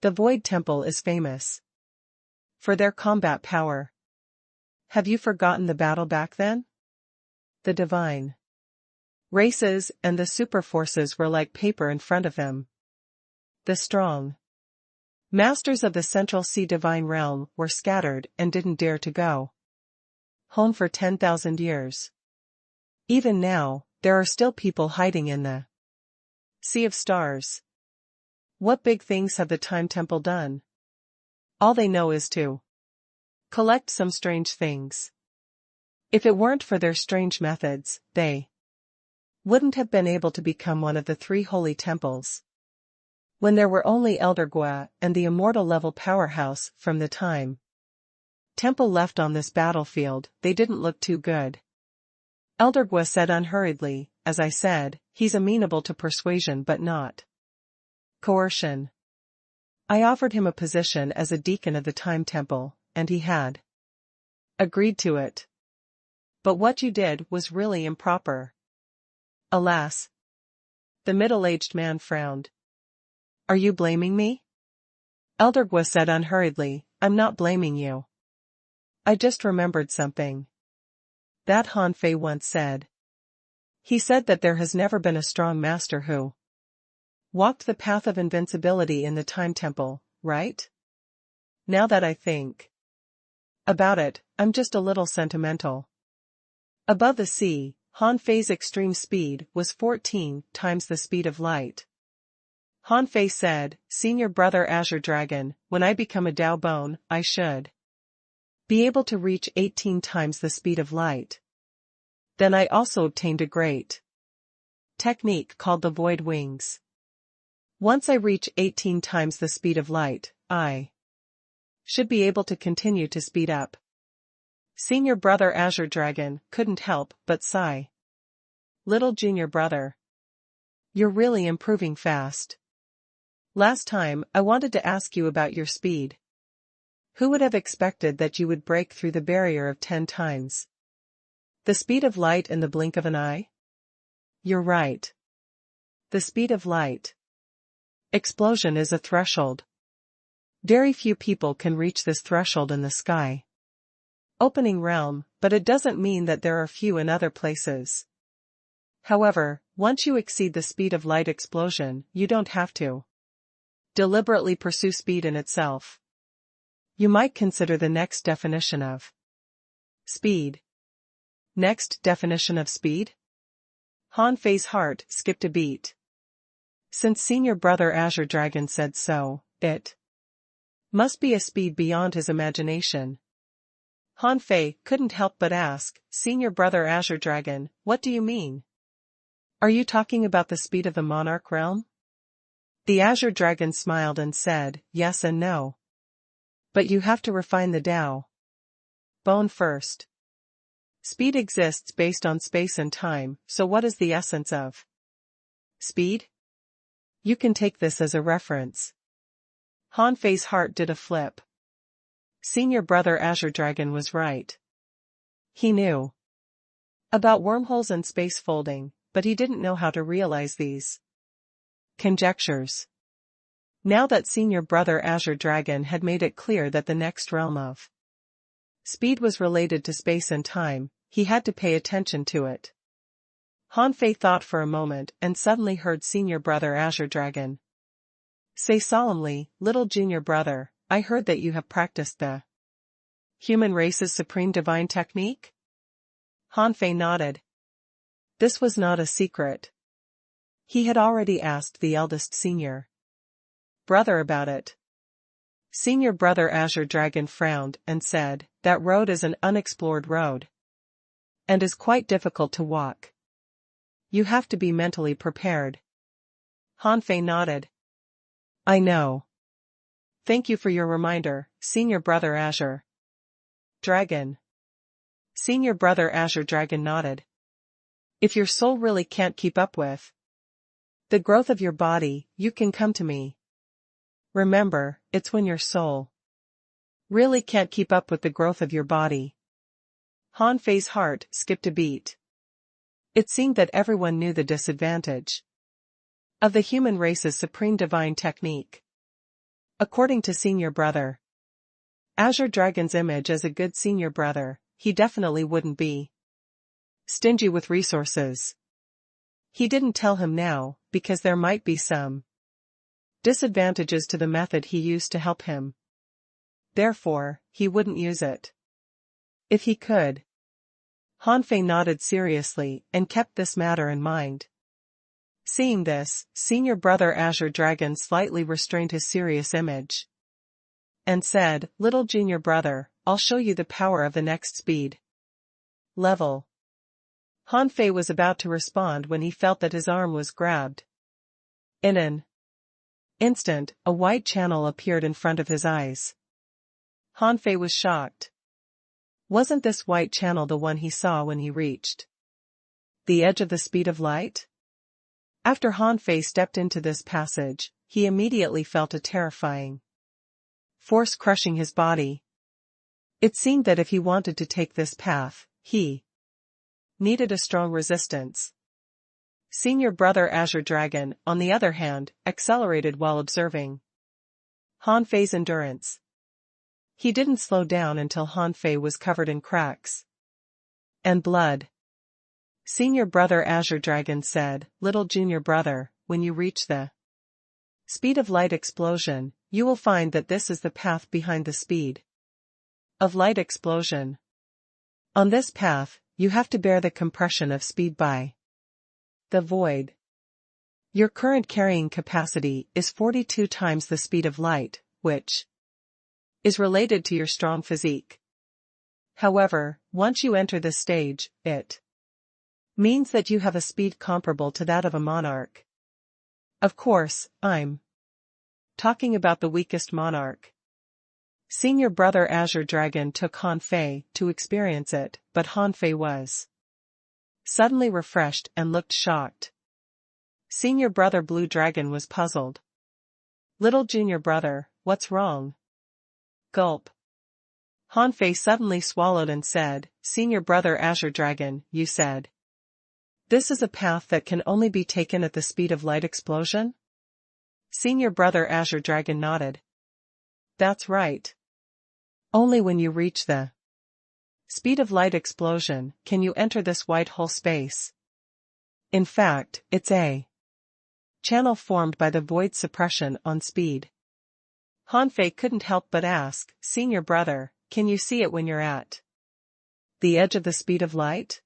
The Void Temple is famous for their combat power. Have you forgotten the battle back then? The divine races and the super forces were like paper in front of them. The strong masters of the Central Sea Divine Realm were scattered and didn't dare to go home for 10,000 years. Even now, there are still people hiding in the Sea of Stars. What big things have the Time Temple done? All they know is to collect some strange things. If it weren't for their strange methods, they wouldn't have been able to become one of the 3 holy temples. When there were only Elder Gua and the immortal level powerhouse from the Time Temple left on this battlefield, they didn't look too good. Elder Gua said unhurriedly, as I said, he's amenable to persuasion but not coercion. I offered him a position as a deacon of the Time Temple, and he had agreed to it. But what you did was really improper. Alas. The middle-aged man frowned. Are you blaming me? Elder Gua said unhurriedly, I'm not blaming you. I just remembered something that Han Fei once said. He said that there has never been a strong master who walked the path of invincibility in the Time Temple, right? Now that I think about it, I'm just a little sentimental. Above the sea, Han Fei's extreme speed was 14 times the speed of light. Han Fei said, Senior Brother Azure Dragon, when I become a Dao Bone, I should be able to reach 18 times the speed of light. Then I also obtained a great technique called the Void Wings. Once I reach 18 times the speed of light, I should be able to continue to speed up. Senior Brother Azure Dragon couldn't help but sigh. Little Junior Brother, you're really improving fast. Last time, I wanted to ask you about your speed. Who would have expected that you would break through the barrier of 10 times the speed of light in the blink of an eye? You're right. The speed of light. Explosion is a threshold. Very few people can reach this threshold in the sky. Opening realm, but it doesn't mean that there are few in other places. However, once you exceed the speed of light explosion, you don't have to deliberately pursue speed in itself. You might consider the next definition of speed. Next definition of speed? Han Fei's heart skipped a beat. Since Senior Brother Azure Dragon said so, it must be a speed beyond his imagination. Han Fei couldn't help but ask, Senior Brother Azure Dragon, what do you mean? Are you talking about the speed of the monarch realm? The Azure Dragon smiled and said, yes and no. But you have to refine the Tao bone first. Speed exists based on space and time, so what is the essence of speed? You can take this as a reference. Han Fei's heart did a flip. Senior Brother Azure Dragon was right. He knew about wormholes and space folding, but he didn't know how to realize these conjectures. Now that Senior Brother Azure Dragon had made it clear that the next realm of speed was related to space and time, he had to pay attention to it. Han Fei thought for a moment and suddenly heard Senior Brother Azure Dragon say solemnly, Little Junior Brother, I heard that you have practiced the human race's supreme divine technique? Han Fei nodded. This was not a secret. He had already asked the eldest Senior Brother about it. Senior Brother Azure Dragon frowned and said, that road is an unexplored road and is quite difficult to walk. You have to be mentally prepared. Han Fei nodded. I know. Thank you for your reminder, Senior Brother Azure Dragon. Senior Brother Azure Dragon nodded. If your soul really can't keep up with the growth of your body, you can come to me. Remember, it's when your soul really can't keep up with the growth of your body. Han Fei's heart skipped a beat. It seemed that everyone knew the disadvantage of the human race's supreme divine technique. According to Senior Brother Azure Dragon's image as a good senior brother, he definitely wouldn't be stingy with resources. He didn't tell him now, because there might be some disadvantages to the method he used to help him. Therefore, he wouldn't use it if he could. Han Fei nodded seriously and kept this matter in mind. Seeing this, Senior Brother Azure Dragon slightly restrained his serious image and said, Little Junior Brother, I'll show you the power of the next speed level. Han Fei was about to respond when he felt that his arm was grabbed. In an instant, a white channel appeared in front of his eyes. Han Fei was shocked. Wasn't this white channel the one he saw when he reached the edge of the speed of light? After Han Fei stepped into this passage, he immediately felt a terrifying force crushing his body. It seemed that if he wanted to take this path, he needed a strong resistance. Senior Brother Azure Dragon, on the other hand, accelerated while observing Han Fei's endurance. He didn't slow down until Han Fei was covered in cracks and blood. Senior Brother Azure Dragon said, Little Junior Brother, when you reach the speed of light explosion, you will find that this is the path behind the speed of light explosion. On this path, you have to bear the compression of speed by the void. Your current carrying capacity is 42 times the speed of light, which is related to your strong physique. However, once you enter this stage, it means that you have a speed comparable to that of a monarch. Of course, I'm talking about the weakest monarch. Senior Brother Azure Dragon took Han Fei to experience it, but Han Fei was suddenly refreshed and looked shocked. Senior Brother Blue Dragon was puzzled. Little Junior Brother, what's wrong? Gulp. Hanfei suddenly swallowed and said, Senior Brother Azure Dragon, you said. This is a path that can only be taken at the speed of light explosion? Senior Brother Azure Dragon nodded. That's right. Only when you reach the speed of light explosion can you enter this white hole space. In fact, it's a channel formed by the void suppression on speed. Hanfei couldn't help but ask, Senior Brother, can you see it when you're at the edge of the speed of light?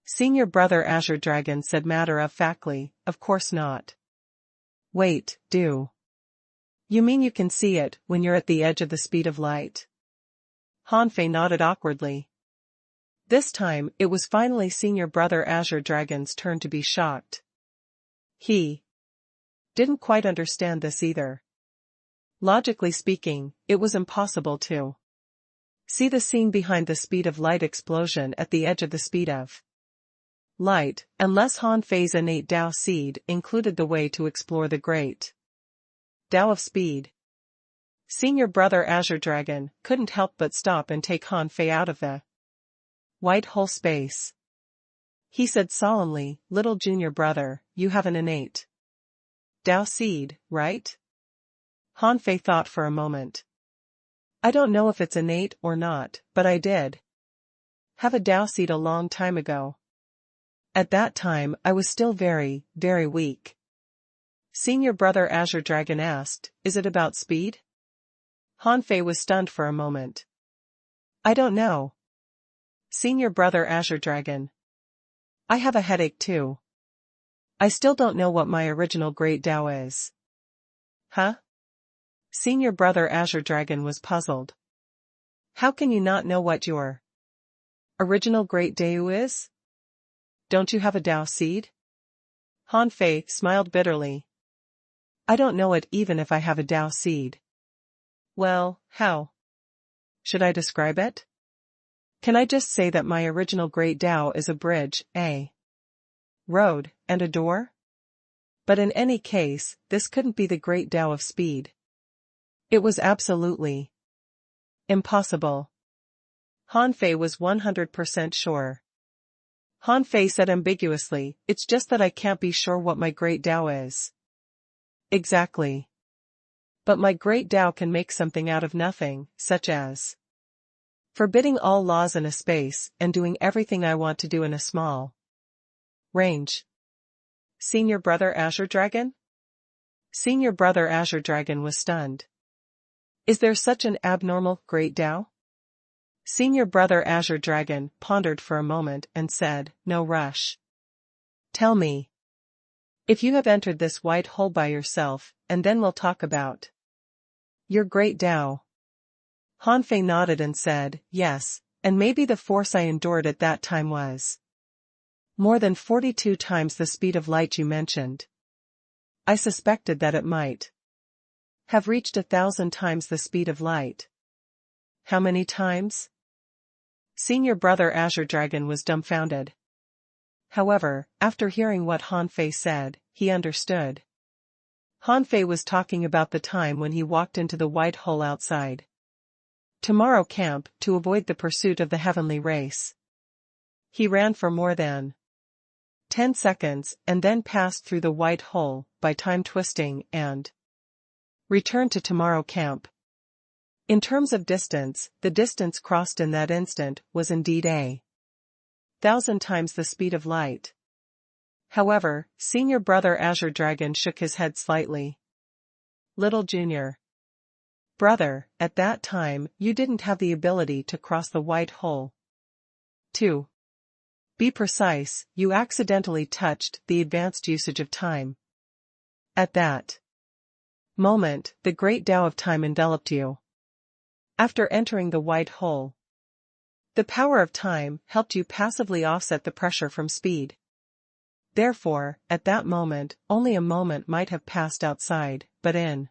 Senior Brother Azure Dragon said matter-of-factly, of course not. Wait, do you mean you can see it when you're at the edge of the speed of light? Hanfei nodded awkwardly. This time, it was finally Senior Brother Azure Dragon's turn to be shocked. He didn't quite understand this either. Logically speaking, it was impossible to see the scene behind the speed of light explosion at the edge of the speed of light, unless Hanfei's innate Tao seed included the way to explore the great Tao of speed. Senior Brother Azure Dragon couldn't help but stop and take Hanfei out of the white hole space. He said solemnly, Little Junior Brother, you have an innate Tao seed, right? Hanfei thought for a moment. I don't know if it's innate or not, but I did have a Tao seed a long time ago. At that time I was still very, very weak. Senior Brother Azure Dragon asked, is it about speed? Hanfei was stunned for a moment. I don't know. Senior Brother Azure Dragon. I have a headache too. I still don't know what my original Great Tao is. Huh? Senior Brother Azure Dragon was puzzled. How can you not know what your original Great Tao is? Don't you have a Tao seed? Hanfei smiled bitterly. I don't know it even if I have a Tao seed. Well, how should I describe it? Can I just say that my original Great Tao is a bridge, a road, and a door? But in any case, this couldn't be the Great Tao of speed. It was absolutely impossible. Hanfei was 100% sure. Hanfei said ambiguously, it's just that I can't be sure what my Great Tao is. Exactly. But my Great Tao can make something out of nothing, such as forbidding all laws in a space and doing everything I want to do in a small range. Senior Brother Azure Dragon? Senior Brother Azure Dragon was stunned. Is there such an abnormal Great Tao? Senior Brother Azure Dragon pondered for a moment and said, no rush. Tell me. If you have entered this white hole by yourself, and then we'll talk about your Great Tao. Hanfei nodded and said, yes, and maybe the force I endured at that time was more than 42 times the speed of light you mentioned. I suspected that it might have reached 1,000 times the speed of light. How many times? Senior Brother Azure Dragon was dumbfounded. However, after hearing what Hanfei said, he understood. Hanfei was talking about the time when he walked into the white hole outside Tomorrow Camp to avoid the pursuit of the heavenly race. He ran for more than 10 seconds and then passed through the white hole by time twisting and returned to Tomorrow Camp. In terms of distance, the distance crossed in that instant was indeed 1,000 times the speed of light. However, Senior Brother Azure Dragon shook his head slightly. Little Junior Brother, at that time, you didn't have the ability to cross the white hole. To be precise, you accidentally touched the advanced usage of time. At that moment, the Great Tao of time enveloped you. After entering the white hole, the power of time helped you passively offset the pressure from speed. Therefore, at that moment, only a moment might have passed outside, but in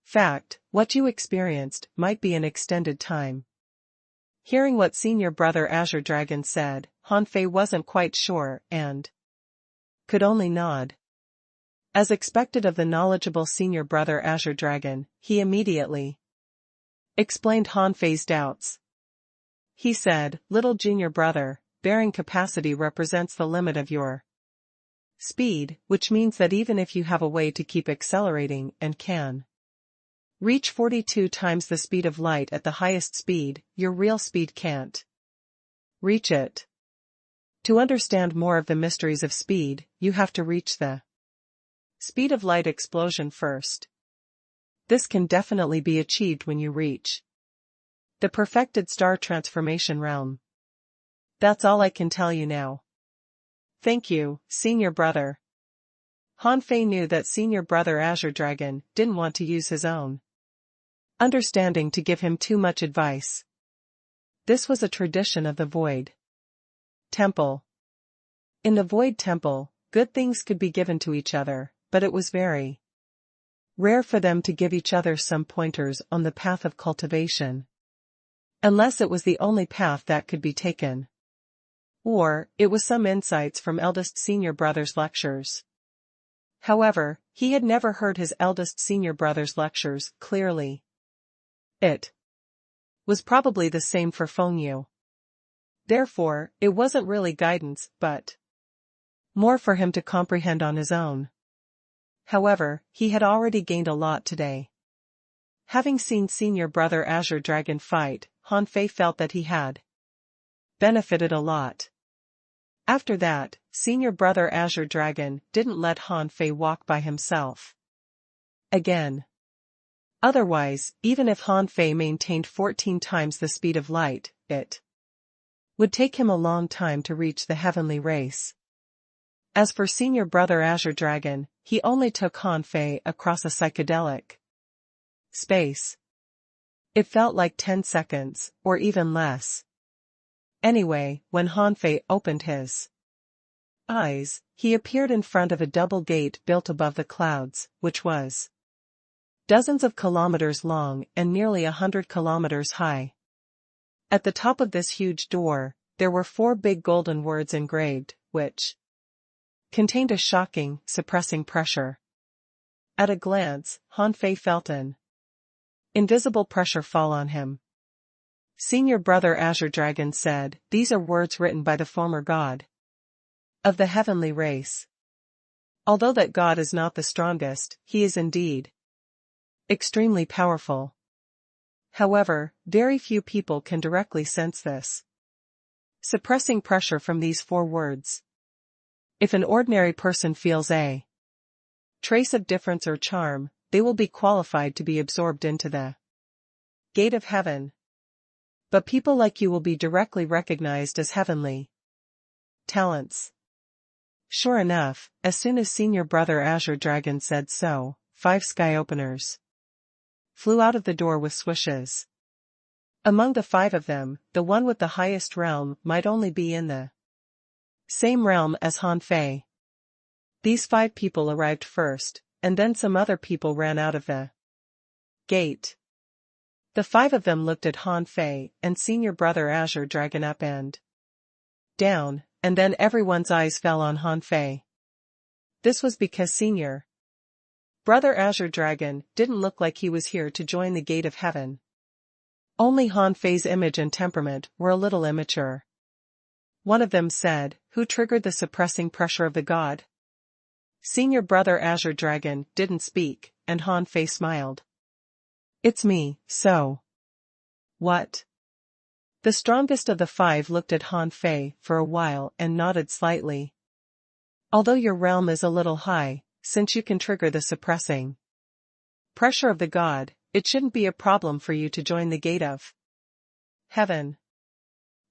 fact, what you experienced might be an extended time. Hearing what Senior Brother Azure Dragon said, Hanfei wasn't quite sure and could only nod. As expected of the knowledgeable Senior Brother Azure Dragon, he immediately explained Han Fei's doubts. He said, little junior brother, bearing capacity represents the limit of your speed, which means that even if you have a way to keep accelerating and can reach 42 times the speed of light at the highest speed, your real speed can't reach it. To understand more of the mysteries of speed, you have to reach the speed of light explosion first. This can definitely be achieved when you reach the perfected star transformation realm. That's all I can tell you now. Thank you, senior brother. Han Fei knew that senior brother Azure Dragon didn't want to use his own understanding to give him too much advice. This was a tradition of the Void Temple. In the Void Temple, good things could be given to each other, but it was very rare for them to give each other some pointers on the path of cultivation. Unless it was the only path that could be taken. Or, it was some insights from eldest senior brother's lectures. However, he had never heard his eldest senior brother's lectures clearly. It was probably the same for Feng Yu. Therefore, it wasn't really guidance, but more for him to comprehend on his own. However, he had already gained a lot today. Having seen senior brother Azure Dragon fight, Han Fei felt that he had benefited a lot. After that, senior brother Azure Dragon didn't let Han Fei walk by himself again. Otherwise, even if Han Fei maintained 14 times the speed of light, it would take him a long time to reach the heavenly race. As for senior brother Azure Dragon, he only took Han Fei across a psychedelic space. It felt like 10 seconds, or even less. Anyway, when Han Fei opened his eyes, he appeared in front of a double gate built above the clouds, which was dozens of kilometers long and nearly 100 kilometers high. At the top of this huge door, there were 4 big golden words engraved, which contained a shocking, suppressing pressure. At a glance, Han Fei felt an invisible pressure fall on him. Senior brother Azure Dragon said, these are words written by the former god of the heavenly race. Although that god is not the strongest, he is indeed extremely powerful. However, very few people can directly sense this suppressing pressure from these 4 words. If an ordinary person feels a trace of difference or charm, they will be qualified to be absorbed into the gate of heaven. But people like you will be directly recognized as heavenly talents. Sure enough, as soon as senior brother Azure Dragon said so, 5 sky openers flew out of the door with swishes. Among the 5 of them, the one with the highest realm might only be in the same realm as Han Fei. These 5 people arrived first, and then some other people ran out of the gate. The 5 of them looked at Han Fei and senior brother Azure Dragon up and down, and then everyone's eyes fell on Han Fei. This was because senior brother Azure Dragon didn't look like he was here to join the gate of heaven. Only Han Fei's image and temperament were a little immature. One of them said, who triggered the suppressing pressure of the god? Senior brother Azure Dragon didn't speak, and Han Fei smiled. It's me, so. What? The strongest of the 5 looked at Han Fei for a while and nodded slightly. Although your realm is a little high, since you can trigger the suppressing pressure of the god, it shouldn't be a problem for you to join the gate of heaven.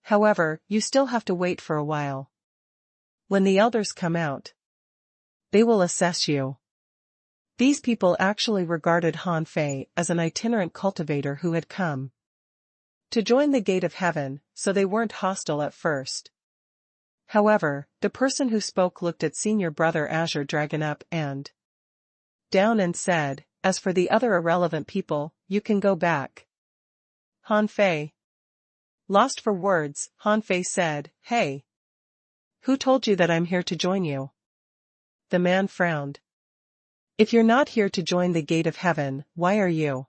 However, you still have to wait for a while. When the elders come out, they will assess you. These people actually regarded Han Fei as an itinerant cultivator who had come to join the gate of heaven, so they weren't hostile at first. However, the person who spoke looked at senior brother Azure Dragon up and down and said, as for the other irrelevant people, you can go back. Han Fei. Lost for words, Han Fei said, hey. Who told you that I'm here to join you? The man frowned. If you're not here to join the gate of heaven, why are you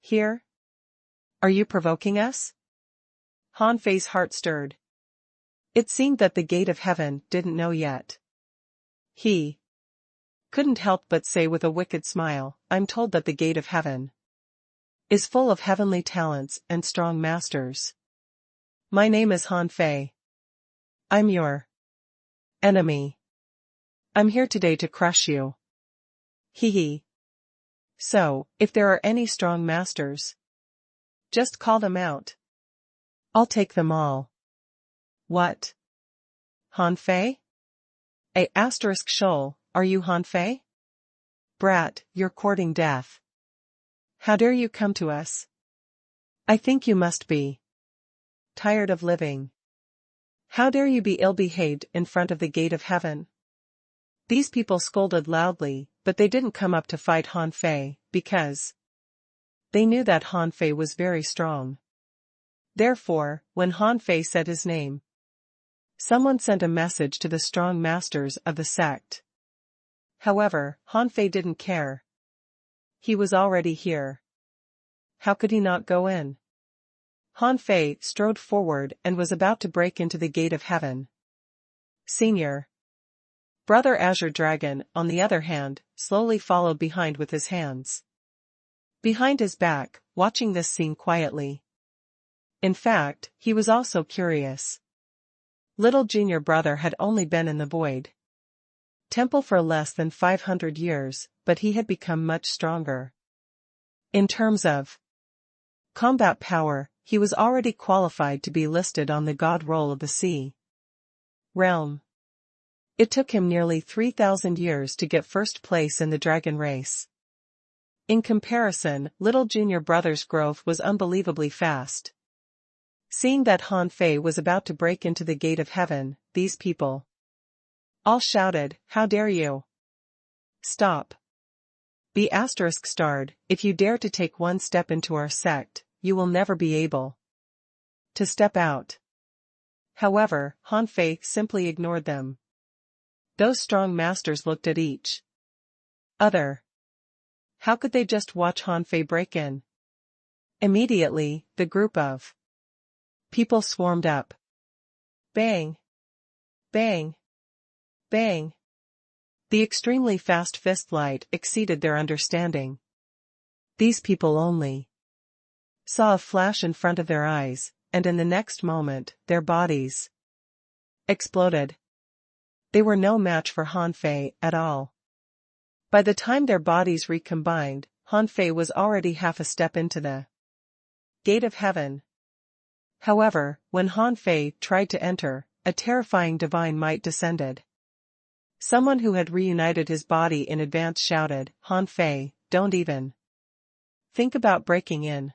here? Are you provoking us? Han Fei's heart stirred. It seemed that the gate of heaven didn't know yet. He couldn't help but say with a wicked smile, I'm told that the gate of heaven is full of heavenly talents and strong masters. My name is Han Fei. I'm your enemy. I'm here today to crush you. Hee hee. So, if there are any strong masters, just call them out. I'll take them all. What? Han Fei? Shoal, are you Han Fei? Brat, you're courting death. How dare you come to us? I think you must be tired of living. How dare you be ill-behaved in front of the gate of heaven? These people scolded loudly, but they didn't come up to fight Han Fei, because they knew that Han Fei was very strong. Therefore, when Han Fei said his name, someone sent a message to the strong masters of the sect. However, Han Fei didn't care. He was already here. How could he not go in? Han Fei strode forward and was about to break into the gate of heaven. Senior Brother Azure Dragon, on the other hand, slowly followed behind with his hands behind his back, watching this scene quietly. In fact, he was also curious. Little junior brother had only been in the void temple for less than 500 years, but he had become much stronger. In terms of combat power, he was already qualified to be listed on the god roll of the sea realm. It took him nearly 3,000 years to get first place in the dragon race. In comparison, little junior brother's growth was unbelievably fast. Seeing that Han Fei was about to break into the gate of heaven, these people all shouted, how dare you? Stop. Be *starred, if you dare to take one step into our sect, you will never be able to step out. However, Han Fei simply ignored them. Those strong masters looked at each other. How could they just watch Han Fei break in? Immediately, the group of people swarmed up. Bang! Bang! Bang! The extremely fast fist light exceeded their understanding. These people only saw a flash in front of their eyes, and in the next moment, their bodies exploded. They were no match for Han Fei at all. By the time their bodies recombined, Han Fei was already half a step into the gate of heaven. However, when Han Fei tried to enter, a terrifying divine might descended. Someone who had reunited his body in advance shouted, Han Fei, don't even think about breaking in.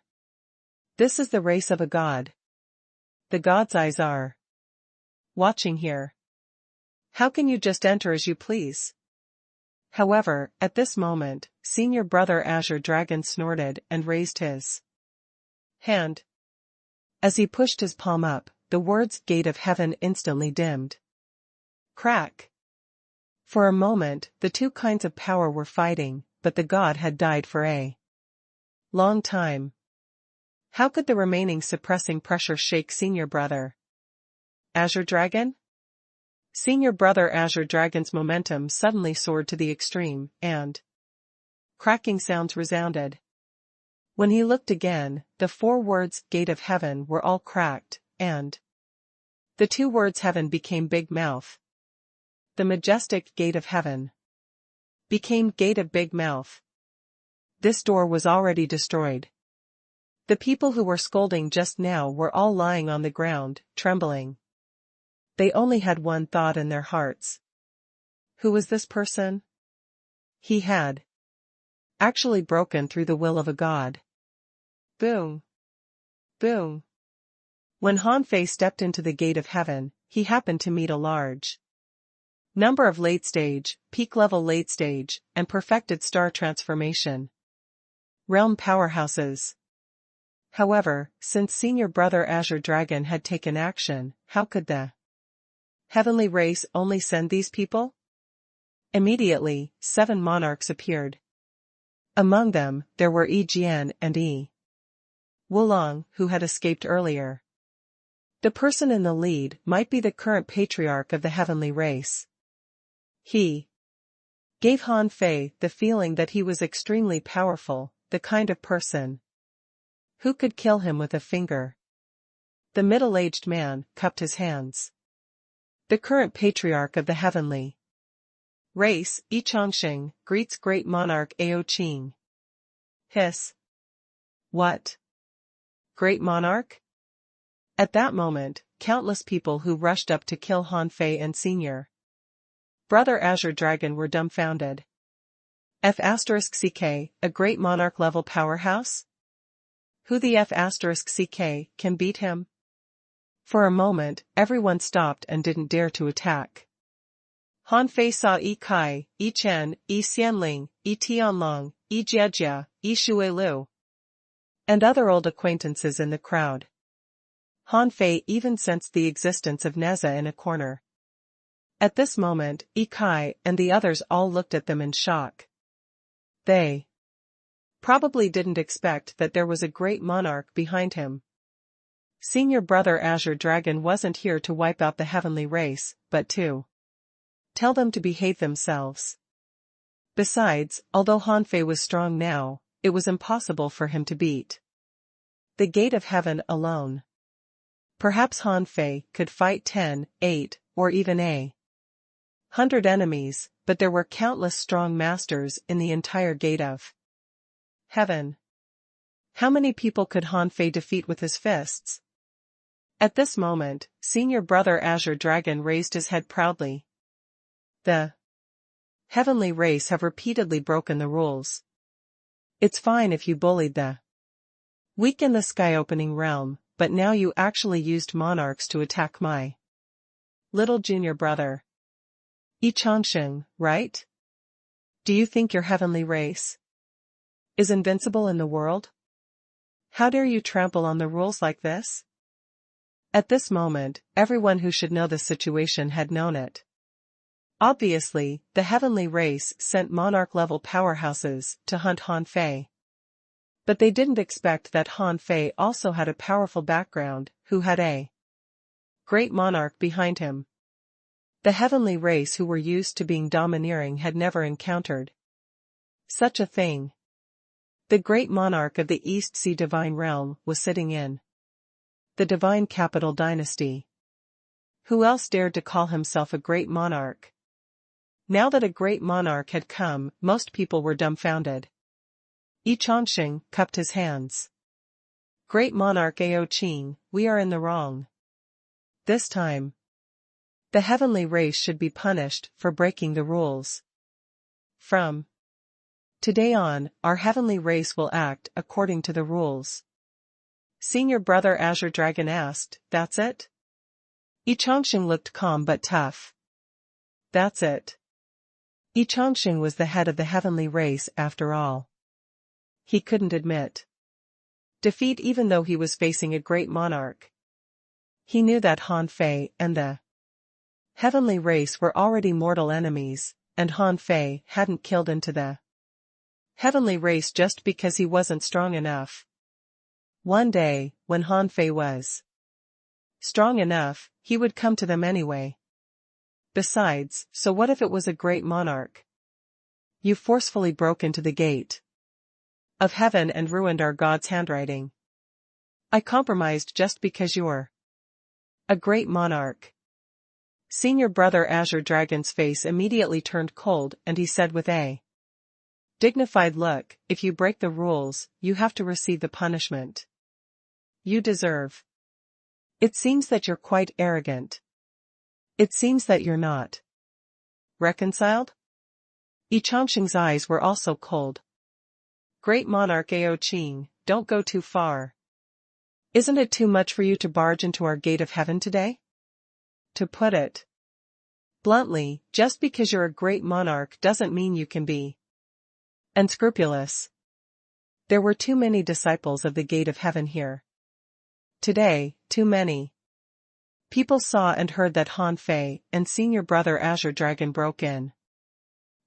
This is the race of a god. The god's eyes are watching here. How can you just enter as you please? However, at this moment, senior brother Azure Dragon snorted and raised his hand. As he pushed his palm up, the words Gate of Heaven instantly dimmed. Crack! For a moment, the two kinds of power were fighting, but the god had died for a long time. How could the remaining suppressing pressure shake senior brother Azure Dragon? Senior brother Azure Dragon's momentum suddenly soared to the extreme, and cracking sounds resounded. When he looked again, the four words Gate of Heaven were all cracked, and the two words heaven became big mouth. The majestic Gate of Heaven became Gate of Big Mouth. This door was already destroyed. The people who were scolding just now were all lying on the ground, trembling. They only had one thought in their hearts. Who was this person? He had actually broken through the will of a god. Boom! Boom! When Han Fei stepped into the Gate of Heaven, he happened to meet a large number of late-stage, peak-level late-stage, and perfected star transformation realm powerhouses. However, since senior brother Azure Dragon had taken action, how could the heavenly race only send these people? Immediately, 7 monarchs appeared. Among them, there were Yi Jian and Yi Wulong, who had escaped earlier. The person in the lead might be the current patriarch of the heavenly race. He gave Han Fei the feeling that he was extremely powerful, the kind of person who could kill him with a finger. The middle-aged man cupped his hands. The current patriarch of the heavenly race, Yi Chongqing, greets great monarch Ao Qing. Hiss. What? Great monarch? At that moment, countless people who rushed up to kill Han Fei and Senior Brother Azure Dragon were dumbfounded. F***ck, a great monarch level powerhouse? Who the F***ck can beat him? For a moment, everyone stopped and didn't dare to attack. Han Fei saw Yi Kai, Yi Chen, Yi Xianling, Yi Tianlong, Yi Jiejia, Yi Shuilu, and other old acquaintances in the crowd. Han Fei even sensed the existence of Neza in a corner. At this moment, Yi Kai and the others all looked at them in shock. They probably didn't expect that there was a great monarch behind him. Senior Brother Azure Dragon wasn't here to wipe out the heavenly race, but to tell them to behave themselves. Besides, although Han Fei was strong now, it was impossible for him to beat the gate of heaven alone. Perhaps Han Fei could fight 10, 8, or even 100 enemies, but there were countless strong masters in the entire gate of heaven. How many people could Han Fei defeat with his fists? At this moment, Senior Brother Azure Dragon raised his head proudly. The heavenly race have repeatedly broken the rules. It's fine if you bullied the weak in the sky-opening realm, but now you actually used monarchs to attack my little junior brother. Yi Chongqing, right? Do you think your heavenly race is invincible in the world? How dare you trample on the rules like this? At this moment, everyone who should know the situation had known it. Obviously, the heavenly race sent monarch-level powerhouses to hunt Han Fei. But they didn't expect that Han Fei also had a powerful background, who had a great monarch behind him. The heavenly race who were used to being domineering had never encountered such a thing. The great monarch of the East Sea Divine Realm was sitting in the Divine Capital Dynasty. Who else dared to call himself a great monarch? Now that a great monarch had come, most people were dumbfounded. Yi Chongqing cupped his hands. Great monarch Ao Qing, we are in the wrong. This time, the heavenly race should be punished for breaking the rules. From today on, our heavenly race will act according to the rules. Senior Brother Azure Dragon asked, that's it? Yi Chongqing looked calm but tough. That's it. Yi Chongqing was the head of the heavenly race after all. He couldn't admit defeat even though he was facing a great monarch. He knew that Han Fei and the heavenly race were already mortal enemies, and Han Fei hadn't killed into the heavenly race just because he wasn't strong enough. One day, when Han Fei was strong enough, he would come to them anyway. Besides, so what if it was a great monarch? You forcefully broke into the gate of heaven and ruined our God's handwriting. I compromised just because you're a great monarch. Senior Brother Azure Dragon's face immediately turned cold and he said with a dignified look, if you break the rules, you have to receive the punishment you deserve. It seems that you're quite arrogant. It seems that you're not reconciled? Yi Chongqing's eyes were also cold. Great monarch Ao Qing, don't go too far. Isn't it too much for you to barge into our gate of heaven today? To put it bluntly, just because you're a great monarch doesn't mean you can be unscrupulous. There were too many disciples of the gate of heaven here. Today, too many people saw and heard that Han Fei and Senior Brother Azure Dragon broke in.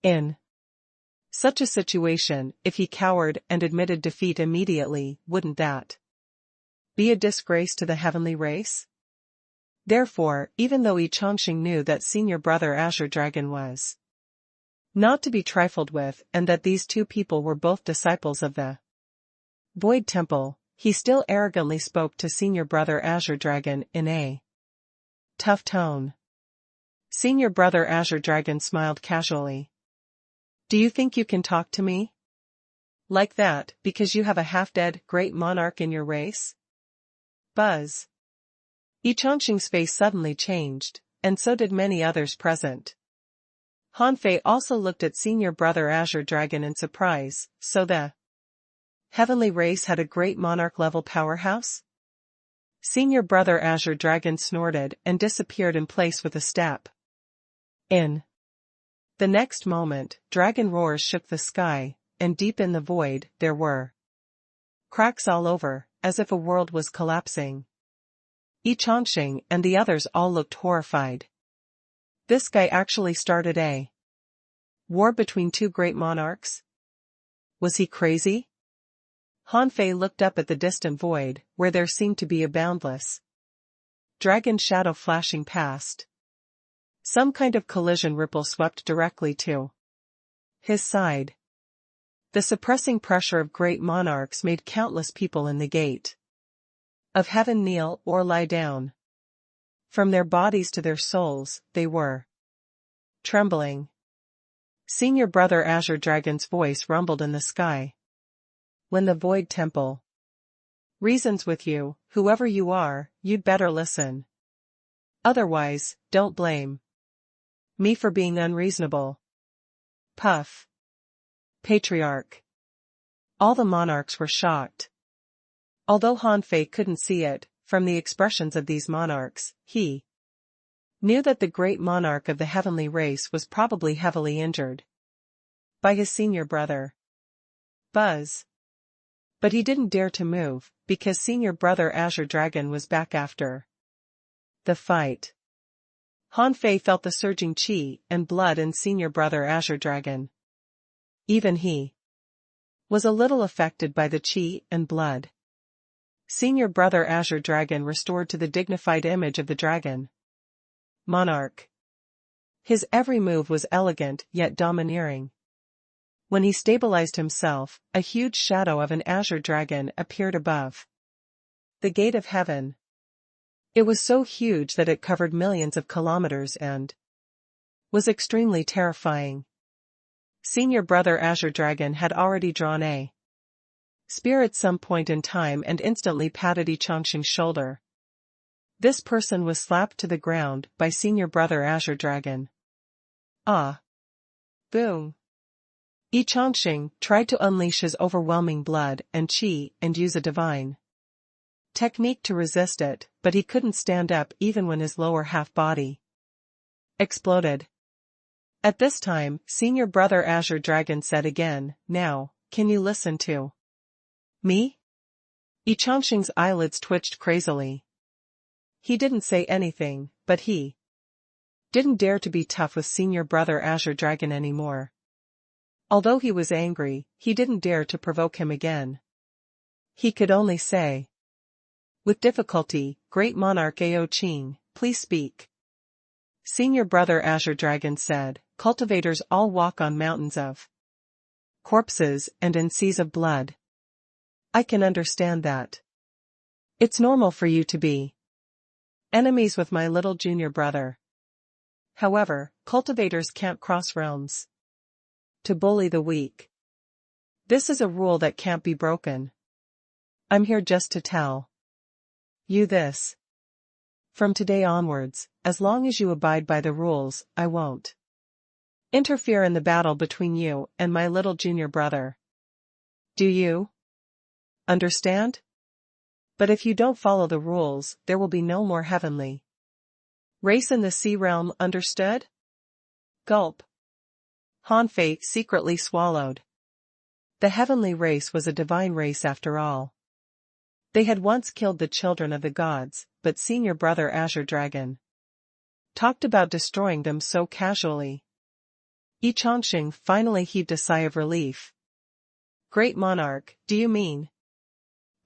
In such a situation, if he cowered and admitted defeat immediately, wouldn't that be a disgrace to the heavenly race? Therefore, even though Yi Chongqing knew that senior brother Azure Dragon was not to be trifled with and that these two people were both disciples of the Void Temple, he still arrogantly spoke to senior brother Azure Dragon in a tough tone. Senior brother Azure Dragon smiled casually. Do you think you can talk to me like that because you have a half-dead great monarch in your race? Buzz. Yi Chongqing's face suddenly changed, and so did many others present. Han Fei also looked at senior brother Azure Dragon in surprise. So the heavenly race had a great monarch-level powerhouse? Senior brother Azure Dragon snorted and disappeared in place with a step. In the next moment, dragon roars shook the sky, and deep in the void, there were cracks all over, as if a world was collapsing. Yi Chongqing and the others all looked horrified. This guy actually started a war between two great monarchs? Was he crazy? Han Fei looked up at the distant void, where there seemed to be a boundless dragon shadow flashing past. Some kind of collision ripple swept directly to his side. The suppressing pressure of great monarchs made countless people in the gate of heaven kneel or lie down. From their bodies to their souls, they were trembling. Senior brother Azure Dragon's voice rumbled in the sky. When the Void Temple reasons with you, whoever you are, you'd better listen. Otherwise, don't blame me for being unreasonable. Puff. Patriarch. All the monarchs were shocked. Although Han Fei couldn't see it, from the expressions of these monarchs, he knew that the great monarch of the heavenly race was probably heavily injured by his senior brother, Buzz. But he didn't dare to move, because senior brother Azure Dragon was back after the fight. Han Fei felt the surging qi and blood in senior brother Azure Dragon. Even he was a little affected by the qi and blood. Senior brother Azure Dragon restored to the dignified image of the dragon monarch. His every move was elegant yet domineering. When he stabilized himself, a huge shadow of an azure dragon appeared above the gate of heaven. It was so huge that it covered millions of kilometers and was extremely terrifying. Senior brother Azure Dragon had already drawn a spear at some point in time and instantly patted Yi Chongqing's shoulder. This person was slapped to the ground by senior brother Azure Dragon. Ah! Boom! Yi Chongqing tried to unleash his overwhelming blood and qi and use a divine technique to resist it, but he couldn't stand up even when his lower half body exploded. At this time, senior brother Azure Dragon said again, "Now, can you listen to me?" Yi Chongqing's eyelids twitched crazily. He didn't say anything, but he didn't dare to be tough with senior brother Azure Dragon anymore. Although he was angry, he didn't dare to provoke him again. He could only say, with difficulty, "Great Monarch Ao Qing, please speak." Senior brother Azure Dragon said, "Cultivators all walk on mountains of corpses and in seas of blood. I can understand that. It's normal for you to be enemies with my little junior brother. However, cultivators can't cross realms to bully the weak. This is a rule that can't be broken. I'm here just to tell you this. From today onwards, as long as you abide by the rules, I won't interfere in the battle between you and my little junior brother. Do you understand? But if you don't follow the rules, there will be no more heavenly race in the sea realm, understood?" Gulp. Han Fei secretly swallowed. The heavenly race was a divine race after all. They had once killed the children of the gods, but senior brother Azure Dragon talked about destroying them so casually. Yi Chongqing finally heaved a sigh of relief. "Great monarch, do you mean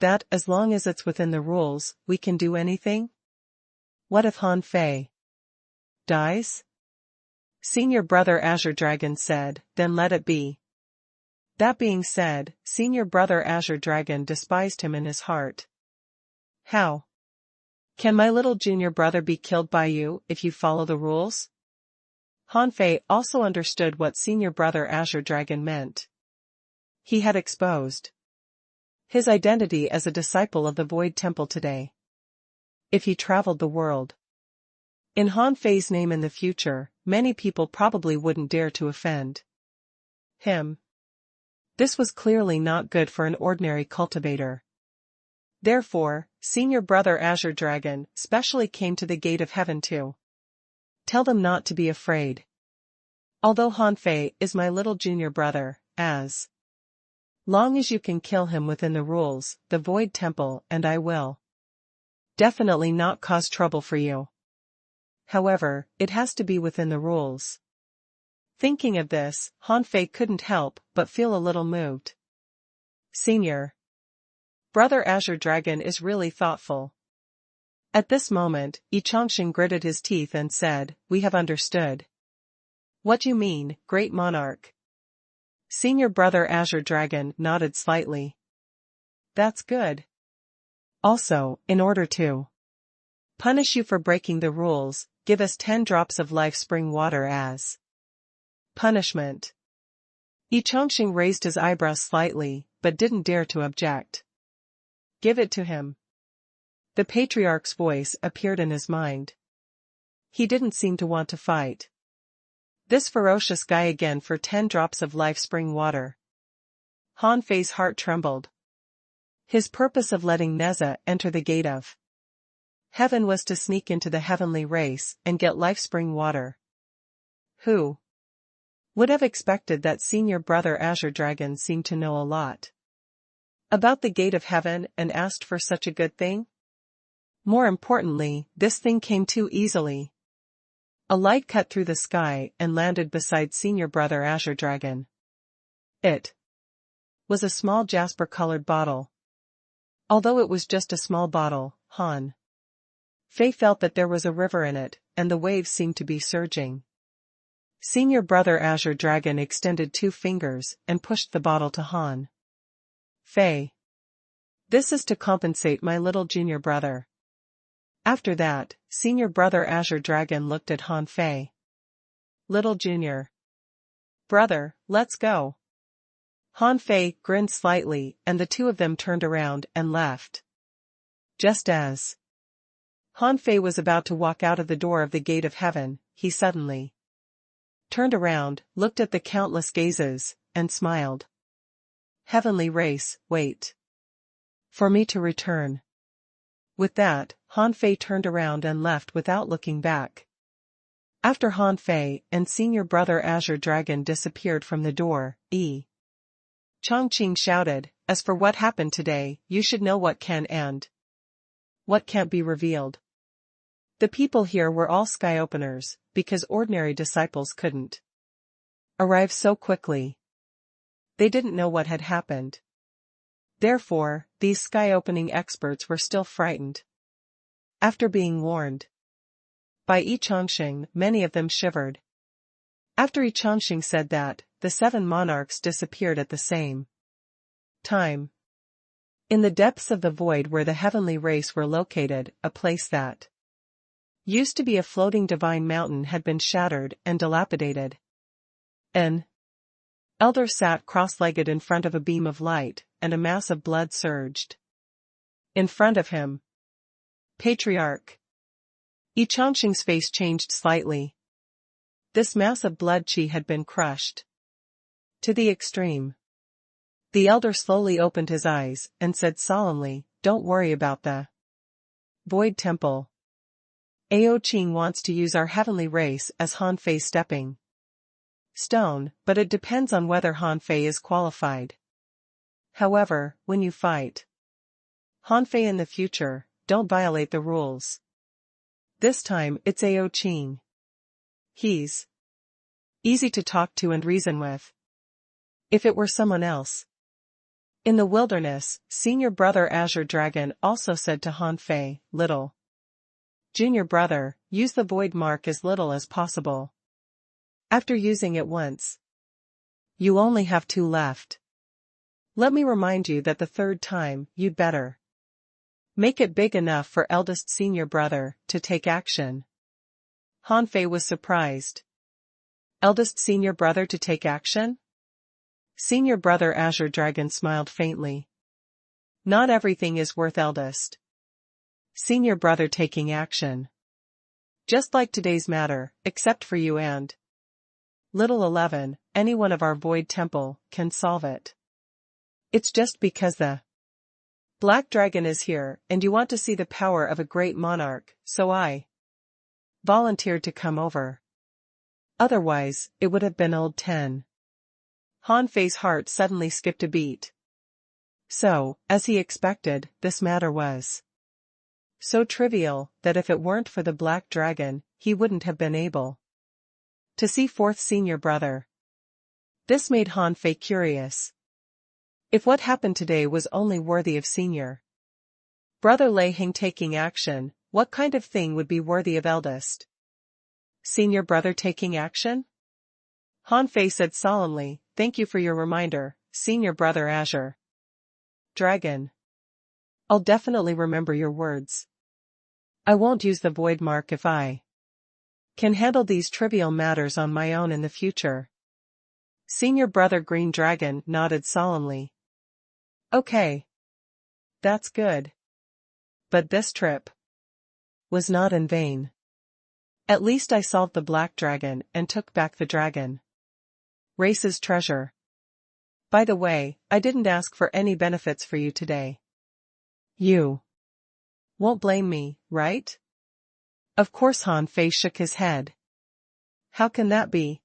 That, as long as it's within the rules, we can do anything? What if Han Fei dies? Senior Brother Azure Dragon said, then let it be. That being said, Senior Brother Azure Dragon despised him in his heart. How can my little junior brother be killed by you if you follow the rules? Han Fei also understood what Senior Brother Azure Dragon meant. He had exposed his identity as a disciple of the Void Temple today. If he traveled the world in Han Fei's name in the future, many people probably wouldn't dare to offend him. This was clearly not good for an ordinary cultivator. Therefore, Senior Brother Azure Dragon specially came to the gate of heaven to tell them not to be afraid. Although Han Fei is my little junior brother, as long as you can kill him within the rules, the Void Temple and I will definitely not cause trouble for you. However, it has to be within the rules. Thinking of this, Han Fei couldn't help but feel a little moved. Senior Brother Azure Dragon is really thoughtful. At this moment, Yi Changxing gritted his teeth and said, we have understood. What you mean, Great Monarch? Senior Brother Azure Dragon nodded slightly. That's good. Also, in order to punish you for breaking the rules, give us 10 drops of life spring water as punishment. Yi Changxing raised his eyebrows slightly, but didn't dare to object. Give it to him. The patriarch's voice appeared in his mind. He didn't seem to want to fight this ferocious guy again for 10 drops of life spring water. Han Fei's heart trembled. His purpose of letting Neza enter the gate of heaven was to sneak into the heavenly race and get life spring water. Who would have expected that Senior Brother Azure Dragon seemed to know a lot about the gate of heaven and asked for such a good thing? More importantly, this thing came too easily. A light cut through the sky and landed beside Senior Brother Azure Dragon. It was a small jasper-colored bottle. Although it was just a small bottle, Han Fei felt that there was a river in it, and the waves seemed to be surging. Senior Brother Azure Dragon extended 2 fingers and pushed the bottle to Han Fei. This is to compensate my little junior brother. After that, Senior Brother Azure Dragon looked at Han Fei. Little junior brother, let's go. Han Fei grinned slightly and the two of them turned around and left. Just as Han Fei was about to walk out of the door of the gate of heaven, he suddenly turned around, looked at the countless gazes, and smiled. Heavenly race, wait for me to return. With that, Han Fei turned around and left without looking back. After Han Fei and Senior Brother Azure Dragon disappeared from the door, Yi Changxing shouted, as for what happened today, you should know what can and what can't be revealed. The people here were all sky openers, because ordinary disciples couldn't arrive so quickly. They didn't know what had happened. Therefore, these sky-opening experts were still frightened. After being warned by Yi Changxing, many of them shivered. After Yi Changxing said that, the 7 monarchs disappeared at the same time. In the depths of the void where the heavenly race were located, a place that used to be a floating divine mountain had been shattered and dilapidated. An elder sat cross-legged in front of a beam of light, and a mass of blood surged in front of him. Patriarch. Yi Changxing's face changed slightly. This mass of blood qi had been crushed to the extreme. The elder slowly opened his eyes and said solemnly, don't worry about the Void Temple. Ao Qing wants to use our heavenly race as Han Fei's stepping stone, but it depends on whether Han Fei is qualified. However, when you fight Han Fei in the future, don't violate the rules. This time it's Ao Qing. He's easy to talk to and reason with. If it were someone else, In the wilderness, senior brother Azure Dragon also said to Han Fei, little junior brother, use the void mark as little as possible. After using it once, you only have 2 left. Let me remind you that the 3rd time, you'd better make it big enough for eldest senior brother to take action. Han Fei was surprised. Eldest senior brother to take action? Senior brother Azure Dragon smiled faintly. Not everything is worth eldest senior brother taking action. Just like today's matter, except for you and little 11, any one of our void temple can solve it. It's just because the black dragon is here and you want to see the power of a great monarch, so I volunteered to come over. Otherwise, it would have been old 10. Han Fei's heart suddenly skipped a beat. So, as he expected, this matter was so trivial that if it weren't for the black dragon, he wouldn't have been able to see 4th senior brother. This made Han Fei curious. If what happened today was only worthy of senior brother Lei Hing taking action, what kind of thing would be worthy of eldest senior brother taking action? Han Fei said solemnly, thank you for your reminder, senior brother Azure Dragon. I'll definitely remember your words. I won't use the void mark if I can handle these trivial matters on my own in the future. Senior brother Green Dragon nodded solemnly. Okay. That's good. But this trip was not in vain. At least I solved the black dragon and took back the dragon race's treasure. By the way, I didn't ask for any benefits for you today. You won't blame me, right? Of course. Han Fei shook his head. How can that be?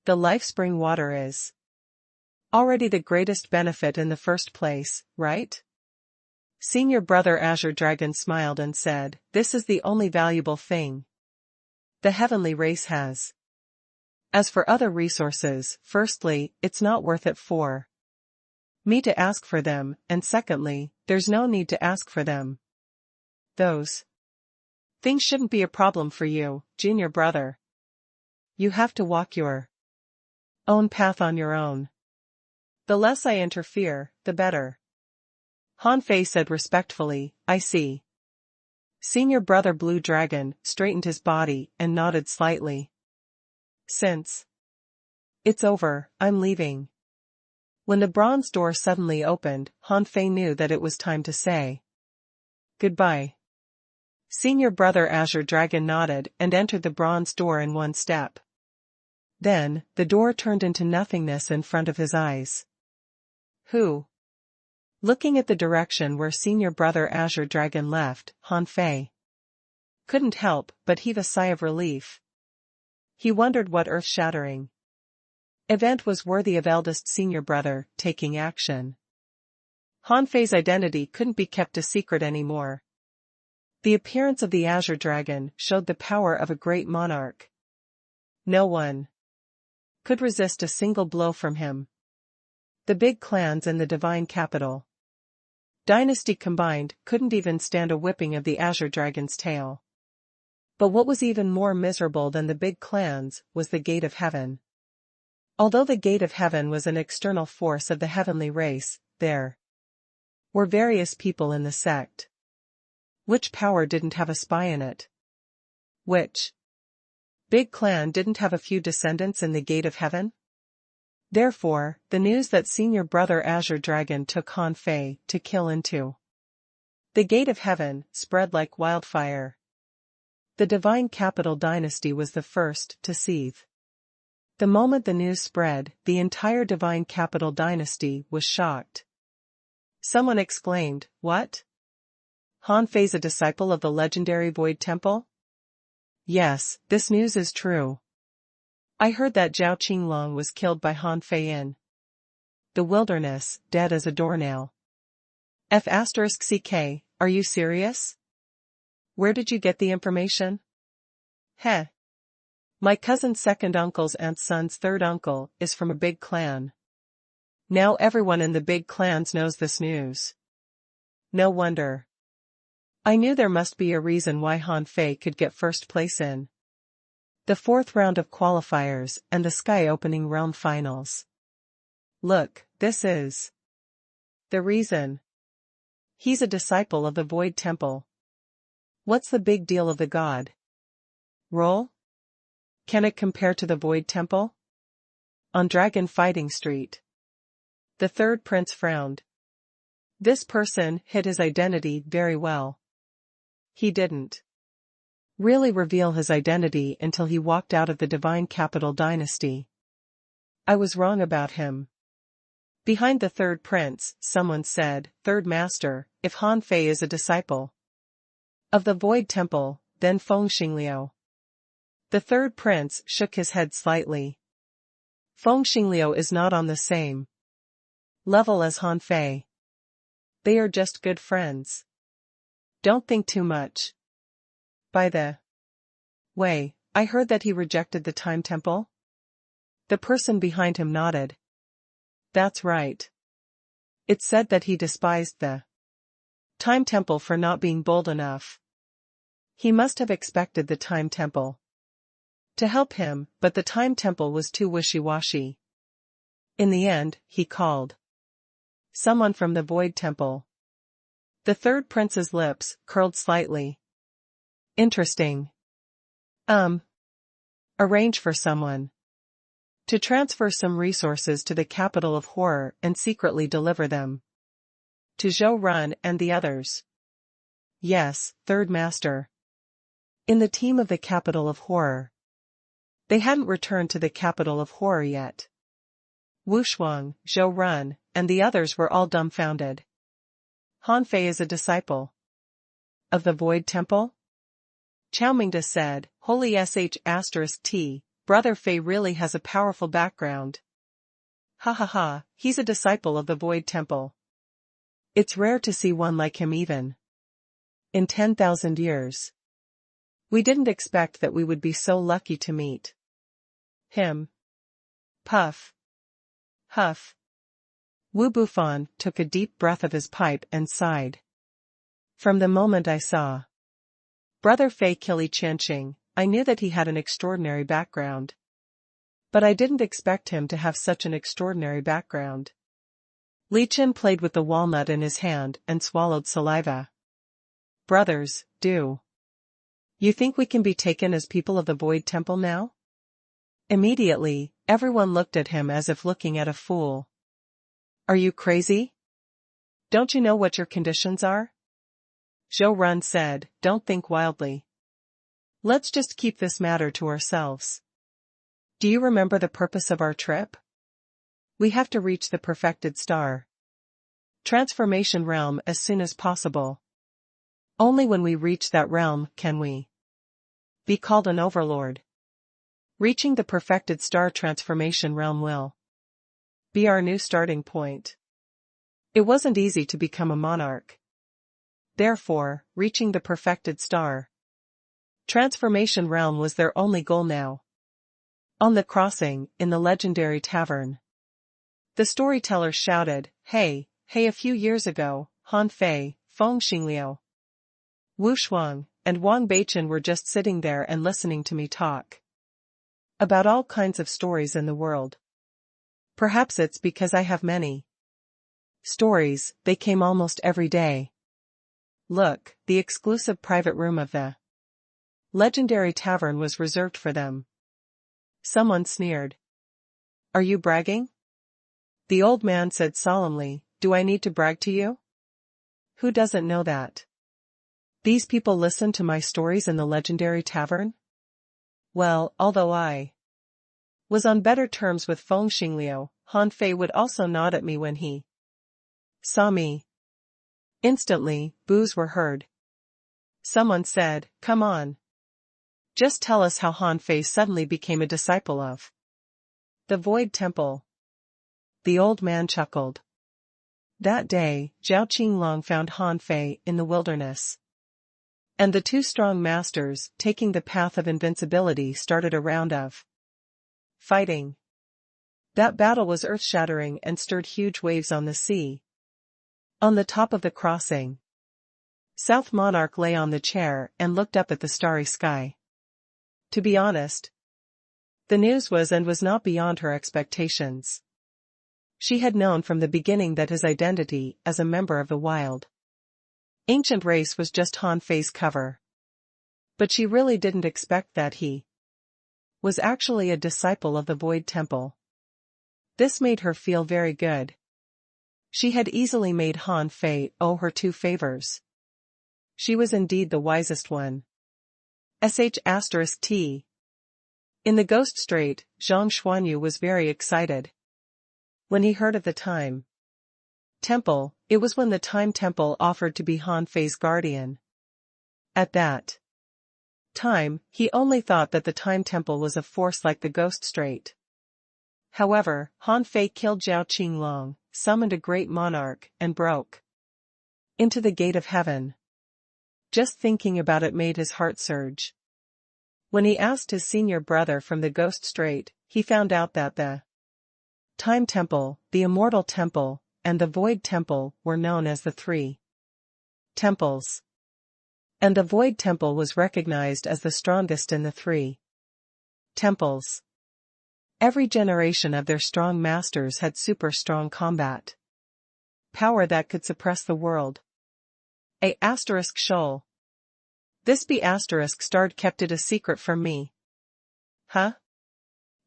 The life spring water is already the greatest benefit in the first place, right? Senior brother Azure Dragon smiled and said, this is the only valuable thing the heavenly race has. As for other resources, firstly, it's not worth it for me to ask for them, and secondly, there's no need to ask for them. Those things shouldn't be a problem for you, junior brother. You have to walk your own path on your own. The less I interfere, the better. Han Fei said respectfully, I see. Senior brother Blue Dragon straightened his body and nodded slightly. Since it's over, I'm leaving. When the bronze door suddenly opened, Han Fei knew that it was time to say goodbye. Senior brother Azure Dragon nodded and entered the bronze door in one step. Then, the door turned into nothingness in front of his eyes. Who? Looking at the direction where senior brother Azure Dragon left, Han Fei couldn't help but heave a sigh of relief. He wondered what earth-shattering event was worthy of eldest senior brother taking action. Han Fei's identity couldn't be kept a secret anymore. The appearance of the Azure Dragon showed the power of a great monarch. No one could resist a single blow from him. The big clans in the divine capital dynasty combined couldn't even stand a whipping of the Azure Dragon's tail. But what was even more miserable than the big clans was the Gate of Heaven. Although the Gate of Heaven was an external force of the heavenly race, there were various people in the sect. Which power didn't have a spy in it? Which big clan didn't have a few descendants in the Gate of Heaven? Therefore, the news that senior brother Azure Dragon took Han Fei to kill into the Gate of Heaven spread like wildfire. The divine capital dynasty was the first to seethe. The moment the news spread, the entire divine capital dynasty was shocked. Someone exclaimed, "What? Han Fei's a disciple of the legendary Void Temple?" Yes, this news is true. I heard that Zhao Qinglong was killed by Han Fei in the wilderness, dead as a doornail. F***ck, are you serious? Where did you get the information? Heh. My cousin's second uncle's aunt's son's third uncle is from a big clan. Now everyone in the big clans knows this news. No wonder. I knew there must be a reason why Han Fei could get first place in the fourth round of qualifiers and the sky-opening realm finals. Look, this is the reason. He's a disciple of the Void Temple. What's the big deal of the god? Roll? Can it compare to the Void Temple? On Dragon Fighting Street. The third prince frowned. This person hid his identity very well. He didn't really reveal his identity until he walked out of the Divine Capital Dynasty. I was wrong about him. Behind the third prince, someone said, "Third master, if Han Fei is a disciple of the Void Temple, then Feng Xingliu." The third prince shook his head slightly. Feng Xingliu is not on the same level as Han Fei. They are just good friends. Don't think too much. By the way, I heard that he rejected the Time Temple? The person behind him nodded. That's right. It said that he despised the Time Temple for not being bold enough. He must have expected the Time Temple to help him, but the Time Temple was too wishy-washy. In the end, he called someone from the Void Temple. The third prince's lips curled slightly. Interesting. Arrange for someone to transfer some resources to the capital of horror and secretly deliver them to Zhou Run and the others. Yes, third master. In the team of the capital of horror. They hadn't returned to the capital of horror yet. Wu Shuang, Zhou Run, and the others were all dumbfounded. Han Fei is a disciple of the Void Temple? Chao Mingda said, "Holy sh*t, Brother Fei really has a powerful background. Ha ha ha, he's a disciple of the Void Temple. It's rare to see one like him even in 10,000 years. We didn't expect that we would be so lucky to meet him." Puff. Huff. Wu Bufan took a deep breath of his pipe and sighed. From the moment I saw Brother Fei kill Li Qianqing, I knew that he had an extraordinary background. But I didn't expect him to have such an extraordinary background. Li Qian played with the walnut in his hand and swallowed saliva. Brothers, do you think we can be taken as people of the Void Temple now? Immediately, everyone looked at him as if looking at a fool. Are you crazy? Don't you know what your conditions are? Zhou Run said, "Don't think wildly. Let's just keep this matter to ourselves. Do you remember the purpose of our trip? We have to reach the perfected star transformation realm as soon as possible. Only when we reach that realm can we be called an overlord. Reaching the perfected star transformation realm will be our new starting point. It wasn't easy to become a monarch. Therefore, reaching the perfected star transformation realm was their only goal now." On the crossing, in the legendary tavern, the storyteller shouted, Hey, a few years ago, Han Fei, Feng Xingliu, Wu Shuang, and Wang Beichen were just sitting there and listening to me talk about all kinds of stories in the world. Perhaps it's because I have many stories, they came almost every day. Look, the exclusive private room of the legendary tavern was reserved for them. Someone sneered. Are you bragging? The old man said solemnly, Do I need to brag to you? Who doesn't know that these people listen to my stories in the legendary tavern? Well, although I was on better terms with Feng Xingliu, Han Fei would also nod at me when he saw me. Instantly, boos were heard. Someone said, Come on. Just tell us how Han Fei suddenly became a disciple of the Void Temple. The old man chuckled. That day, Zhao Qinglong found Han Fei in the wilderness. And the two strong masters, taking the path of invincibility, started a round of fighting. That battle was earth-shattering and stirred huge waves on the sea. On the top of the crossing, South Monarch lay on the chair and looked up at the starry sky. To be honest, the news was not beyond her expectations. She had known from the beginning that his identity as a member of the wild, ancient race was just Han Fei's cover. But she really didn't expect that he was actually a disciple of the Void Temple. This made her feel very good. She had easily made Han Fei owe her 2 favors. She was indeed the wisest one. **T. In the Ghost Strait, Zhang Xuanyu was very excited. When he heard of the Time Temple, it was when the Time Temple offered to be Han Fei's guardian. At that time, he only thought that the Time Temple was a force like the Ghost Strait. However, Han Fei killed Zhao Qinglong, summoned a great monarch, and broke into the gate of heaven. Just thinking about it made his heart surge. When he asked his senior brother from the Ghost Strait, he found out that the Time Temple, the Immortal Temple, and the Void Temple were known as the 3 temples. And the Void Temple was recognized as the strongest in the 3 temples. Every generation of their strong masters had super strong combat power that could suppress the world. **Shoal. This B**** kept it a secret from me. Huh?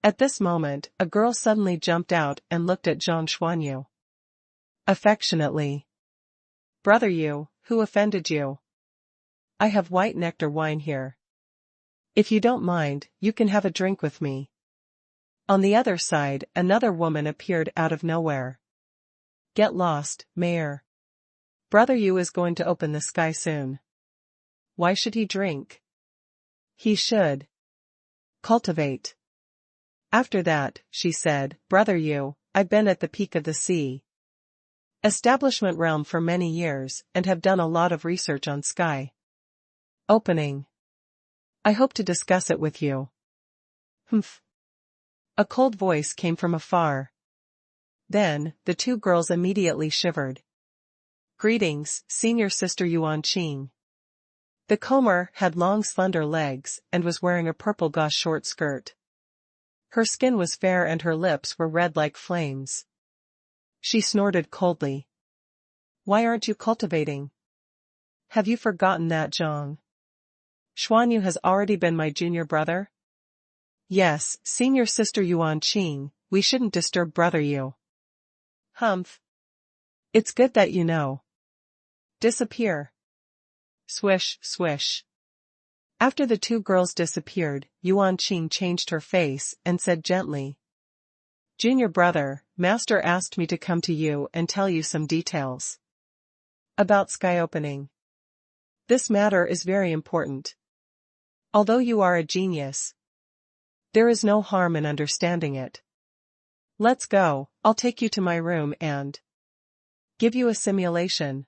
At this moment, a girl suddenly jumped out and looked at Zhang Xuanyu affectionately. Brother Yu, who offended you? I have white nectar wine here. If you don't mind, you can have a drink with me. On the other side, another woman appeared out of nowhere. Get lost, Mayor. Brother Yu is going to open the sky soon. Why should he drink? He should cultivate. After that, she said, Brother Yu, I've been at the peak of the sea establishment realm for many years and have done a lot of research on sky opening. I hope to discuss it with you. Humph. A cold voice came from afar. Then, the 2 girls immediately shivered. Greetings, Senior Sister Yuan Qing. The comber had long slender legs and was wearing a purple gauze short skirt. Her skin was fair and her lips were red like flames. She snorted coldly. Why aren't you cultivating? Have you forgotten that Zhang Xuanyu has already been my junior brother? Yes, Senior Sister Yuan Qing, we shouldn't disturb Brother Yu. Humph. It's good that you know. Disappear. Swish, swish. After the 2 girls disappeared, Yuan Qing changed her face and said gently, Junior brother, Master asked me to come to you and tell you some details about sky opening. This matter is very important. Although you are a genius, there is no harm in understanding it. Let's go, I'll take you to my room and give you a simulation.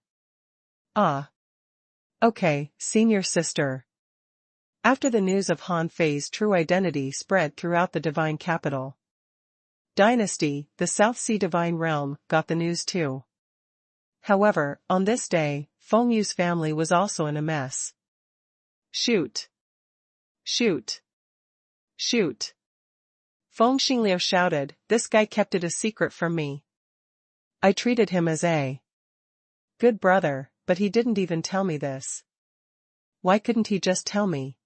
Ah. Okay, Senior Sister. After the news of Han Fei's true identity spread throughout the Divine Capital Dynasty, the South Sea Divine Realm got the news too. However, on this day, Feng Yu's family was also in a mess. Shoot. Shoot. Shoot. Feng Xingliu shouted, this guy kept it a secret from me. I treated him as a good brother, but he didn't even tell me this. Why couldn't he just tell me?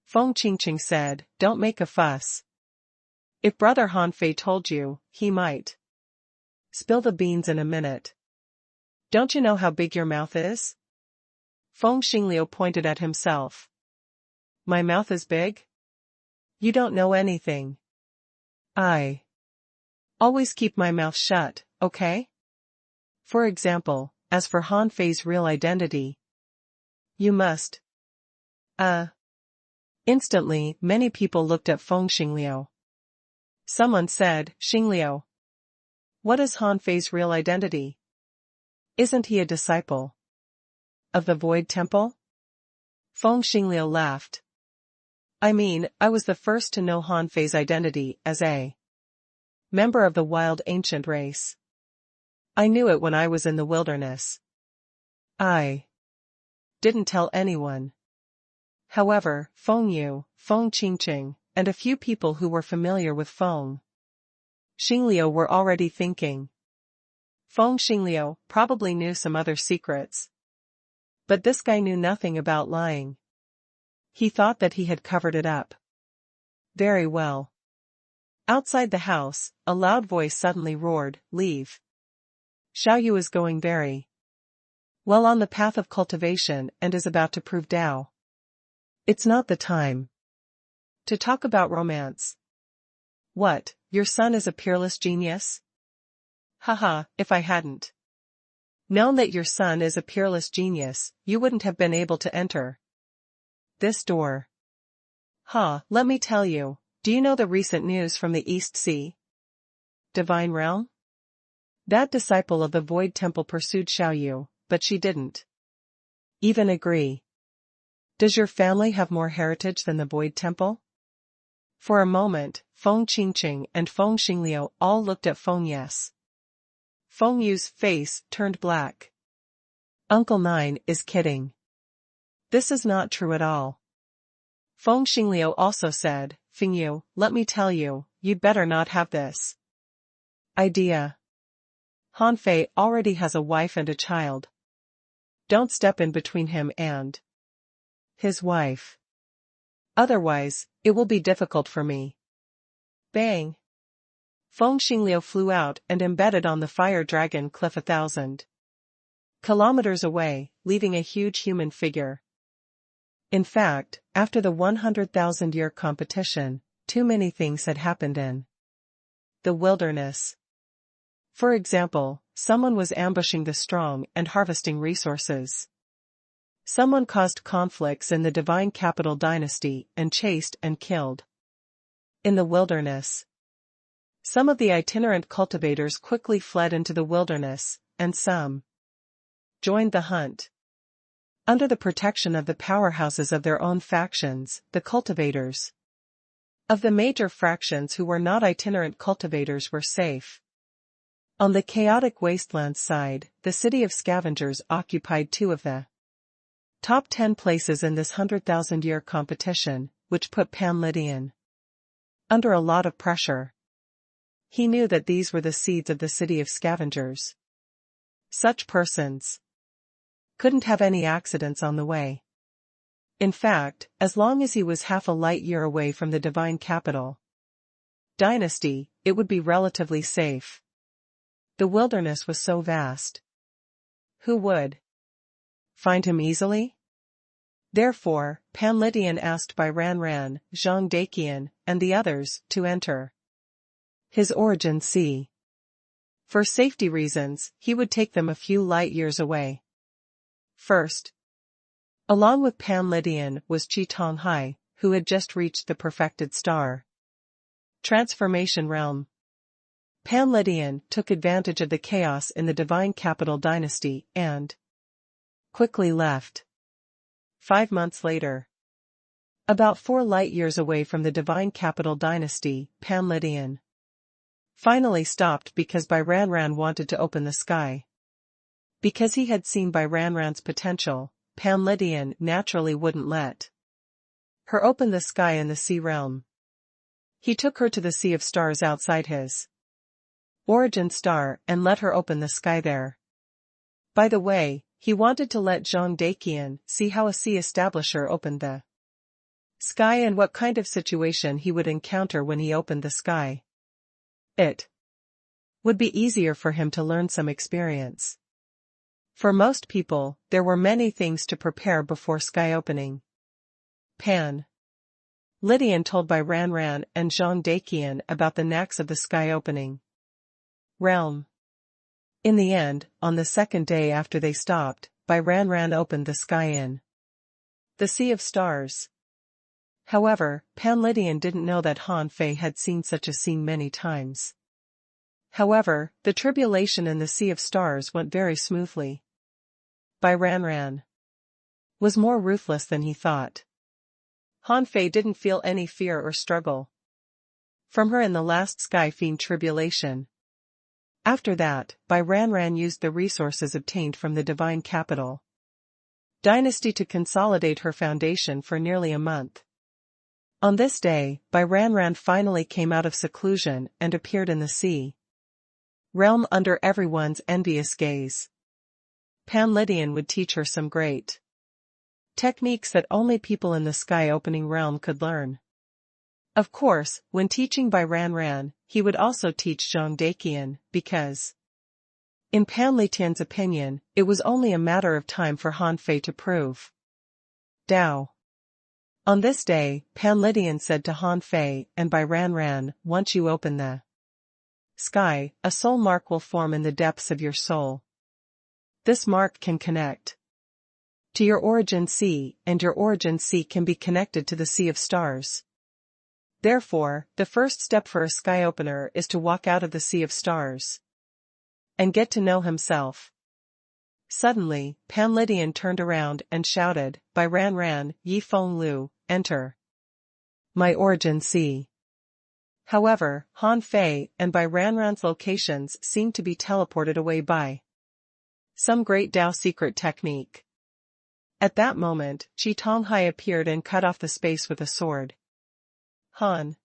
Feng Qingqing said, don't make a fuss. If Brother Han Fei told you, he might spill the beans in a minute. Don't you know how big your mouth is? Feng Xingliu pointed at himself. My mouth is big? You don't know anything. I always keep my mouth shut, okay? For example, as for Han Fei's real identity, you must. Instantly, many people looked at Feng Xingliu. Someone said, Xingliu. What is Han Fei's real identity? Isn't he a disciple of the Void Temple? Feng Xingliu laughed. I mean, I was the first to know Han Fei's identity as a member of the wild ancient race. I knew it when I was in the wilderness. I didn't tell anyone. However, Feng Yu, Feng Qingqing, and a few people who were familiar with Feng Xingliu were already thinking. Feng Xingliu probably knew some other secrets. But this guy knew nothing about lying. He thought that he had covered it up very well. Outside the house, a loud voice suddenly roared, "Leave. Xiao Yu is going very well on the path of cultivation and is about to prove Tao. It's not the time to talk about romance." "What, your son is a peerless genius?" "Haha, if I hadn't known that your son is a peerless genius, you wouldn't have been able to enter this door." "Ha, let me tell you, do you know the recent news from the East Sea Divine Realm? That disciple of the Void Temple pursued Xiao Yu, but she didn't even agree. Does your family have more heritage than the Void Temple?" For a moment, Feng Qingqing and Feng Xingliu all looked at Feng Yes. Feng Yu's face turned black. "Uncle Nine is kidding. This is not true at all." Feng Xingliu also said, "Feng Yu, let me tell you, you'd better not have this idea. Han Fei already has a wife and a child. Don't step in between him and his wife. Otherwise, it will be difficult for me." Bang! Feng Xingliu flew out and embedded on the fire dragon cliff 1,000 kilometers away, leaving a huge human figure. In fact, after the 100,000-year competition, too many things had happened in the wilderness. For example, someone was ambushing the strong and harvesting resources. Someone caused conflicts in the divine capital dynasty and chased and killed in the wilderness. Some of the itinerant cultivators quickly fled into the wilderness, and some joined the hunt. Under the protection of the powerhouses of their own factions, the cultivators of the major fractions who were not itinerant cultivators were safe. On the chaotic wastelands side, the city of scavengers occupied 2 of the top 10 places in this 100,000-year competition, which put Pan Lydian under a lot of pressure. He knew that these were the seeds of the city of scavengers. Such persons couldn't have any accidents on the way. In fact, as long as he was half a light year away from the divine capital dynasty, it would be relatively safe. The wilderness was so vast. Who would find him easily? Therefore, Pan Lydian asked Bai Ranran, Zhang Daqian, and the others to enter his origin sea. For safety reasons, he would take them a few light years away. First, along with Pan Lydian was Qi Tonghai, who had just reached the perfected star transformation realm. Pan Lydian took advantage of the chaos in the divine capital dynasty and quickly left. 5 months later, about 4 light years away from the divine capital dynasty, Pan Lydian finally stopped because Bai Ranran wanted to open the sky. Because he had seen Bai Ranran's potential, Pan Lydian naturally wouldn't let her open the sky in the sea realm. He took her to the sea of stars outside his origin star and let her open the sky there. By the way, he wanted to let Zhang Daqian see how a sea establisher opened the sky and what kind of situation he would encounter when he opened the sky. It would be easier for him to learn some experience. For most people, there were many things to prepare before sky opening. Pan Lydian told Bai Ranran and Zhang Daqian about the knacks of the sky opening realm. In the end, on the 2nd day after they stopped, Bai Ranran opened the sky in the Sea of Stars. However, Pan Lydian didn't know that Han Fei had seen such a scene many times. However, the tribulation in the Sea of Stars went very smoothly. Bai Ranran was more ruthless than he thought. Han Fei didn't feel any fear or struggle. from her in the last Sky Fiend tribulation. After that, Bai Ranran used the resources obtained from the divine capital dynasty to consolidate her foundation for nearly a month. On this day, Bai Ranran finally came out of seclusion and appeared in the sea realm under everyone's envious gaze. Pan Lydian would teach her some great techniques that only people in the sky opening realm could learn. Of course, when teaching Bai Ranran, he would also teach Zhang Daqian, because, in Pan Lydian's opinion, it was only a matter of time for Han Fei to prove Dao. On this day, Pan Lydian said to Han Fei and Bai Ranran, once you open the sky, a soul mark will form in the depths of your soul. This mark can connect to your origin sea, and your origin sea can be connected to the sea of stars. Therefore, the first step for a sky opener is to walk out of the sea of stars and get to know himself. Suddenly, Pan Lydian turned around and shouted, Bai Ranran, Yi Feng Lu, enter my origin sea. However, Han Fei and Bai Ranran's locations seemed to be teleported away by some great Dao secret technique. At that moment, Qi Tonghai appeared and cut off the space with a sword. Han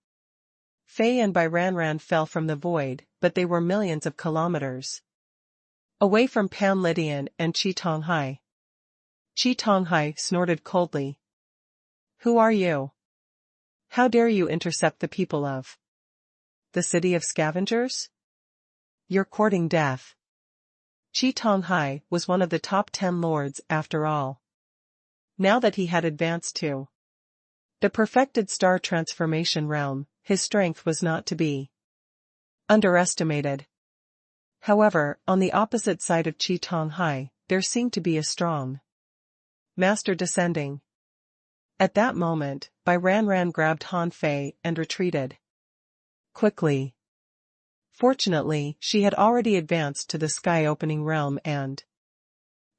Fei and Bai Ranran fell from the void, but they were millions of kilometers away from Pan Lydian and Qi Tonghai. Qi Tonghai snorted coldly. Who are you? How dare you intercept the people of the city of scavengers? You're courting death. Qi Tonghai was one of the top 10 lords after all. Now that he had advanced to the perfected star transformation realm, his strength was not to be underestimated. However, on the opposite side of Qi Tonghai, there seemed to be a strong master descending. At that moment, Bai Ranran grabbed Han Fei and retreated quickly. Fortunately, she had already advanced to the sky-opening realm and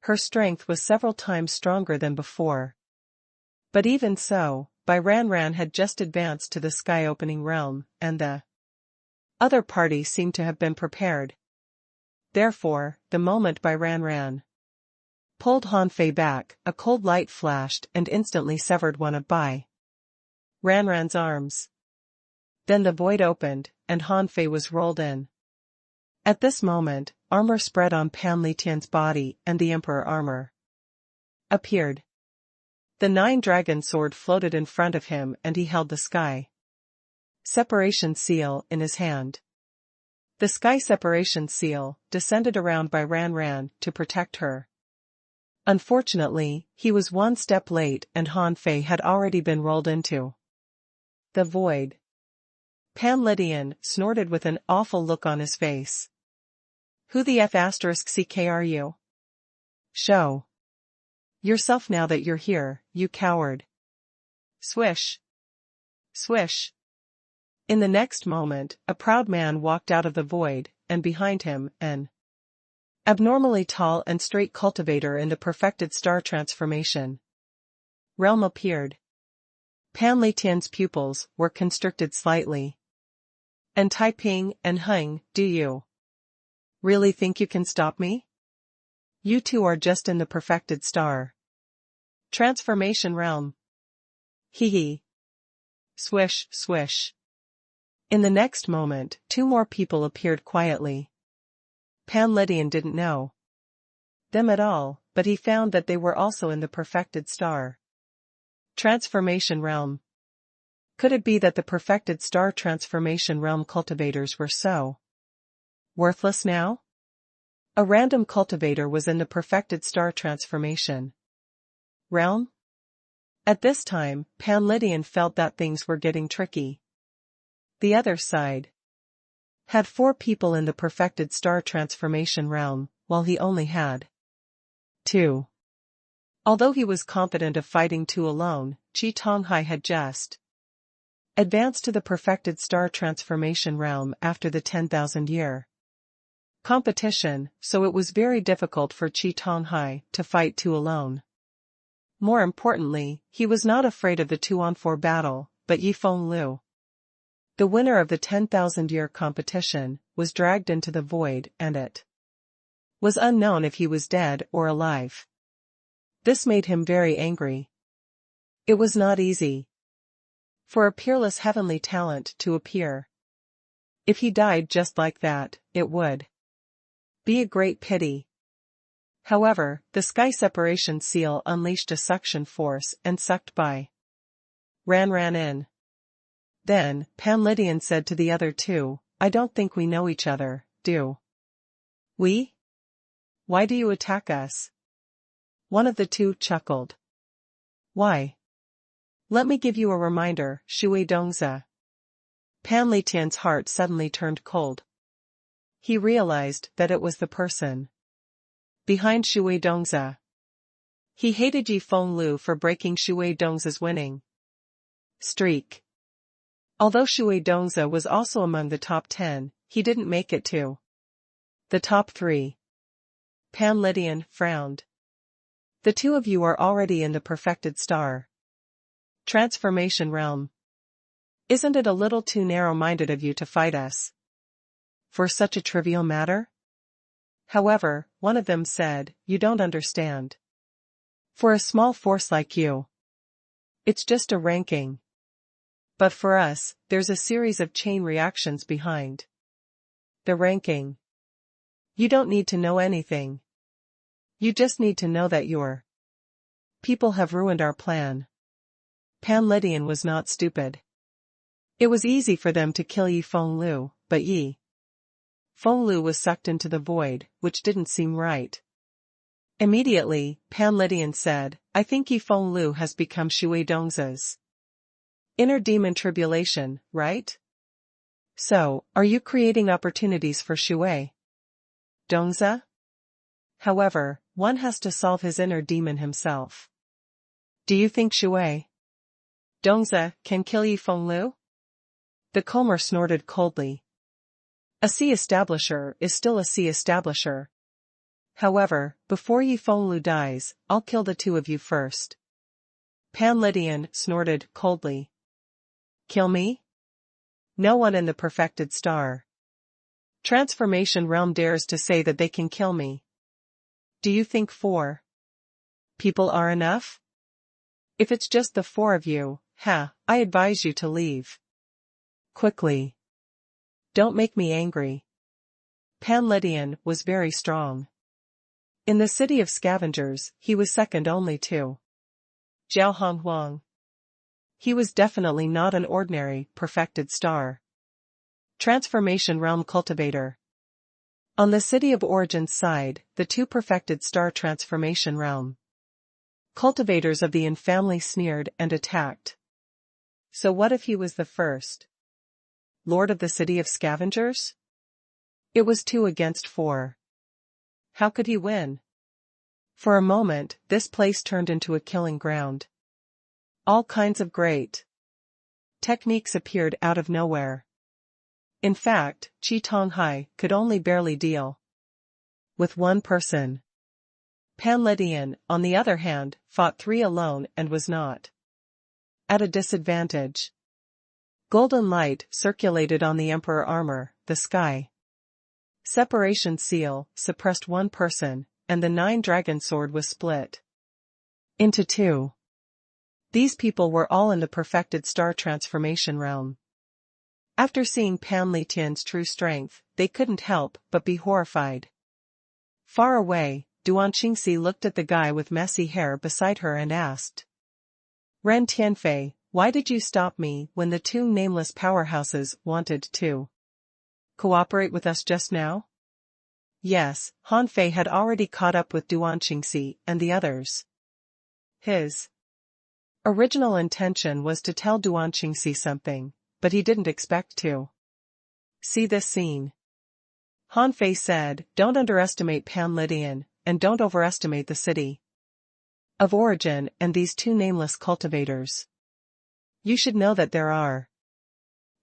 her strength was several times stronger than before. But even so, Bai Ranran had just advanced to the sky-opening realm, and the other party seemed to have been prepared. Therefore, the moment Bai Ranran pulled Han Fei back, a cold light flashed and instantly severed one of Bai Ranran's arms. Then the void opened, and Han Fei was rolled in. At this moment, armor spread on Pan Lydian's body and the Emperor armor appeared. The 9-dragon sword floated in front of him and he held the sky separation seal in his hand. The sky separation seal descended around Bai Ranran to protect her. Unfortunately, he was one step late and Han Fei had already been rolled into the void. Pan Lydian snorted with an awful look on his face. Who the F***ck are you? Show yourself now that you're here, you coward. Swish. Swish. In the next moment, a proud man walked out of the void, and behind him, an abnormally tall and straight cultivator in the perfected star transformation realm appeared. Pan Lydian's pupils were constricted slightly. And Taiping and Heng, do you really think you can stop me? You two are just in the perfected star transformation realm. Hee hee. Swish, swish. In the next moment, 2 more people appeared quietly. Pan Lydian didn't know them at all, but he found that they were also in the perfected star transformation realm. Could it be that the perfected star transformation realm cultivators were so worthless now? A random cultivator was in the perfected star transformation realm? At this time, Pan Lydian felt that things were getting tricky. The other side had 4 people in the perfected star transformation realm, while he only had 2. Although he was confident of fighting 2 alone, Qi Tonghai had just advanced to the perfected star transformation realm after the 10,000-year competition, so it was very difficult for Qi Tonghai to fight 2 alone. More importantly, he was not afraid of the 2-on-4 battle, but Yi Feng Lu The winner of the 10,000-year competition was dragged into the void and it was unknown if he was dead or alive. This made him very angry. It was not easy for a peerless heavenly talent to appear. If he died just like that, it would be a great pity. However, the sky separation seal unleashed a suction force and sucked by. Ran in. Then, Pan-Lydian said to the other two, I don't think we know each other, do we? Why do you attack us? One of the two chuckled. Why? Let me give you a reminder, Shui Dongza. Pan-Lydian's heart suddenly turned cold. He realized that it was the person behind Shui Dongza. He hated Yi Fenglu for breaking Shui Dongza's winning streak. Although Shui Dongza was also among the top 10, he didn't make it to the top 3. Pan-Lydian frowned. The two of you are already in the perfected star transformation realm. Isn't it a little too narrow-minded of you to fight us for such a trivial matter? However, one of them said, you don't understand. For a small force like you, it's just a ranking. But for us, there's a series of chain reactions behind the ranking. You don't need to know anything. You just need to know that your people have ruined our plan. Pan-Lydian was not stupid. It was easy for them to kill Yi Fenglu, but Yi Fenglu was sucked into the void, which didn't seem right. Immediately, Pan-Lydian said, I think Yi Fenglu has become Shui Dongza's inner demon tribulation, right? So, are you creating opportunities for Shui Dongza? However, one has to solve his inner demon himself. Do you think Shui Dongza can kill Yi Fenglu? The Comer snorted coldly. A sea establisher is still a sea establisher. However, before Yi Fenglu dies, I'll kill the two of you first. Pan-Lydian snorted coldly. Kill me? No one in the perfected star transformation realm dares to say that they can kill me. Do you think 4 people are enough? If it's just the 4 of you, I advise you to leave quickly. Don't make me angry. Pan-Lydian was very strong. In the city of scavengers, he was second only to Zhao Honghuang. He was definitely not an ordinary, perfected star transformation realm cultivator. On the city of origin's side, the 2 perfected star transformation realm cultivators of the Yin family sneered and attacked. So what if he was the first lord of the city of scavengers? It was 2 against 4. How could he win? For a moment, this place turned into a killing ground. All kinds of great techniques appeared out of nowhere. In fact, Qi Tonghai could only barely deal with one person. Pan-Lydian, on the other hand, fought 3 alone and was not at a disadvantage. Golden light circulated on the Emperor armor, the sky separation seal suppressed one person, and the 9-dragon sword was split into 2. These people were all in the perfected star transformation realm. After seeing Pan-Lydian's true strength, they couldn't help but be horrified. Far away, Duan Qingxi looked at the guy with messy hair beside her and asked, Ren Tianfei, why did you stop me when the 2 nameless powerhouses wanted to cooperate with us just now? Yes, Han Fei had already caught up with Duan Qingxi and the others. His original intention was to tell Duan Qingxi something, but he didn't expect to see this scene. Han Fei said, don't underestimate Pan-Lydian, and don't overestimate the city of origin and these 2 nameless cultivators. You should know that there are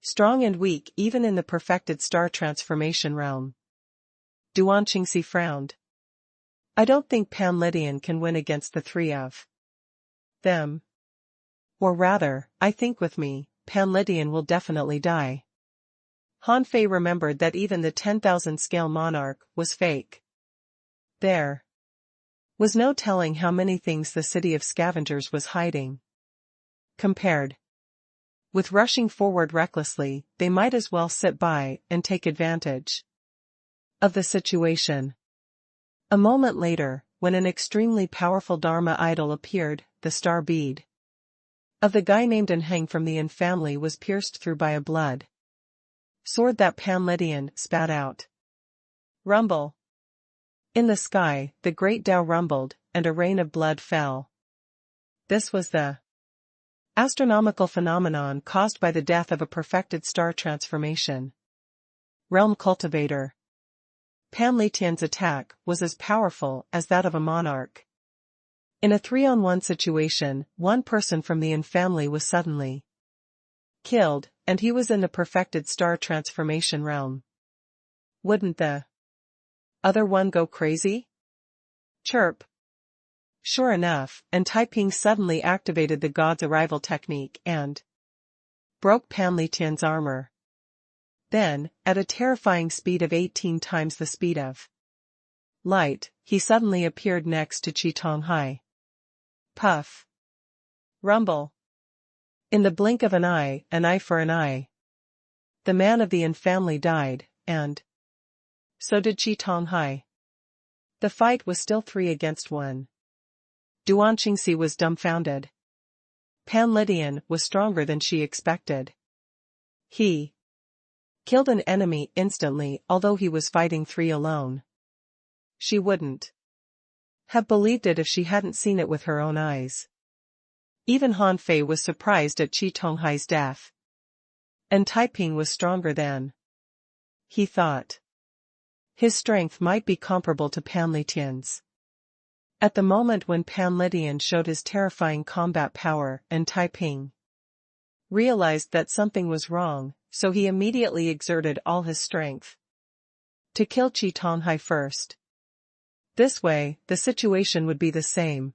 strong and weak even in the perfected star transformation realm. Duan Qingxi frowned. I don't think Pan-Lydian can win against the 3 of them. Or rather, I think with me, Pan Lydian will definitely die. Han Fei remembered that even the 10,000 scale monarch was fake. There was no telling how many things the city of scavengers was hiding. Compared with rushing forward recklessly, they might as well sit by and take advantage of the situation. A moment later, when an extremely powerful Dharma idol appeared, the star bead of the guy named Anheng from the Yin family was pierced through by a blood sword that Pan Lydian spat out. Rumble. In the sky, the great Tao rumbled, and a rain of blood fell. This was the astronomical phenomenon caused by the death of a perfected star transformation. Realm cultivator. Pan Lydian's attack was as powerful as that of a monarch. In a 3-on-1 situation, one person from the Yin family was suddenly killed, and he was in the perfected star transformation realm. Wouldn't the other one go crazy? Chirp. Sure enough, and Taiping suddenly activated the god's arrival technique and broke Pan Lydian's armor. Then, at a terrifying speed of 18 times the speed of light, he suddenly appeared next to Qi Tonghai. Puff. Rumble. In the blink of an eye for an eye. The man of the Yin family died, and so did Qi Tonghai. The fight was still 3 against 1. Duan Qingxi was dumbfounded. Pan Lydian was stronger than she expected. He killed an enemy instantly, although he was fighting 3 alone. She wouldn't have believed it if she hadn't seen it with her own eyes. Even Han Fei was surprised at Qi Tonghai's death. And Taiping was stronger than he thought. His strength might be comparable to Pan Lydian's. At the moment when Pan Lydian showed his terrifying combat power, and Taiping realized that something was wrong, so he immediately exerted all his strength to kill Qi Tonghai first. This way, the situation would be the same.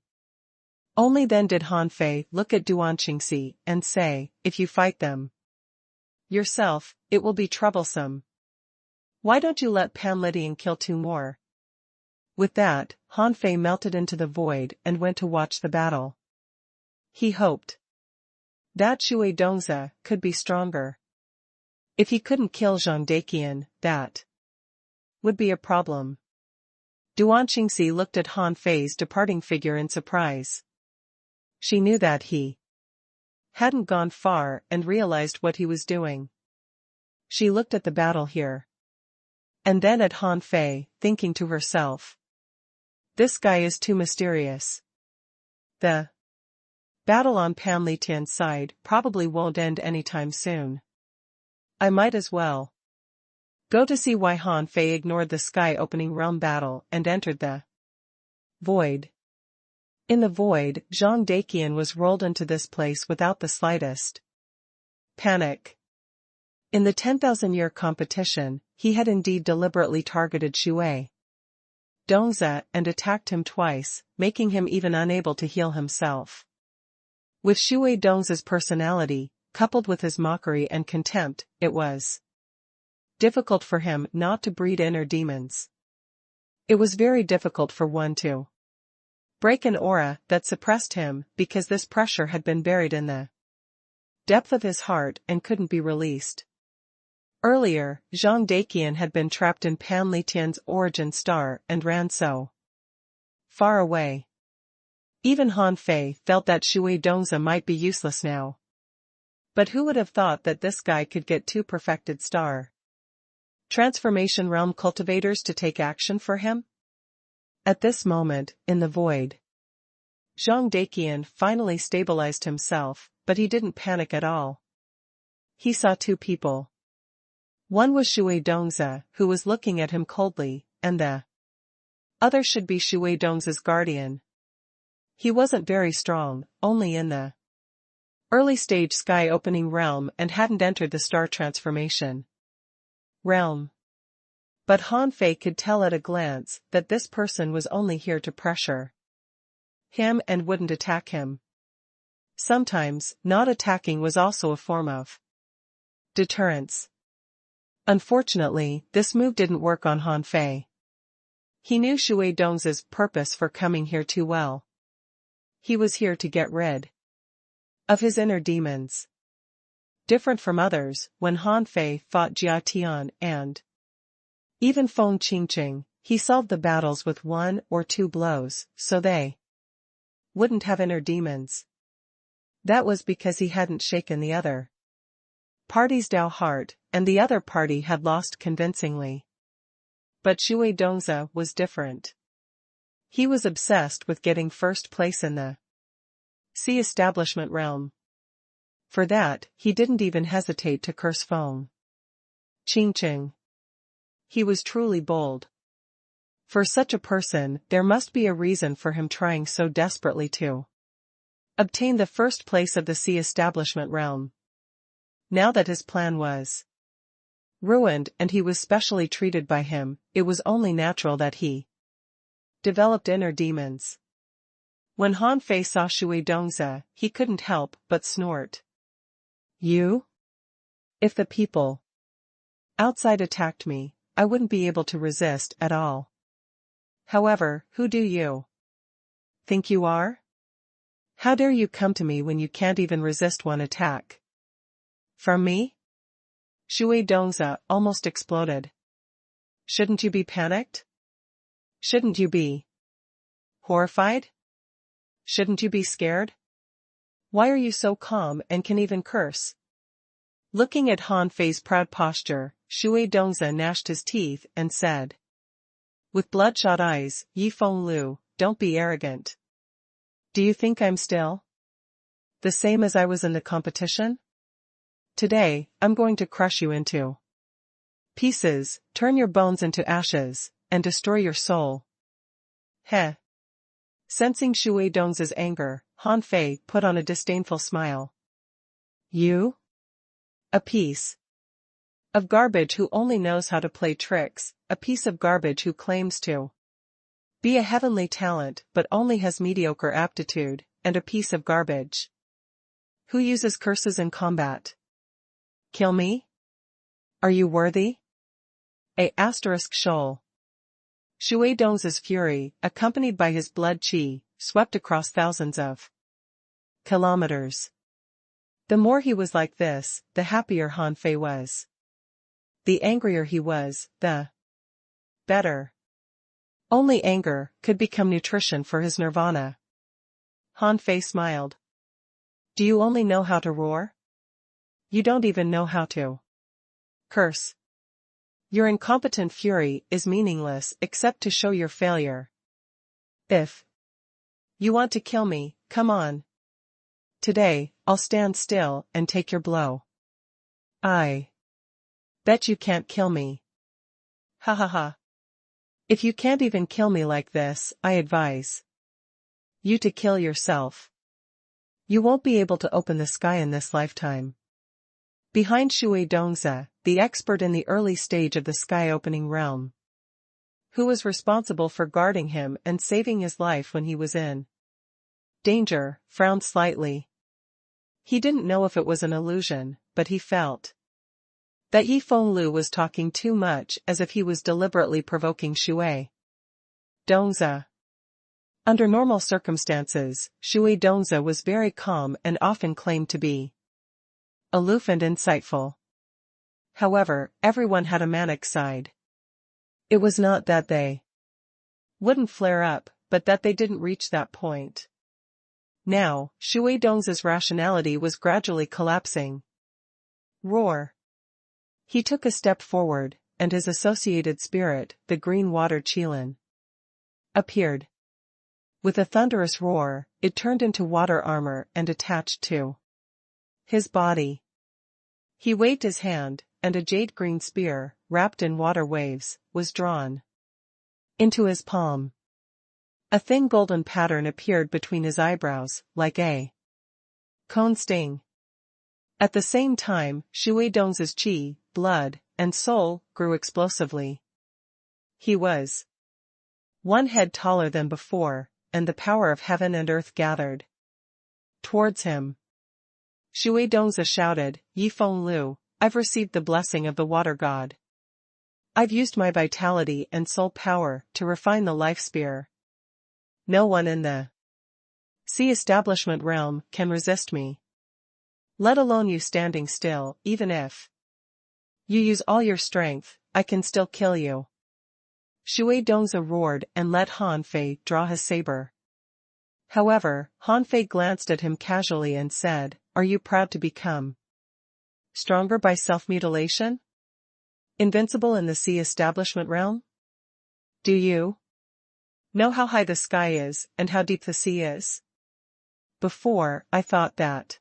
Only then did Han Fei look at Duan Qingxi and say, "If you fight them yourself, it will be troublesome. Why don't you let Pan Lydian kill 2 more?" With that, Han Fei melted into the void and went to watch the battle. He hoped that Shui Dongzi could be stronger. If he couldn't kill Zhang Daqian, that would be a problem. Duan Qingxi looked at Han Fei's departing figure in surprise. She knew that he hadn't gone far and realized what he was doing. She looked at the battle here. And then at Han Fei, thinking to herself, "This guy is too mysterious. The battle on Pan Lydian's side probably won't end anytime soon. I might as well go to see why." Han Fei ignored the sky-opening realm battle and entered the void. In the void, Zhang Daqian was rolled into this place without the slightest panic. In the 10,000-year competition, he had indeed deliberately targeted Shui Dongzi and attacked him twice, making him even unable to heal himself. With Shui Dongzi's personality, coupled with his mockery and contempt, it was difficult for him not to breed inner demons. It was very difficult for one to break an aura that suppressed him, because this pressure had been buried in the depth of his heart and couldn't be released. Earlier, Zhang Daqian had been trapped in Pan Lydian's origin star and ran so far away. Even Han Fei felt that Shui Dongzi might be useless now. But who would have thought that this guy could get 2 perfected star transformation realm cultivators to take action for him? At this moment, in the void, Zhang Daqian finally stabilized himself, but he didn't panic at all. He saw 2 people. One was Shui Dongzi, who was looking at him coldly, and the other should be Shui Dongzi's guardian. He wasn't very strong, only in the early stage sky-opening realm and hadn't entered the star transformation realm. But Han Fei could tell at a glance that this person was only here to pressure him and wouldn't attack him. Sometimes, not attacking was also a form of deterrence. Unfortunately, this move didn't work on Han Fei. He knew Shui Dong's purpose for coming here too well. He was here to get rid of his inner demons. Different from others, when Han Fei fought Jia Tian and even Feng Qingqing, he solved the battles with 1 or 2 blows, so they wouldn't have inner demons. That was because he hadn't shaken the other party's Dao heart, and the other party had lost convincingly. But Shui Dongzi was different. He was obsessed with getting first place in the sea establishment realm. For that, he didn't even hesitate to curse Feng Qingqing. He was truly bold. For such a person, there must be a reason for him trying so desperately to obtain the first place of the sea establishment realm. Now that his plan was ruined and he was specially treated by him, it was only natural that he developed inner demons. When Han Fei saw Shui Dongzi, he couldn't help but snort. You? If the people outside attacked me, I wouldn't be able to resist at all. However, who do you think you are? How dare you come to me when you can't even resist one attack? From me? Shui Dongzi almost exploded. Shouldn't you be panicked? Shouldn't you be horrified? Shouldn't you be scared? Why are you so calm and can even curse? Looking at Han Fei's proud posture, Shui Dongzi gnashed his teeth and said, with bloodshot eyes, Yi Feng Lu, don't be arrogant. Do you think I'm still the same as I was in the competition? Today, I'm going to crush you into pieces, turn your bones into ashes, and destroy your soul. Heh. Sensing Shui Dongzi's anger, Han Fei put on a disdainful smile. You? A piece of garbage who only knows how to play tricks, a piece of garbage who claims to be a heavenly talent but only has mediocre aptitude, and a piece of garbage who uses curses in combat. Kill me? Are you worthy? Shoal. Shui Dongzi's fury, accompanied by his blood qi, swept across thousands of kilometers. The more he was like this, the happier Han Fei was. The angrier he was, the better. Only anger could become nutrition for his nirvana. Han Fei smiled. Do you only know how to roar? You don't even know how to curse. Your incompetent fury is meaningless except to show your failure. If you want to kill me, come on. Today, I'll stand still and take your blow. I bet you can't kill me. Ha ha ha. If you can't even kill me like this, I advise you to kill yourself. You won't be able to open the sky in this lifetime. Behind Shui Dongzi, the expert in the early stage of the sky-opening realm, who was responsible for guarding him and saving his life when he was in danger, frowned slightly. He didn't know if it was an illusion, but he felt that Yi Feng Lu was talking too much, as if he was deliberately provoking Shui Dongzi. Under normal circumstances, Shui Dongzi was very calm and often claimed to be aloof and insightful. However, everyone had a manic side. It was not that they wouldn't flare up, but that they didn't reach that point. Now, Shui Dongzi's rationality was gradually collapsing. Roar. He took a step forward, and his associated spirit, the green water Qilin, appeared. With a thunderous roar, it turned into water armor and attached to his body. He waved his hand, and a jade-green spear, wrapped in water waves, was drawn into his palm. A thin golden pattern appeared between his eyebrows, like a cone sting. At the same time, Shui Dongzi's qi, blood, and soul grew explosively. He was 1 head taller than before, and the power of heaven and earth gathered towards him. Shui Dongzi shouted, Yi Feng Lu, I've received the blessing of the water god. I've used my vitality and soul power to refine the life spear. No one in the sea establishment realm can resist me. Let alone you standing still, even if you use all your strength, I can still kill you. Shui Dongzi roared and let Han Fei draw his saber. However, Han Fei glanced at him casually and said, Are you proud to become stronger by self-mutilation? Invincible in the sea establishment realm? Do you know how high the sky is and how deep the sea is? Before, I thought that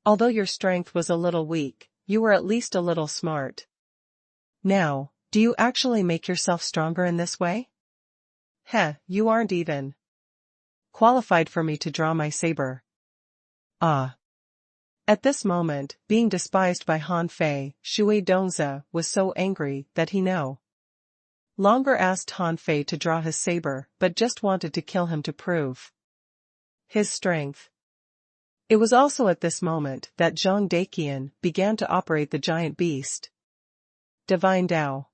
although your strength was a little weak, you were at least a little smart. Now, do you actually make yourself stronger in this way? Heh, you aren't even qualified for me to draw my saber. Ah. At this moment, being despised by Han Fei, Shui Dongzi was so angry that he no longer asked Han Fei to draw his saber but just wanted to kill him to prove his strength. It was also at this moment that Zhang Daqian began to operate the giant beast. Divine Tao.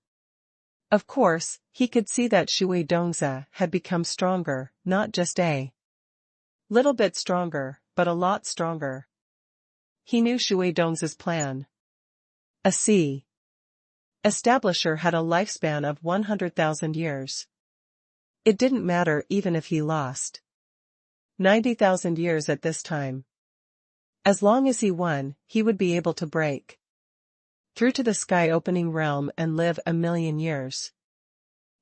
Of course, he could see that Shui Dongzi had become stronger, not just a little bit stronger, but a lot stronger. He knew Shui Dongzi's plan. A sea establisher had a lifespan of 100,000 years. It didn't matter even if he lost 90,000 years at this time. As long as he won, he would be able to break through to the sky-opening realm and live 1,000,000 years.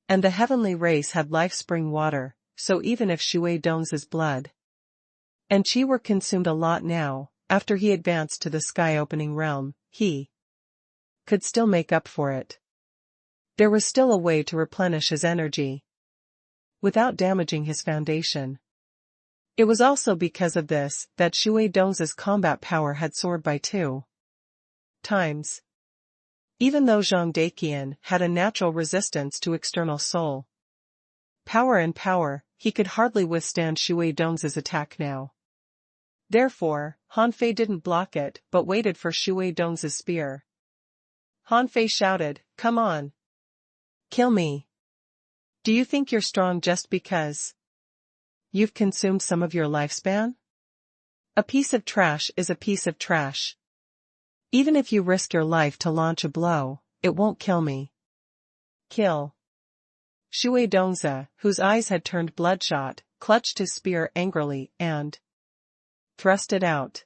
And the heavenly race had life-spring water, so even if Shui Dongzi's blood and chi were consumed a lot now, after he advanced to the sky-opening realm, he could still make up for it. There was still a way to replenish his energy without damaging his foundation. It was also because of this that Shui Dongzi's combat power had soared by 2 times. Even though Zhang Daqian had a natural resistance to external soul power, he could hardly withstand Shui Dongzi's attack now. Therefore, Han Fei didn't block it but waited for Shui Dongzi's spear. Han Fei shouted, Come on. Kill me. Do you think you're strong just because you've consumed some of your lifespan? A piece of trash is a piece of trash. Even if you risk your life to launch a blow, it won't kill me. Kill. Shui Dongzi, whose eyes had turned bloodshot, clutched his spear angrily and thrust it out.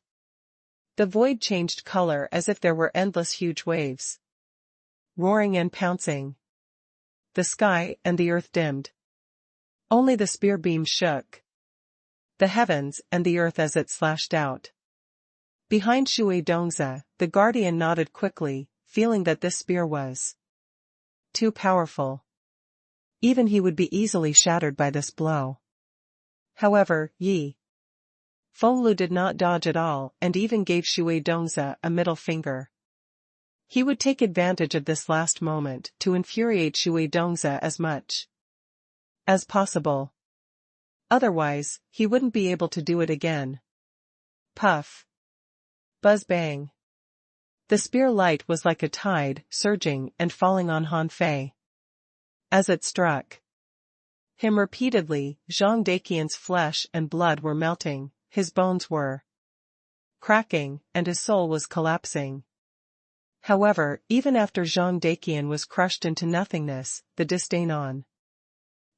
The void changed color as if there were endless huge waves roaring and pouncing. The sky and the earth dimmed. Only the spear beam shook the heavens and the earth as it slashed out. Behind Shui Dongzi, the guardian nodded quickly, feeling that this spear was too powerful. Even he would be easily shattered by this blow. However, Yi Feng Lu did not dodge at all and even gave Shui Dongzi a middle finger. He would take advantage of this last moment to infuriate Shui Dongzi as much as possible. Otherwise, he wouldn't be able to do it again. Puff. Buzz bang. The spear light was like a tide, surging and falling on Han Fei. As it struck him repeatedly, Zhang Daqian's flesh and blood were melting, his bones were cracking, and his soul was collapsing. However, even after Zhang Daqian was crushed into nothingness, the disdain on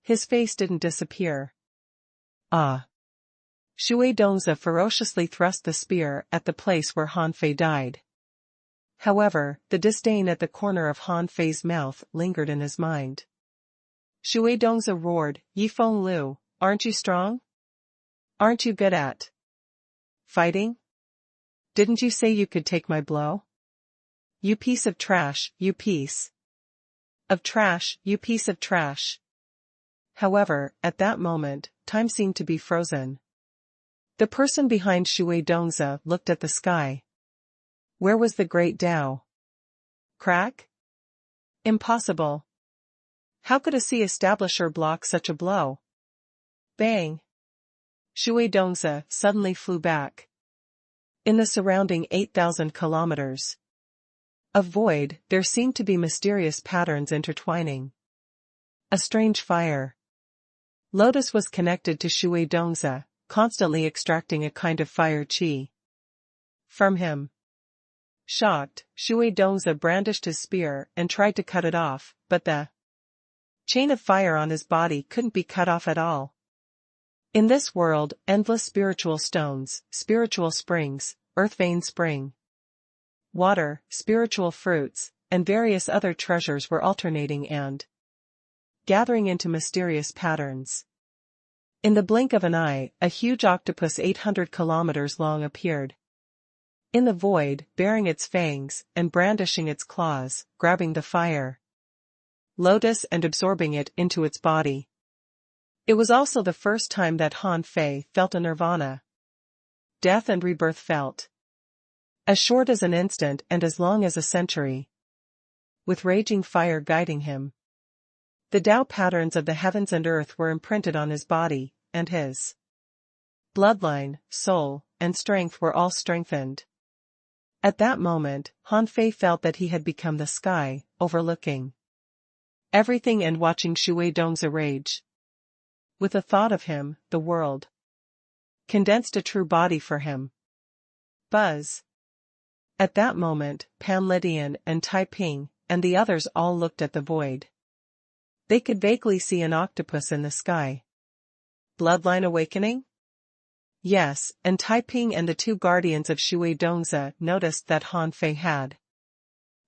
his face didn't disappear. Ah! Shui Dongzi ferociously thrust the spear at the place where Han Fei died. However, the disdain at the corner of Han Fei's mouth lingered in his mind. Shui Dongzi roared, Yi Feng Lu, aren't you strong? Aren't you good at fighting? Didn't you say you could take my blow? You piece of trash, you piece of trash, you piece of trash. However, at that moment, time seemed to be frozen. The person behind Shui Dongzi looked at the sky. Where was the great Tao? Crack? Impossible. How could a sea establisher block such a blow? Bang! Shui Dongzi suddenly flew back. In the surrounding 8,000 kilometers of void, there seemed to be mysterious patterns intertwining. A strange fire. Lotus was connected to Shui Dongzi, constantly extracting a kind of fire qi from him. Shocked, Shui Dongzi brandished his spear and tried to cut it off, but the chain of fire on his body couldn't be cut off at all. In this world, endless spiritual stones, spiritual springs, earth vein spring, water, spiritual fruits, and various other treasures were alternating and gathering into mysterious patterns. In the blink of an eye, a huge octopus 800 kilometers long appeared in the void, baring its fangs and brandishing its claws, grabbing the fire Lotus and absorbing it into its body. It was also the first time that Han Fei felt a nirvana. Death and rebirth felt as short as an instant and as long as a century. With raging fire guiding him, the Tao patterns of the heavens and earth were imprinted on his body, and his bloodline, soul, and strength were all strengthened. At that moment, Han Fei felt that he had become the sky, overlooking everything and watching Shui Dongzi rage. With a thought of him, the world condensed a true body for him. Buzz. At that moment, Pan Lydian and Tai Ping and the others all looked at the void. They could vaguely see an octopus in the sky. Bloodline awakening? Yes, and Tai Ping and the two guardians of Shui Dongzi noticed that Han Fei had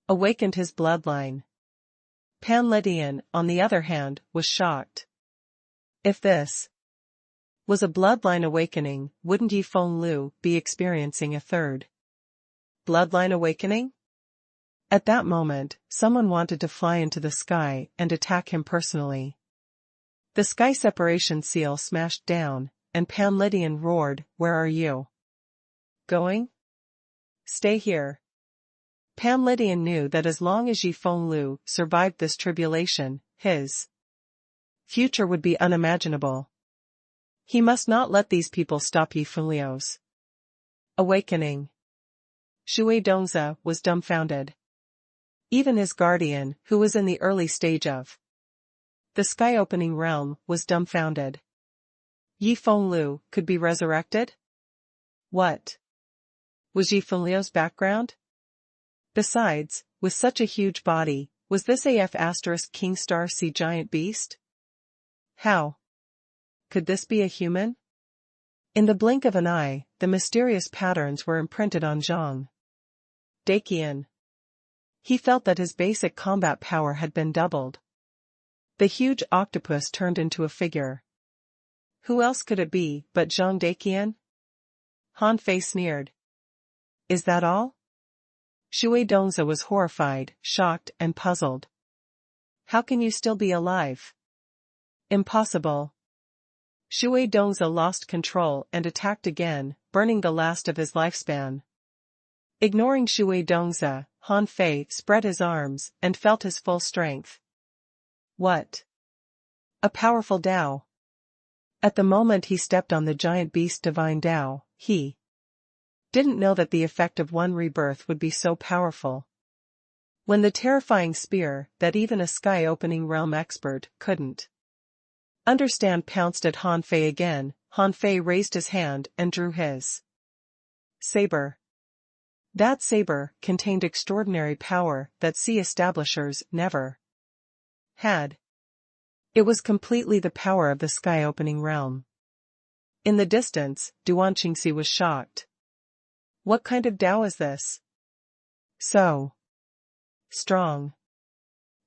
awakened his bloodline. Pan Lydian, on the other hand, was shocked. If this was a bloodline awakening, wouldn't Yi Feng Lu be experiencing a third bloodline awakening? At that moment, someone wanted to fly into the sky and attack him personally. The sky separation seal smashed down, and Pan Lydian roared, "Where are you going? Stay here." Pan Lydian knew that as long as Yi Feng Lu survived this tribulation, his future would be unimaginable. He must not let these people stop Yi Feng Lu's awakening. Shui Dongzi was dumbfounded. Even his guardian, who was in the early stage of the sky-opening realm, was dumbfounded. Yi Feng Lu could be resurrected? What was Yi Feng Lu's background? Besides, with such a huge body, was this AF** King Star Sea giant beast? How could this be a human? In the blink of an eye, the mysterious patterns were imprinted on Zhang Daqian. He felt that his basic combat power had been doubled. The huge octopus turned into a figure. Who else could it be but Zhang Daqian? Han Fei sneered. Is that all? Shui Dongzi was horrified, shocked, and puzzled. How can you still be alive? Impossible. Shui Dongzi lost control and attacked again, burning the last of his lifespan. Ignoring Shui Dongzi, Han Fei spread his arms and felt his full strength. What a powerful Tao! At the moment he stepped on the giant beast divine Tao, he didn't know that the effect of one rebirth would be so powerful. When the terrifying spear, that even a sky-opening realm expert couldn't understand, pounced at Han Fei again, Han Fei raised his hand and drew his saber. That saber contained extraordinary power that sea establishers never had. It was completely the power of the sky-opening realm. In the distance, Duan Qingxi was shocked. What kind of Tao is this? So strong.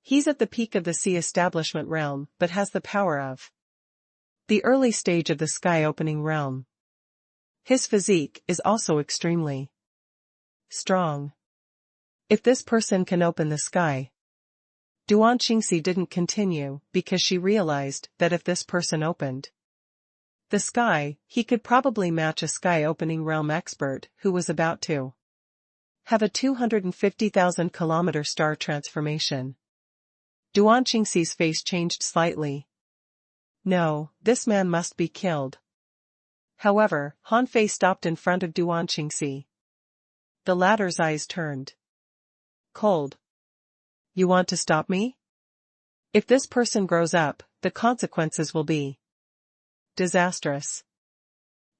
He's at the peak of the sea establishment realm, but has the power of the early stage of the sky-opening realm. His physique is also extremely strong. If this person can open the sky. Duan Qingxi didn't continue, because she realized that if this person opened the sky, he could probably match a sky-opening realm expert who was about to have a 250,000 kilometer star transformation. Duan Qingxi's face changed slightly. No, this man must be killed. However, Han Fei stopped in front of Duan Qingxi. The latter's eyes turned cold. You want to stop me? If this person grows up, the consequences will be disastrous.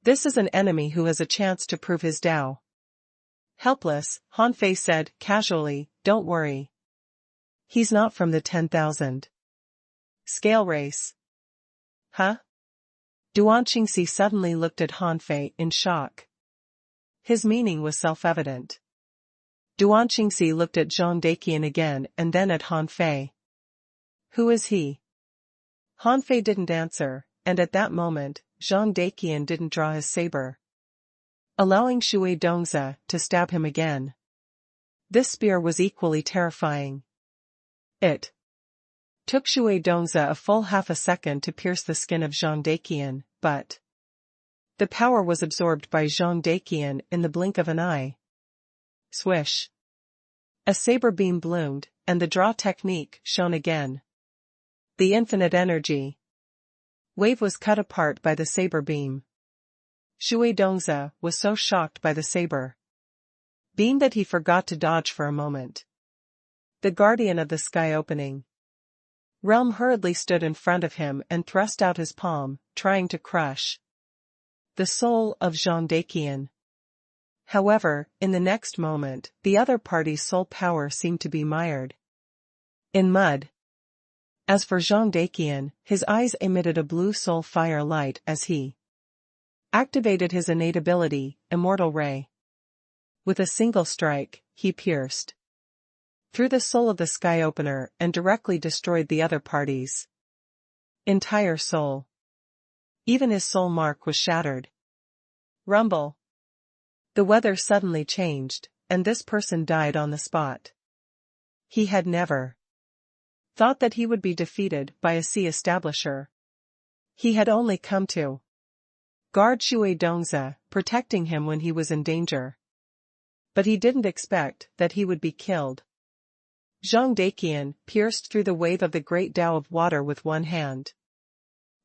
This is an enemy who has a chance to prove his Tao. Helpless, Han Fei said casually, don't worry. He's not from the 10,000 scale race. Huh? Duan Qingxi suddenly looked at Han Fei in shock. His meaning was self-evident. Duan Qingxi looked at Zhang Daqian again and then at Han Fei. Who is he? Han Fei didn't answer, and at that moment, Zhang Daqian didn't draw his saber, allowing Shui Dongzi to stab him again. This spear was equally terrifying. It took Shui Dongzi a full half a second to pierce the skin of Zhang Daqian, but the power was absorbed by Zhang Daqian in the blink of an eye. Swish. A saber beam bloomed, and the draw technique shone again. The infinite energy wave was cut apart by the saber beam. Shui Dongzi was so shocked by the saber beam that he forgot to dodge for a moment. The guardian of the sky opening realm hurriedly stood in front of him and thrust out his palm, trying to crush the soul of Zhang Daqian. However, in the next moment, the other party's soul power seemed to be mired in mud. As for Zhang Daqian, his eyes emitted a blue soul fire light as he activated his innate ability, Immortal Ray. With a single strike, he pierced through the soul of the sky opener and directly destroyed the other party's entire soul. Even his soul mark was shattered. Rumble. The weather suddenly changed, and this person died on the spot. He had never thought that he would be defeated by a sea establisher. He had only come to guard Shui Dongzi, protecting him when he was in danger. But he didn't expect that he would be killed. Zhang Daqian pierced through the wave of the great Tao of water with one hand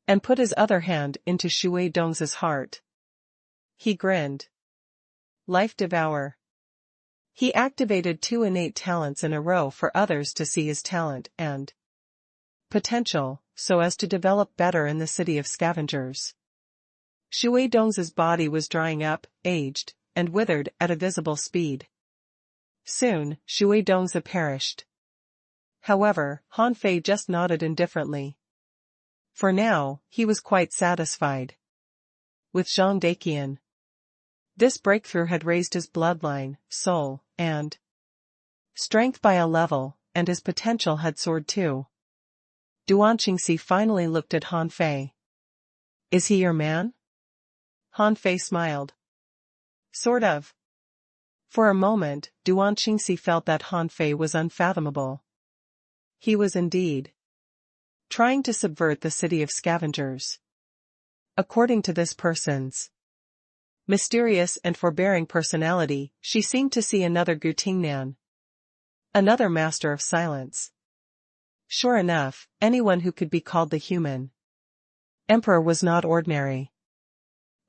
and put his other hand into Shui Dongzi's heart. He grinned. Life Devour. He activated 2 innate talents in a row for others to see his talent and potential, so as to develop better in the city of scavengers. Shui Dongzi's body was drying up, aged, and withered at a visible speed. Soon, Shui Dongzi perished. However, Han Fei just nodded indifferently. For now, he was quite satisfied with Zhang Daqian. This breakthrough had raised his bloodline, soul, and strength by a level, and his potential had soared too. Duan Qingxi finally looked at Han Fei. Is he your man? Han Fei smiled. Sort of. For a moment, Duan Qingxi felt that Han Fei was unfathomable. He was indeed trying to subvert the city of scavengers. According to this person's mysterious and forbearing personality, she seemed to see another Gu Tingnan, another master of silence. Sure enough, anyone who could be called the human emperor was not ordinary.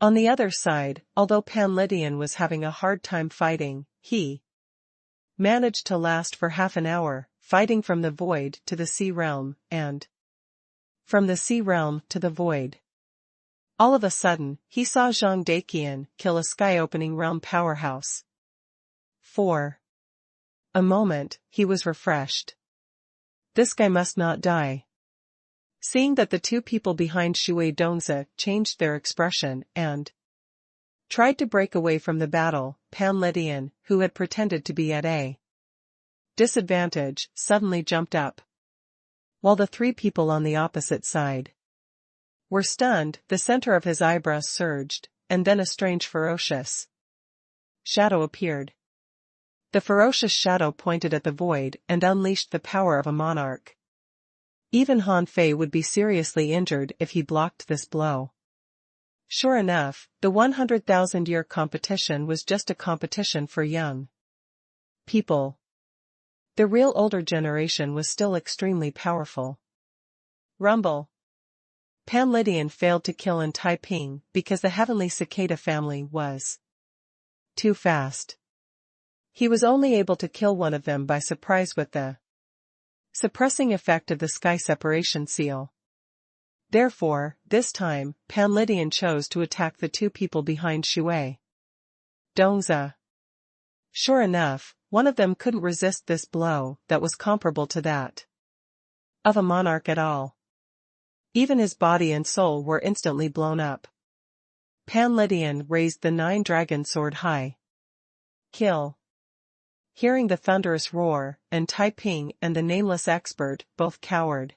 On the other side, although Pan Lydian was having a hard time fighting, he managed to last for half an hour, fighting from the void to the sea realm, and from the sea realm to the void. All of a sudden, he saw Zhang Daqian kill a sky-opening realm powerhouse. For a moment, he was refreshed. This guy must not die. Seeing that the 2 people behind Shui Dongzi changed their expression and tried to break away from the battle, Pan Lydian, who had pretended to be at a disadvantage, suddenly jumped up. While the 3 people on the opposite side were stunned, the center of his eyebrows surged, and then a strange ferocious shadow appeared. The ferocious shadow pointed at the void and unleashed the power of a monarch. Even Han Fei would be seriously injured if he blocked this blow. Sure enough, the 100,000-year competition was just a competition for young people. The real older generation was still extremely powerful. Rumble. Pan Lydian failed to kill in Taiping because the heavenly cicada family was too fast. He was only able to kill one of them by surprise with the suppressing effect of the sky separation seal. Therefore, this time, Pan Lydian chose to attack the two people behind Shui Dongza. Sure enough, one of them couldn't resist this blow that was comparable to that of a monarch at all. Even his body and soul were instantly blown up. Pan Lydian raised the 9-dragon sword high. Kill. Hearing the thunderous roar, and Taiping and the nameless expert both cowered.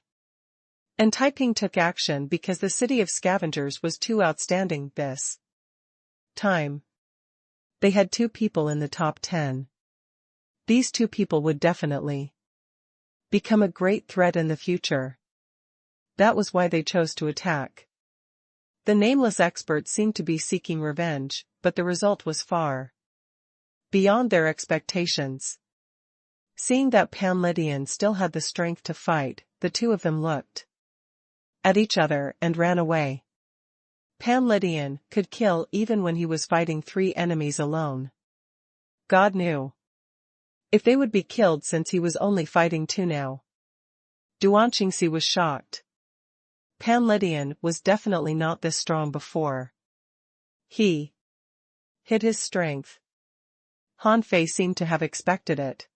And Taiping took action because the city of scavengers was too outstanding this time. They had 2 people in the top 10. These 2 people would definitely become a great threat in the future. That was why they chose to attack. The nameless expert seemed to be seeking revenge, but the result was far beyond their expectations. Seeing that Pan Lydian still had the strength to fight, the 2 of them looked at each other and ran away. Pan Lydian could kill even when he was fighting 3 enemies alone. God knew if they would be killed since he was only fighting 2 now. Duan Qingxi was shocked. Pan Lydian was definitely not this strong before. He hid his strength. Han Fei seemed to have expected it.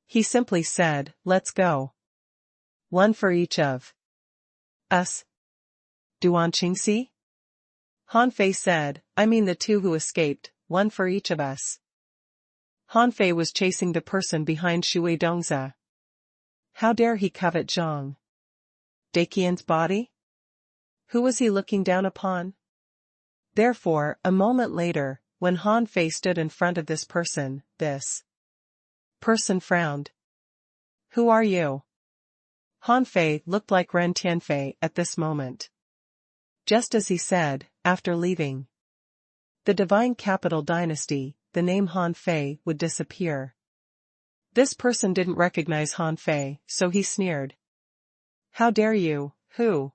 He simply said, "Let's go. 1 for each of us." Duan Qingxi? Han Fei said, "I mean the 2 who escaped, 1 for each of us." Han Fei was chasing the person behind Shui Dongza. How dare he covet Zhang Daqian's body? Who was he looking down upon? Therefore, a moment later, when Han Fei stood in front of this person frowned. "Who are you?" Han Fei looked like Ren Tianfei at this moment. Just as he said, after leaving the divine capital dynasty, the name Han Fei would disappear. This person didn't recognize Han Fei, so he sneered. "How dare you, who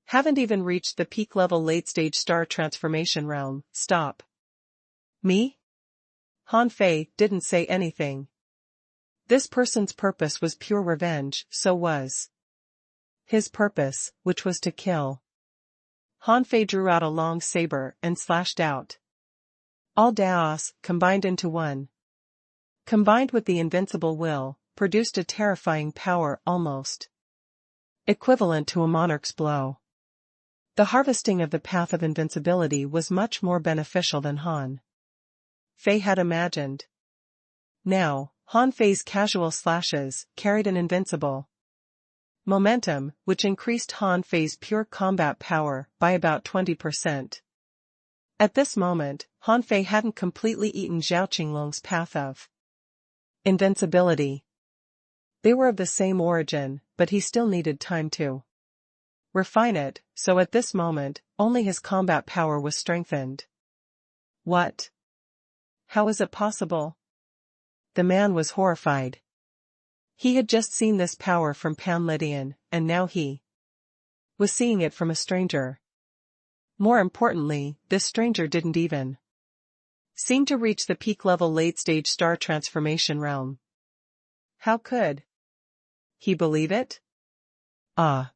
haven't even reached the peak-level late-stage star transformation realm, stop me?" Han Fei didn't say anything. This person's purpose was pure revenge, so was his purpose, which was to kill. Han Fei drew out a long saber and slashed out. All Daos, combined into one, combined with the invincible will, produced a terrifying power almost equivalent to a monarch's blow. The harvesting of the path of invincibility was much more beneficial than Han Fei had imagined. Now, Han Fei's casual slashes carried an invincible momentum, which increased Han Fei's pure combat power by about 20%. At this moment, Han Fei hadn't completely eaten Zhao Qinglong's path of invincibility. They were of the same origin, but he still needed time to refine it, so at this moment, only his combat power was strengthened. What? How is it possible? The man was horrified. He had just seen this power from Pan Lydian, and now he was seeing it from a stranger. More importantly, this stranger didn't even seem to reach the peak-level late-stage star transformation realm. How could he believe it? Ah!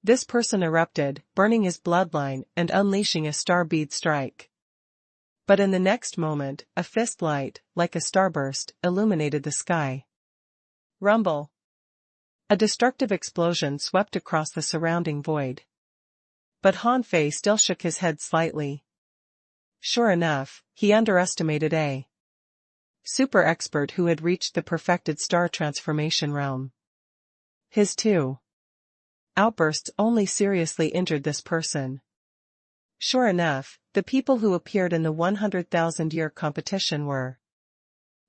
This person erupted, burning his bloodline and unleashing a star bead strike. But in the next moment, a fist light, like a starburst, illuminated the sky. Rumble! A destructive explosion swept across the surrounding void. But Han Fei still shook his head slightly. Sure enough, he underestimated a super expert who had reached the perfected star transformation realm. His 2 outbursts only seriously injured this person. Sure enough, the people who appeared in the 100,000-year competition were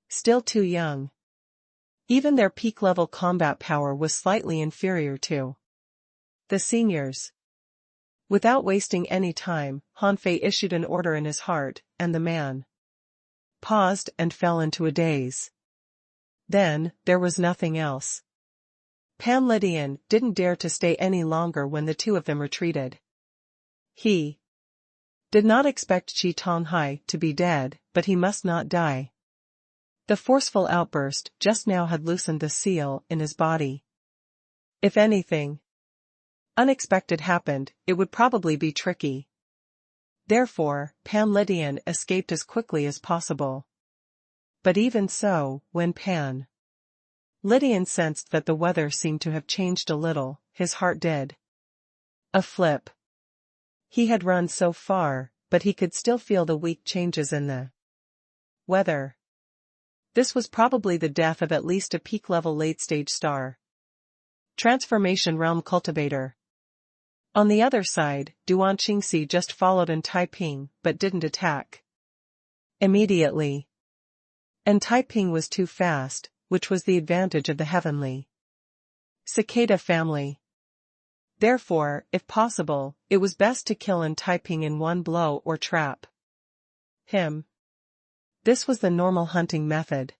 still too young. Even their peak-level combat power was slightly inferior to the seniors. Without wasting any time, Han Fei issued an order in his heart, and the man paused and fell into a daze. Then, there was nothing else Pan Lydian didn't dare to stay any longer when the two of them retreated. He did not expect Chi Tonghai to be dead, but he must not die. The forceful outburst just now had loosened the seal in his body. If anything unexpected happened, it would probably be tricky. Therefore, Pan Lydian escaped as quickly as possible. But even so, when Pan Lydian sensed that the weather seemed to have changed a little, his heart did a flip. He had run so far, but he could still feel the weak changes in the weather. This was probably the death of at least a peak-level late-stage star transformation realm cultivator. On the other side, Duan Qingxi just followed in Taiping but didn't attack immediately. And Taiping was too fast, which was the advantage of the heavenly cicada family. Therefore, if possible, it was best to kill in Taiping in one blow or trap him. This was the normal hunting method.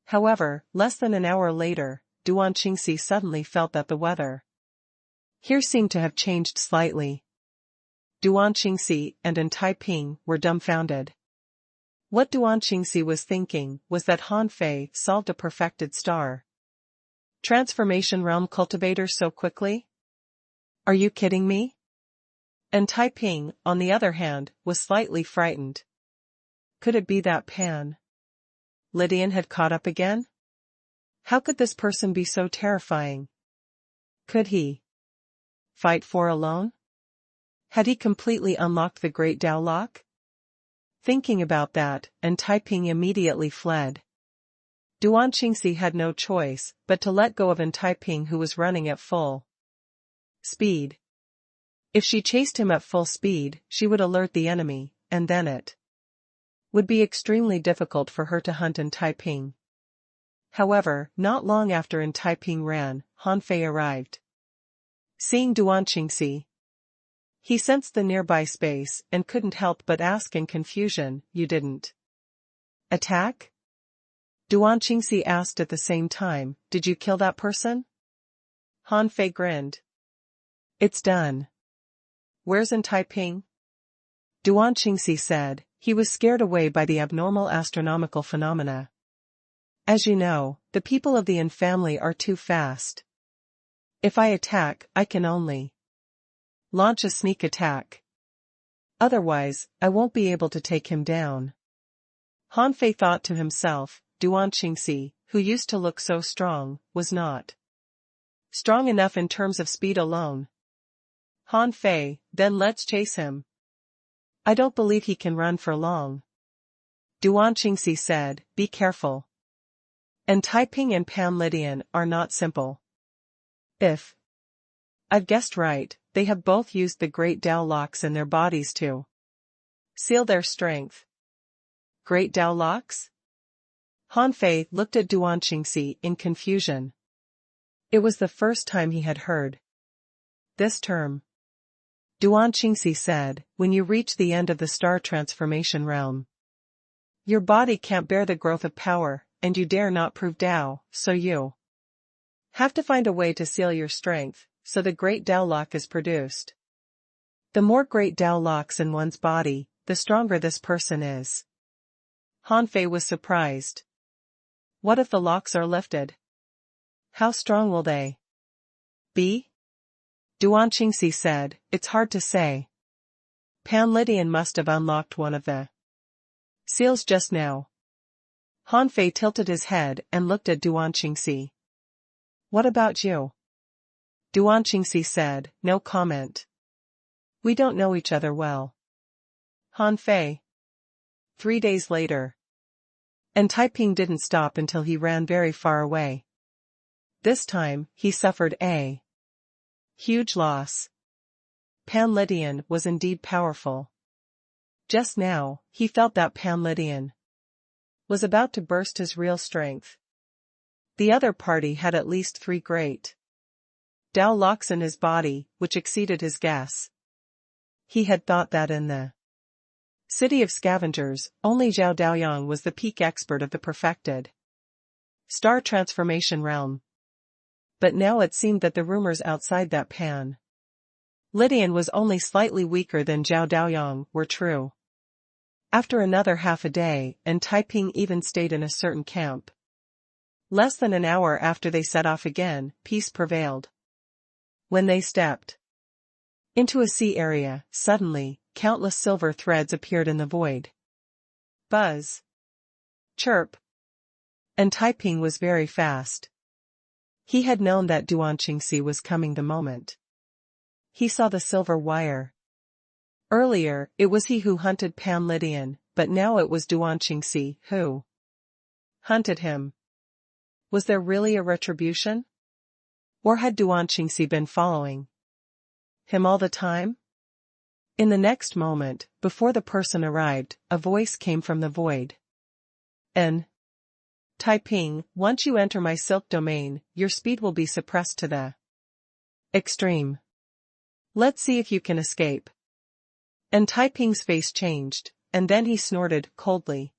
However, less than an hour later, Duan Qingxi suddenly felt that the weather here seemed to have changed slightly. Duan Qingxi and in Taiping were dumbfounded. What Duan Qingxi was thinking was that Han Fei solved a perfected star transformation realm cultivator so quickly? Are you kidding me? And Taiping, on the other hand, was slightly frightened. Could it be that Pan Lydian had caught up again? How could this person be so terrifying? Could he fight for alone? Had he completely unlocked the Great Dao Lock? Thinking about that, and Taiping immediately fled. Duan Qingxi had no choice but to let go of An Taiping, who was running at full speed. If she chased him at full speed, she would alert the enemy, and then it would be extremely difficult for her to hunt in Taiping. However, not long after in Taiping ran, Han Fei arrived. Seeing Duan Qingxi, he sensed the nearby space and couldn't help but ask in confusion, "You didn't attack?" Duan Qingxi asked at the same time, "Did you kill that person?" Han Fei grinned. "It's done." "Where's in Taiping?" Duan Qingxi said. He was scared away by the abnormal astronomical phenomena. "As you know, the people of the Yin family are too fast. If I attack, I can only launch a sneak attack. Otherwise, I won't be able to take him down." Han Fei thought to himself, Duan Qingxi, who used to look so strong, was not strong enough in terms of speed alone. Han Fei, then let's chase him. I don't believe he can run for long. Duan Qingxi said, "Be careful. And Taiping and Pan Lydian are not simple. If I've guessed right, they have both used the Great Dao Locks in their bodies to seal their strength." Great Dao Locks? Han Fei looked at Duan Qingxi in confusion. It was the first time he had heard this term. Duan Qingxi said, "When you reach the end of the star transformation realm, your body can't bear the growth of power, and you dare not prove Dao, so you have to find a way to seal your strength, so the Great Dao Lock is produced. The more Great Dao Locks in one's body, the stronger this person is." Han Fei was surprised. What if the locks are lifted? How strong will they be? Duan Qingxi said, "It's hard to say. Pan Lydian must have unlocked one of the seals just now." Han Fei tilted his head and looked at Duan Qingxi. "What about you?" Duan Qingxi said, "No comment. We don't know each other well." Han Fei. 3 days later. And Taiping didn't stop until he ran very far away. This time, he suffered a huge loss. Pan Lydian was indeed powerful. Just now, he felt that Pan Lydian was about to burst his real strength. The other party had at least 3 great Dao Locks in his body, which exceeded his guess. He had thought that in the city of scavengers, only Zhao Daoyang was the peak expert of the perfected star transformation realm. But now it seemed that the rumors outside that Pan Lydian was only slightly weaker than Zhao Daoyang were true. After another half a day, and Taiping even stayed in a certain camp. Less than an hour after they set off again, peace prevailed. When they stepped into a sea area, suddenly, countless silver threads appeared in the void. Buzz. Chirp. And Taiping was very fast. He had known that Duan Qingxi was coming the moment he saw the silver wire. Earlier, it was he who hunted Pan Lydian, but now it was Duan Qingxi who hunted him. Was there really a retribution? Or had Duan Qingxi been following him all the time? In the next moment, before the person arrived, a voice came from the void. Taiping, once you enter my silk domain, your speed will be suppressed to the extreme. Let's see if you can escape. And Taiping's face changed, and then he snorted coldly.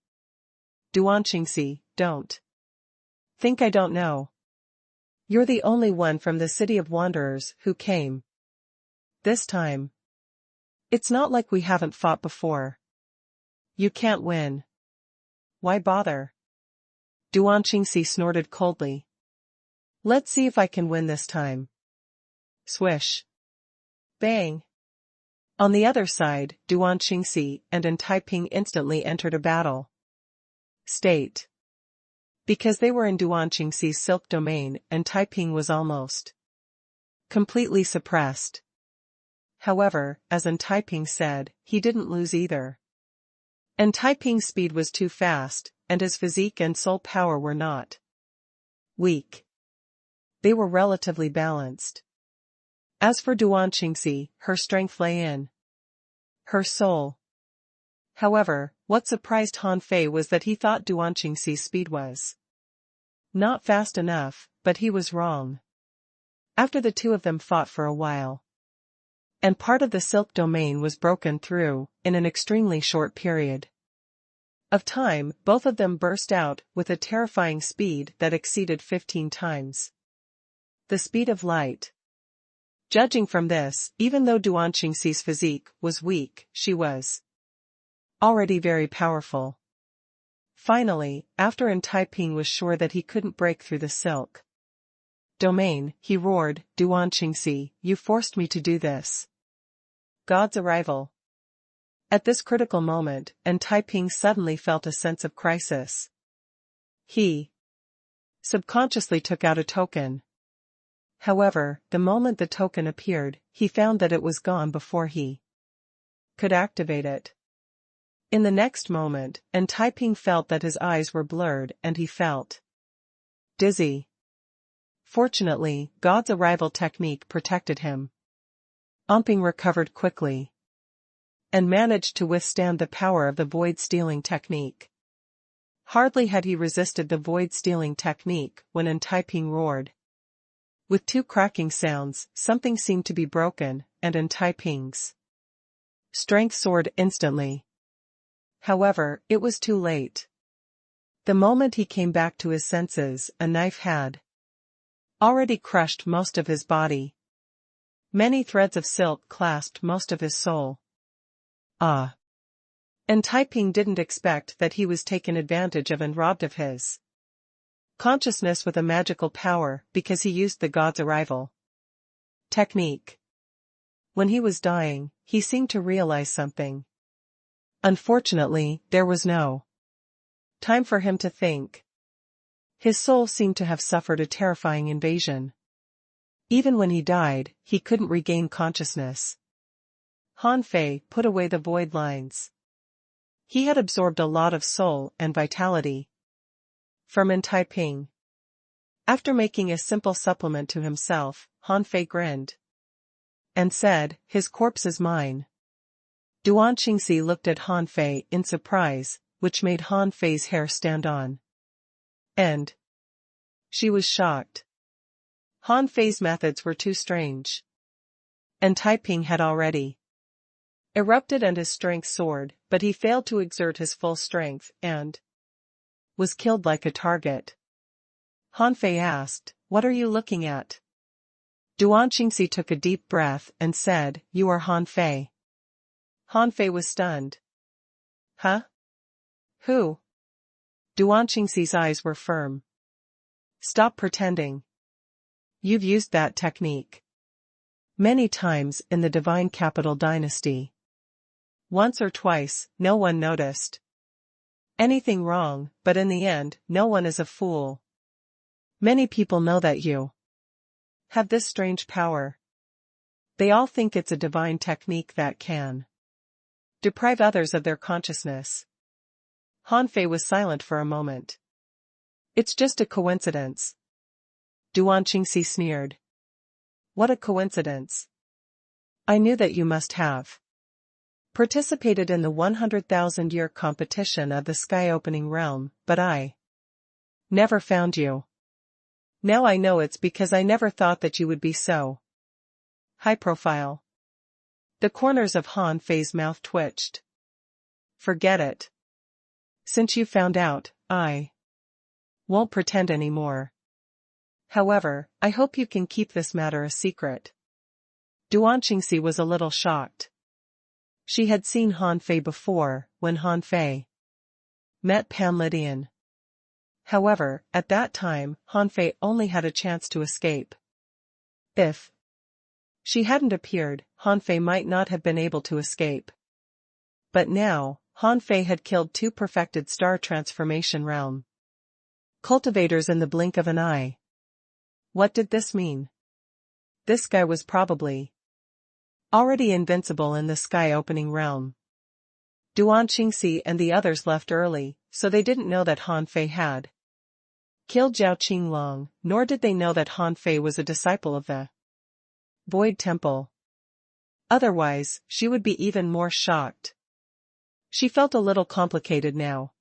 Duan Qingxi, don't think I don't know. You're the only one from the city of wanderers who came this time. It's not like we haven't fought before. You can't win. Why bother? Duan Qingxi snorted coldly. Let's see if I can win this time. Swish. Bang. On the other side, Duan Qingxi and Taiping instantly entered a battle state. Because they were in Duan Qingxi's silk domain and Taiping was almost completely suppressed. However, as Taiping said, he didn't lose either. And Taiping's speed was too fast, and his physique and soul power were not weak. They were relatively balanced. As for Duan Qingxi, her strength lay in her soul. However, what surprised Han Fei was that he thought Duan Qingxi's speed was not fast enough, but he was wrong. After the two of them fought for a while, and part of the silk domain was broken through, in an extremely short period of time, both of them burst out with a terrifying speed that exceeded 15 times the speed of light. Judging from this, even though Duan Qingxi's physique was weak, she was already very powerful. Finally, after Taiping was sure that he couldn't break through the silk domain, he roared, Duan Qingxi, you forced me to do this. God's arrival. At this critical moment, Taiping suddenly felt a sense of crisis. He subconsciously took out a token. However, the moment the token appeared, he found that it was gone before he could activate it. In the next moment, Taiping felt that his eyes were blurred and he felt dizzy. Fortunately, God's arrival technique protected him. Taiping recovered quickly and managed to withstand the power of the void-stealing technique. Hardly had he resisted the void-stealing technique when Taiping roared. With two cracking sounds, something seemed to be broken, and Taiping's strength soared instantly. However, it was too late. The moment he came back to his senses, a knife had already crushed most of his body. Many threads of silk clasped most of his soul. And Taiping didn't expect that he was taken advantage of and robbed of his consciousness with a magical power because he used the God's arrival technique. When he was dying, he seemed to realize something. Unfortunately, there was no time for him to think. His soul seemed to have suffered a terrifying invasion. Even when he died, he couldn't regain consciousness. Han Fei put away the void lines. He had absorbed a lot of soul and vitality from Taiping. After making a simple supplement to himself, Han Fei grinned and said, his corpse is mine. Duan Qingxi looked at Han Fei in surprise, which made Han Fei's hair stand on end. She was shocked. Han Fei's methods were too strange. Taiping had already erupted and his strength soared, but he failed to exert his full strength and was killed like a target. Han Fei asked, what are you looking at? Duan Qingxi took a deep breath and said, you are Han Fei. Han Fei was stunned. Huh? Who? Duan Qingxi's eyes were firm. Stop pretending. You've used that technique many times in the Divine Capital Dynasty. Once or twice, no one noticed anything wrong, but in the end, no one is a fool. Many people know that you have this strange power. They all think it's a divine technique that can deprive others of their consciousness. Han Fei was silent for a moment. It's just a coincidence. Duan Qingxi sneered. What a coincidence. I knew that you must have participated in the 100,000-year competition of the sky-opening realm, but I never found you. Now I know it's because I never thought that you would be so high profile. The corners of Han Fei's mouth twitched. Forget it. Since you found out, I won't pretend anymore. However, I hope you can keep this matter a secret. Duan Qingxi was a little shocked. She had seen Han Fei before, when Han Fei met Pan Lydian. However, at that time, Han Fei only had a chance to escape. If she hadn't appeared, Han Fei might not have been able to escape. But now, Han Fei had killed 2 perfected star transformation realm cultivators in the blink of an eye. What did this mean? This guy was probably already invincible in the sky-opening realm. Duan Qingxi and the others left early, so they didn't know that Han Fei had killed Zhao Qinglong, nor did they know that Han Fei was a disciple of the Void Temple. Otherwise, she would be even more shocked. She felt a little complicated now.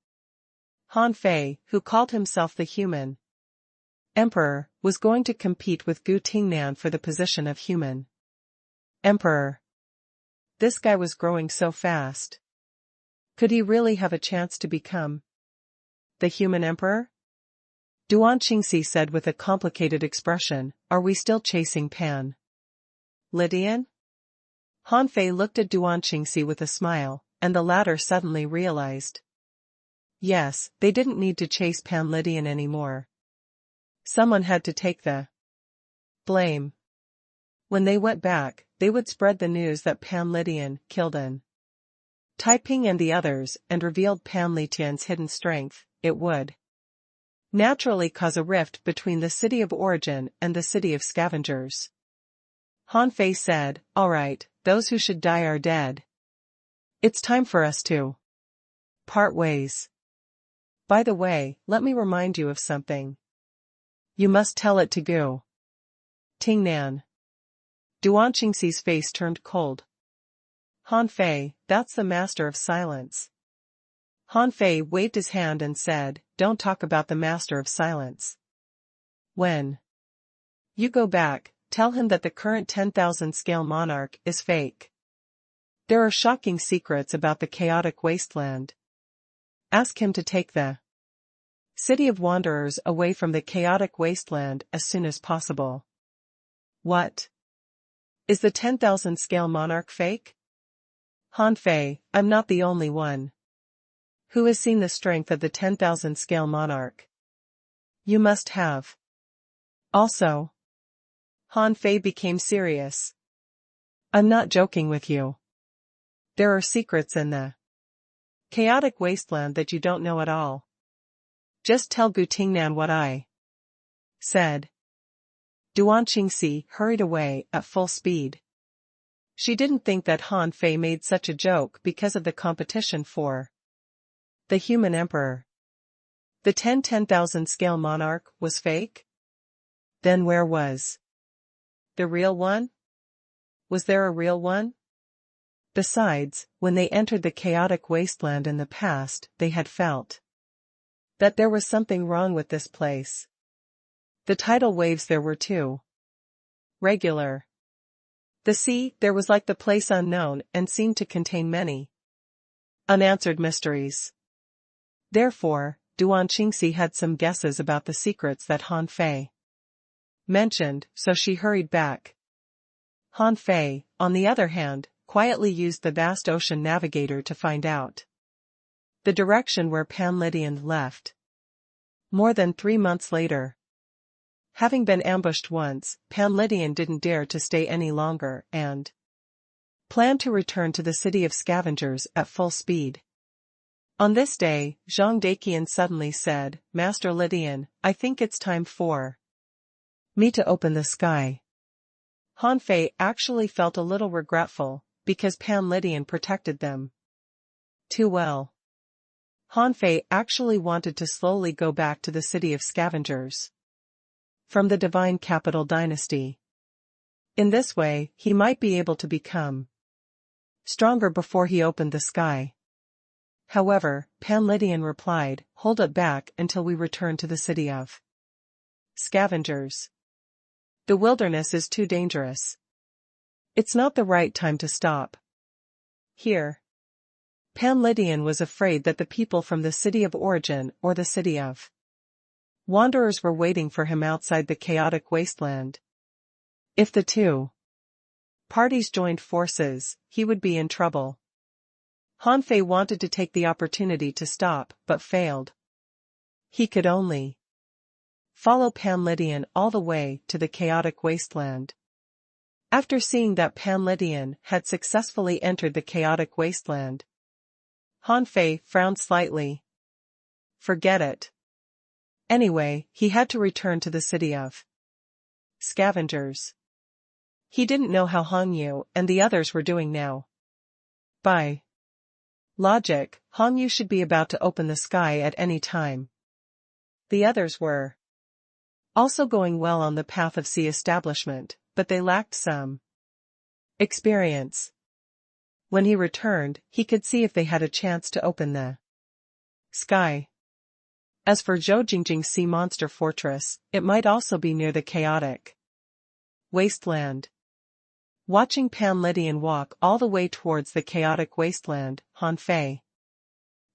Han Fei, who called himself the Human Emperor, was going to compete with Gu Tingnan for the position of Human Emperor. This guy was growing so fast. Could he really have a chance to become the Human Emperor? Duan Qingxi said with a complicated expression, are we still chasing Pan Lydian? Han Fei looked at Duan Qingxi with a smile, and the latter suddenly realized. Yes, they didn't need to chase Pan Lydian anymore. Someone had to take the blame. When they went back, they would spread the news that Pan Lydian killed an Taiping and the others and revealed Pan Lytian's hidden strength. It would naturally cause a rift between the city of origin and the city of scavengers. Han Fei said, all right, those who should die are dead. It's time for us to part ways. By the way, let me remind you of something. You must tell it to Gu Tingnan. Duan Qingxi's face turned cold. Han Fei, that's the master of silence. Han Fei waved his hand and said, don't talk about the master of silence. When you go back, tell him that the current 10,000 scale monarch is fake. There are shocking secrets about the chaotic wasteland. Ask him to take the City of Wanderers away from the chaotic wasteland as soon as possible. What? Is the 10,000 scale monarch fake? Han Fei, I'm not the only one who has seen the strength of the 10,000 scale monarch. You must have. Also. Han Fei became serious. I'm not joking with you. There are secrets in the chaotic wasteland that you don't know at all. Just tell Gu Tingnan what I said. Duan Qingxi hurried away at full speed. She didn't think that Han Fei made such a joke because of the competition for the Human Emperor. The 10,000 scale monarch was fake? Then where was the real one? Was there a real one? Besides, when they entered the chaotic wasteland in the past, they had felt that there was something wrong with this place. The tidal waves there were too regular. The sea there was like the place unknown and seemed to contain many unanswered mysteries. Therefore, Duan Qingxi had some guesses about the secrets that Han Fei mentioned, so she hurried back. Han Fei, on the other hand, quietly used the vast ocean navigator to find out the direction where Pan Lydian left. More than 3 months later. Having been ambushed once, Pan Lydian didn't dare to stay any longer and planned to return to the city of scavengers at full speed. On this day, Zhang Daqian suddenly said, "Master Lydian, I think it's time for me to open the sky." Han Fei actually felt a little regretful, because Pan Lydian protected them too well. Han Fei actually wanted to slowly go back to the city of scavengers from the divine capital dynasty. In this way, he might be able to become stronger before he opened the sky. However, Pan Lydian replied, "Hold it back until we return to the city of scavengers. The wilderness is too dangerous. It's not the right time to stop here." Pan Lydian was afraid that the people from the city of origin or the city of wanderers were waiting for him outside the chaotic wasteland. If the two parties joined forces, he would be in trouble. Han Fei wanted to take the opportunity to stop, but failed. He could only follow Pan Lydian all the way to the chaotic wasteland. After seeing that Pan Lydian had successfully entered the chaotic wasteland, Han Fei frowned slightly. Forget it. Anyway, he had to return to the city of scavengers. He didn't know how Hong Yu and the others were doing now. By logic, Hong Yu should be about to open the sky at any time. The others were also going well on the path of sea establishment, but they lacked some experience. When he returned, he could see if they had a chance to open the sky. As for Zhou Jingjing's sea monster fortress, it might also be near the chaotic wasteland. Watching Pan Lydian walk all the way towards the chaotic wasteland, Han Fei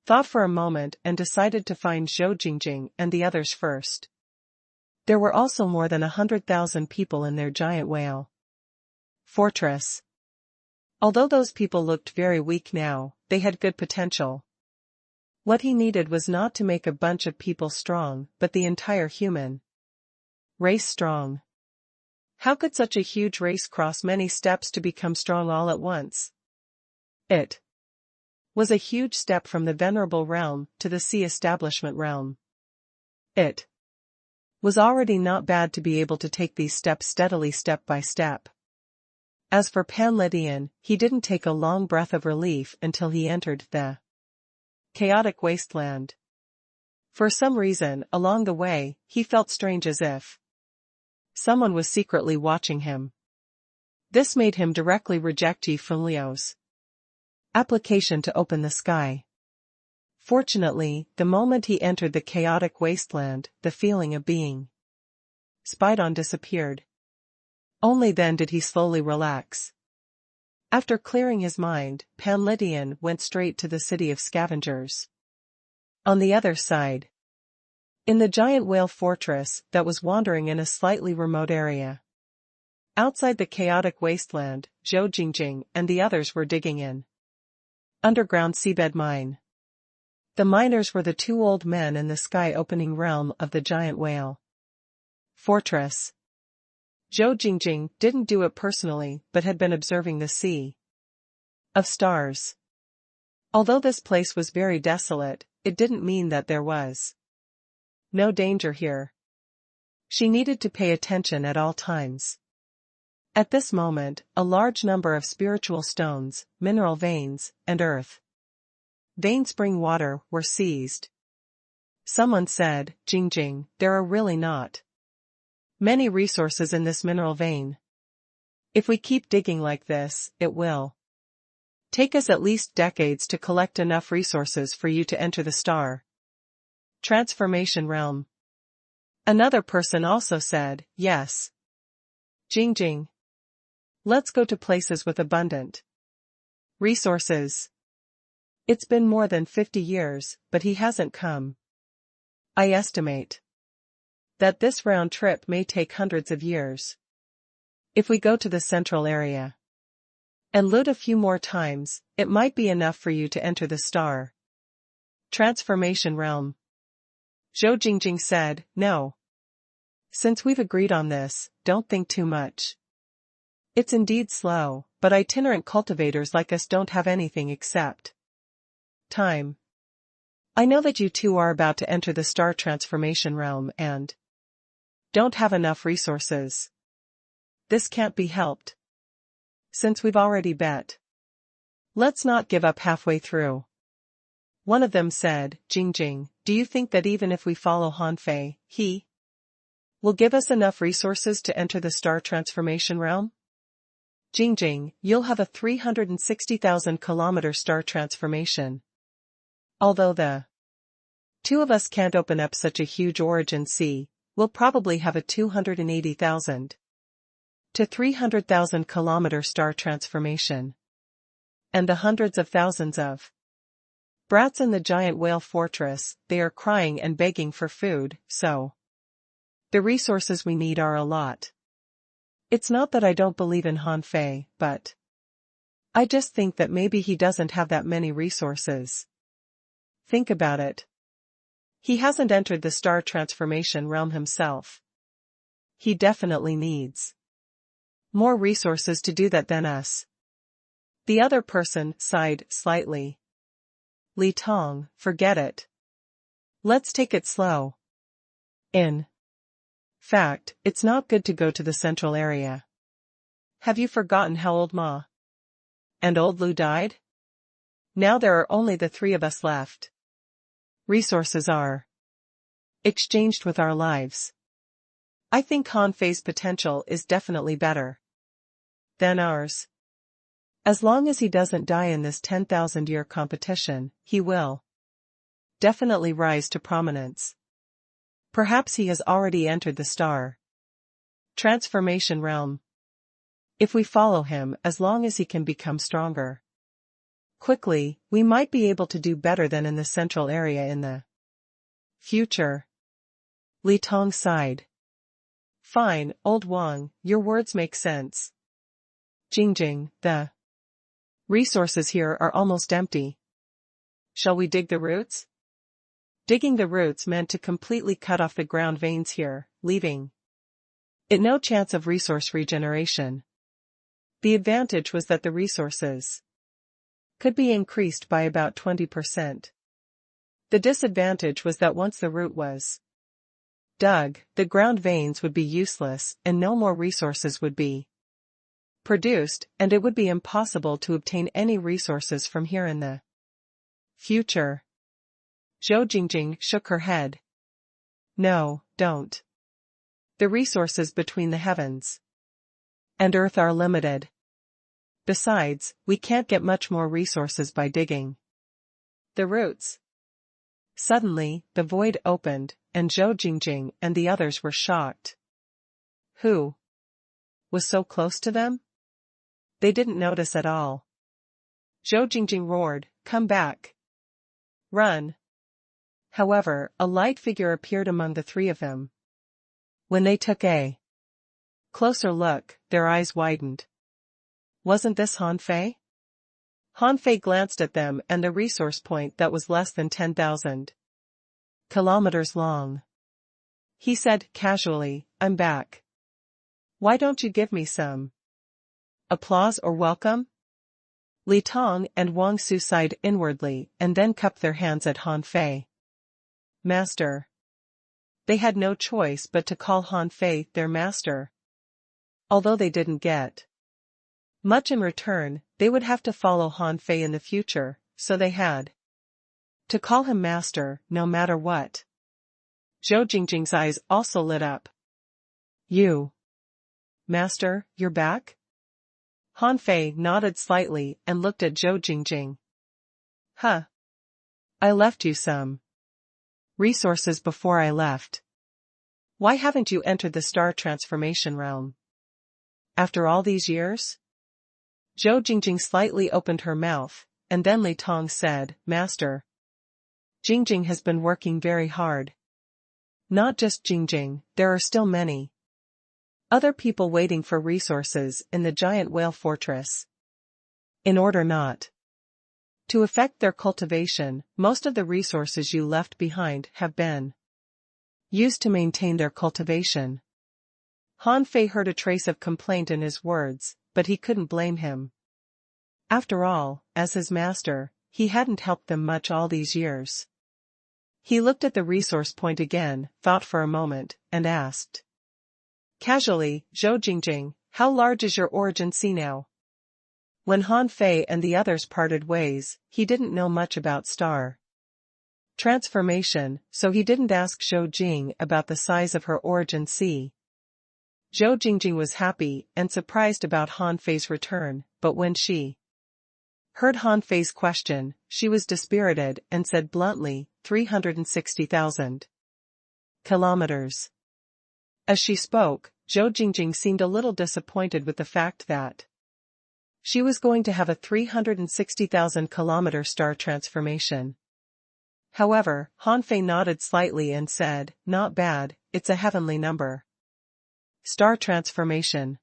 thought for a moment and decided to find Zhou Jingjing and the others first. There were also more than 100,000 people in their giant whale fortress. Although those people looked very weak now, they had good potential. What he needed was not to make a bunch of people strong, but the entire human race strong. How could such a huge race cross many steps to become strong all at once? It was a huge step from the venerable realm to the sea establishment realm. It was already not bad to be able to take these steps steadily step by step. As for Pan Lydian, he didn't take a long breath of relief until he entered the chaotic wasteland. For some reason, along the way, he felt strange, as if someone was secretly watching him. This made him directly reject Yi Fenliu's application to open the sky. Fortunately, the moment he entered the chaotic wasteland, the feeling of being spied on disappeared. Only then did he slowly relax. After clearing his mind, Pan Lydian went straight to the city of scavengers. On the other side, in the giant whale fortress that was wandering in a slightly remote area outside the chaotic wasteland, Zhou Jingjing and the others were digging an underground seabed mine. The miners were the two old men in the sky-opening realm of the giant whale fortress. Zhou Jingjing didn't do it personally but had been observing the sea of stars. Although this place was very desolate, it didn't mean that there was no danger here. She needed to pay attention at all times. At this moment, a large number of spiritual stones, mineral veins, and earth vein spring water were seized. Someone said, "Jingjing, there are really not many resources in this mineral vein. If we keep digging like this, it will take us at least decades to collect enough resources for you to enter the star transformation realm." Another person also said, "Yes, Jingjing. Let's go to places with abundant resources. It's been more than 50 years, but he hasn't come. I estimate that this round trip may take hundreds of years. If we go to the central area and loot a few more times, it might be enough for you to enter the star transformation realm. Zhou Jingjing said, no. Since we've agreed on this, don't think too much. It's indeed slow, but itinerant cultivators like us don't have anything except time. I know that you two are about to enter the star transformation realm and don't have enough resources. This can't be helped. Since we've already bet, let's not give up halfway through. One of them said, Jingjing, do you think that even if we follow Han Fei, he will give us enough resources to enter the star transformation realm? Jingjing, you'll have a 360,000 kilometer star transformation. Although the two of us can't open up such a huge origin sea, we'll probably have a 280,000 to 300,000 kilometer star transformation. And the hundreds of thousands of brats in the giant whale fortress, they are crying and begging for food, so the resources we need are a lot. It's not that I don't believe in Han Fei, but I just think that maybe he doesn't have that many resources. Think about it. He hasn't entered the star transformation realm himself. He definitely needs more resources to do that than us. The other person sighed slightly. Li Tong, forget it. Let's take it slow. In fact, it's not good to go to the central area. Have you forgotten how old Ma and old Lu died? Now there are only the three of us left. Resources are exchanged with our lives. I think Han Fei's potential is definitely better than ours. As long as he doesn't die in this 10,000-year competition, he will definitely rise to prominence. Perhaps he has already entered the star transformation realm. If we follow him, as long as he can become stronger quickly, we might be able to do better than in the central area in the future. Li Tong sighed. Fine, old Wang, your words make sense. Jingjing, the resources here are almost empty. Shall we dig the roots? Digging the roots meant to completely cut off the ground veins here, leaving it no chance of resource regeneration. The advantage was that the resources could be increased by about 20%. The disadvantage was that once the root was dug, the ground veins would be useless and no more resources would be produced, and it would be impossible to obtain any resources from here in the future. Zhou Jingjing shook her head. No, don't. The resources between the heavens and earth are limited. Besides, we can't get much more resources by digging the roots. Suddenly, the void opened, and Zhou Jingjing and the others were shocked. Who was so close to them? They didn't notice at all. Zhou Jingjing roared, come back. Run. However, a light figure appeared among the three of them. When they took a closer look, their eyes widened. Wasn't this Han Fei? Han Fei glanced at them and the resource point that was less than 10,000 kilometers long. He said casually, I'm back. Why don't you give me some applause or welcome? Li Tong and Wang Su sighed inwardly and then cupped their hands at Han Fei. Master. They had no choice but to call Han Fei their master. Although they didn't get much in return, they would have to follow Han Fei in the future, so they had to call him master, no matter what. Zhou Jingjing's eyes also lit up. You, master, you're back? Han Fei nodded slightly and looked at Zhou Jingjing. Huh. I left you some resources before I left. Why haven't you entered the star transformation realm? After all these years? Zhou Jingjing slightly opened her mouth, and then Li Tong said, Master, Jingjing has been working very hard. Not just Jingjing, there are still many other people waiting for resources in the giant whale fortress. In order not to affect their cultivation, most of the resources you left behind have been used to maintain their cultivation. Han Fei heard a trace of complaint in his words, but he couldn't blame him. After all, as his master, he hadn't helped them much all these years. He looked at the resource point again, thought for a moment, and asked casually, "Zhou Jingjing, how large is your origin sea now?" When Han Fei and the others parted ways, he didn't know much about star transformation, so he didn't ask Zhou Jing about the size of her origin sea. Zhou Jingjing was happy and surprised about Han Fei's return, but when she heard Han Fei's question, she was dispirited and said bluntly, 360,000 kilometers. As she spoke, Zhou Jingjing seemed a little disappointed with the fact that she was going to have a 360,000-kilometer star transformation. However, Han Fei nodded slightly and said, "Not bad, it's a heavenly number." Star transformation.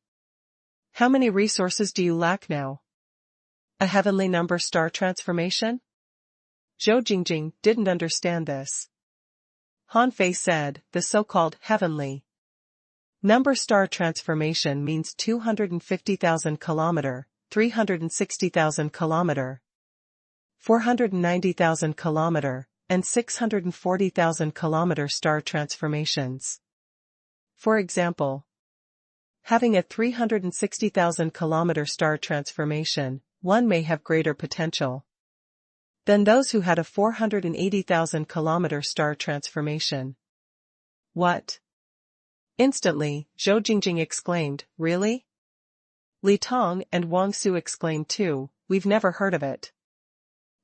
How many resources do you lack now? A heavenly number star transformation? Zhou Jingjing didn't understand this. Han Fei said, the so-called heavenly number star transformation means 250,000 kilometer, 360,000 kilometer, 490,000 kilometer, and 640,000 kilometer star transformations. For example, having a 360,000 kilometer star transformation, one may have greater potential than those who had a 480,000 kilometer star transformation. What? Instantly, Zhou Jingjing exclaimed, "Really?" Li Tong and Wang Su exclaimed too, "We've never heard of it."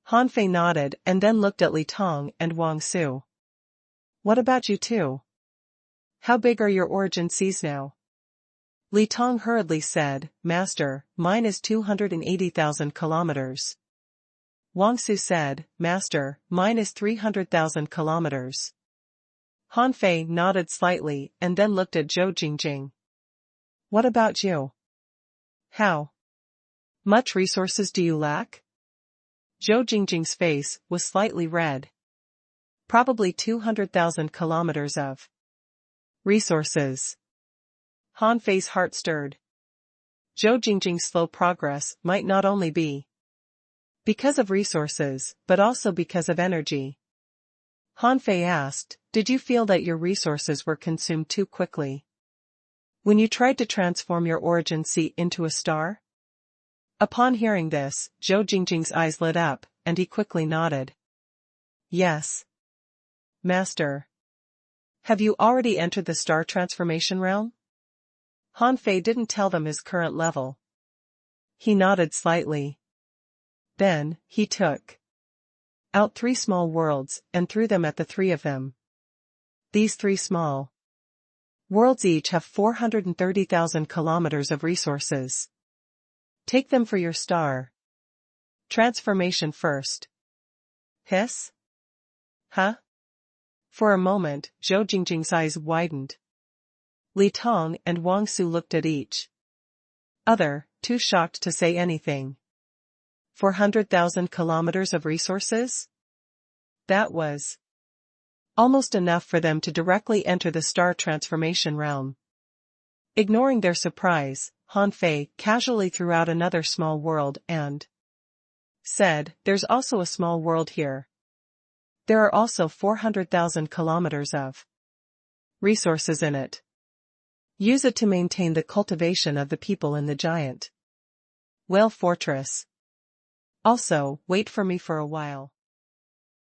Han Fei nodded and then looked at Li Tong and Wang Su. "What about you two? How big are your origin seas now?" Li Tong hurriedly said, "Master, mine is 280,000 kilometers. Wang Su said, "Master, mine is 300,000 kilometers. Han Fei nodded slightly and then looked at Zhou Jingjing. "What about you? How much resources do you lack?" Zhou Jingjing's face was slightly red. "Probably 200,000 kilometers of resources." Han Fei's heart stirred. Zhou Jingjing's slow progress might not only be because of resources, but also because of energy. Han Fei asked, "Did you feel that your resources were consumed too quickly when you tried to transform your origin sea into a star?" Upon hearing this, Zhou Jingjing's eyes lit up, and he quickly nodded. "Yes, Master." "Have you already entered the star transformation realm?" Han Fei didn't tell them his current level. He nodded slightly. Then, he took out 3 small worlds and threw them at the 3 of them. These 3 small worlds each have 430,000 kilometers of resources. Take them for your star transformation first. Hiss? Huh? For a moment, Zhou Jingjing's eyes widened. Li Tong and Wang Su looked at each other, too shocked to say anything. 400,000 kilometers of resources? That was almost enough for them to directly enter the star transformation realm. Ignoring their surprise, Han Fei casually threw out another small world and said, "There's also a small world here. There are also 400,000 kilometers of resources in it. Use it to maintain the cultivation of the people in the giant whale fortress. Also, wait for me for a while."